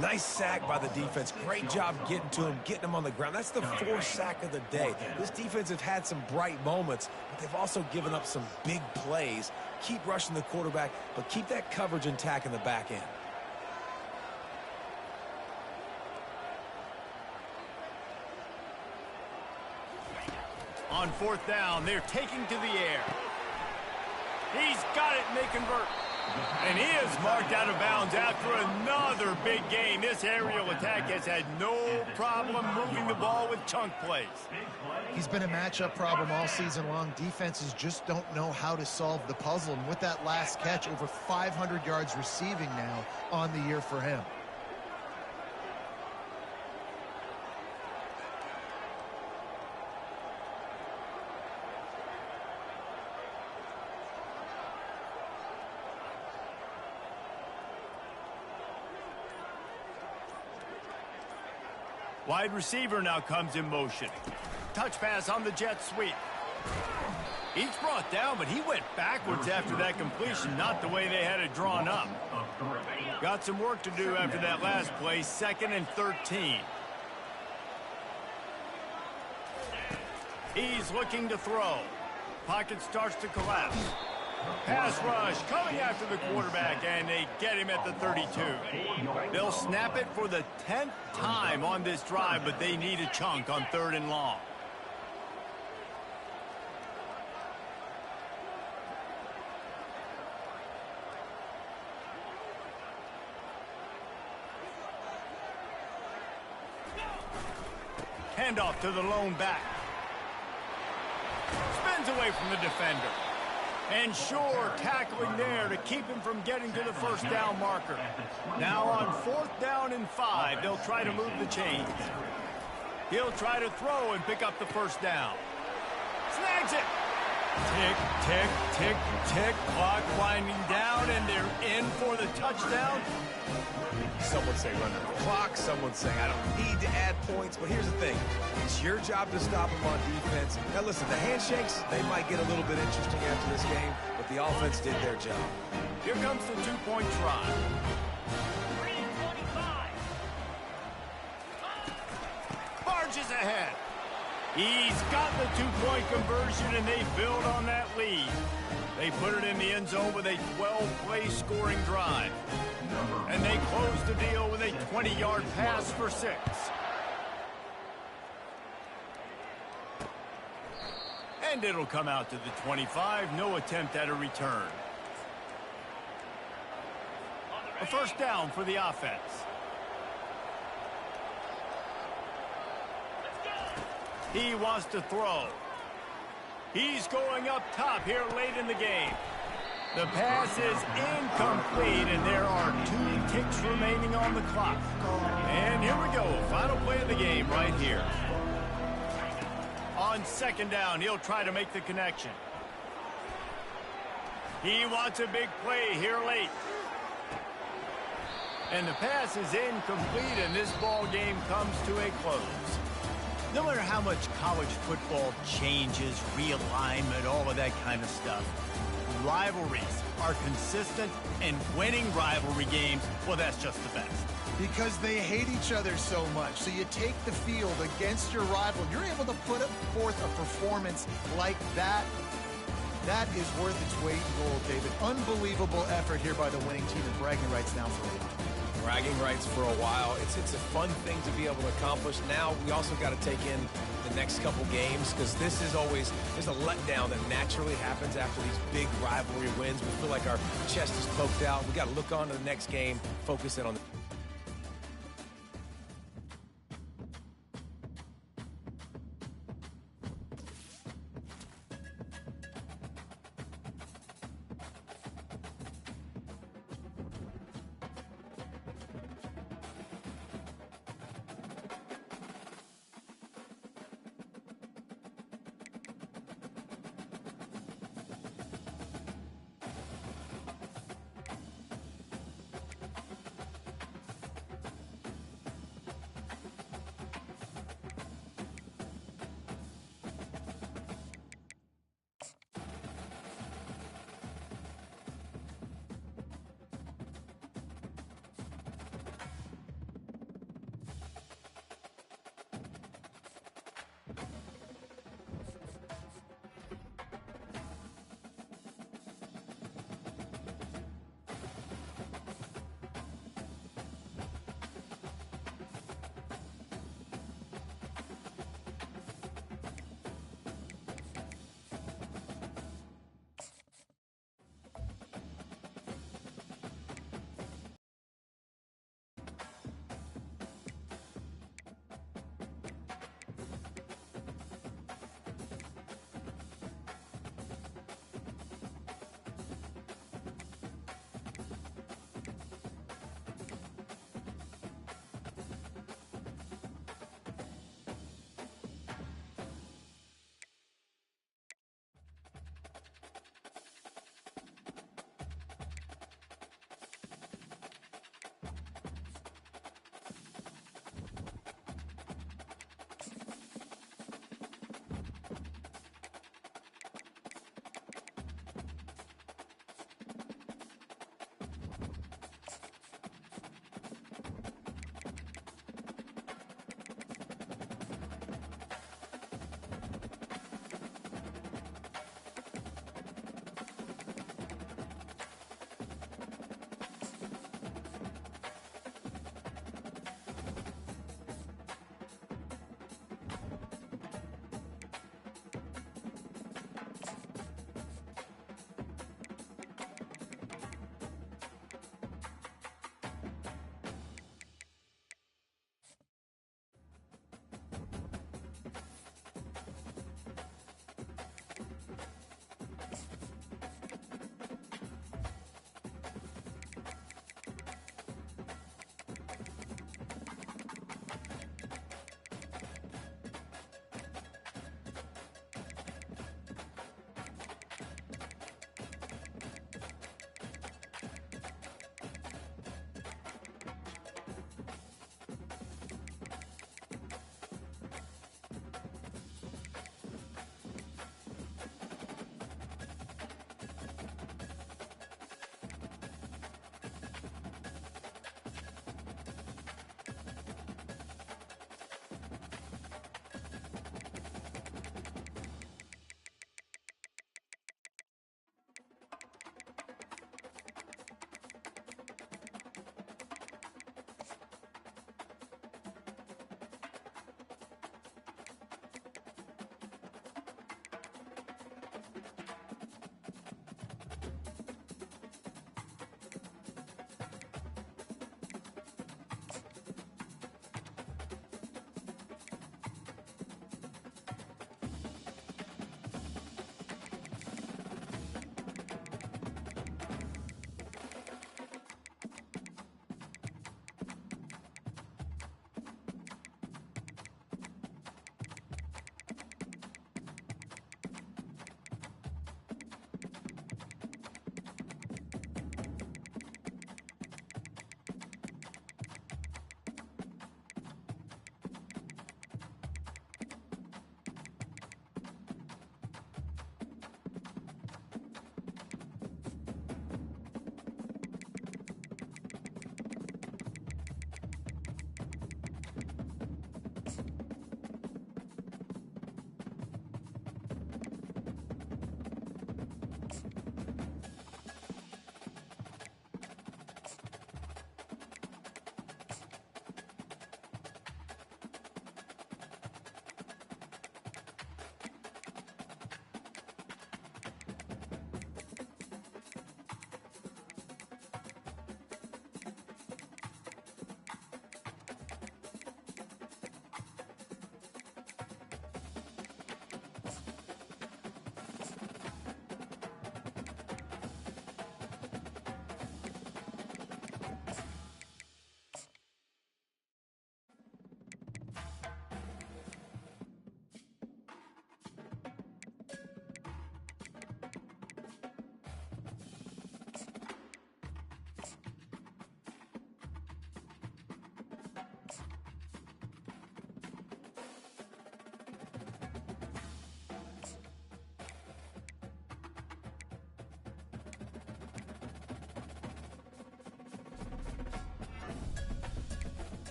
Nice sack by the defense. Great job getting to him, getting him on the ground. That's the 4th sack of the day. This defense has had some bright moments, but they've also given up some big plays. Keep rushing the quarterback, but keep that coverage intact in the back end.
On fourth down, they're taking to the air. He's got it, and they convert. And he is marked out of bounds after another big game. This aerial attack has had no problem moving the ball with chunk plays.
He's been a matchup problem all season long. Defenses just don't know how to solve the puzzle. And with that last catch, over 500 yards receiving now on the year for him.
Wide receiver now comes in motion. Touch pass on the jet sweep. He's brought down, but he went backwards after that completion, not the way they had it drawn up. Got some work to do after that last play, 2nd and 13. He's looking to throw. Pocket starts to collapse. Pass rush coming after the quarterback, and they get him at the 32. They'll snap it for the 10th time on this drive, but they need a chunk on 3rd and long. Handoff to the lone back. Spins away from the defender. And Shore tackling there to keep him from getting to the 1st down marker. Now on 4th down and 5, they'll try to move the chains. He'll try to throw and pick up the 1st down. Snags it. Tick, tick, tick, tick. Clock winding down, and they're in for the touchdown.
Some would say run out the clock. Some would say I don't need to add points. But here's the thing. It's your job to stop them on defense. Now, listen, the handshakes, they might get a little bit interesting after this game, but the offense did their job.
Here comes the 2-point try. Barges ahead. He's got the 2-point conversion, and they build on that lead. They put it in the end zone with a 12-play scoring drive. And they close the deal with a 20-yard pass for 6. And it'll come out to the 25. No attempt at a return. A 1st down for the offense. He wants to throw. He's going up top here late in the game. The pass is incomplete, and there are 2 ticks remaining on the clock. And here we go. Final play of the game right here. On 2nd down, he'll try to make the connection. He wants a big play here late. And the pass is incomplete, and this ball game comes to a close. No matter how much college football changes, realignment, all of that kind of stuff, rivalries are consistent, and winning rivalry games, well, that's just the best.
Because they hate each other so much. So you take the field against your rival. You're able to put forth a performance like that. That is worth its weight in gold, David. Unbelievable effort here by the winning team, and bragging rights now for a while.
Bragging rights for a while. It's a fun thing to be able to accomplish. Now we also got to take in the next couple games, because this is always, there's a letdown that naturally happens after these big rivalry wins. We feel like our chest is poked out. We got to look on to the next game, focus in on the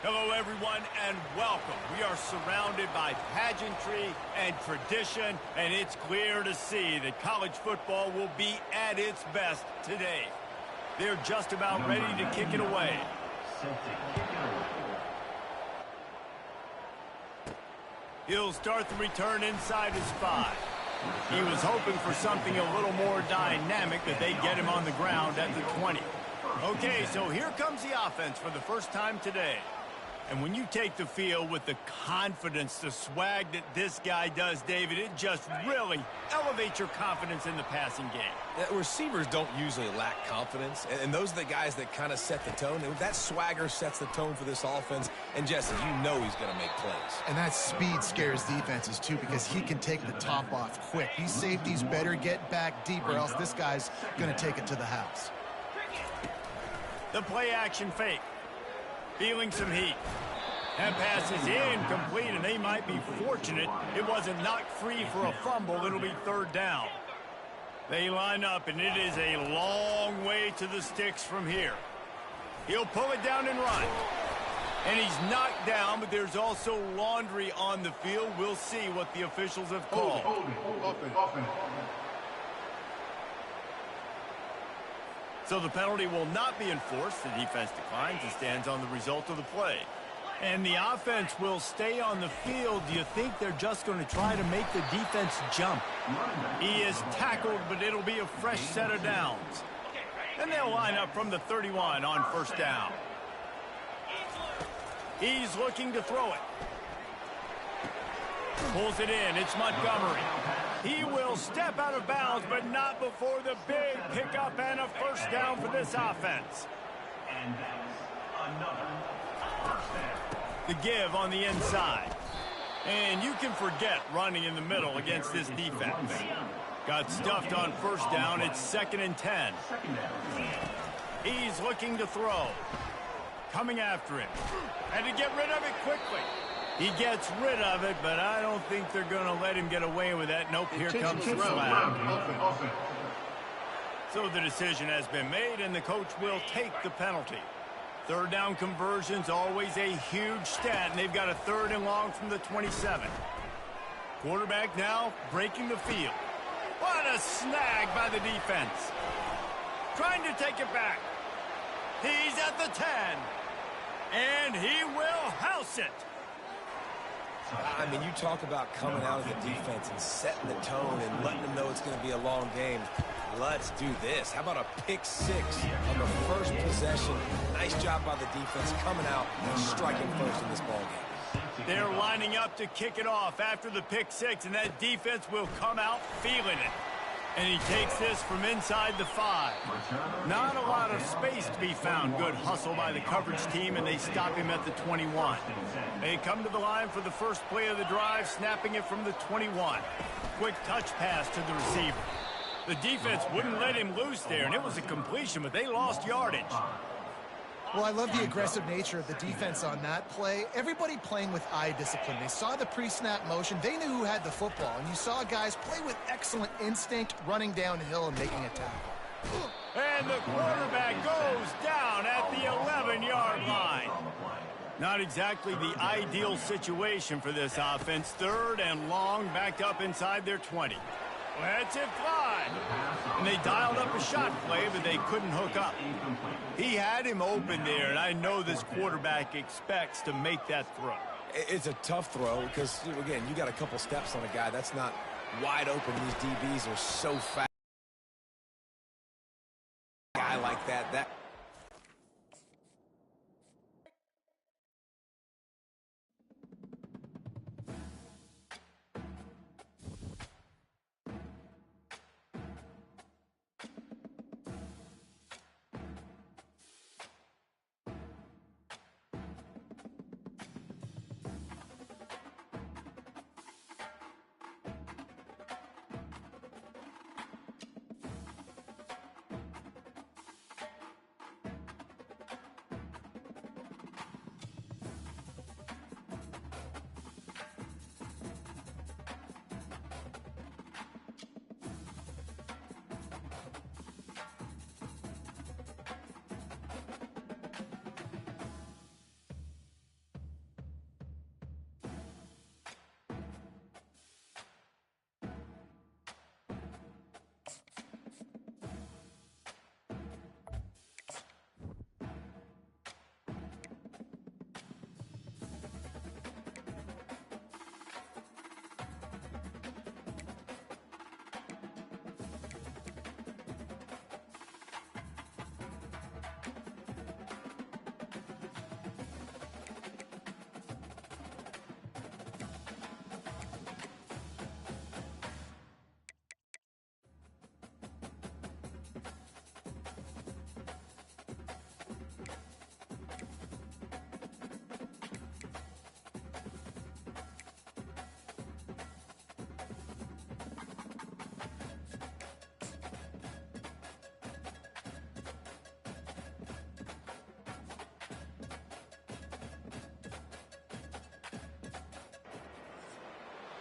Hello, everyone, and welcome. We are surrounded by pageantry and tradition, and it's clear to see that college football will be at its best today. They're just about ready to kick it away. He'll start the return inside his 5. He was hoping for something a little more dynamic, that they get him on the ground at the 20. Okay, so here comes the offense for the first time today. And when you take the field with the confidence, the swag that this guy does, David, it just really elevates your confidence in the passing game.
Receivers don't usually lack confidence, and those are the guys that kind of set the tone. And that swagger sets the tone for this offense, and Jesse, you know he's going to make plays.
And that speed scares defenses, too, because he can take the top off quick. These safeties better get back deep, or else this guy's going to take it to the house.
The play-action fake. Feeling some heat. That pass is incomplete, and they might be fortunate it wasn't knocked free for a fumble. It'll be 3rd down. They line up, and it is a long way to the sticks from here. He'll pull it down and run. And he's knocked down, but there's also laundry on the field. We'll see what the officials have called. So the penalty will not be enforced. The defense declines and stands on the result of the play. And the offense will stay on the field. Do you think they're just going to try to make the defense jump? He is tackled, but it'll be a fresh set of downs. And they'll line up from the 31 on 1st down. He's looking to throw it. Pulls it in. It's Montgomery. He will step out of bounds, but not before the big pickup and a 1st down for this offense.
And that's another 1st down.
The give on the inside. And you can forget running in the middle against this defense. Got stuffed on 1st down. It's 2nd and 10. He's looking to throw. Coming after him. And to get rid of it quickly. He gets rid of it, but I don't think they're going to let him get away with that. Nope, here comes the flag. So the decision has been made, and the coach will take the penalty. 3rd down conversion's always a huge stat, and they've got a 3rd and long from the 27. Quarterback now breaking the field. What a snag by the defense. Trying to take it back. He's at the 10. And he will house it.
I mean, you talk about coming out of the defense and setting the tone and letting them know it's going to be a long game. Let's do this. How about a pick 6 on the first possession? Nice job by the defense coming out and striking first in this ballgame.
They're lining up to kick it off after the pick 6, and that defense will come out feeling it. And he takes this from inside the 5. Not a lot of space to be found. Good hustle by the coverage team, and they stop him at the 21. They come to the line for the first play of the drive, snapping it from the 21. Quick touch pass to the receiver. The defense wouldn't let him loose there, and it was a completion, but they lost yardage.
Well, I love the aggressive nature of the defense on that play. Everybody playing with eye discipline. They saw the pre-snap motion. They knew who had the football. And you saw guys play with excellent instinct, running downhill and making a tackle.
And the quarterback goes down at the 11-yard line. Not exactly the ideal situation for this offense. 3rd and long, backed up inside their 20. Lets it fly. And they dialed up a shot play, but they couldn't hook up. He had him open there, and I know this quarterback expects to make that throw.
It's a tough throw because, again, you got a couple steps on a guy. That's not wide open. These DBs are so fast. A guy like that.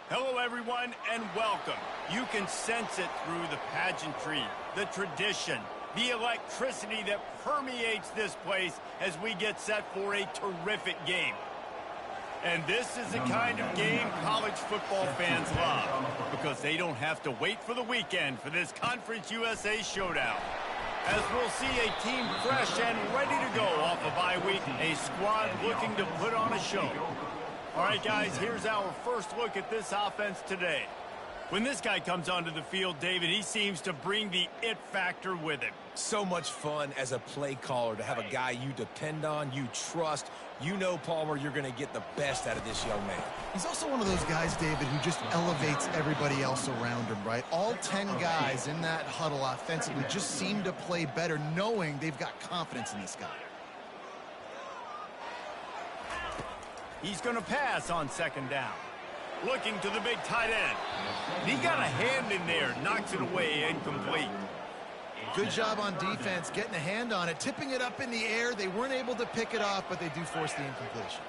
Hello, everyone, and welcome. You can sense it through the pageantry, the tradition, the electricity that permeates this place as we get set for a terrific game. And this is the kind of game college football fans love because they don't have to wait for the weekend for this Conference USA showdown. As we'll see a team fresh and ready to go off a bye week, a squad looking to put on a show. All right, guys, here's our first look at this offense today. When this guy comes onto the field, David, he seems to bring the it factor with him.
So much fun as a play caller to have a guy you depend on, you trust. You know, Palmer, you're going to get the best out of this young man.
He's also one of those guys, David, who just elevates everybody else around him, right? All 10 guys in that huddle offensively just seem to play better knowing they've got confidence in this guy.
He's going to pass on second down. Looking to the big tight end. He got a hand in there, knocks it away, incomplete.
Good job on defense, getting a hand on it, tipping it up in the air. They weren't able to pick it off, but they do force the incompletion.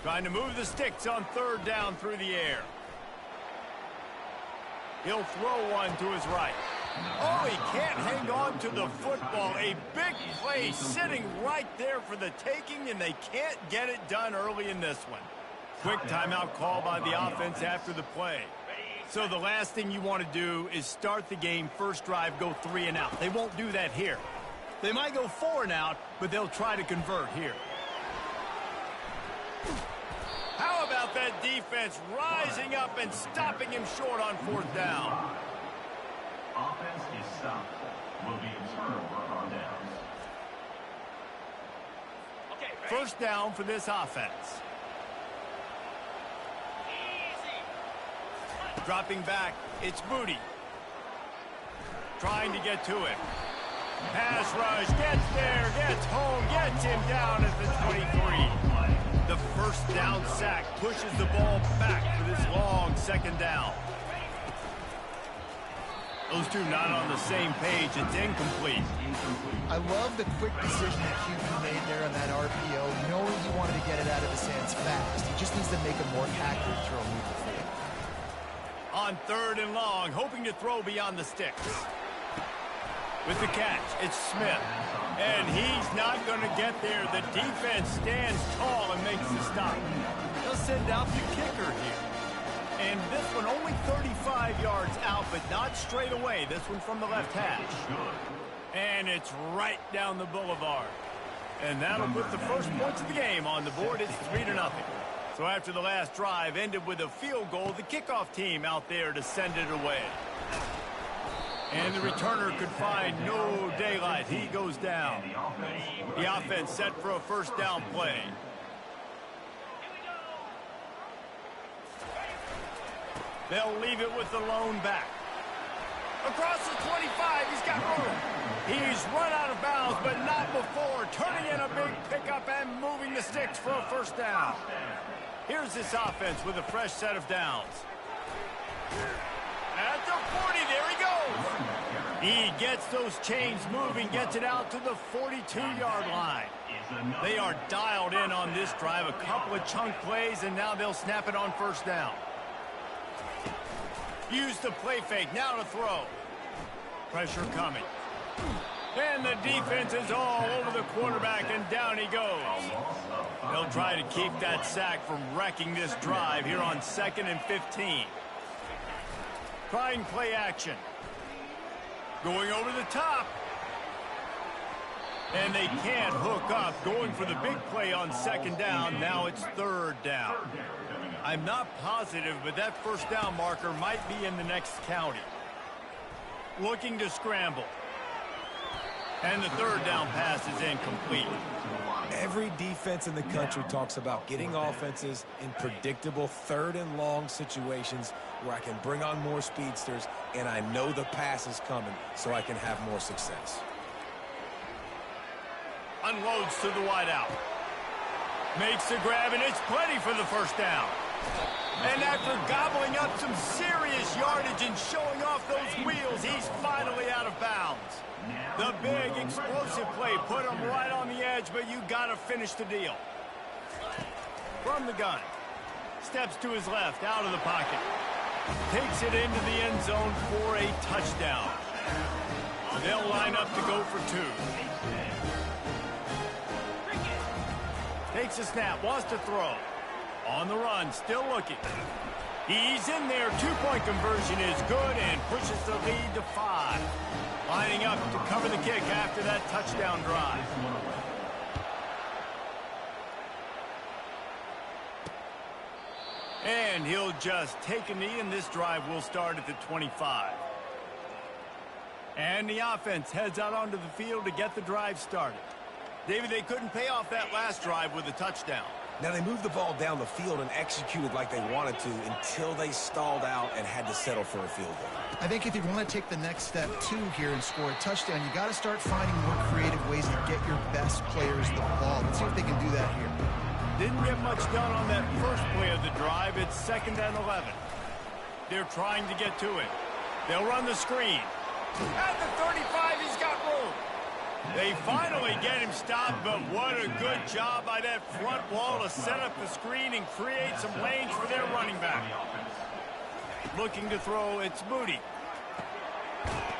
Trying to move the sticks on third down through the air. He'll throw one to his right. Oh, he can't hang on to the football. A big play sitting right there for the taking, and they can't get it done early in this one. Quick timeout call by the offense after the play. So the last thing you want to do is start the game, first drive, go 3 and out. They won't do that here. They might go 4 and out, but they'll try to convert here. How about that defense rising up and stopping him short on fourth down?
Offense is stopped. Will be a turnover on downs.
First down for this offense. Dropping back, it's Booty. Trying to get to it. Pass rush, gets there, gets home, gets him down at the 23. The first down sack pushes the ball back for this long second down. Those two not on the same page. It's incomplete.
I love the quick decision that QB made there on that RPO, knowing he wanted to get it out of his hands fast. He just needs to make a more accurate throw moving forward.
On third and long, hoping to throw beyond the sticks. With the catch, it's Smith. And he's not going to get there. The defense stands tall and makes the stop. They'll send out the kicker here. And this one only 35 yards out, but not straight away. This one from the left hash. And it's right down the boulevard. And that'll put the first points of the game on the board. It's 3-0. So after the last drive ended with a field goal, the kickoff team out there to send it away. And the returner could find no daylight. He goes down. The offense set for a first down play. They'll leave it with the lone back. Across the 25, he's got room. He's run out of bounds, but not before turning in a big pickup and moving the sticks for a first down. Here's this offense with a fresh set of downs. At the 40, there he goes. He gets those chains moving, gets it out to the 42-yard line. They are dialed in on this drive. A couple of chunk plays, and now they'll snap it on first down. Use the play fake, now to throw. Pressure coming. And the defense is all over the quarterback, and down he goes. They'll try to keep that sack from wrecking this drive here on 2nd and 15. Trying play action. Going over the top. And they can't hook up. Going for the big play on second down. Now it's third down. I'm not positive, but that first down marker might be in the next county. Looking to scramble. And the third down pass is incomplete.
Every defense in the country talks about getting offenses in predictable third and long situations where I can bring on more speedsters and I know the pass is coming so I can have more success.
Unloads to the wideout. Makes the grab, and it's plenty for the first down. And after gobbling up some serious yardage and showing off those wheels, he's finally out of bounds. The big explosive play put him right on the edge, but you got to finish the deal. From the gun. Steps to his left, out of the pocket. Takes it into the end zone for a touchdown. They'll line up to go for 2. Takes a snap, wants to throw. On the run, still looking. He's in there. 2-point conversion is good and pushes the lead to 5. Lining up to cover the kick after that touchdown drive. And he'll just take a knee, and this drive will start at the 25. And the offense heads out onto the field to get the drive started. David, they couldn't pay off that last drive with a touchdown.
Now, they moved the ball down the field and executed like they wanted to until they stalled out and had to settle for a field goal.
I think if you want to take the next step, too, here and score a touchdown, you got to start finding more creative ways to get your best players the ball. Let's see if they can do that here.
Didn't get much done on that first play of the drive. It's 2nd and 11. They're trying to get to it. They'll run the screen. At the 35, he's got room. They finally get him stopped, but what a good job by that front wall to set up the screen and create some lanes for their running back. Looking to throw, it's Moody.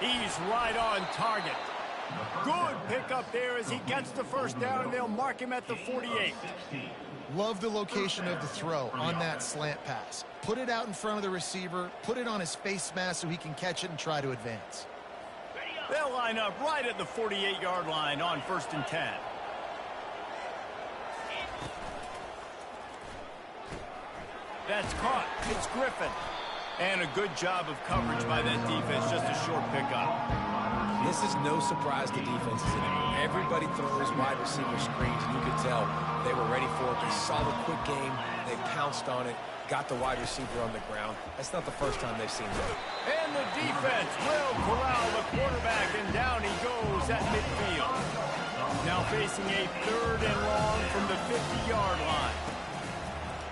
He's right on target. Good pickup there as he gets the first down, and they'll mark him at the 48.
Love the location of the throw on that slant pass. Put it out in front of the receiver, put it on his face mask so he can catch it and try to advance.
They'll line up right at the 48-yard line on 1st and 10. That's caught. It's Griffin. And a good job of coverage by that defense, just a short pickup.
This is no surprise to defenses anymore. Everybody throws wide receiver screens, and you could tell they were ready for it. They saw the quick game. They pounced on it, got the wide receiver on the ground. That's not the first time they've seen that.
And the defense will corral the quarterback, and down he goes at midfield. Now facing a 3rd and long from the 50-yard line.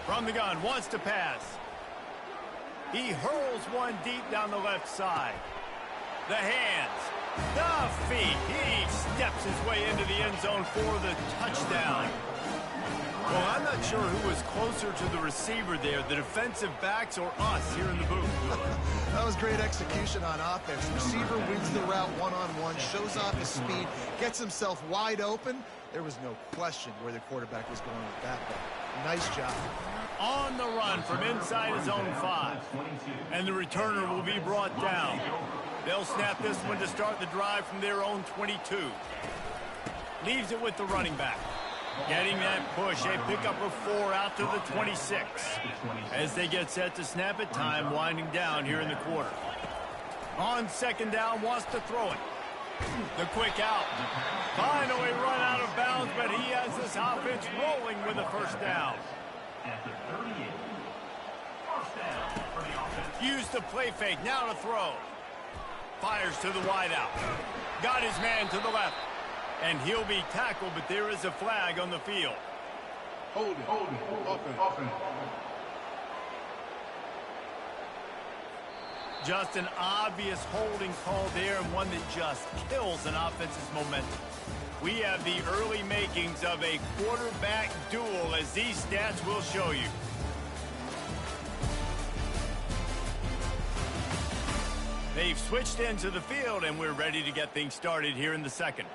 From the gun, wants to pass. He hurls one deep down the left side. The hands, the feet. He steps his way into the end zone for the touchdown. Well, I'm not sure who was closer to the receiver there, the defensive backs or us here in the booth.
That was great execution on offense. Receiver wins the route one-on-one, shows off his speed, gets himself wide open. There was no question where the quarterback was going with that ball. Nice job.
On the run from inside his own 5. And the returner will be brought down. They'll snap this one to start the drive from their own 22. Leaves it with the running back. Getting that push, a pickup of 4 out to the 26. As they get set to snap it, time winding down here in the quarter. On 2nd down, wants to throw it. The quick out. Finally run out of bounds, but he has this offense rolling with a 1st down.
At the 38. 1st down for the offense.
Use the play fake, now to throw. Fires to the wideout. Got his man to the left. And he'll be tackled, but there is a flag on the field.
Hold it. Offense.
Just an obvious holding call there, and one that just kills an offense's momentum. We have the early makings of a quarterback duel, as these stats will show you. They've switched into the field, and we're ready to get things started here in the 2nd.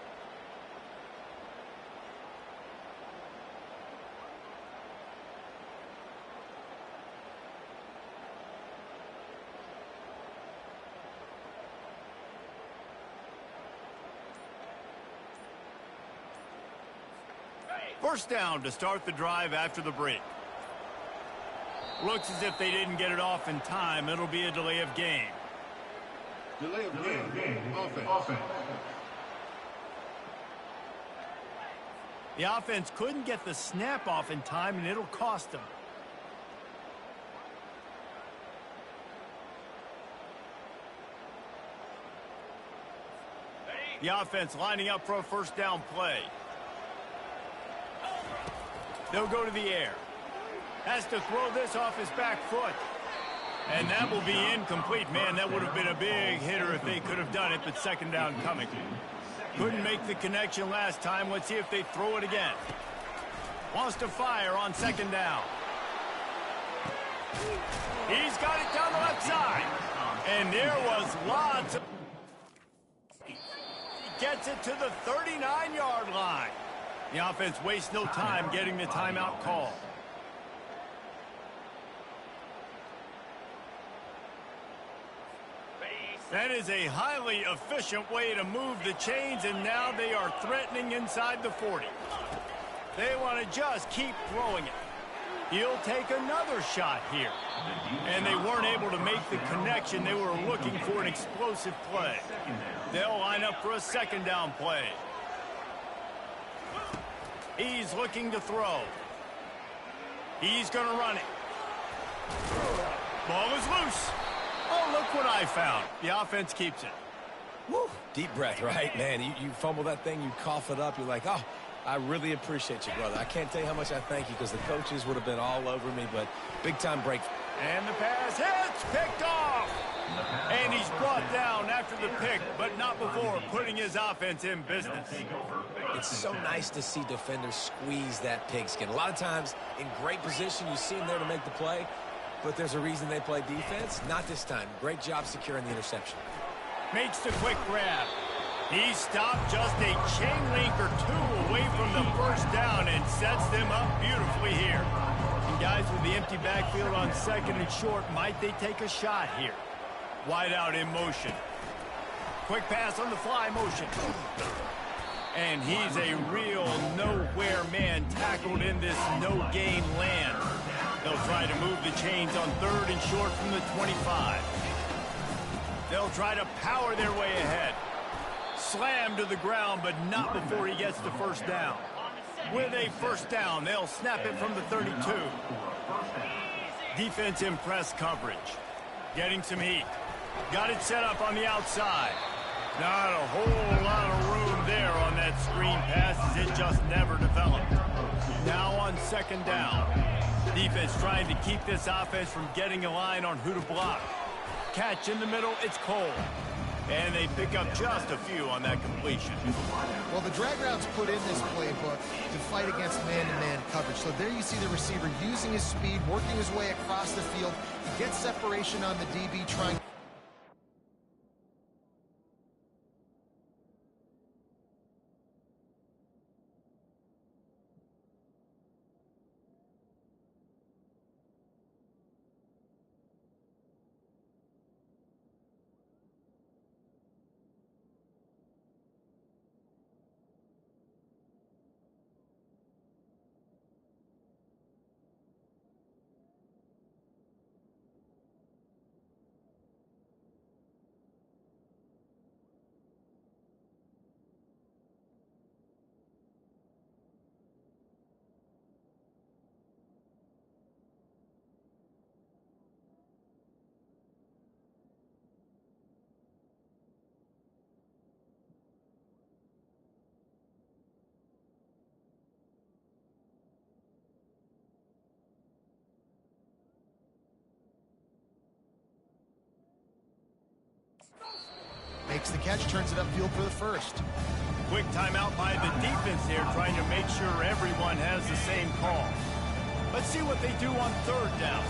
First down to start the drive after the break. Looks as if they didn't get it off in time. It'll be a delay of game.
Delay of game. Offense.
The offense couldn't get the snap off in time, and it'll cost them. The offense lining up for a 1st down play. They'll go to the air. Has to throw this off his back foot. And that will be incomplete. Man, that would have been a big hitter if they could have done it, but 2nd down coming. Couldn't make the connection last time. Let's see if they throw it again. Wants to fire on 2nd down. He's got it down the left side. And there was lots of... He gets it to the 39-yard line. The offense wastes no time getting the timeout call. That is a highly efficient way to move the chains, and now they are threatening inside the 40. They want to just keep throwing it. He'll take another shot here. And they weren't able to make the connection. They were looking for an explosive play. They'll line up for a second down play. He's looking to throw. He's going to run it. Ball is loose. Oh, look what I found. The offense keeps it.
Woo. Deep breath, right? Man, you fumble that thing, you cough it up, you're like, oh, I really appreciate you, brother. I can't tell you how much I thank you because the coaches would have been all over me, but big-time break.
And the pass hits, picked off. And he's brought down after the pick, but not before putting his offense in business.
It's so nice to see defenders squeeze that pigskin. A lot of times, in great position, you see them there to make the play, but there's a reason they play defense. Not this time. Great job securing the interception.
Makes the quick grab. He stopped just a chain link or two away from the first down and sets them up beautifully here. And guys, with the empty backfield on second and short, might they take a shot here? Wide out in motion. Quick pass on the fly motion. And he's a real nowhere man tackled in this no-gain land. They'll try to move the chains on third and short from the 25. They'll try to power their way ahead. Slam to the ground, but not before he gets the first down. With a first down, they'll snap it from the 32. Defense in press coverage. Getting some heat. Got it set up on the outside. Not a whole lot of room there on that screen pass as it just never developed. Now on second down. Defense trying to keep this offense from getting a line on who to block. Catch in the middle, it's Cole. And they pick up just a few on that completion.
Well, the drag routes put in this playbook to fight against man-to-man coverage. So there you see the receiver using his speed, working his way across the field. He gets separation on the DB, trying... Makes the catch, turns it upfield for the first.
Quick timeout by the defense here, trying to make sure everyone has the same call. Let's see what they do on third down.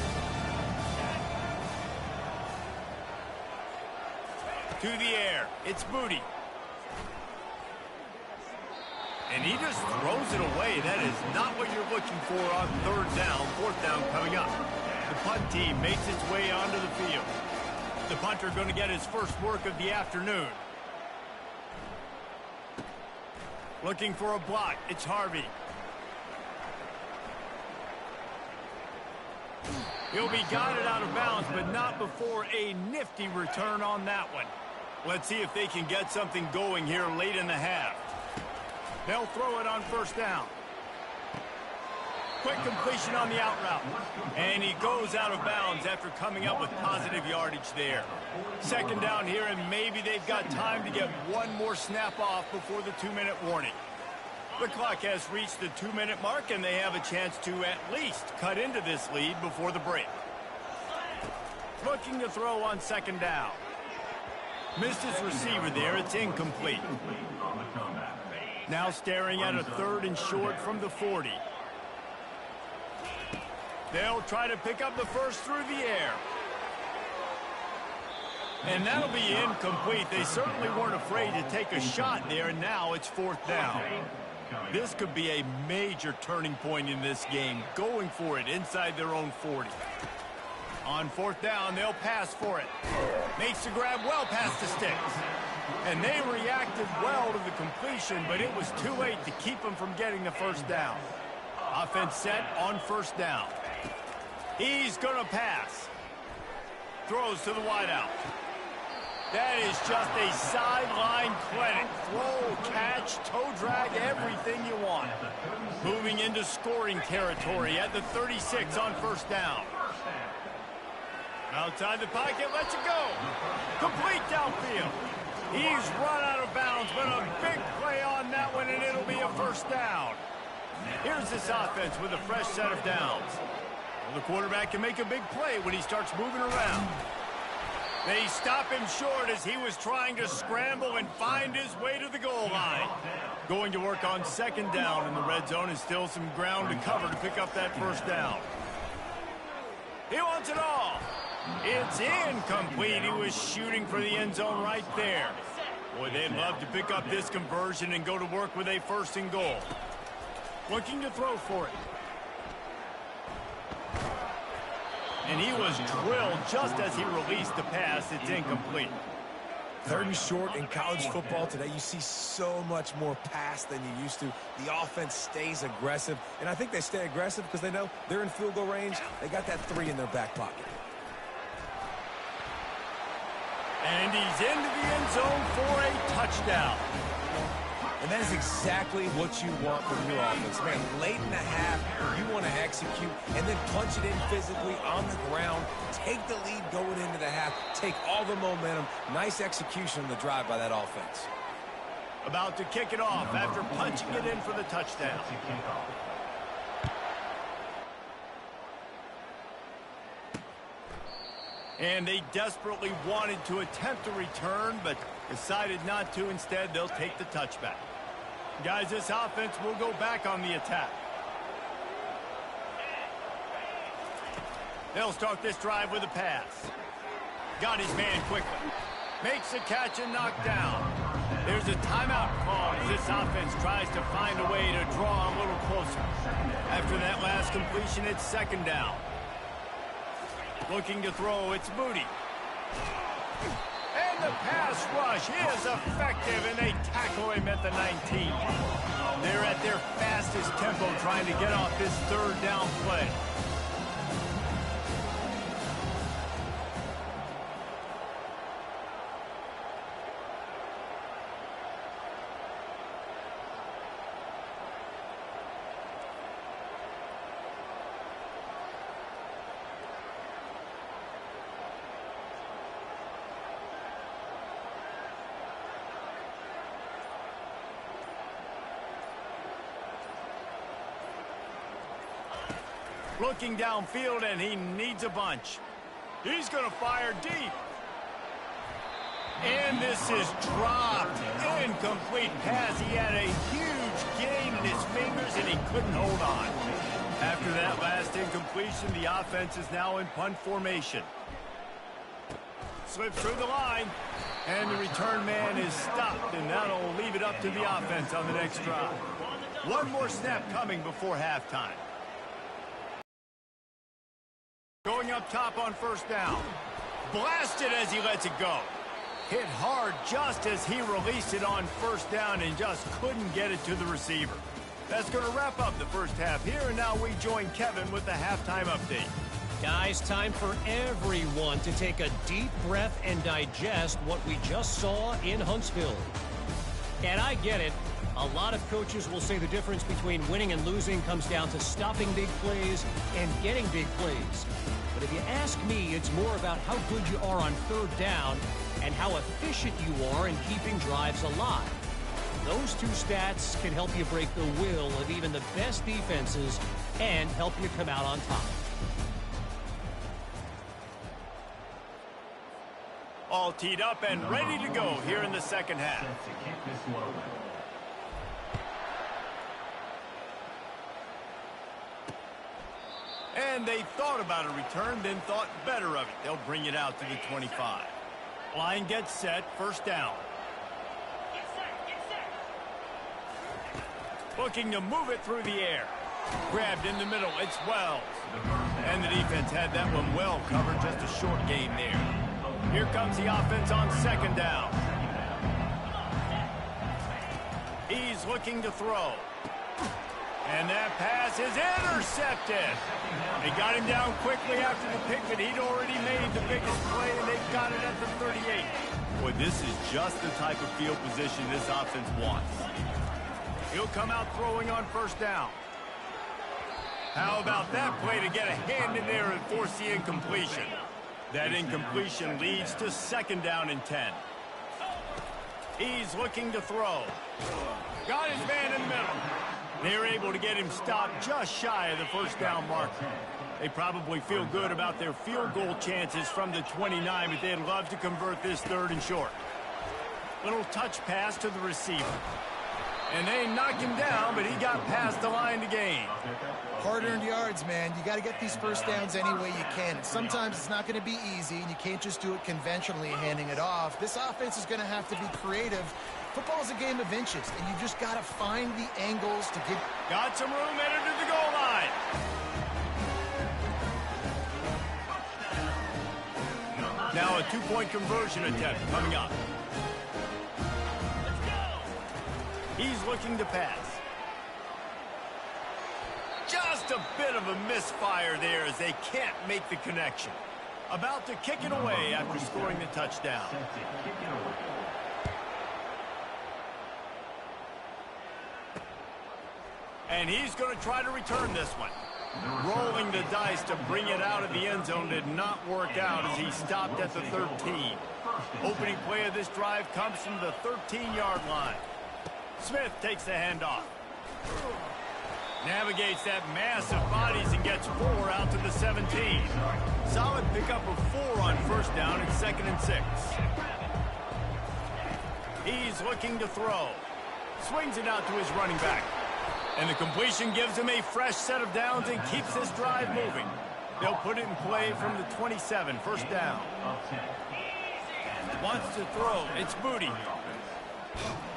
To the air, it's Booty. And he just throws it away. That is not what you're looking for on third down, fourth down coming up. The punt team makes its way onto the field. The punter going to get his first work of the afternoon. Looking for a block. It's Harvey. He'll be guided out of bounds, but not before a nifty return on that one. Let's see if they can get something going here late in the half. They'll throw it on first down. Quick completion on the out route. And he goes out of bounds after coming up with positive yardage there. Second down here, and maybe they've got time to get one more snap off before the 2-minute warning. The clock has reached the 2-minute mark, and they have a chance to at least cut into this lead before the break. Looking to throw on second down. Missed his receiver there. It's incomplete. Now staring at a third and short from the 40. They'll try to pick up the first through the air. And that'll be incomplete. They certainly weren't afraid to take a shot there, and now it's 4th down. This could be a major turning point in this game, going for it inside their own 40. On 4th down, they'll pass for it. Makes the grab well past the sticks. And they reacted well to the completion, but it was too late to keep them from getting the first down. Offense set on 1st down. He's going to pass. Throws to the wideout. That is just a sideline clinic. Throw, catch, toe drag, everything you want. Moving into scoring territory at the 36 on 1st down. Outside the pocket, lets it go. Complete downfield. He's run out of bounds, but a big play on that one, and it'll be a 1st down. Here's this offense with a fresh set of downs. Well, the quarterback can make a big play when he starts moving around. They stop him short as he was trying to scramble and find his way to the goal line. Going to work on 2nd down in the red zone, and still some ground to cover to pick up that 1st down. He wants it all. It's incomplete. He was shooting for the end zone right there. Boy, they'd love to pick up this conversion and go to work with a 1st and goal. Looking to throw for it. And he was drilled just as he released the pass. It's incomplete.
3rd and short in college football today, you see so much more pass than you used to. The offense stays aggressive, and I think they stay aggressive because they know they're in field goal range. They got that 3 in their back pocket.
And he's into the end zone for a touchdown.
And that is exactly what you want from your offense. Man, late in the half, you want to execute and then punch it in physically on the ground. Take the lead going into the half. Take all the momentum. Nice execution on the drive by that offense.
About to kick it off after punching it in for the touchdown. And they desperately wanted to attempt a return, but decided not to. Instead, they'll take the touchback. Guys, this offense will go back on the attack. They'll start this drive with a pass. Got his man quickly. Makes the catch and knocked down. There's a timeout call as this offense tries to find a way to draw a little closer. After that last completion, it's 2nd down. Looking to throw, it's Moody. And the pass rush is effective, and they tackle him at the 19. They're at their fastest tempo trying to get off this 3rd down play. Looking downfield, and he needs a bunch. He's going to fire deep. And this is dropped. Incomplete pass. He had a huge gain in his fingers, and he couldn't hold on. After that last incompletion, the offense is now in punt formation. Slips through the line, and the return man is stopped, and that'll leave it up to the offense on the next drive. One more snap coming before halftime. Going up top on 1st down. Blasted as he lets it go. Hit hard just as he released it on 1st down and just couldn't get it to the receiver. That's going to wrap up the first half here, and now we join Kevin with the halftime update.
Guys, time for everyone to take a deep breath and digest what we just saw in Huntsville. And I get it. A lot of coaches will say the difference between winning and losing comes down to stopping big plays and getting big plays. But if you ask me, it's more about how good you are on 3rd down and how efficient you are in keeping drives alive. Those two stats can help you break the will of even the best defenses and help you come out on top.
All teed up and ready to go here in the 2nd half. And they thought about a return, then thought better of it. They'll bring it out to the 25. Line gets set, first down. Looking to move it through the air. Grabbed in the middle, it's Wells. And the defense had that one well covered, just a short gain there. Here comes the offense on second down. He's looking to throw. And that pass is intercepted. They got him down quickly after the pick, but he'd already made the biggest play, and they've got it at the 38. Boy, this is just the type of field position this offense wants. He'll come out throwing on first down. How about that play to get a hand in there and force the incompletion? That incompletion leads to second down and 10. He's looking to throw. Got his man in the middle. They're able to get him stopped just shy of the first down marker. They probably feel good about their field goal chances from the 29, but they'd love to convert this third and short. Little touch pass to the receiver. And they knocked him down, but he got past the line to gain.
Hard-earned yards, man. You got to get these first downs any way you can. Sometimes it's not going to be easy, and you can't just do it conventionally, handing it off. This offense is going to have to be creative. Football is a game of inches, and you just got to find the angles to get...
Got some room headed to the goal line. Now a two-point conversion attempt coming up. He's looking to pass. Just a bit of a misfire there as they can't make the connection. About to kick it away after scoring the touchdown. And he's going to try to return this one. Rolling the dice to bring it out of the end zone did not work out as he stopped at the 13. Opening play of this drive comes from the 13-yard line. Smith takes the handoff. Navigates that mass of bodies and gets 4 out to the 17. Solid pickup of 4 on first down and 2nd and 6. He's looking to throw. Swings it out to his running back. And the completion gives him a fresh set of downs and keeps this drive moving. They'll put it in play from the 27, first down. Wants to throw. It's Moody.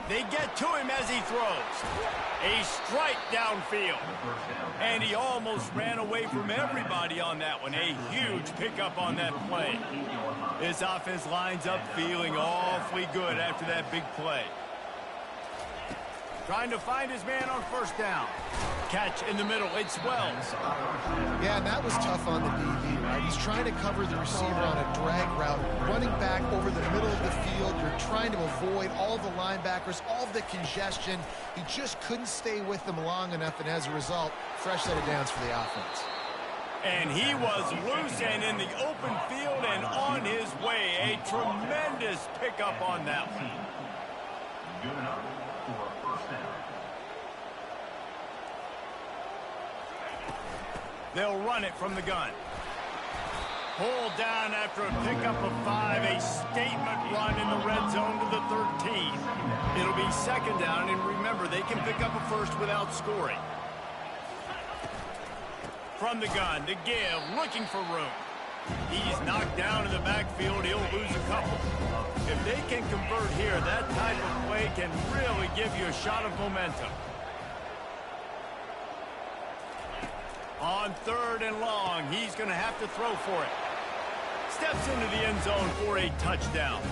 They get to him as he throws. A strike downfield. And he almost ran away from everybody on that one. A huge pickup on that play. This offense lines up feeling awfully good after that big play. Trying to find his man on first down. Catch in the middle. It's Wells.
Yeah, and that was tough on the DB, right? He's trying to cover the receiver on a drag route, running back over the middle of the field. You're trying to avoid all the linebackers, all the congestion. He just couldn't stay with them long enough, and as a result, fresh set of downs for the offense.
And he was loose and in the open field and on his way. A tremendous pickup on that one.
Good enough for a first down.
They'll run it from the gun. Pulled down after a pickup of 5. A statement run in the red zone to the 13. It'll be second down, and remember, they can pick up a first without scoring. From the gun, to give, looking for room. He's knocked down in the backfield. He'll lose a couple. If they can convert here, that type of play can really give you a shot of momentum. On third and long, he's going to have to throw for it. Steps into the end zone for a touchdown.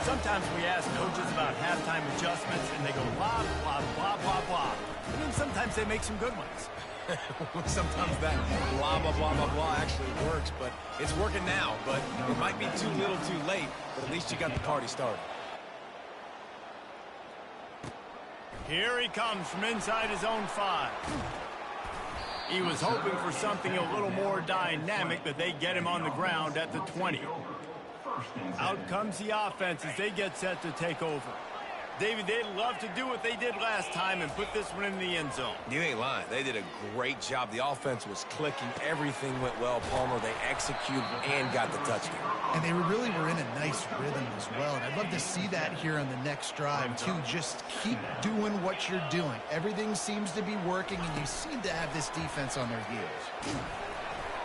Sometimes we ask coaches about halftime adjustments, and they go blah, blah, blah, blah, blah. And then sometimes they make some good ones.
Sometimes that blah, blah, blah, blah, blah actually works, but it's working now. But it might be too little too late, but at least you got the party started.
Here he comes from inside his own 5. He was hoping for something a little more dynamic, but they get him on the ground at the 20. Out comes the offense as they get set to take over. David, they'd love to do what they did last time and put this one in the end zone.
You ain't lying. They did a great job. The offense was clicking. Everything went well, Palmer. They executed and got the touchdown.
And they really were in a nice rhythm as well. And I'd love to see that here on the next drive, too. Just keep doing what you're doing. Everything seems to be working, and you seem to have this defense on their heels.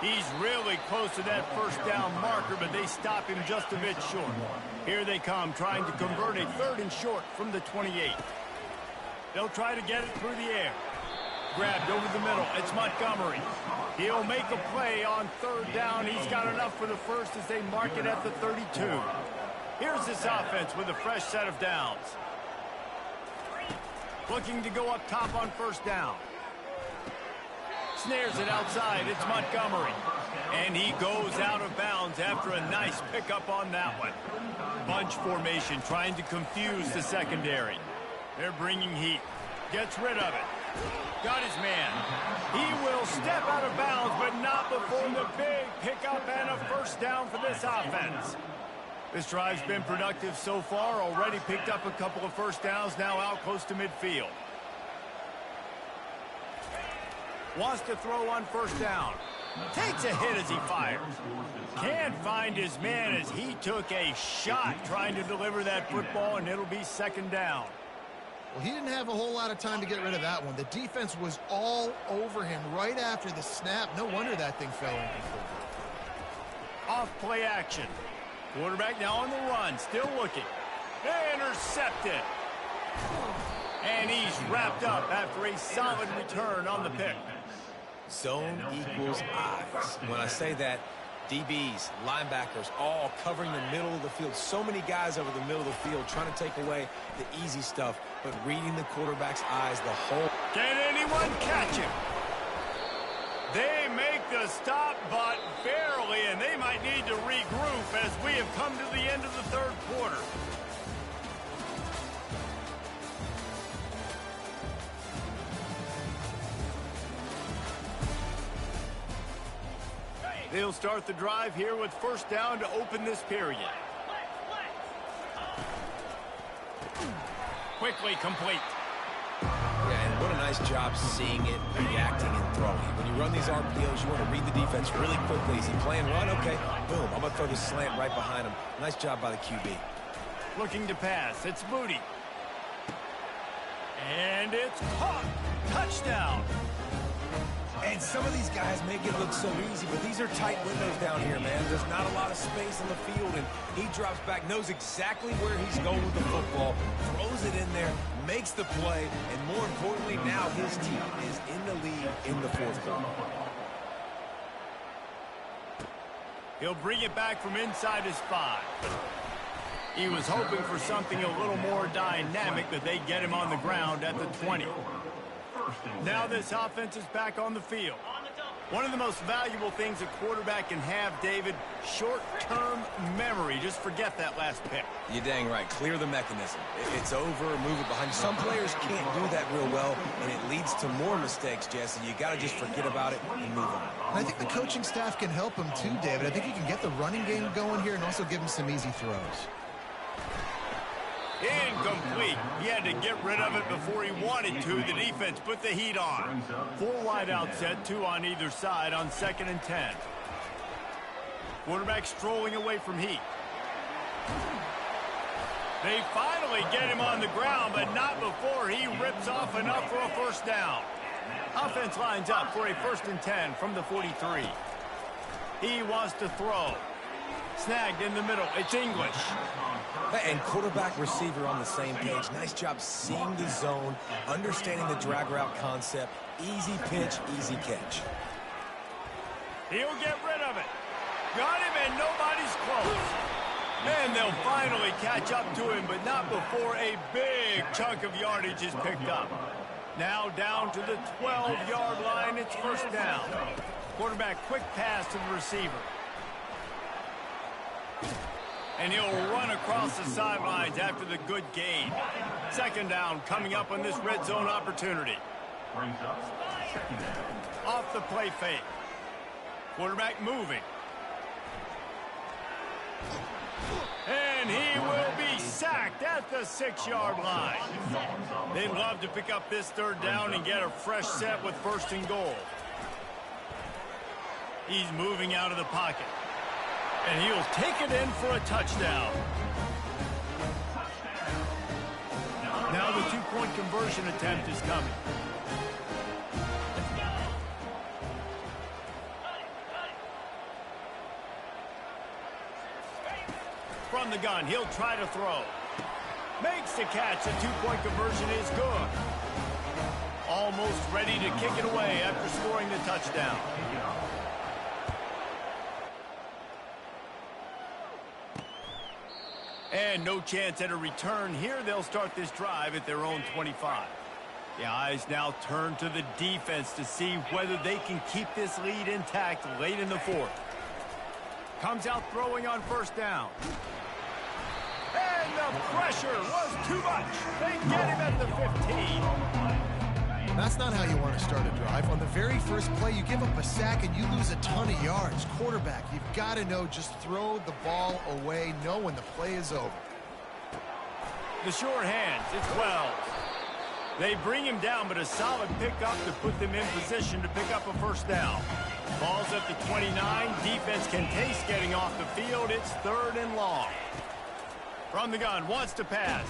He's really close to that first down marker, but they stop him just a bit short. Here they come, trying to convert a 3rd and short from the 28. They'll try to get it through the air. Grabbed over the middle. It's Montgomery. He'll make a play on 3rd down. He's got enough for the first as they mark it at the 32. Here's this offense with a fresh set of downs. Looking to go up top on 1st down. Snares it outside. It's Montgomery. And he goes out of bounds after a nice pickup on that one. Bunch formation trying to confuse the secondary. They're bringing heat. Gets rid of it. Got his man. He will step out of bounds, but not before the big pickup and a 1st down for this offense. This drive's been productive so far. Already picked up a couple of 1st downs, now out close to midfield. Wants to throw on 1st down. Takes a hit as he fires. Can't find his man as he took a shot trying to deliver that football, and it'll be 2nd down.
Well, he didn't have a whole lot of time to get rid of that one. The defense was all over him right after the snap. No wonder that thing fell incomplete.
Off play action. Quarterback now on the run, still looking. Intercepted. And he's wrapped up after a solid return on the pick.
Zone equals eyes. When I say that, DBs, linebackers, all covering the middle of the field. So many guys over the middle of the field trying to take away the easy stuff, but reading the quarterback's eyes the whole.
Can anyone catch him? They make the stop, but barely, and they might need to regroup as we have come to the end of the 3rd quarter. They'll start the drive here with 1st down to open this period. Quickly complete.
Yeah, and what a nice job seeing it, reacting, and throwing. When you run these RPOs, you want to read the defense really quickly. Is he playing run? Okay, boom. I'm going to throw this slant right behind him. Nice job by the QB.
Looking to pass. It's Moody. And it's caught. Touchdown.
And some of these guys make it look so easy, but these are tight windows down here, man. There's not a lot of space on the field, and he drops back, knows exactly where he's going with the football, throws it in there, makes the play, and more importantly, now his team is in the lead in the 4th quarter.
He'll bring it back from inside his 5. He was hoping for something a little more dynamic, but they get him on the ground at the 20. Now this offense is back on the field. One of the most valuable things a quarterback can have, David, short-term memory. Just forget that last pick.
You're dang right. Clear the mechanism. It's over, move it behind you. Some players can't do that real well, and it leads to more mistakes, Jesse. You got to just forget about it and move on.
And I think the coaching staff can help him too, David. I think he can get the running game going here and also give him some easy throws.
Incomplete. He had to get rid of it before he wanted to. The defense put the heat on. 4 wide out set, 2 on either side on 2nd and 10. Quarterback strolling away from heat. They finally get him on the ground, but not before he rips off enough for a 1st down. Offense lines up for a 1st and 10 from the 43. He wants to throw. Snagged in the middle. It's English.
And quarterback receiver on the same page. Nice job seeing the zone, understanding the drag route concept. Easy pitch, easy catch.
He'll get rid of it. Got him, and nobody's close. And they'll finally catch up to him, but not before a big chunk of yardage is picked up. Now down to the 12-yard line. It's 1st down. Quarterback quick pass to the receiver. And he'll run across the sidelines after the good gain. 2nd down coming up on this red zone opportunity. Off the play fake. Quarterback moving. And he will be sacked at the 6-yard line. They'd love to pick up this third down and get a fresh set with 1st and goal. He's moving out of the pocket. And he'll take it in for a touchdown. Now the 2-point conversion attempt is coming. From the gun, he'll try to throw. Makes the catch. The 2-point conversion is good. Almost ready to kick it away after scoring the touchdown. And no chance at a return here. They'll start this drive at their own 25. The eyes now turn to the defense to see whether they can keep this lead intact late in the 4th. Comes out throwing on 1st down. And the pressure was too much. They get him at the 15.
That's not how you want to start a drive. On the very first play, you give up a sack and you lose a ton of yards. Quarterback, you've got to know, just throw the ball away, know when the play is over.
The short hands, it's Wells. They bring him down, but a solid pickup to put them in position to pick up a 1st down. Ball's at the 29. Defense can taste getting off the field. It's 3rd and long. From the gun, wants to pass.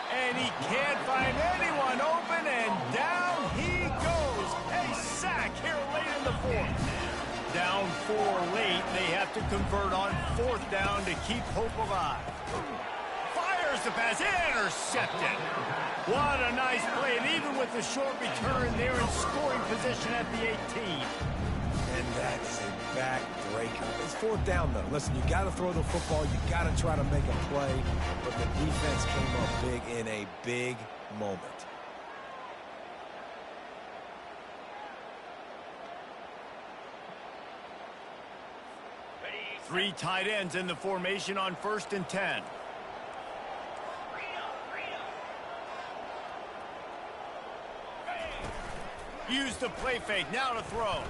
And he can't find anyone open, and down he goes. A sack here late in the 4th. Down 4 late, they have to convert on 4th down to keep hope alive. Fires the pass, intercepted. What a nice play, and even with the short return, they're in scoring position at the 18.
And that is a backbreaker. It's 4th down, though. Listen, you got to throw the football. You got to try to make a play. But the defense came up big in a big moment.
Three tight ends in the formation on 1st and 10. Use the play fake. Now to throw.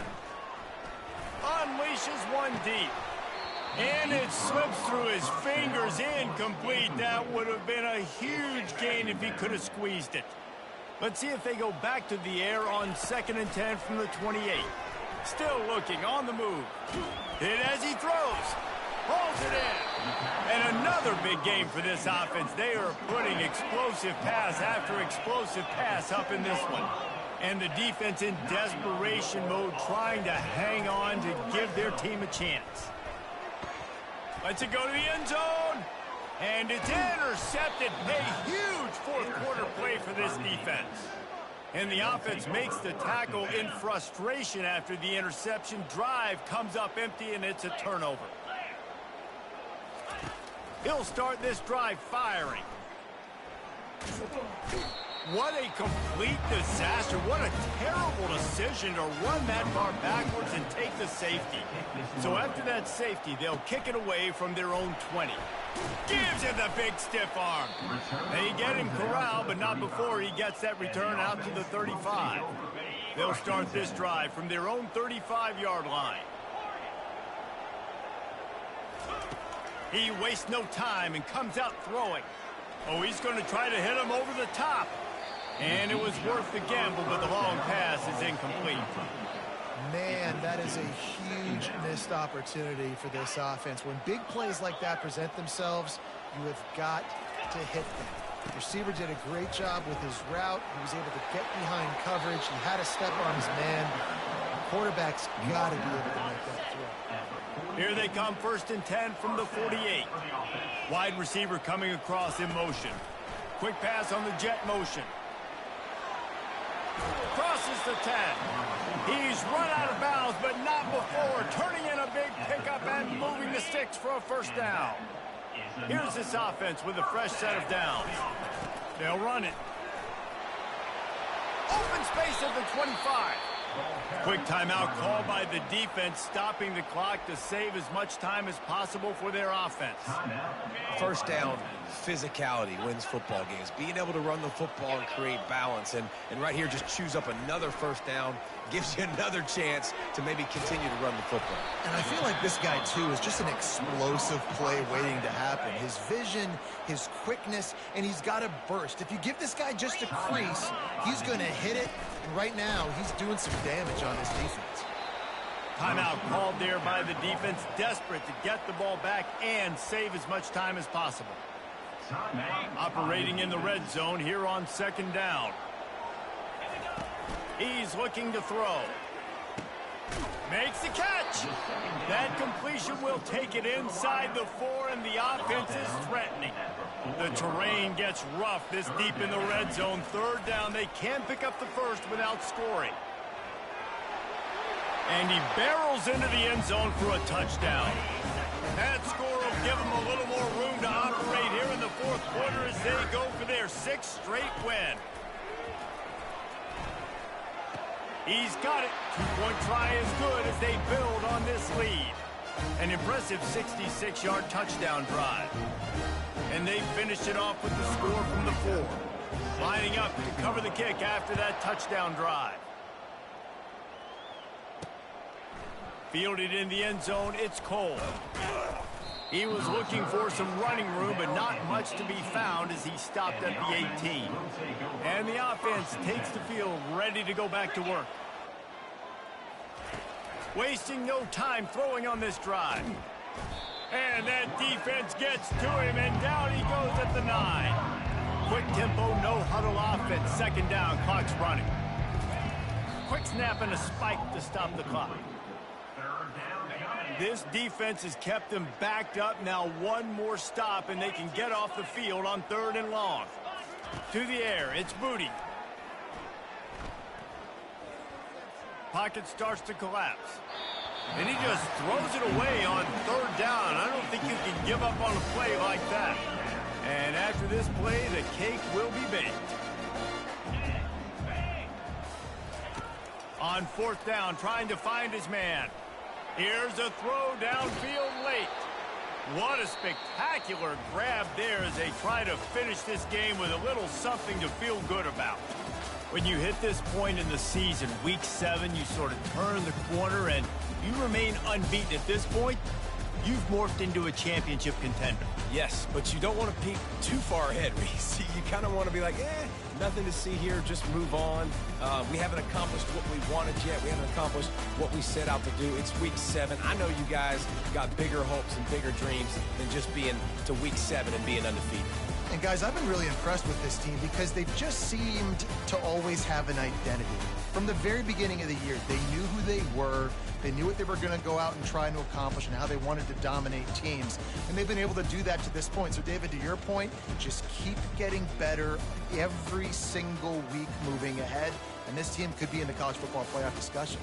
Unleashes one deep. And it slips through his fingers. Incomplete. That would have been a huge gain if he could have squeezed it. Let's see if they go back to the air on 2nd and 10 from the 28. Still looking on the move. Hit as he throws. Hauls it in. And another big game for this offense. They are putting explosive pass after explosive pass up in this one. And the defense in desperation mode, trying to hang on to give their team a chance. Lets it go to the end zone. And it's intercepted. A huge 4th quarter play for this defense. And the offense makes the tackle in frustration after the interception. Drive comes up empty, and it's a turnover. He'll start this drive firing. What a complete disaster. What a terrible decision to run that far backwards and take the safety. So after that safety, they'll kick it away from their own 20. Gives him the big stiff arm. They get him corralled, but not before he gets that return out to the 35. They'll start this drive from their own 35-yard line. He wastes no time and comes out throwing. Oh, he's going to try to hit him over the top. And it was worth the gamble, but the long pass is incomplete.
Man, that is a huge missed opportunity for this offense. When big plays like that present themselves, you have got to hit them. The receiver did a great job with his route. He was able to get behind coverage. He had a step on his man. The quarterback's got to be able to make that throw.
Here they come, 1st and 10 from the 48. Wide receiver coming across in motion. Quick pass on the jet motion. Crosses the 10. He's run out of bounds, but not before. Turning in a big pickup and moving the sticks for a 1st down. Here's this offense with a fresh set of downs. They'll run it. Open space at the 25. Quick timeout called by the defense, stopping the clock to save as much time as possible for their offense.
1st down, physicality wins football games. Being able to run the football and create balance. And right here, just choose up another first down, gives you another chance to maybe continue to run the football.
And I feel like this guy, too, is just an explosive play waiting to happen. His vision, his quickness, and he's got a burst. If you give this guy just a crease, he's going to hit it. And right now, he's doing some damage on this defense.
Timeout called there by the defense, desperate to get the ball back and save as much time as possible. Operating in the red zone here on second down. He's looking to throw. Makes the catch. That completion will take it inside the 4, and the offense is threatening. The terrain gets rough this deep in the red zone. Third down, they can't pick up the first without scoring. And he barrels into the end zone for a touchdown. That score will give them a little more room to operate here in the fourth quarter as they go for their 6th straight win. He's got it. Two-point try is good as they build on this lead. An impressive 66-yard touchdown drive. And they finished it off with the score from the 4. Lining up to cover the kick after that touchdown drive. Fielded in the end zone, it's Cole. He was looking for some running room, but not much to be found as he stopped at the 18. And the offense takes the field, ready to go back to work. Wasting no time throwing on this drive. And that defense gets to him, and down he goes at the 9. Quick tempo, no huddle offense. Second down, clock's running. Quick snap and a spike to stop the clock. This defense has kept them backed up. Now one more stop, and they can get off the field on 3rd and long. To the air, it's Booty. Pocket starts to collapse. And he just throws it away on 3rd down. I don't think you can give up on a play like that. And after this play, the cake will be baked. On 4th down, trying to find his man. Here's a throw downfield late. What a spectacular grab there as they try to finish this game with a little something to feel good about. When you hit this point in the season, week 7, you sort of turn the corner and you remain unbeaten at this point. You've morphed into a championship contender.
Yes, but you don't want to peek too far ahead, Reese. You kind of want to be like, nothing to see here, just move on. We haven't accomplished what we wanted yet. We haven't accomplished what we set out to do. It's week 7. I know you guys got bigger hopes and bigger dreams than just being to week 7 and being undefeated.
And guys, I've been really impressed with this team because they've just seemed to always have an identity. From the very beginning of the year, they knew who they were. They knew what they were going to go out and try to accomplish and how they wanted to dominate teams. And they've been able to do that to this point. So, David, to your point, just keep getting better every single week moving ahead. And this team could be in the college football playoff discussion.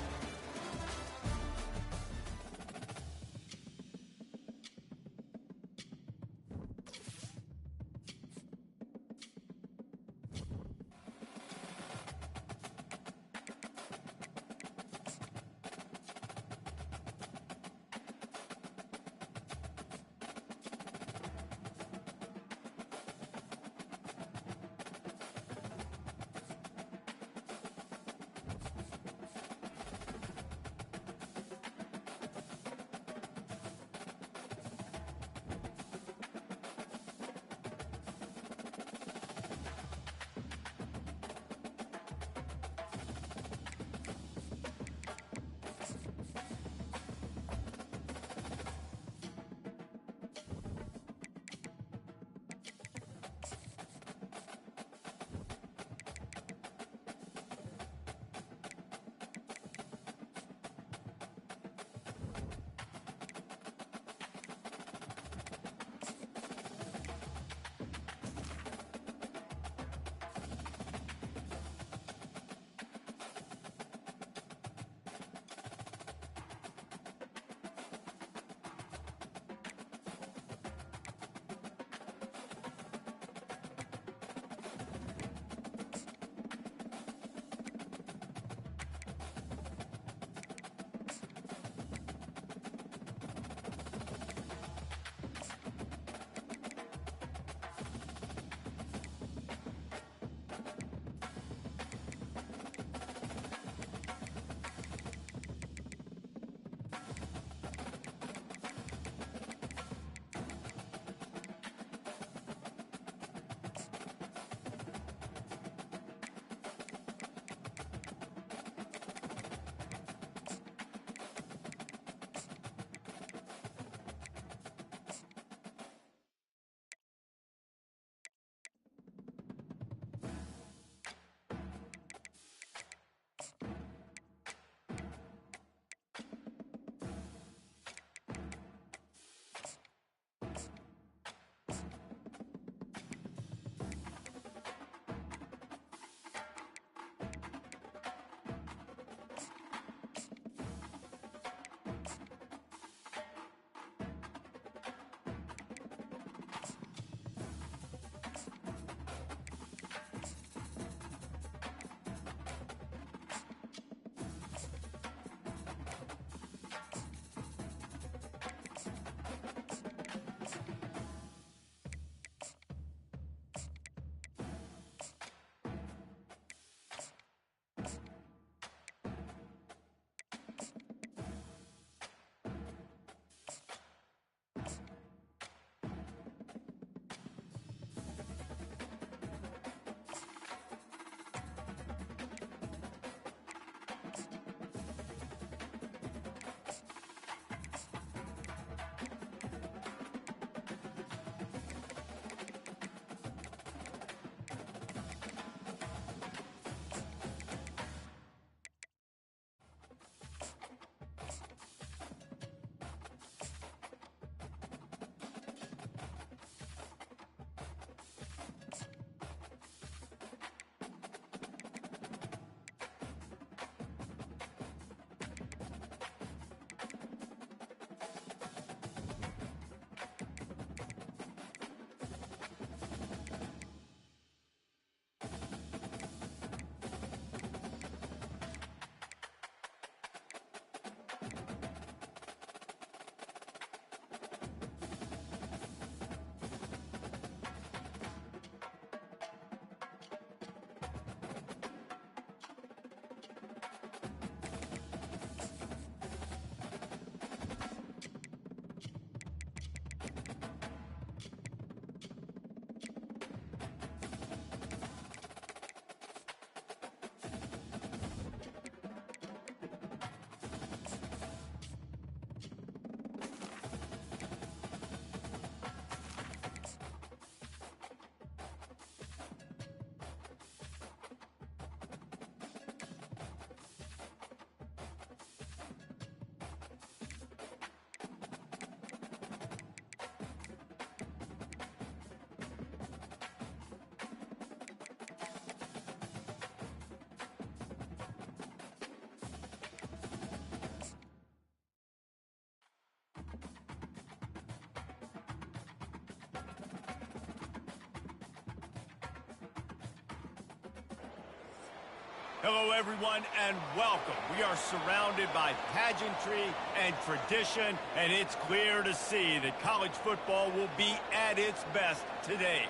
Hello, everyone, and welcome. We are surrounded by pageantry and tradition, and it's clear to see that college football will be at its best today.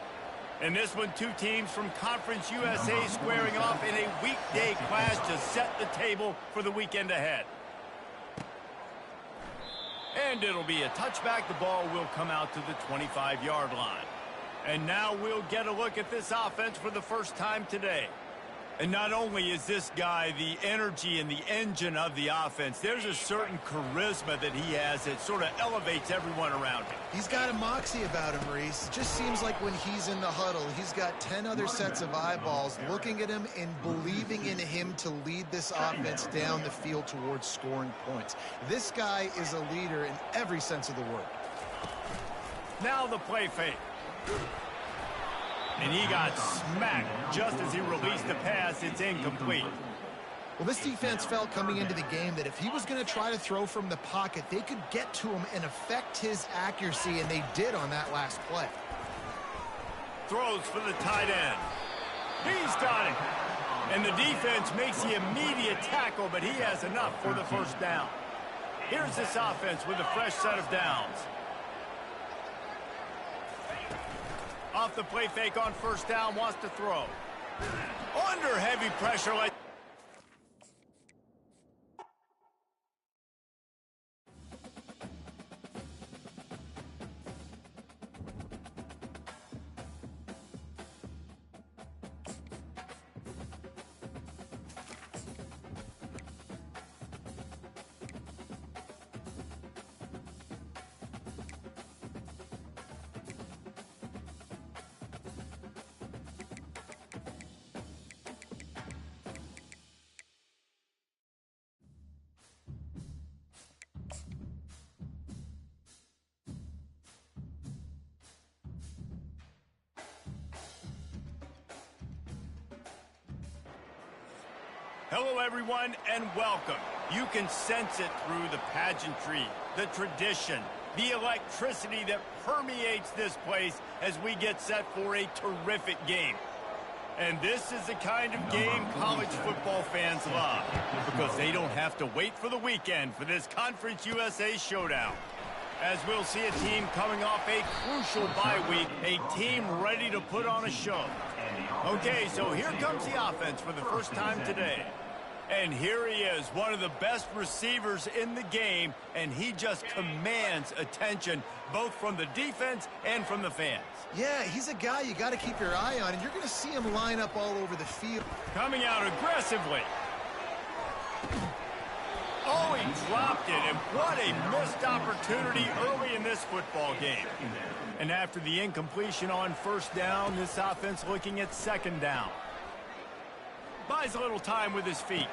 In this one, two teams from Conference USA squaring off in a weekday clash to set the table for the weekend ahead. And it'll be a touchback. The ball will come out to the 25-yard line. And now we'll get a look at this offense for the first time today. And not only is this guy the energy and the engine of the offense, there's a certain charisma that he has that sort of elevates everyone around him.
He's got a moxie about him, Reese. It just seems like when he's in the huddle, he's got 10 other sets of eyeballs looking at him and believing in him to lead this offense down the field towards scoring points. This guy is a leader in every sense of the word.
Now the play fake. And he got smacked just as he released the pass. It's incomplete.
Well, this defense felt coming into the game that if he was going to try to throw from the pocket, they could get to him and affect his accuracy, and they did on that last play.
Throws for the tight end. He's got it. And the defense makes the immediate tackle, but he has enough for the first down. Here's this offense with a fresh set of downs. Off the play fake on first down, wants to throw. Under heavy pressure like... Hello, everyone, and welcome. You can sense it through the pageantry, the tradition, the electricity that permeates this place as we get set for a terrific game. And this is the kind of game college football fans love because they don't have to wait for the weekend for this Conference USA showdown. As we'll see a team coming off a crucial bye week, a team ready to put on a show. Okay, so here comes the offense for the first time today. And here he is, one of the best receivers in the game, and he just commands attention both from the defense and from the fans.
Yeah, he's a guy you got to keep your eye on, and you're going to see him line up all over the field.
Coming out aggressively. Oh, he dropped it, and what a missed opportunity early in this football game. And after the incompletion on first down, this offense looking at second down. Buys a little time with his feet.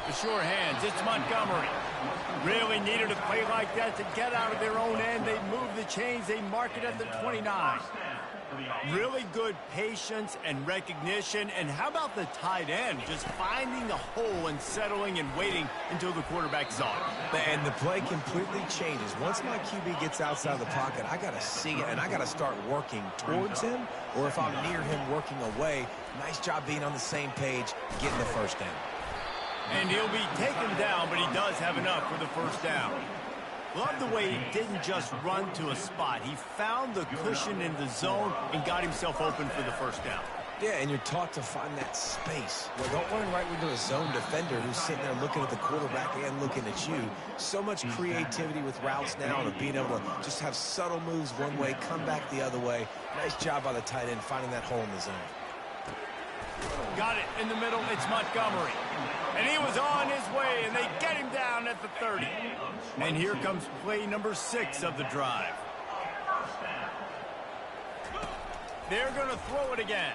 The sure hands, it's Montgomery. Really needed a play like that to get out of their own end. They move the chains, they mark it at the 29. Really good patience and recognition. And how about the tight end just finding the hole and settling and waiting until the quarterback's on?
And the play completely changes. Once my QB gets outside the pocket, I got to see it, and I got to start working towards him, or if I'm near him, working away. Nice job being on the same page, getting the first down.
And he'll be taken down, but he does have enough for the first down. Love the way he didn't just run to a spot. He found the cushion in the zone and got himself open for the first down.
Yeah, and you're taught to find that space. Well, don't run right into a zone defender who's sitting there looking at the quarterback and looking at you. So much creativity with routes now and being able to just have subtle moves one way, come back the other way. Nice job by the tight end finding that hole in the zone.
Got it in the middle. It's Montgomery. And he was on his way, and they get him down at the 30. And here comes play number 6 of the drive. They're going to throw it again.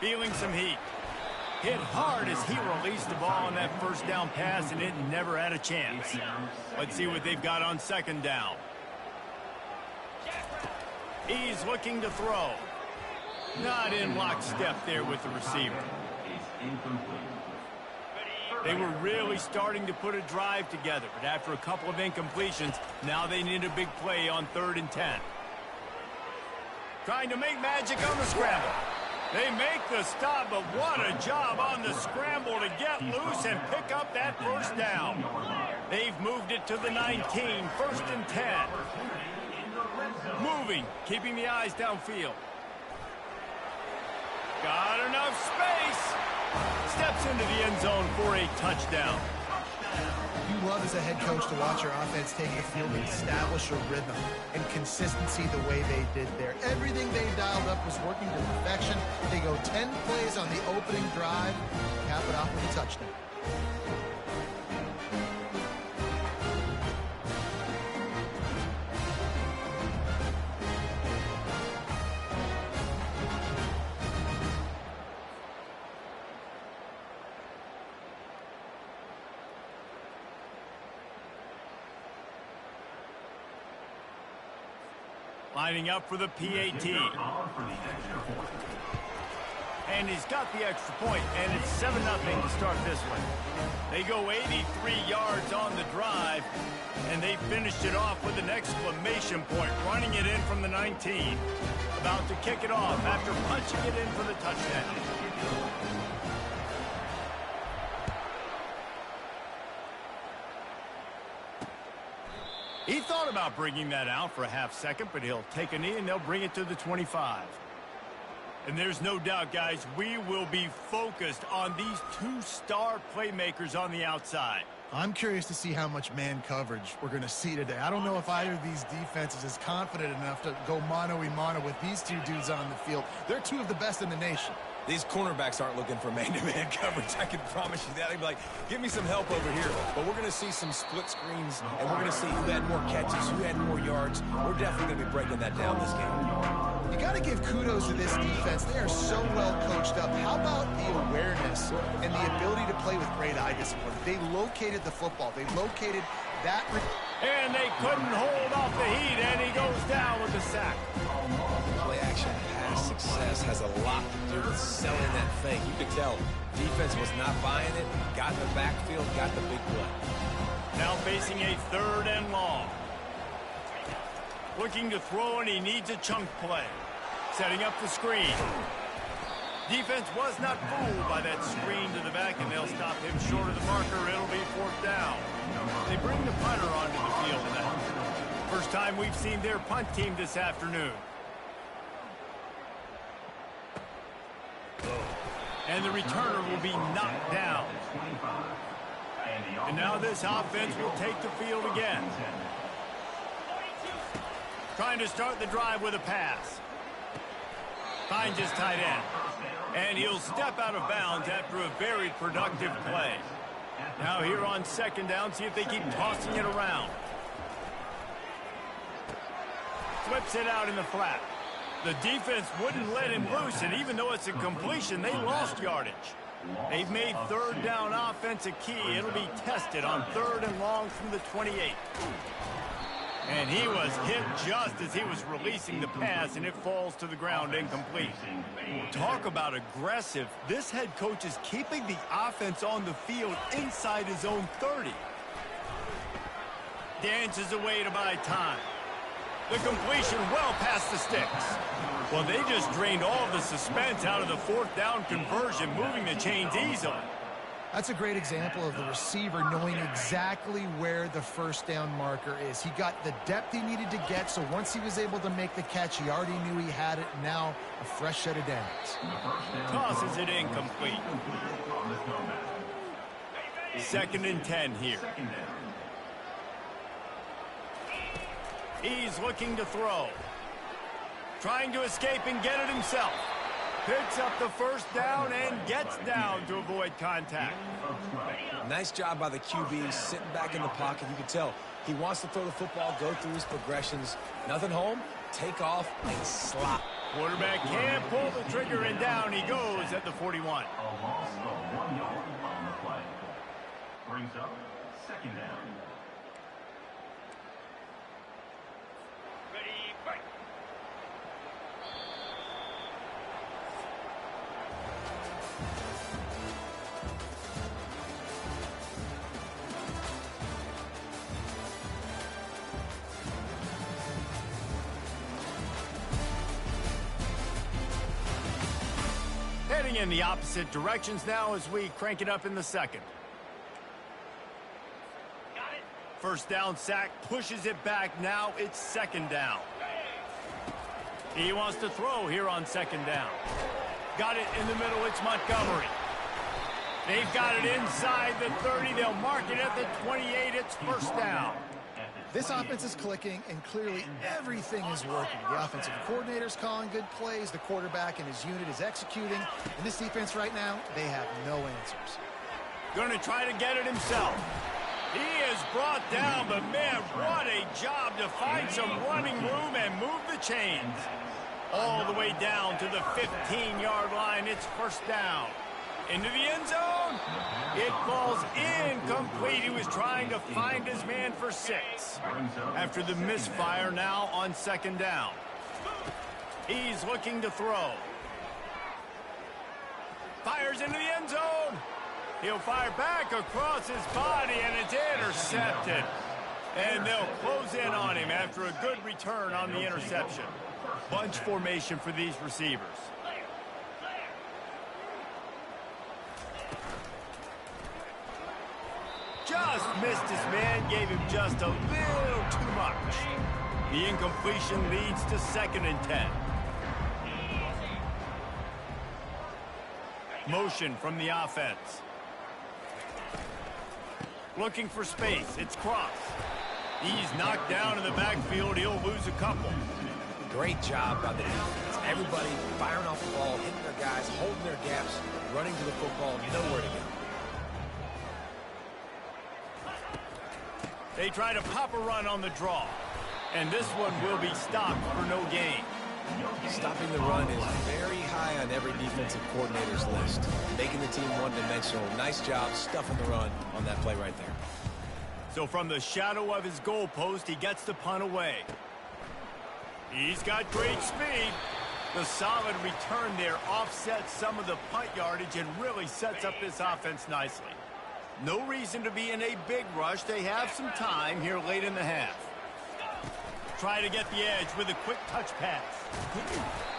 Feeling some heat. Hit hard as he released the ball on that first down pass, and it never had a chance. Let's see what they've got on second down. He's looking to throw. Not in lockstep there with the receiver. They were really starting to put a drive together, but after a couple of incompletions, now they need a big play on 3rd and 10. Trying to make magic on the scramble. They make the stop, but what a job on the scramble to get loose and pick up that first down. They've moved it to the 19, first and 10. Moving, keeping the eyes downfield. Got enough space. Steps into the end zone for a touchdown.
You love as a head coach to watch your offense take the field and establish a rhythm and consistency the way they did there. Everything they dialed up was working to perfection. They go 10 plays on the opening drive, cap it off with a touchdown.
Lining up for the PAT. And he's got the extra point, and it's 7-0 to start this one. They go 83 yards on the drive, and they finished it off with an exclamation point, running it in from the 19. About to kick it off after punching it in for the touchdown. He thought about bringing that out for a half second, but he'll take a knee and they'll bring it to the 25. And there's no doubt, guys, we will be focused on these two star playmakers on the outside.
I'm curious to see how much man coverage we're going to see today. I don't know if either of these defenses is confident enough to go mano-a-mano with these two dudes on the field. They're two of the best in the nation.
These cornerbacks aren't looking for man-to-man coverage. I can promise you that. They'd be like, give me some help over here. But we're going to see some split screens, and we're going to see who had more catches, who had more yards. We're definitely going to be breaking that down this game.
You got to give kudos to this defense. They are so well coached up. How about the awareness and the ability to play with great eye discipline? They located the football. They located that.
And they couldn't hold off the heat, and he goes down with the sack.
Play-action pass success has a lot to do with selling that thing. You could tell defense was not buying it, got in the backfield, got the big play.
Now facing a 3rd and long. Looking to throw, and he needs a chunk play. Setting up the screen. Defense was not fooled by that screen to the back, and they'll stop him short of the marker. It'll be 4th down. They bring the punter onto the field now. First time we've seen their punt team this afternoon. And the returner will be knocked down. And now this offense will take the field again. Trying to start the drive with a pass. Finds his tight end. And he'll step out of bounds after a very productive play. Now here on 2nd down, see if they keep tossing it around. Flips it out in the flat. The defense wouldn't let him loose, and even though it's a completion, they lost yardage. They've made 3rd down offense a key. It'll be tested on 3rd and long from the 28. And he was hit just as he was releasing the pass, and it falls to the ground incomplete. Talk about aggressive. This head coach is keeping the offense on the field inside his own 30. Dances away to buy time. The completion well past the sticks. Well, they just drained all the suspense out of the 4th down conversion, moving the chains easily.
That's a great example of the receiver knowing exactly where the 1st down marker is. He got the depth he needed to get, so once he was able to make the catch, he already knew he had it. Now, a fresh set of downs.
Tosses it incomplete. 2nd and 10 here. He's looking to throw. Trying to escape and get it himself. Picks up the 1st down and gets down to avoid contact.
Nice job by the QB, sitting back in the pocket. You can tell he wants to throw the football, go through his progressions. Nothing home, take off, and slot.
Quarterback can't pull the trigger, and down he goes at the 41.
A loss of 1 yard on the play. Brings up 2nd down.
Moving in the opposite directions now as we crank it up in the second. First down sack, pushes it back. Now it's second down. He wants to throw here on second down. Got it in the middle. It's Montgomery. They've got it inside the 30. They'll mark it at the 28. It's first down.
This offense is clicking, and clearly everything is working. The offensive coordinator's calling good plays. The quarterback and his unit is executing. And this defense right now, they have no answers.
Going to try to get it himself. He is brought down, but man, what a job to find some running room and move the chains. All the way down to the 15-yard line. It's first down. Into the end zone. It falls incomplete. He was trying to find his man for 6. After the misfire now on second down. He's looking to throw. Fires into the end zone. He'll fire back across his body, and it's intercepted. And they'll close in on him after a good return on the interception. Bunch formation for these receivers. Just missed his man, gave him just a little too much. The incompletion leads to 2nd and 10. Motion from the offense. Looking for space. It's Cross. He's knocked down in the backfield. He'll lose a couple.
Great job by the defense. Everybody firing off the ball, hitting their guys, holding their gaps, running to the football, nowhere to go.
They try to pop a run on the draw. And this one will be stopped for no gain.
Stopping the run is very high on every defensive coordinator's list. Making the team one-dimensional. Nice job stuffing the run on that play right there.
So from the shadow of his goalpost, he gets the punt away. He's got great speed. The solid return there offsets some of the punt yardage and really sets up this offense nicely. No reason to be in a big rush. They have some time here late in the half. Try to get the edge with a quick touch pass.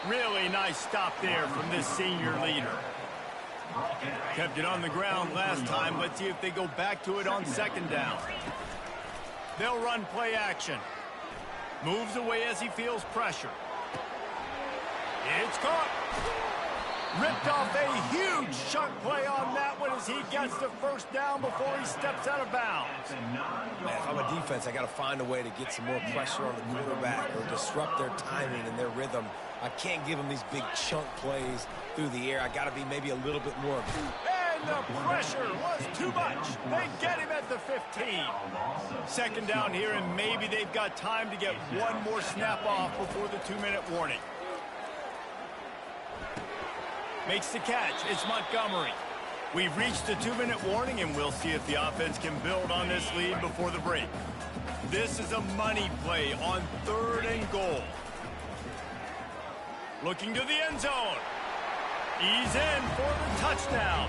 Really nice stop there from this senior leader. Kept it on the ground last time. Let's see if they go back to it on second down. They'll run play action. Moves away as he feels pressure. It's caught. Ripped off a huge chunk play on that one as he gets the first down before he steps out of bounds.
Man, if I'm a defense, I got to find a way to get some more pressure on the quarterback or disrupt their timing and their rhythm. I can't give them these big chunk plays through the air. I got to be maybe a little bit more.
And the pressure was too much. They get him at the 15. Second down here, and maybe they've got time to get one more snap off before the 2-minute warning. Makes the catch. It's Montgomery. We've reached the 2-minute warning, and we'll see if the offense can build on this lead before the break. This is a money play on 3rd and goal. Looking to the end zone. He's in for the touchdown.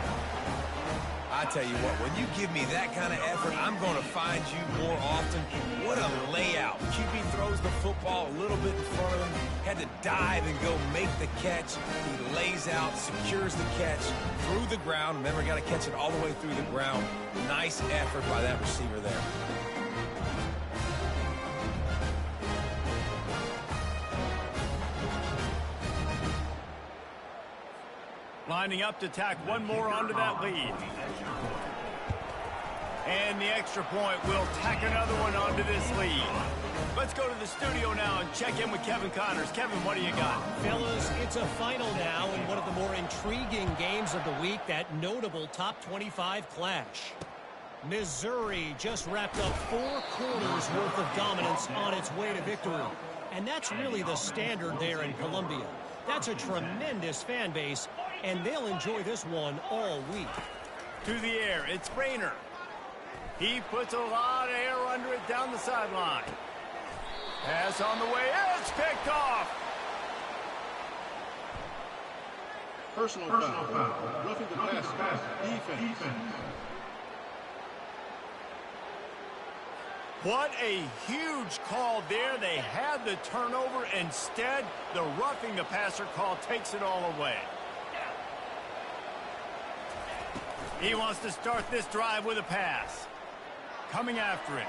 I tell you what, when you give me that kind of effort, I'm going to find you more often. What a layout. QB throws the football a little bit in front of him, had to dive and go make the catch. He lays out, secures the catch through the ground. Remember, got to catch it all the way through the ground. Nice effort by that receiver there.
Lining up to tack one more onto that lead. And the extra point will tack another one onto this lead. Let's go to the studio now and check in with Kevin Connors. Kevin, what do you got?
Fellas, it's a final now in one of the more intriguing games of the week, that notable top 25 clash. Missouri just wrapped up 4 quarters worth of dominance on its way to victory. And that's really the standard there in Columbia. That's a tremendous fan base, and they'll enjoy this one all week.
To the air, it's Rayner. He puts a lot of air under it down the sideline. Pass on the way, it's picked off.
Personal foul. Roughing the pass. Defense.
What a huge call there. They had the turnover. Instead, the roughing the passer call takes it all away. He wants to start this drive with a pass. Coming after it.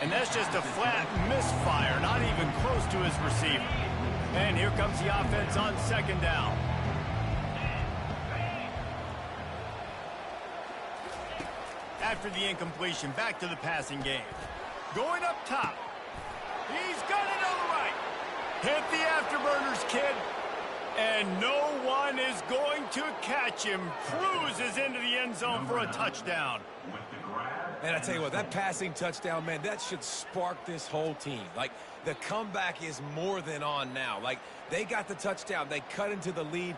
And that's just a flat misfire, not even close to his receiver. And here comes the offense on second down. After the incompletion, back to the passing game. Going up top. He's got it on the right. Hit the afterburners, kid. And no one is going to catch him. Cruises into the end zone for a touchdown.
And I tell you what, that passing touchdown, man, that should spark this whole team. Like, the comeback is more than on now. Like, they got the touchdown. They cut into the lead.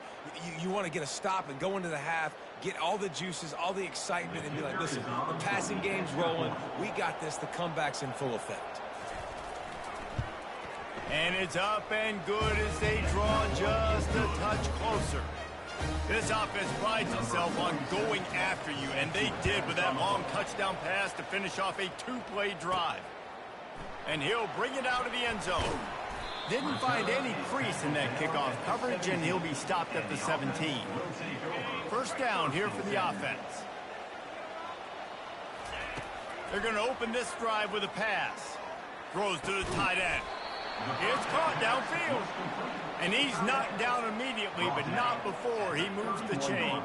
You want to get a stop and go into the half, get all the juices, all the excitement, and be like, listen, the passing game's rolling. We got this. The comeback's in full effect.
And it's up and good as they draw just a touch closer. This offense prides itself on going after you, and they did with that long touchdown pass to finish off a two-play drive. And he'll bring it out of the end zone. Didn't find any crease in that kickoff coverage, and he'll be stopped at the 17. First down here for the offense. They're going to open this drive with a pass. Throws to the tight end. It's caught downfield. And he's knocked down immediately, but not before he moves the chains.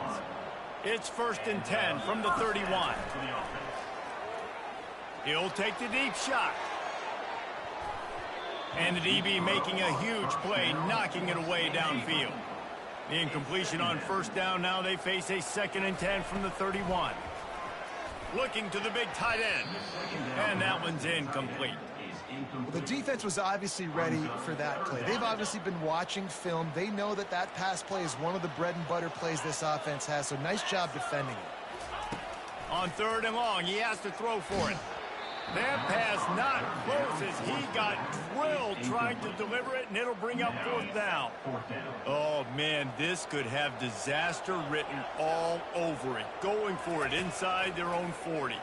It's 1st and 10 from the 31. He'll take the deep shot. And the DB making a huge play, knocking it away downfield. The incompletion on first down. Now they face a 2nd and 10 from the 31. Looking to the big tight end. And that one's incomplete.
The defense was obviously ready for that play. They've obviously been watching film. They know that that pass play is one of the bread and butter plays this offense has, so nice job defending it.
On 3rd and long, he has to throw for it. That pass not close as he got drilled trying to deliver it, and it'll bring up 4th down. Oh, man, this could have disaster written all over it. Going for it inside their own 40.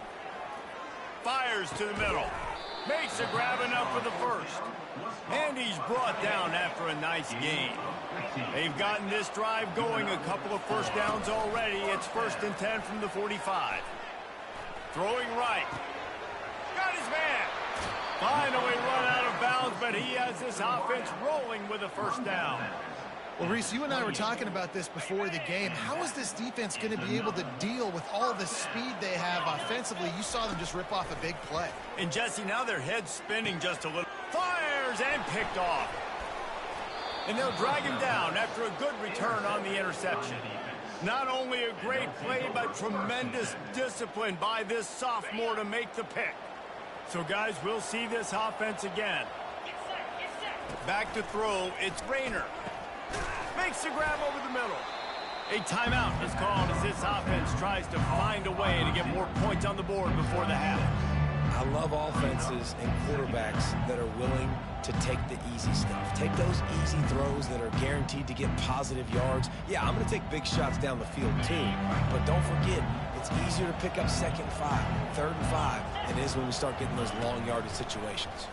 Fires to the middle. Makes a grab enough for the first. And he's brought down after a nice gain. They've gotten this drive going, a couple of first downs already. It's 1st and 10 from the 45. Throwing right. Got his man. Finally run out of bounds, but he has this offense rolling with a first down.
Well, Reese, you and I were talking about this before the game. How is this defense going to be able to deal with all the speed they have offensively? You saw them just rip off a big play.
And, Jesse, now their head's spinning just a little. Fires and picked off. And they'll drag him down after a good return on the interception. Not only a great play, but tremendous discipline by this sophomore to make the pick. So, guys, we'll see this offense again. Back to throw. It's Rayner. Makes the grab over the middle. A timeout is called as this offense tries to find a way to get more points on the board before the half.
I love offenses and quarterbacks that are willing to take the easy stuff. Take those easy throws that are guaranteed to get positive yards. Yeah, I'm going to take big shots down the field too, but don't forget, it's easier to pick up 2nd and 5, 3rd and 5 than it is when we start getting those long yardage situations.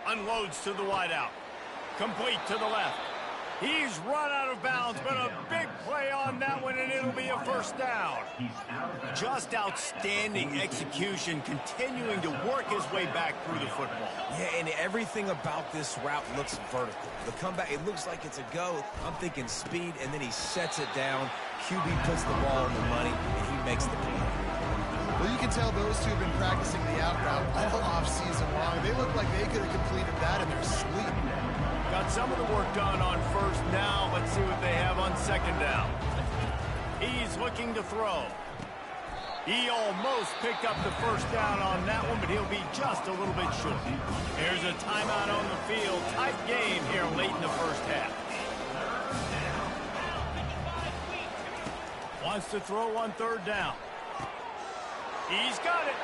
Unloads to the wideout. Complete to the left. He's run out of bounds, but a big play on that one, and it'll be a first down. Just outstanding execution, continuing to work his way back through the football.
Yeah, and everything about this route looks vertical. The comeback, it looks like it's a go. I'm thinking speed, and then he sets it down. QB puts the ball on the money, and he makes the play.
Well, you can tell those two have been practicing the out route all off-season long. They look like they could have completed that in their sleep.
Got some of the work done on first. Now let's see what they have on 2nd down. He's looking to throw. He almost picked up the first down on that one, but he'll be just a little bit short. There's a timeout on the field. Tight game here late in the first half. Wants to throw on 3rd down. He's got it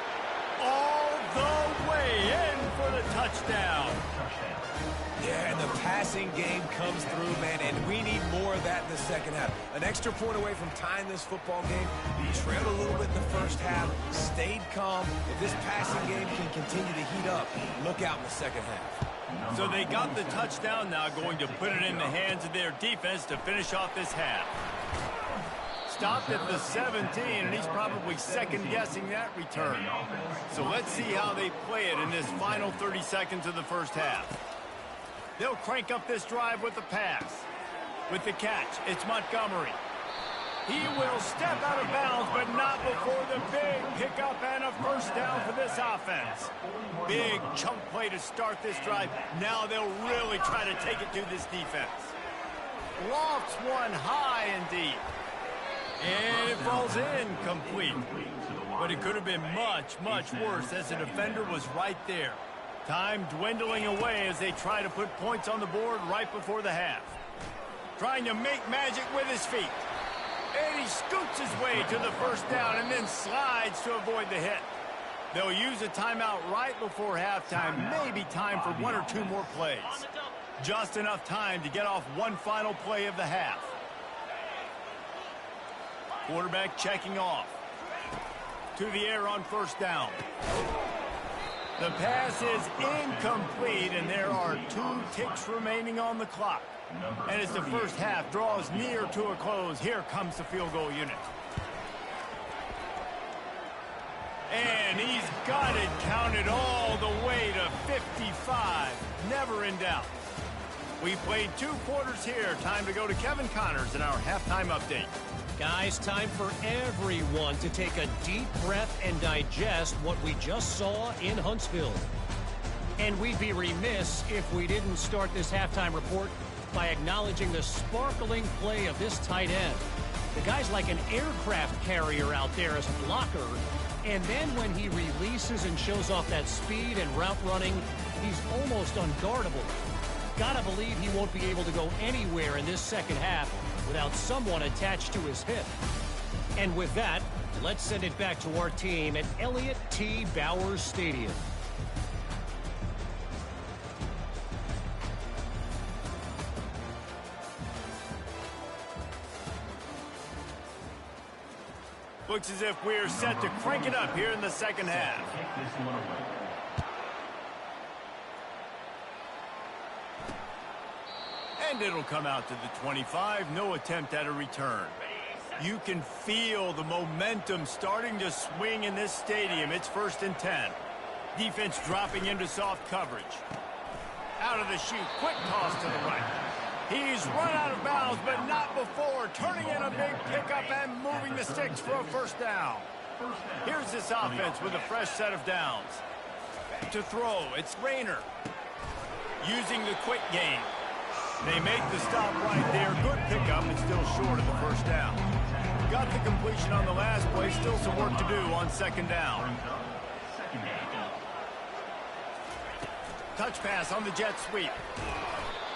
all the way in for the touchdown.
Yeah, and the passing game comes through, man, and we need more of that in the second half. An extra point away from tying this football game. We trailed a little bit in the first half, stayed calm. If this passing game can continue to heat up, look out in the second half.
So they got the touchdown, now going to put it in the hands of their defense to finish off this half. Stopped at the 17, and he's probably second-guessing that return. So let's see how they play it in this final 30 seconds of the first half. They'll crank up this drive with the pass. With the catch, it's Montgomery. He will step out of bounds, but not before the big pickup and a first down for this offense. Big chunk play to start this drive. Now they'll really try to take it to this defense. Lofts one high and deep. And it falls incomplete. But it could have been much, much worse as the defender was right there. Time dwindling away as they try to put points on the board right before the half. Trying to make magic with his feet. And he scoots his way to the first down and then slides to avoid the hit. They'll use a timeout right before halftime. Maybe time for one or two more plays. Just enough time to get off one final play of the half. Quarterback checking off. To the air on first down. The pass is incomplete, and there are 2 ticks remaining on the clock. And as the first half draws near to a close, here comes the field goal unit. And he's got it counted all the way to 55. Never in doubt. We played 2 quarters here. Time to go to Kevin Connors in our halftime update.
Guys, time for everyone to take a deep breath and digest what we just saw in Huntsville. And we'd be remiss if we didn't start this halftime report by acknowledging the sparkling play of this tight end. The guy's like an aircraft carrier out there as a blocker. And then when he releases and shows off that speed and route running, he's almost unguardable. Gotta believe he won't be able to go anywhere in this second half without someone attached to his hip. And with that, let's send it back to our team at Elliott T. Bowers Stadium.
Looks as if we're set to crank it up here in the second half. And it'll come out to the 25. No attempt at a return. You can feel the momentum starting to swing in this stadium. It's 1st and 10. Defense dropping into soft coverage. Out of the chute. Quick toss to the right. He's run out of bounds, but not before turning in a big pickup and moving the sticks for a first down. Here's this offense with a fresh set of downs. To throw, it's Rayner. Using the quick game. They make the stop right there. Good pickup, and still short of the first down. Got the completion on the last play. Still some work to do on second down. Touch pass on the jet sweep.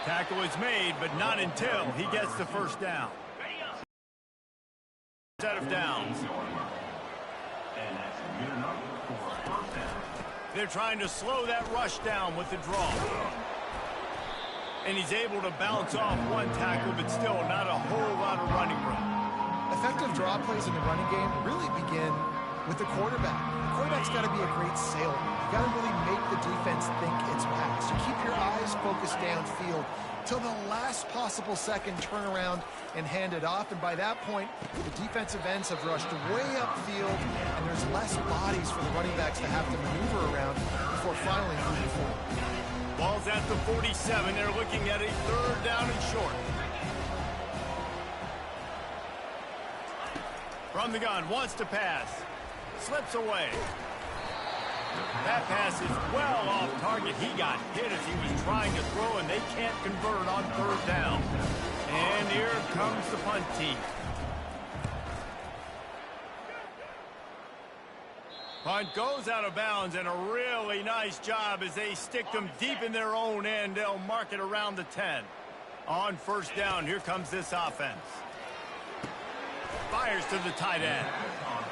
Tackle is made, but not until he gets the first down. Set of downs. They're trying to slow that rush down with the draw. And he's able to bounce off one tackle, but still not a whole lot of running room.
Effective draw plays in the running game really begin with the quarterback. The quarterback's got to be a great sailor. You got to really make the defense think it's pass. You keep your eyes focused downfield till the last possible second, turn around and hand it off. And by that point, the defensive ends have rushed way upfield, and there's less bodies for the running backs to have to maneuver around before finally moving forward.
Ball's at the 47. They're looking at a 3rd down and short. From the gun, wants to pass. Slips away. That pass is well off target. He got hit as he was trying to throw, and they can't convert on 3rd down. And here comes the punt team. Punt goes out of bounds, and a really nice job as they stick them deep in their own end. They'll mark it around the 10. On 1st down, here comes this offense. Fires to the tight end.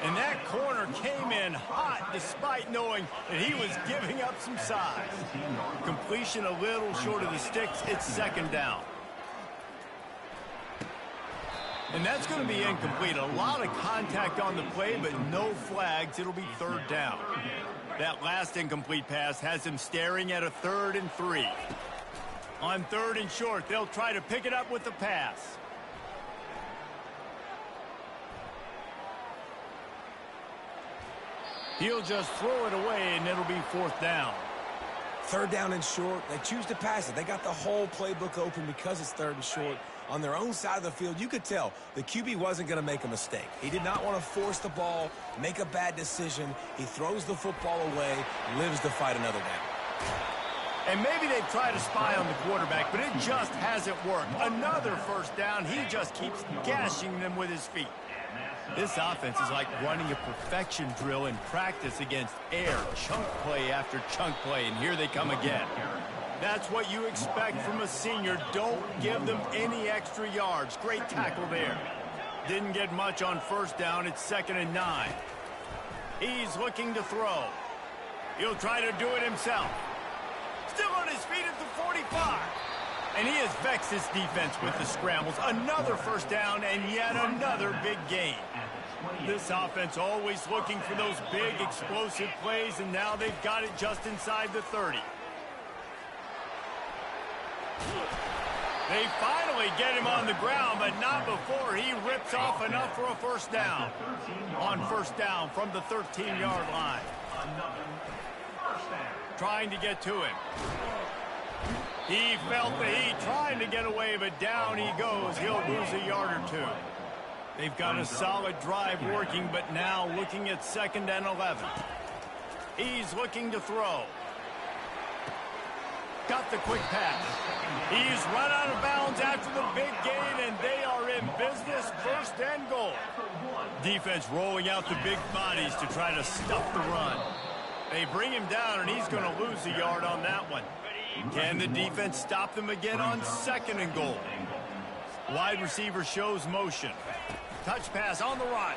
And that corner came in hot despite knowing that he was giving up some size. Completion a little short of the sticks. It's 2nd down. And that's going to be incomplete. A lot of contact on the play, but no flags. It'll be 3rd down. That last incomplete pass has him staring at a 3rd and 3. On 3rd and short, they'll try to pick it up with the pass. He'll just throw it away, and it'll be 4th down.
3rd down and short. They choose to pass it. They got the whole playbook open because it's 3rd and short. On their own side of the field, you could tell the QB wasn't going to make a mistake. He did not want to force the ball, make a bad decision. He throws the football away, lives to fight another down.
And maybe they try to spy on the quarterback, but it just hasn't worked. Another 1st down. He just keeps gashing them with his feet. This offense is like running a perfection drill in practice against air, chunk play after chunk play, and here they come again. That's what you expect from a senior. Don't give them any extra yards. Great tackle there. Didn't get much on 1st down. It's 2nd and 9. He's looking to throw. He'll try to do it himself. Still on his feet at the 45. And he has vexed his defense with the scrambles. Another 1st down and yet another big gain. This offense always looking for those big explosive plays, and now they've got it just inside the 30. They finally get him on the ground, but not before he rips off enough for a 1st down. On 1st down from the 13-yard line. Trying to get to him. He felt the heat, trying to get away, but down he goes. He'll lose a yard or 2. They've got a solid drive working, but now looking at 2nd and 11. He's looking to throw. Got the quick pass. He's run out of bounds after the big gain, and they are in business. 1st and goal. Defense rolling out the big bodies to try to stuff the run. They bring him down, and he's going to lose a yard on that one. Can the defense stop them again on 2nd and goal? Wide receiver shows motion. Touch pass on the run.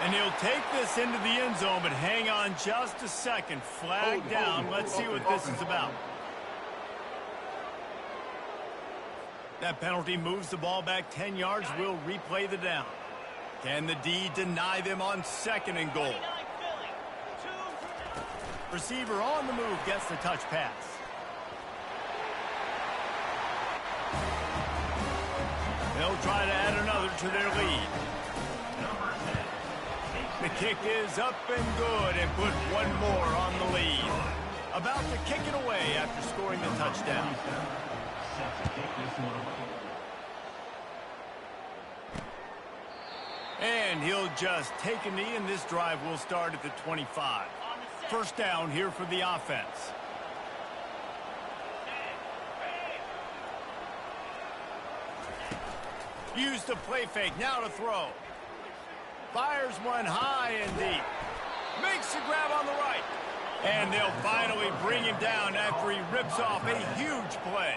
And he'll take this into the end zone, but hang on just a second. Flag down. Let's see what this is about. That penalty moves the ball back 10 yards. We'll replay the down. Can the D deny them on 2nd and goal? Receiver on the move gets the touch pass. They'll try to add another to their lead. The kick is up and good and put one more on the lead. About to kick it away after scoring the touchdown. And he'll just take a knee, and this drive will start at the 25. 1st down here for the offense. Use the play fake, now to throw. Fires one high and deep. Makes the grab on the right. And they'll finally bring him down after he rips off a huge play.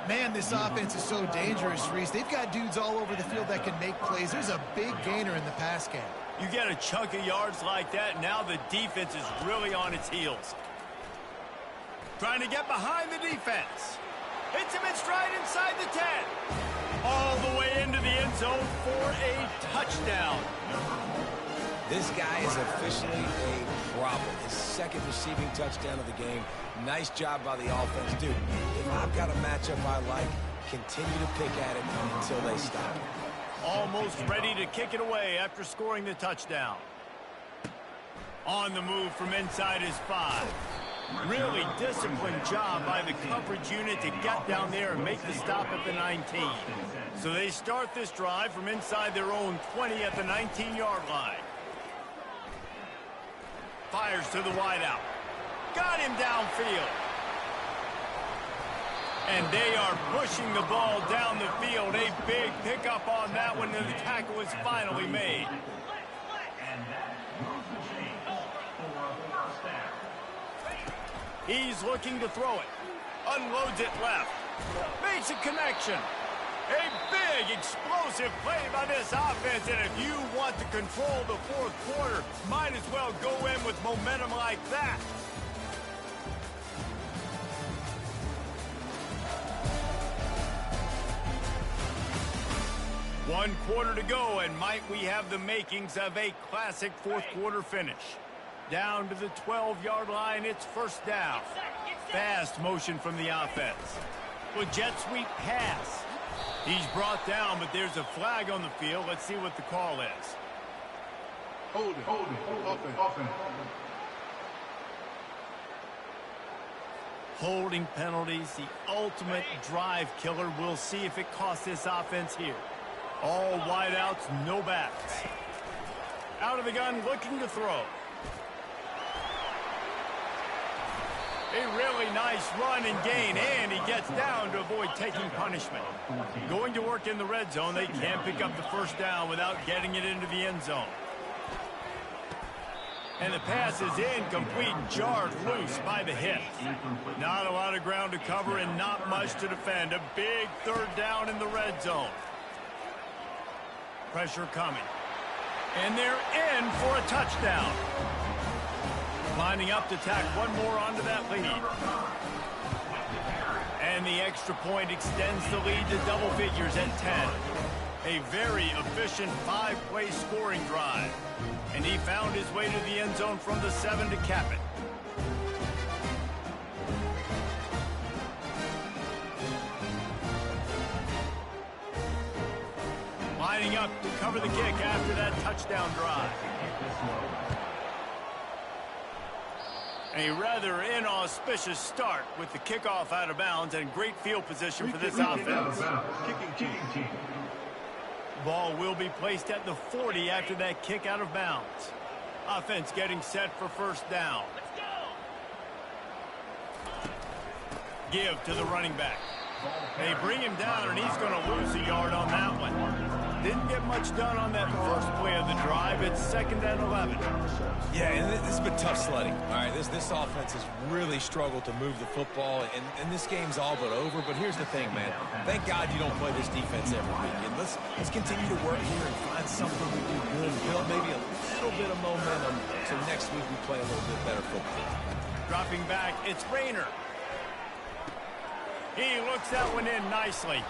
Man, this offense is so dangerous, Reese. They've got dudes all over the field that can make plays. There's a big gainer in the pass game.
You get a chunk of yards like that, now the defense is really on its heels. Trying to get behind the defense. Hits him in stride inside the 10. All the way into the end zone for a touchdown.
This guy is officially a problem. His 2nd receiving touchdown of the game. Nice job by the offense. Dude, if I've got a matchup I like, continue to pick at it until they stop.
Almost ready to kick it away after scoring the touchdown. On the move from inside his 5. Really disciplined job by the coverage unit to get down there and make the stop at the 19. So they start this drive from inside their own 20 at the 19-yard line. Fires to the wideout. Got him downfield. And they are pushing the ball down the field. A big pickup on that one, and the tackle is finally made. He's looking to throw it. Unloads it left. Makes a connection. A big, explosive play by this offense, and if you want to control the 4th quarter, might as well go in with momentum like that. One quarter to go, and might we have the makings of a classic 4th quarter finish. Down to the 12-yard line, it's 1st down. Fast motion from the offense. With jet sweep pass. He's brought down, but there's a flag on the field. Let's see what the call is.
Holding. Offense.
Holding penalties, the ultimate drive killer. We'll see if it costs this offense here. All wideouts, no backs. Out of the gun, looking to throw. A really nice run and gain, and he gets down to avoid taking punishment. Going to work in the red zone, they can't pick up the first down without getting it into the end zone. And the pass is incomplete, jarred loose by the hip. Not a lot of ground to cover and not much to defend. A big third down in the red zone. Pressure coming. And they're in for a touchdown. Lining up to tack one more onto that lead. And the extra point extends the lead to double figures at 10. A very efficient 5-play scoring drive. And he found his way to the end zone from the 7 to cap it. Lining up to cover the kick after that touchdown drive. A rather inauspicious start with the kickoff out of bounds and great field position for this offense.
Kicking.
Ball will be placed at the 40 after that kick out of bounds. Offense getting set for first down. Give to the running back. They bring him down, and he's going to lose a yard on that one. Didn't get much done on that first play of the drive. It's 2nd and 11.
Yeah, and this has been tough sledding. All right, this offense has really struggled to move the football, and this game's all but over. But here's the thing, man. Thank God you don't play this defense every week. And let's continue to work here and find something to do good, build maybe a little bit of momentum, so next week we play a little bit better football.
Dropping back, it's Rayner. He looks that one in nicely.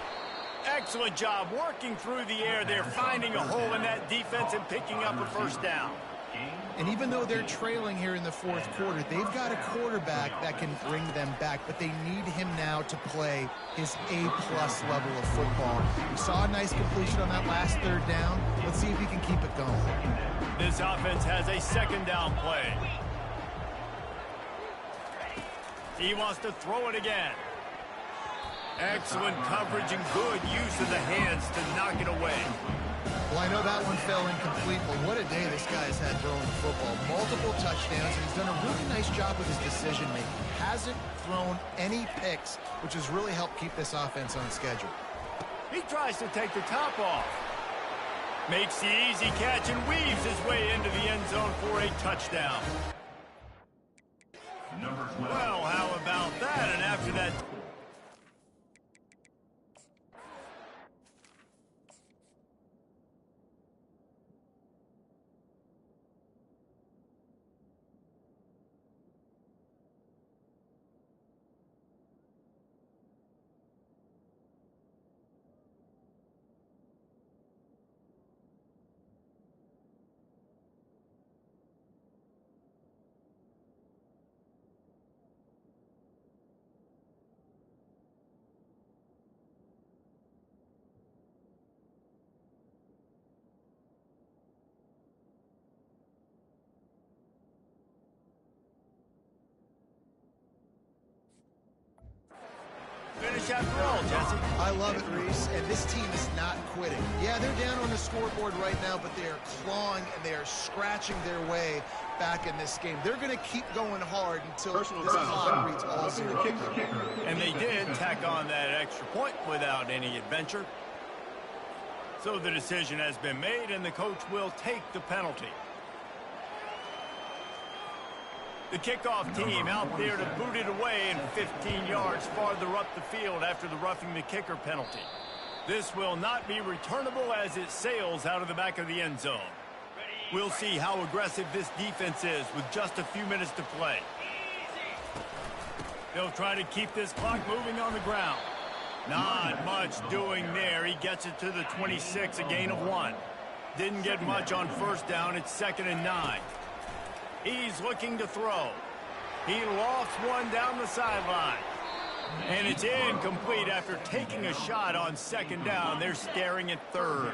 Excellent job working through the air there, finding a hole in that defense and picking up a first down.
And even though they're trailing here in the fourth quarter, they've got a quarterback that can bring them back, but they need him now to play his A-plus level of football. We saw a nice completion on that last third down. Let's see if he can keep it going.
This offense has a 2nd down play. He wants to throw it again. Excellent coverage and good use of the hands to knock it away.
Well, I know that one fell incomplete, but what a day this guy has had throwing the football. Multiple touchdowns, and he's done a really nice job with his decision-making. Hasn't thrown any picks, which has really helped keep this offense on schedule.
He tries to take the top off. Makes the easy catch and weaves his way into the end zone for a touchdown. Well, how about that? And after that... Finish after all, Jesse.
I love it, Reese, and this team is not quitting. Yeah, they're down on the scoreboard right now, but they are clawing and they are scratching their way back in this game. They're going to keep going hard until this clock reads all zero.
And they did tack on that extra point without any adventure. So the decision has been made, and the coach will take the penalty. The kickoff team out there to boot it away and 15 yards farther up the field after the roughing the kicker penalty. This will not be returnable as it sails out of the back of the end zone. We'll see how aggressive this defense is with just a few minutes to play. They'll try to keep this clock moving on the ground. Not much doing there. He gets it to the 26, a gain of 1. Didn't get much on first down. It's 2nd and 9. He's looking to throw. He lofts one down the sideline. And it's incomplete after taking a shot on 2nd down. They're staring at 3rd.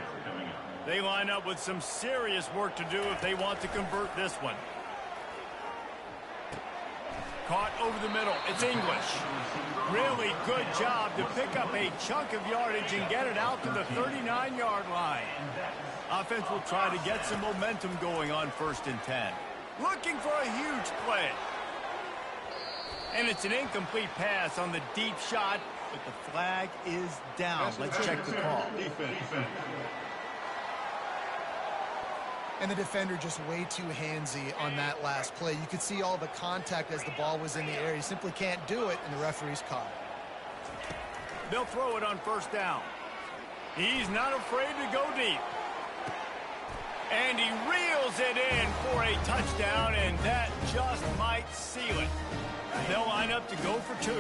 They line up with some serious work to do if they want to convert this one. Caught over the middle. It's English. Really good job to pick up a chunk of yardage and get it out to the 39-yard line. Offense will try to get some momentum going on 1st and 10. Looking for a huge play. And it's an incomplete pass on the deep shot, but the flag is down. Let's check the call.
And the defender just way too handsy on that last play. You could see all the contact as the ball was in the air. He simply can't do it, and the referee's caught it.
They'll throw it on 1st down. He's not afraid to go deep. And he reels it in for a touchdown, and that just might seal it. They'll line up to go for 2.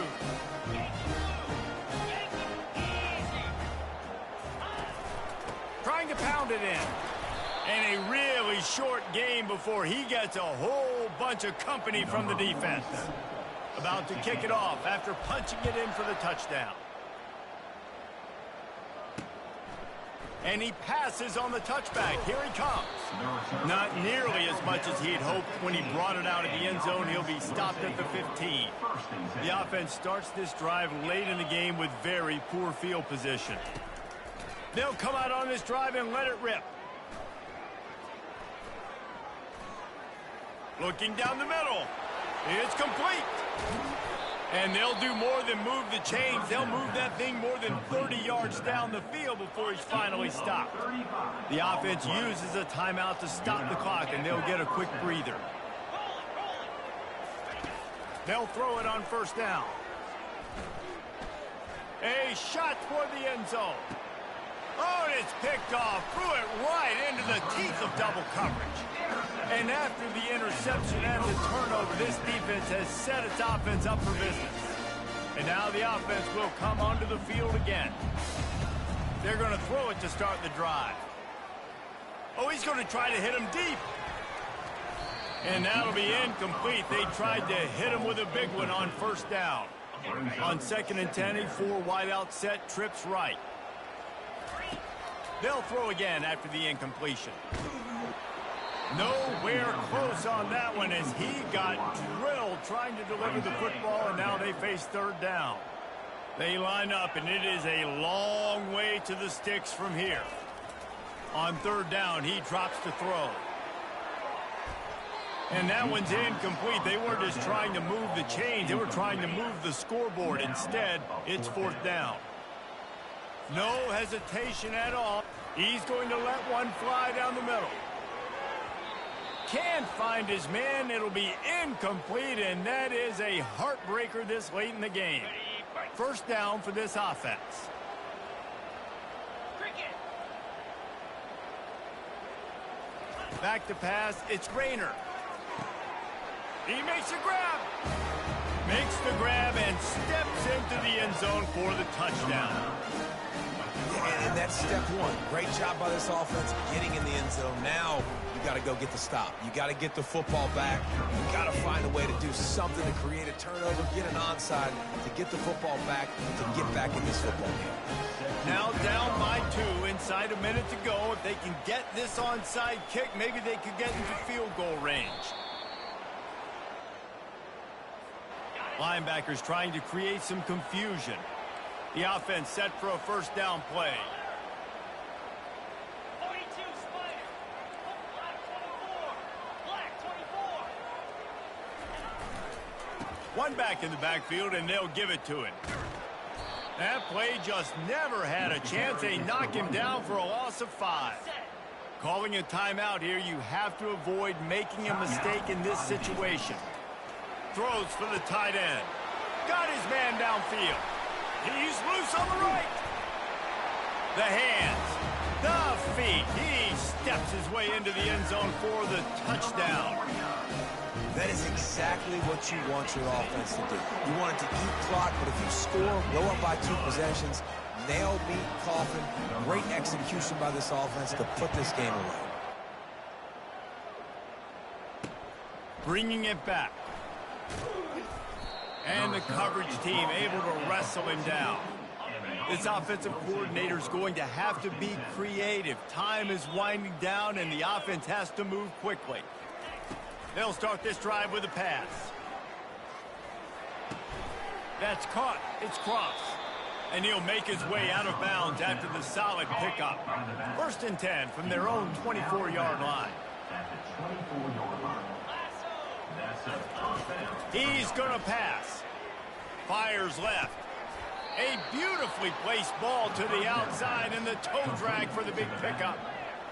Trying to pound it in. And a really short game before he gets a whole bunch of company from the defense. About to kick it off after punching it in for the touchdown. And he passes on the touchback. Here he comes. Not nearly as much as he had hoped when he brought it out of the end zone. He'll be stopped at the 15. The offense starts this drive late in the game with very poor field position. They'll come out on this drive and let it rip. Looking down the middle. It's complete. And they'll do more than move the chains. They'll move that thing more than 30 yards down the field before he's finally stopped. The offense uses a timeout to stop the clock, and they'll get a quick breather. They'll throw it on 1st down. A shot toward the end zone. Oh, and it's picked off. Threw it right into the teeth of double coverage. And after the interception and the turnover, this defense has set its offense up for business. And now the offense will come onto the field again. They're going to throw it to start the drive. Oh, he's going to try to hit him deep. And that'll be incomplete. They tried to hit him with a big one on 1st down. On 2nd and 10, a 4 wide out set, trips right. They'll throw again after the incompletion. Nowhere close on that one as he got drilled trying to deliver the football, and now they face 3rd down. They line up, and it is a long way to the sticks from here. On 3rd down, he drops to throw. And that one's incomplete. They weren't just trying to move the chains. They were trying to move the scoreboard. Instead, it's 4th down. No hesitation at all. He's going to let one fly down the middle. Can't find his man. It'll be incomplete, and that is a heartbreaker this late in the game. 1st down for this offense. Back to pass. It's Rayner. He makes a grab. Makes the grab and steps into the end zone for the touchdown.
And that's step 1. Great job by this offense getting in the end zone. Now you got to go get the stop. You got to get the football back. You got to find a way to do something to create a turnover, get an onside, to get the football back, to get back in this football game.
Now down by 2, inside a minute to go. If they can get this onside kick, maybe they could get into field goal range. Linebackers trying to create some confusion. The offense set for a 1st down play.
42 Spider. Black 24. Black 24.
One back in the backfield, and they'll give it to him. That play just never had a chance. They knock him down for a loss of 5. Calling a timeout here, you have to avoid making a mistake in this situation. Throws for the tight end. Got his man downfield. He's loose on the right. The hands, the feet. He steps his way into the end zone for the touchdown.
That is exactly what you want your offense to do. You want it to eat clock, but if you score, go up by 2 possessions, nail, meet, coffin. Great execution by this offense to put this game away.
Bringing it back. And the coverage team able to wrestle him down. This offensive coordinator is going to have to be creative. Time is winding down, and the offense has to move quickly. They'll start this drive with a pass. That's caught. It's cross. And he'll make his way out of bounds after the solid pickup. 1st and 10 from their own 24-yard line. He's going to pass. Fires left. A beautifully placed ball to the outside and the toe drag for the big pickup.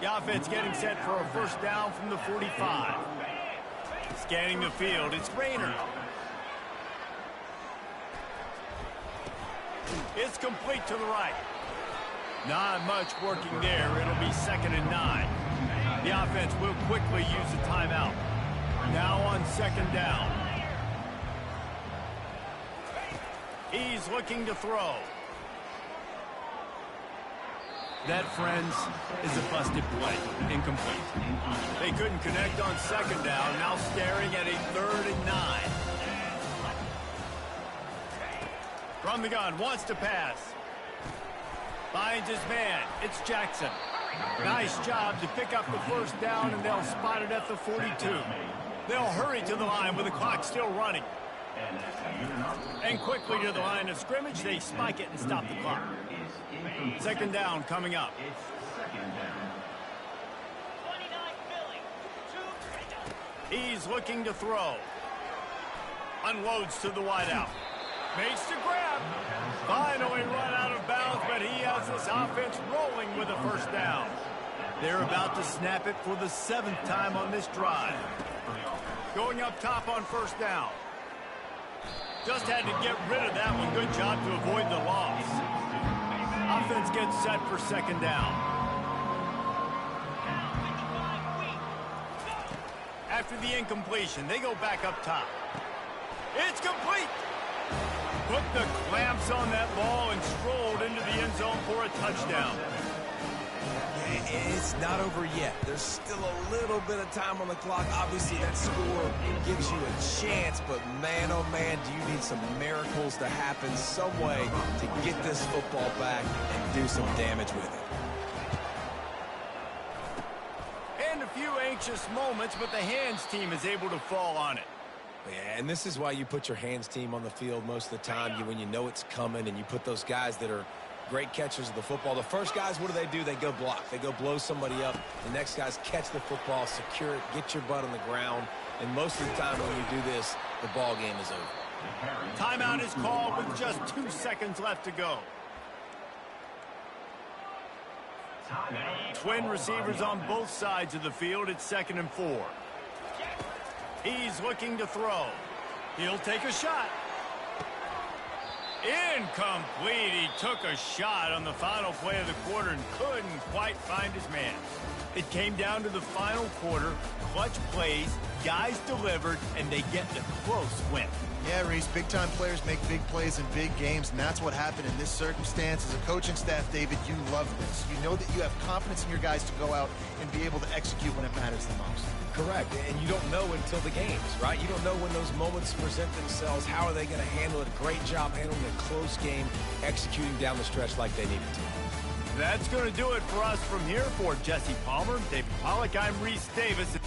The offense getting set for a 1st down from the 45. Scanning the field, it's Rayner. It's complete to the right. Not much working there. It'll be 2nd and 9. The offense will quickly use a timeout. Now on 2nd down. He's looking to throw. That, friends, is a busted play. Incomplete. They couldn't connect on 2nd down. Now staring at a 3rd and 9. From the gun, wants to pass. Finds his man. It's Jackson. Nice job to pick up the 1st down, and they'll spot it at the 42. They'll hurry to the line with the clock still running. And quickly to the line of scrimmage, they spike it and stop the clock. 2nd down coming up. He's looking to throw. Unloads to the wideout. Makes the grab. Finally run out of bounds, but he has this offense rolling with a 1st down. They're about to snap it for the 7th time on this drive. Going up top on 1st down. Just had to get rid of that one. Good job to avoid the loss. Offense gets set for 2nd down. After the incompletion, they go back up top. It's complete. Put the clamps on that ball and strolled into the end zone for a touchdown.
It's not over yet. There's still a little bit of time on the clock. Obviously, that score gives you a chance, but man, oh man, do you need some miracles to happen some way to get this football back and do some damage with it.
And a few anxious moments, but the hands team is able to fall on it.
Yeah, and this is why you put your hands team on the field most of the time, when you know it's coming, and you put those guys that are great catchers of the football. The first guys, what do? They go block. They go blow somebody up. The next guys catch the football, secure it, get your butt on the ground. And most of the time when you do this, the ball game is over.
Timeout is called with just 2 seconds left to go. Twin receivers on both sides of the field. It's 2nd and 4. He's looking to throw. He'll take a shot. Incomplete. He took a shot on the final play of the quarter and couldn't quite find his man. It came down to the final quarter. Clutch plays, guys delivered, and they get the close win.
Yeah, Reese, big-time players make big plays in big games, and that's what happened in this circumstance. As a coaching staff, David, you love this. You know that you have confidence in your guys to go out and be able to execute when it matters the most.
Correct, and you don't know until the games, right? You don't know when those moments present themselves. How are they going to handle it? Great job handling a close game, executing down the stretch like they needed to.
That's going to do it for us from here. For Jesse Palmer, David Pollack, I'm Reese Davis.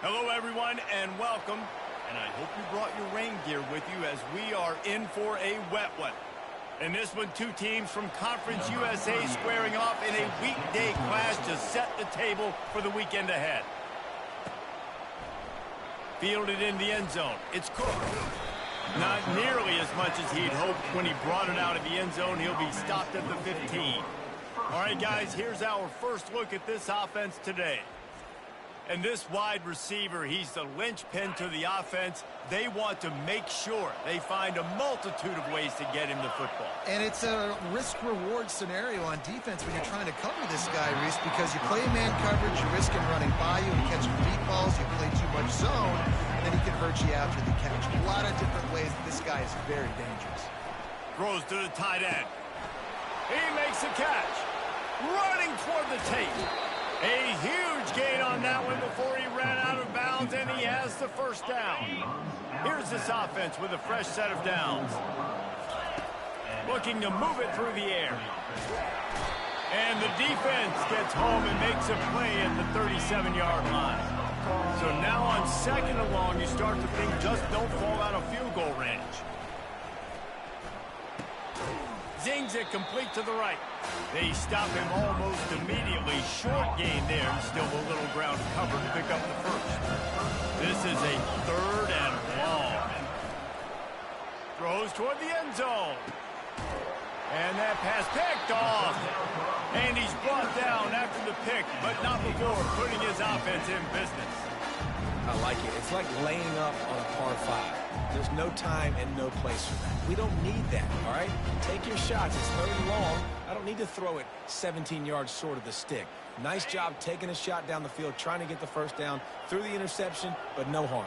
Hello, everyone, and welcome. And I hope you brought your rain gear with you as we are in for a wet one. In this one, two teams from Conference USA squaring off in a weekday clash to set the table for the weekend ahead. Fielded in the end zone. It's Cook. Not nearly as much as he'd hoped when he brought it out of the end zone. He'll be stopped at the 15. All right, guys, here's our first look at this offense today. And this wide receiver, he's the linchpin to the offense. They want to make sure they find a multitude of ways to get him the football.
And it's a risk-reward scenario on defense when you're trying to cover this guy, Reese, because you play man coverage, you risk him running by you and catching deep balls, you play too much zone, and then he can hurt you after the catch. A lot of different ways that this guy is very dangerous.
Throws to the tight end. He makes the catch. Running toward the tape. A huge gain on that one before he ran out of bounds, and he has the first down. Here's this offense with a fresh set of downs. Looking to move it through the air. And the defense gets home and makes a play at the 37-yard line. So now on second and long, you start to think just don't fall out of field goal range. Zings it complete to the right. They stop him almost immediately. Short gain there, and still a little ground cover to pick up the first. This is a third and long. Throws toward the end zone. And that pass picked off. And he's brought down after the pick, but not before putting his offense in business.
I like it. It's like laying up on a par 5. There's no time and no place for that. We don't need that, all right? Take your shots. It's third and long. I don't need to throw it 17 yards short of the stick. Nice job taking a shot down the field, trying to get the first down through the interception, but no harm.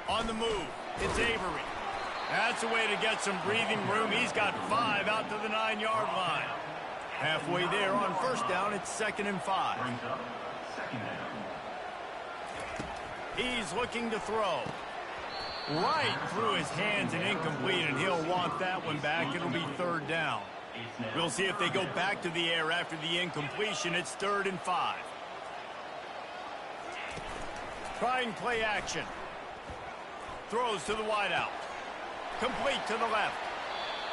On the move, it's Avery. That's a way to get some breathing room. He's got 5 out to the 9-yard line. Halfway there on first down, it's 2nd and 5. He's looking to throw. Right through his hands and incomplete, and he'll want that one back. It'll be 3rd down. We'll see if they go back to the air after the incompletion. It's 3rd and 5. Trying play action. Throws to the wideout. Complete to the left.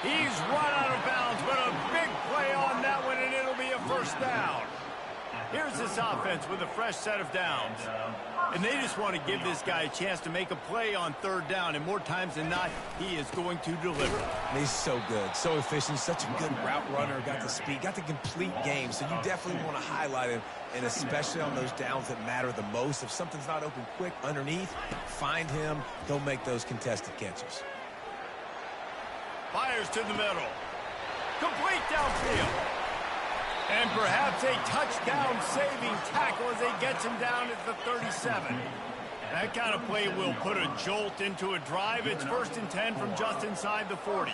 He's run out of bounds, but a big play on that one, and it'll be a first down. Here's this offense with a fresh set of downs. And they just want to give this guy a chance to make a play on 3rd down, and more times than not, he is going to deliver.
He's so good, so efficient, such a good route runner, got the speed, got the complete game, so you definitely want to highlight him, and especially on those downs that matter the most. If something's not open quick underneath, find him, he'll make those contested catches.
Fires to the middle. Complete downfield. And perhaps a touchdown-saving tackle as they get him down at the 37. That kind of play will put a jolt into a drive. It's 1st and 10 from just inside the 40.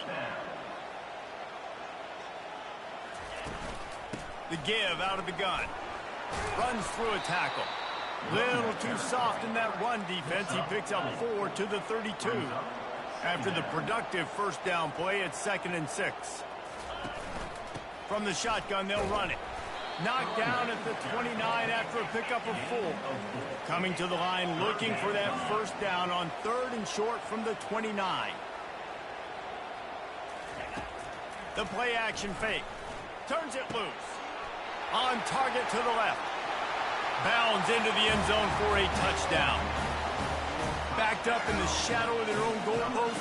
The give out of the gun. Runs through a tackle. Little too soft in that run defense. He picks up 4 to the 32. After the productive first down play, it's 2nd and 6. From the shotgun, they'll run it. Knocked down at the 29 after a pickup of 4. Coming to the line, looking for that first down on 3rd and short from the 29. The play action fake. Turns it loose. On target to the left. Bounds into the end zone for a touchdown. Backed up in the shadow of their own goalpost,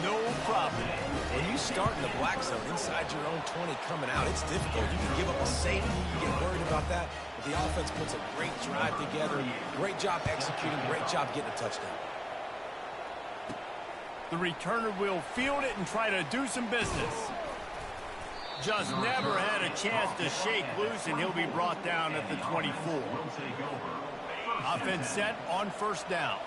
no problem.
When you start in the black zone inside your own 20 coming out, it's difficult. You can give up a safety, you get worried about that. But the offense puts a great drive together. Great job executing, great job getting a touchdown.
The returner will field it and try to do some business. Just never had a chance to shake loose, and he'll be brought down at the 24. Offense set on first down.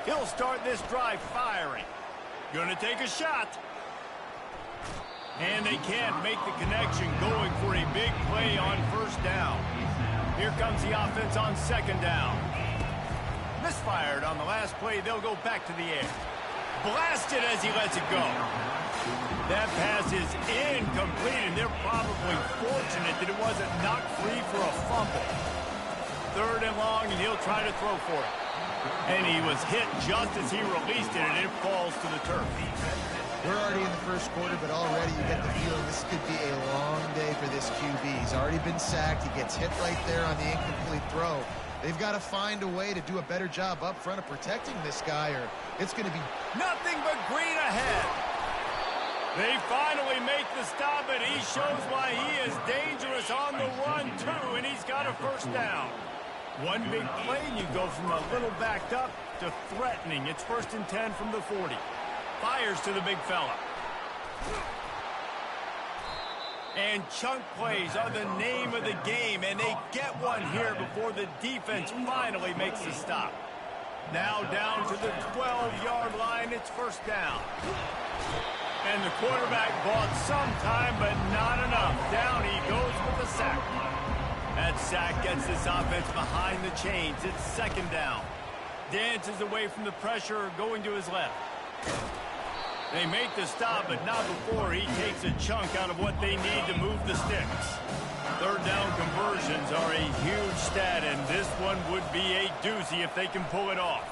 He'll start this drive firing. Gonna take a shot. And they can't make the connection, going for a big play on first down. Here comes the offense on 2nd down. Misfired on the last play. They'll go back to the air. Blasted as he lets it go. That pass is incomplete, and they're probably fortunate that it wasn't knocked free for a fumble. 3rd and long, and he'll try to throw for it. And he was hit just as he released it, and it falls to the turf.
We're already in the first quarter, but already you get the feeling this could be a long day for this QB. He's already been sacked. He gets hit right there on the incomplete throw. They've got to find a way to do a better job up front of protecting this guy, or it's going to be
nothing but green ahead. They finally make the stop, and he shows why he is dangerous on the run, too, and he's got a 1st down. One big play, and you go from a little backed up to threatening. It's 1st and 10 from the 40. Fires to the big fella. And chunk plays are the name of the game, and they get one here before the defense finally makes the stop. Now down to the 12-yard line, it's 1st down. And the quarterback bought some time, but not enough. Down he goes with the sack. That sack gets this offense behind the chains. It's 2nd down. Dances away from the pressure, going to his left. They make the stop, but not before he takes a chunk out of what they need to move the sticks. 3rd down conversions are a huge stat, and this one would be a doozy if they can pull it off.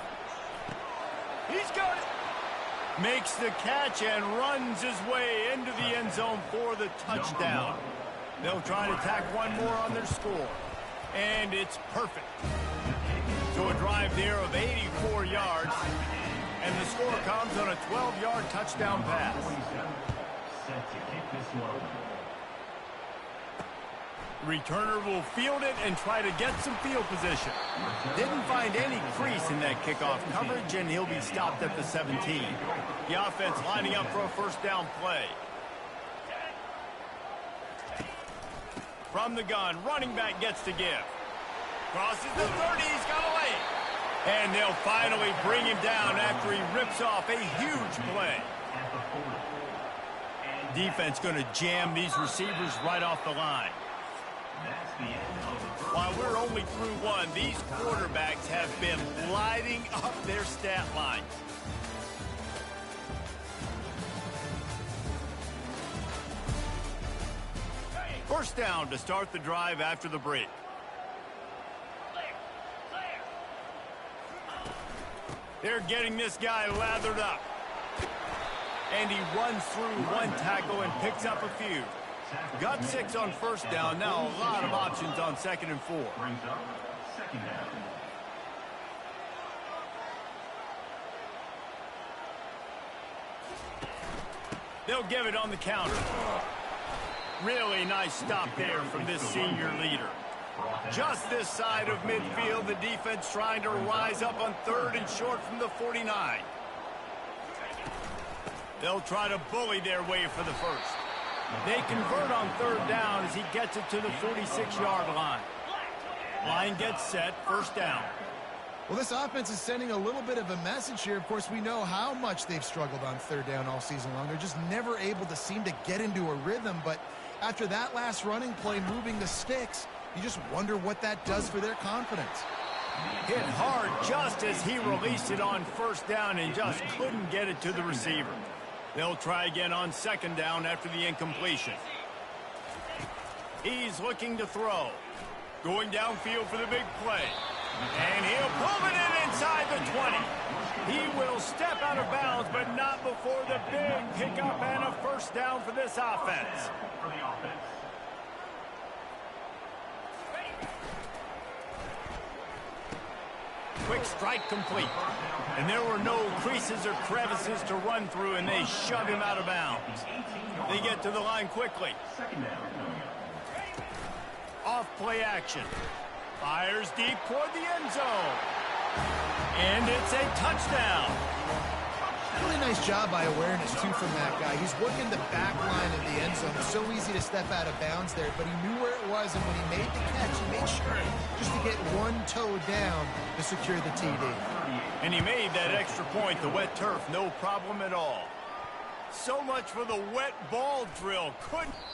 He's got it. Makes the catch and runs his way into the end zone for the touchdown. They'll try to tack one more on their score. And it's perfect. So a drive there of 84 yards. And the score comes on a 12-yard touchdown pass. The returner will field it and try to get some field position. Didn't find any crease in that kickoff coverage, and he'll be stopped at the 17. The offense lining up for a 1st down play. From the gun, running back gets to give. Crosses the 30, he's got a lane. And they'll finally bring him down after he rips off a huge play. Defense going to jam these receivers right off the line. While we're only through one, these quarterbacks have been lighting up their stat lines. First down to start the drive after the break. They're getting this guy lathered up. And he runs through one tackle and picks up a few. Got 6 on 1st down. Now a lot of options on 2nd and 4.
Brings up 2nd down.
They'll give it on the counter. Really nice stop there from this senior leader. Just this side of midfield, the defense trying to rise up on 3rd and short from the 49. They'll try to bully their way for the 1st. They convert on 3rd down as he gets it to the 46-yard line. Line gets set, 1st down.
Well, this offense is sending a little bit of a message here. Of course, we know how much they've struggled on 3rd down all season long. They're just never able to seem to get into a rhythm. But after that last running play, moving the sticks, you just wonder what that does for their confidence.
Hit hard just as he released it on 1st down and just couldn't get it to the receiver. They'll try again on 2nd down after the incompletion. He's looking to throw. Going downfield for the big play. And he'll pull it in inside the 20. He will step out of bounds, but not before the big pickup and a 1st down for this offense.
For the offense.
Quick strike complete. And there were no creases or crevices to run through, and they shove him out of bounds. They get to the line quickly.
2nd down.
Off play action. Fires deep toward the end zone. And it's a touchdown.
Really nice job by awareness, too, from that guy. He's working the back line of the end zone. It's so easy to step out of bounds there, but he knew where it was, and when he made the catch, he made sure just to get one toe down to secure the TD.
And he made that extra point, the wet turf, no problem at all. So much for the wet ball drill.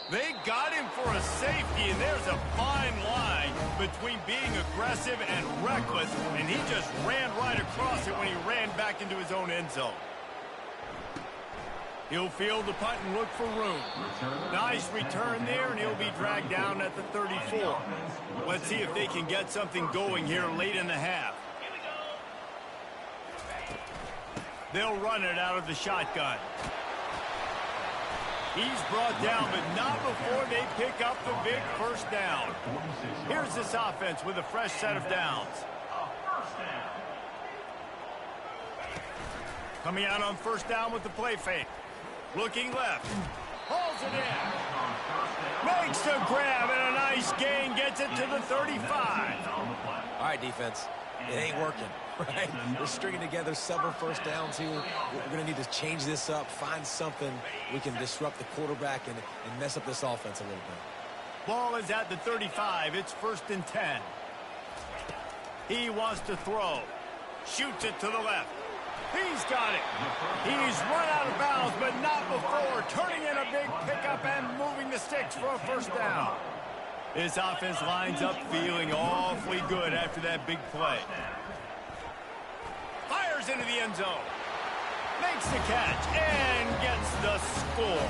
They got him for a safety, and there's a fine line between being aggressive and reckless, and he just ran right across it when he ran back into his own end zone. He'll field the punt and look for room. Nice return there, and he'll be dragged down at the 34. Let's see if they can get something going here late in the half. They'll run it out of the shotgun. He's brought down, but not before they pick up the big first down. Here's this offense with a fresh set of downs. Coming out on first down with the play fake. Looking left. Hauls it in. Makes the grab and a nice gain. Gets it to the 35.
All right, defense. It ain't working, right? We're stringing together several first downs here. We're going to need to change this up, find something we can disrupt the quarterback and mess up this offense a little bit.
Ball is at the 35. It's 1st and 10. He wants to throw. Shoots it to the left. He's got it. He's run out of bounds, but not before. Turning in a big pickup and moving the sticks for a first down. This offense lines up feeling awfully good after that big play. Fires into the end zone. Makes the catch and gets the score.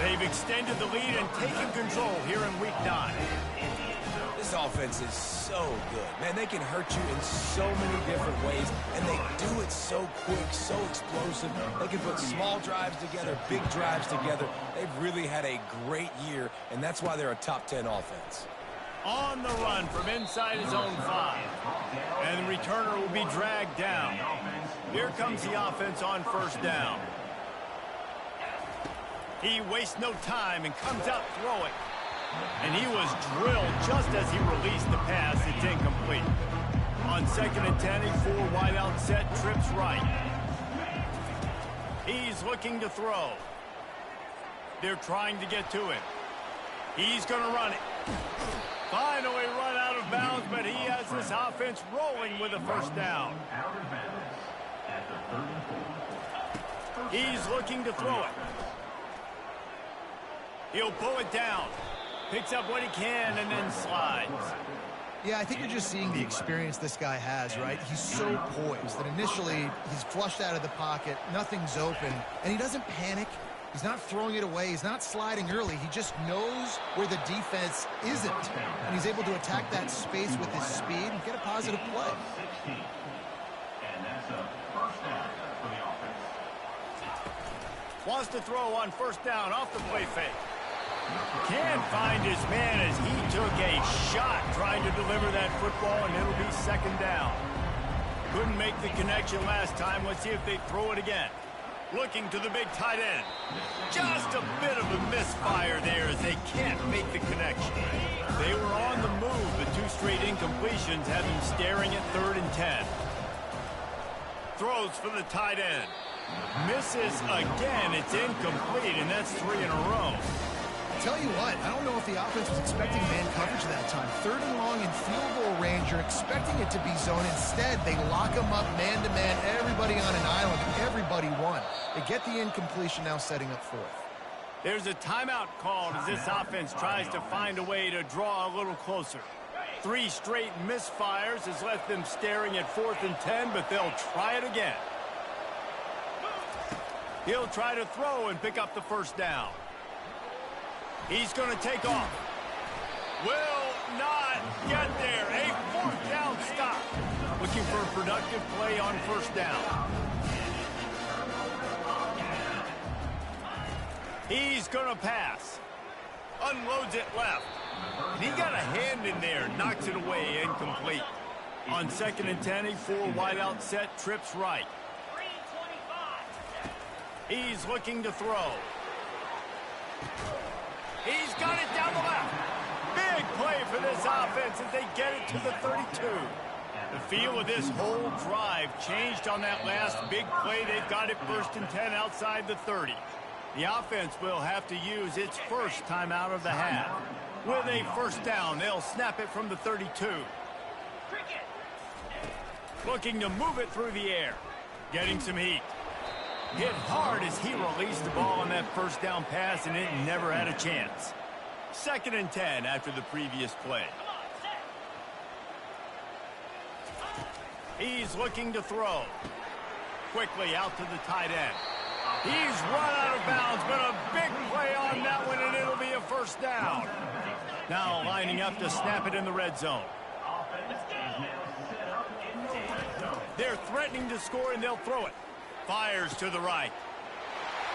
They've extended the lead and taken control here in Week 9.
This offense is so good. Man, they can hurt you in so many different ways, and they do it so quick, so explosive. They can put small drives together, big drives together. They've really had a great year, and that's why they're a top 10 offense.
On the run from inside his own 5. And the returner will be dragged down. Here comes the offense on first down. He wastes no time and comes out throwing. And he was drilled just as he released the pass. It's incomplete. On 2nd and 10, a 4 wide out set, trips right. He's looking to throw. They're trying to get to him. He's going to run it. Finally run out of bounds, but he has this offense rolling with a first down. He's looking to throw it. He'll pull it down. Picks up what he can and then slides.
Yeah, I think you're just seeing the experience this guy has, right? He's so poised that initially he's flushed out of the pocket, nothing's open, and he doesn't panic. He's not throwing it away. He's not sliding early. He just knows where the defense isn't, and he's able to attack that space with his speed and get a positive play.
And that's a first down for the offense.
Wants to throw on first down off the play fake. Can't find his man as he took a shot trying to deliver that football, and it'll be 2nd down. Couldn't make the connection last time. Let's see if they throw it again. Looking to the big tight end. Just a bit of a misfire there as they can't make the connection. They were on the move, but 2 straight incompletions have them staring at 3rd and 10. Throws for the tight end. Misses again. It's incomplete, and that's 3 in a row.
Tell you what, I don't know if the offense was expecting man coverage that time. 3rd and long in field goal range. You're expecting it to be zone. Instead, they lock them up man-to-man, everybody on an island, everybody won. They get the incompletion, now setting up 4th.
There's a timeout called as this offense tries to find a way to draw a little closer. 3 straight misfires has left them staring at 4th and 10, but they'll try it again. He'll try to throw and pick up the first down. He's going to take off. Will not get there. A 4th down stop. Looking for a productive play on first down. He's going to pass. Unloads it left. And he got a hand in there. Knocks it away. Incomplete. On 2nd and 10, a 4 wide out set. Trips right. He's looking to throw. He's got it down the left. Big play for this offense as they get it to the 32. The feel of this whole drive changed on that last big play. They've got it 1st and 10 outside the 30. The offense will have to use its first timeout of the half. With a first down, they'll snap it from the 32. Looking to move it through the air. Getting some heat. Hit hard as he released the ball on that first down pass, and it never had a chance. 2nd and 10 after the previous play. He's looking to throw. Quickly out to the tight end. He's run out of bounds, but a big play on that one, and it'll be a first down. Now lining up to snap it in the red zone. They're threatening to score, and they'll throw it. Fires to the right.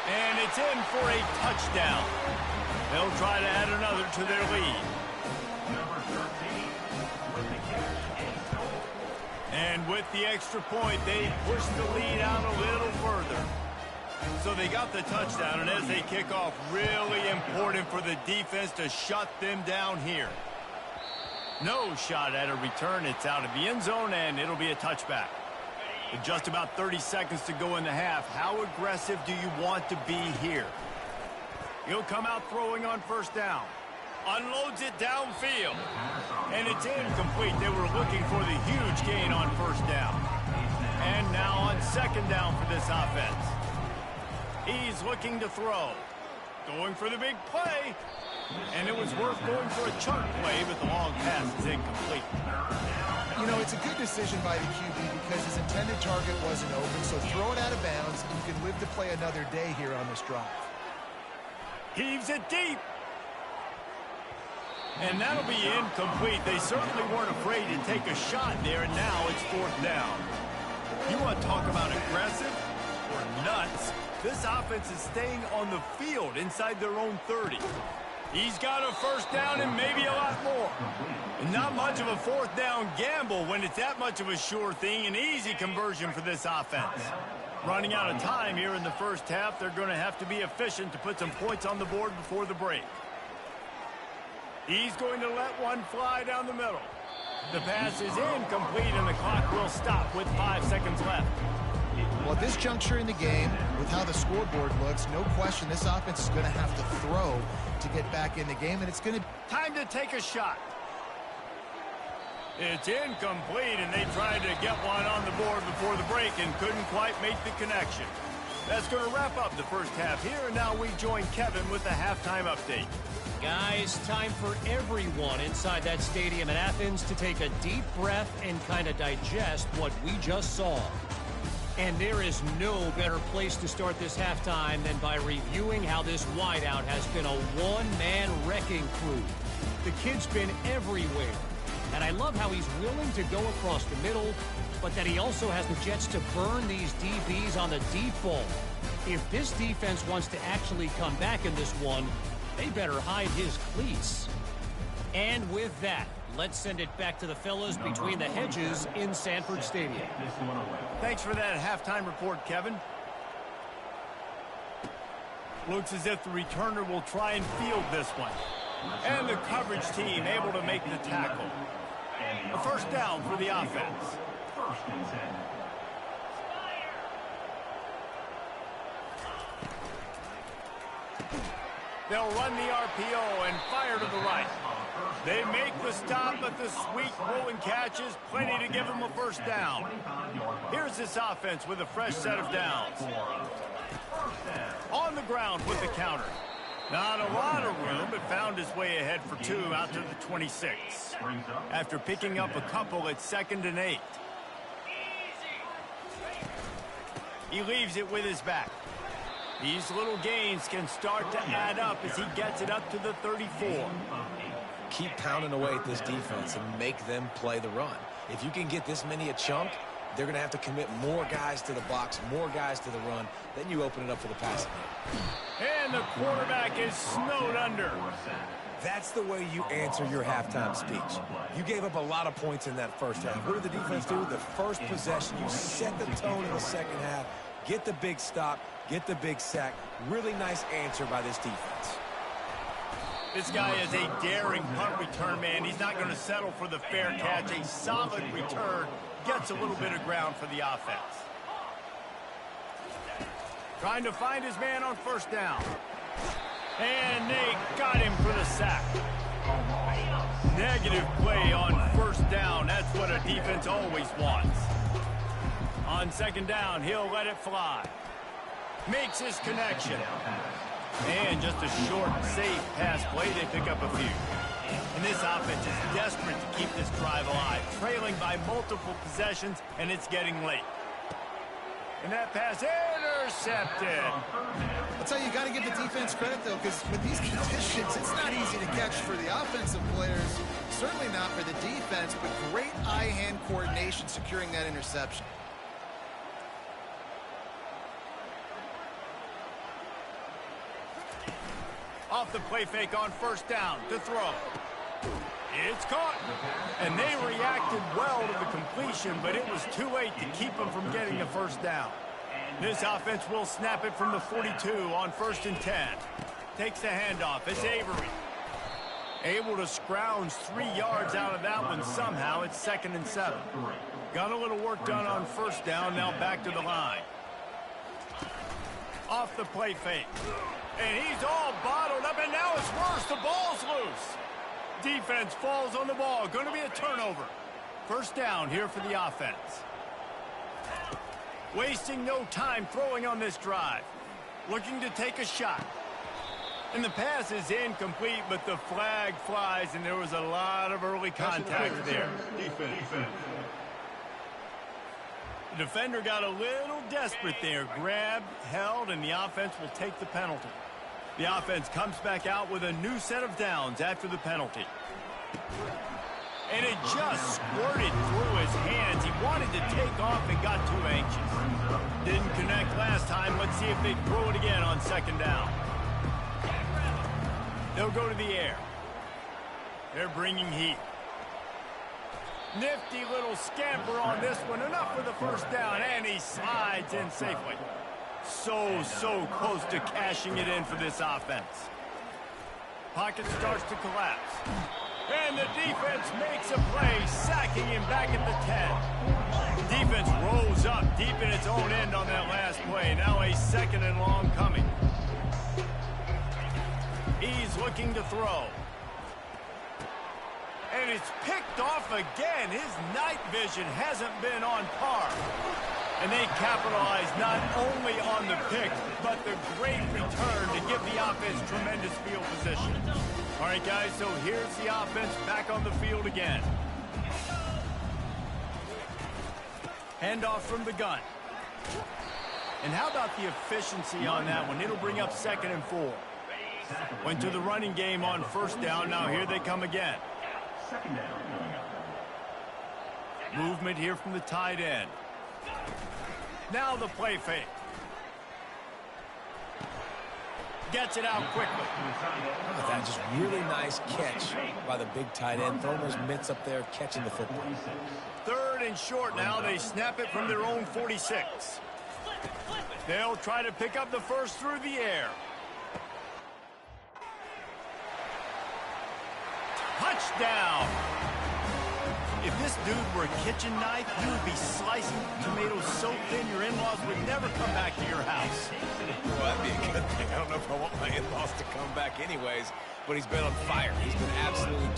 And it's in for a touchdown. They'll try to add another to their lead. And with the extra point, they push the lead out a little further. So they got the touchdown, and as they kick off, really important for the defense to shut them down here. No shot at a return. It's out of the end zone, and it'll be a touchback. With just about 30 seconds to go in the half, how aggressive do you want to be here? He'll come out throwing on first down. Unloads it downfield. And it's incomplete. They were looking for the huge gain on first down. And now on second down for this offense. He's looking to throw. Going for the big play. And it was worth going for a chunk play, but the long pass is incomplete.
You know, it's a good decision by the QB because his intended target wasn't open, so throw it out of bounds, and you can live to play another day here on this drive.
Heaves it deep. And that'll be incomplete. They certainly weren't afraid to take a shot there, and now it's fourth down. You want to talk about aggressive or nuts? This offense is staying on the field inside their own 30. He's got a first down and maybe a lot more. And not much of a fourth down gamble when it's that much of a sure thing. An easy conversion for this offense. Running out of time here in the first half. They're going to have to be efficient to put some points on the board before the break. He's going to let one fly down the middle. The pass is incomplete, and the clock will stop with 5 seconds left.
Well, at this juncture in the game, with how the scoreboard looks, no question this offense is going to have to throw to get back in the game, and it's going to...
Time to take a shot. It's incomplete, and they tried to get one on the board before the break and couldn't quite make the connection. That's going to wrap up the first half here, and now we join Kevin with the halftime update.
Guys, time for everyone inside that stadium in Athens to take a deep breath and kind of digest what we just saw. And there is no better place to start this halftime than by reviewing how this wideout has been a one-man wrecking crew. The kid's been everywhere. And I love how he's willing to go across the middle, but that he also has the jets to burn these DBs on the deep ball. If this defense wants to actually come back in this one, they better hide his cleats. And with that, let's send it back to the fellas between the hedges in Sanford Stadium.
Thanks for that halftime report, Kevin. Looks as if the returner will try and field this one. And the coverage team able to make the tackle. A first down for the offense. They'll run the RPO and fire to the right. They make the stop, but the sweet rolling catch is plenty to give them a first down. Here's this offense with a fresh set of downs. On the ground with the counter. Not a lot of room, but found his way ahead for 2 out to the 26. After picking up a couple at 2nd and 8. He leaves it with his back. These little gains can start to add up as he gets it up to the 34.
Keep pounding away at this defense and make them play the run. If you can get this many a chunk, they're going to have to commit more guys to the box, more guys to the run. Then you open it up for the passing game.
And the quarterback is snowed under.
That's the way you answer your halftime speech. You gave up a lot of points in that first half. What did the defense do? The first possession, you set the tone in the second half. Get the big stop, get the big sack. Really nice answer by this defense.
This guy is a daring punt return man. He's not going to settle for the fair catch. A solid return gets a little bit of ground for the offense. Trying to find his man on first down. And they got him for the sack. Negative play on first down. That's what a defense always wants. On second down, he'll let it fly. Makes his connection. And just a short, safe pass play. They pick up a few. And this offense is desperate to keep this drive alive. Trailing by multiple possessions, and it's getting late. And that pass intercepted.
I'll tell you, you got to give the defense credit, though, because with these conditions, it's not easy to catch for the offensive players. Certainly not for the defense, but great eye-hand coordination securing that interception.
Off the play fake on first down to throw. It's caught. And they reacted well to the completion, but it was too late to keep them from getting the first down. This offense will snap it from the 42 on 1st and 10. Takes the handoff. It's Avery. Able to scrounge 3 yards out of that one somehow. It's 2nd and 7. Got a little work done on first down. Now back to the line. Off the play fake. And he's all bottled up, and now it's worse. The ball's loose. Defense falls on the ball. Going to be a turnover. First down here for the offense. Wasting no time throwing on this drive. Looking to take a shot. And the pass is incomplete, but the flag flies, and there was a lot of early contact there.
Defense.
The defender got a little desperate there. Grabbed, held, and the offense will take the penalty. The offense comes back out with a new set of downs after the penalty. And it just squirted through his hands. He wanted to take off and got too anxious. Didn't connect last time. Let's see if they throw it again on 2nd down. They'll go to the air. They're bringing heat. Nifty little scamper on this one. Enough for the first down, and he slides in safely. So close to cashing it in for this offense. Pocket starts to collapse. And the defense makes a play, sacking him back at the 10. Defense rolls up deep in its own end on that last play. Now a 2nd and long coming. He's looking to throw. And it's picked off again. His night vision hasn't been on par. And they capitalize not only on the pick, but the great return to give the offense tremendous field position. All right, guys, so here's the offense back on the field again. Handoff from the gun. And how about the efficiency on that one? It'll bring up 2nd and 4. Went to the running game on first down. Now here they come again. Movement here from the tight end. Now the play fake. Gets it out quickly.
That just really nice catch by the big tight end. Throwing those mitts up there, catching the football.
3rd and short now. They snap it from their own 46. They'll try to pick up the first through the air. Touchdown! If this dude were a kitchen knife, you would be slicing tomatoes so thin your in-laws would never come back to your house.
Well, that'd be a good thing. I don't know if I want my in-laws to come back anyways, but he's been on fire. He's been absolutely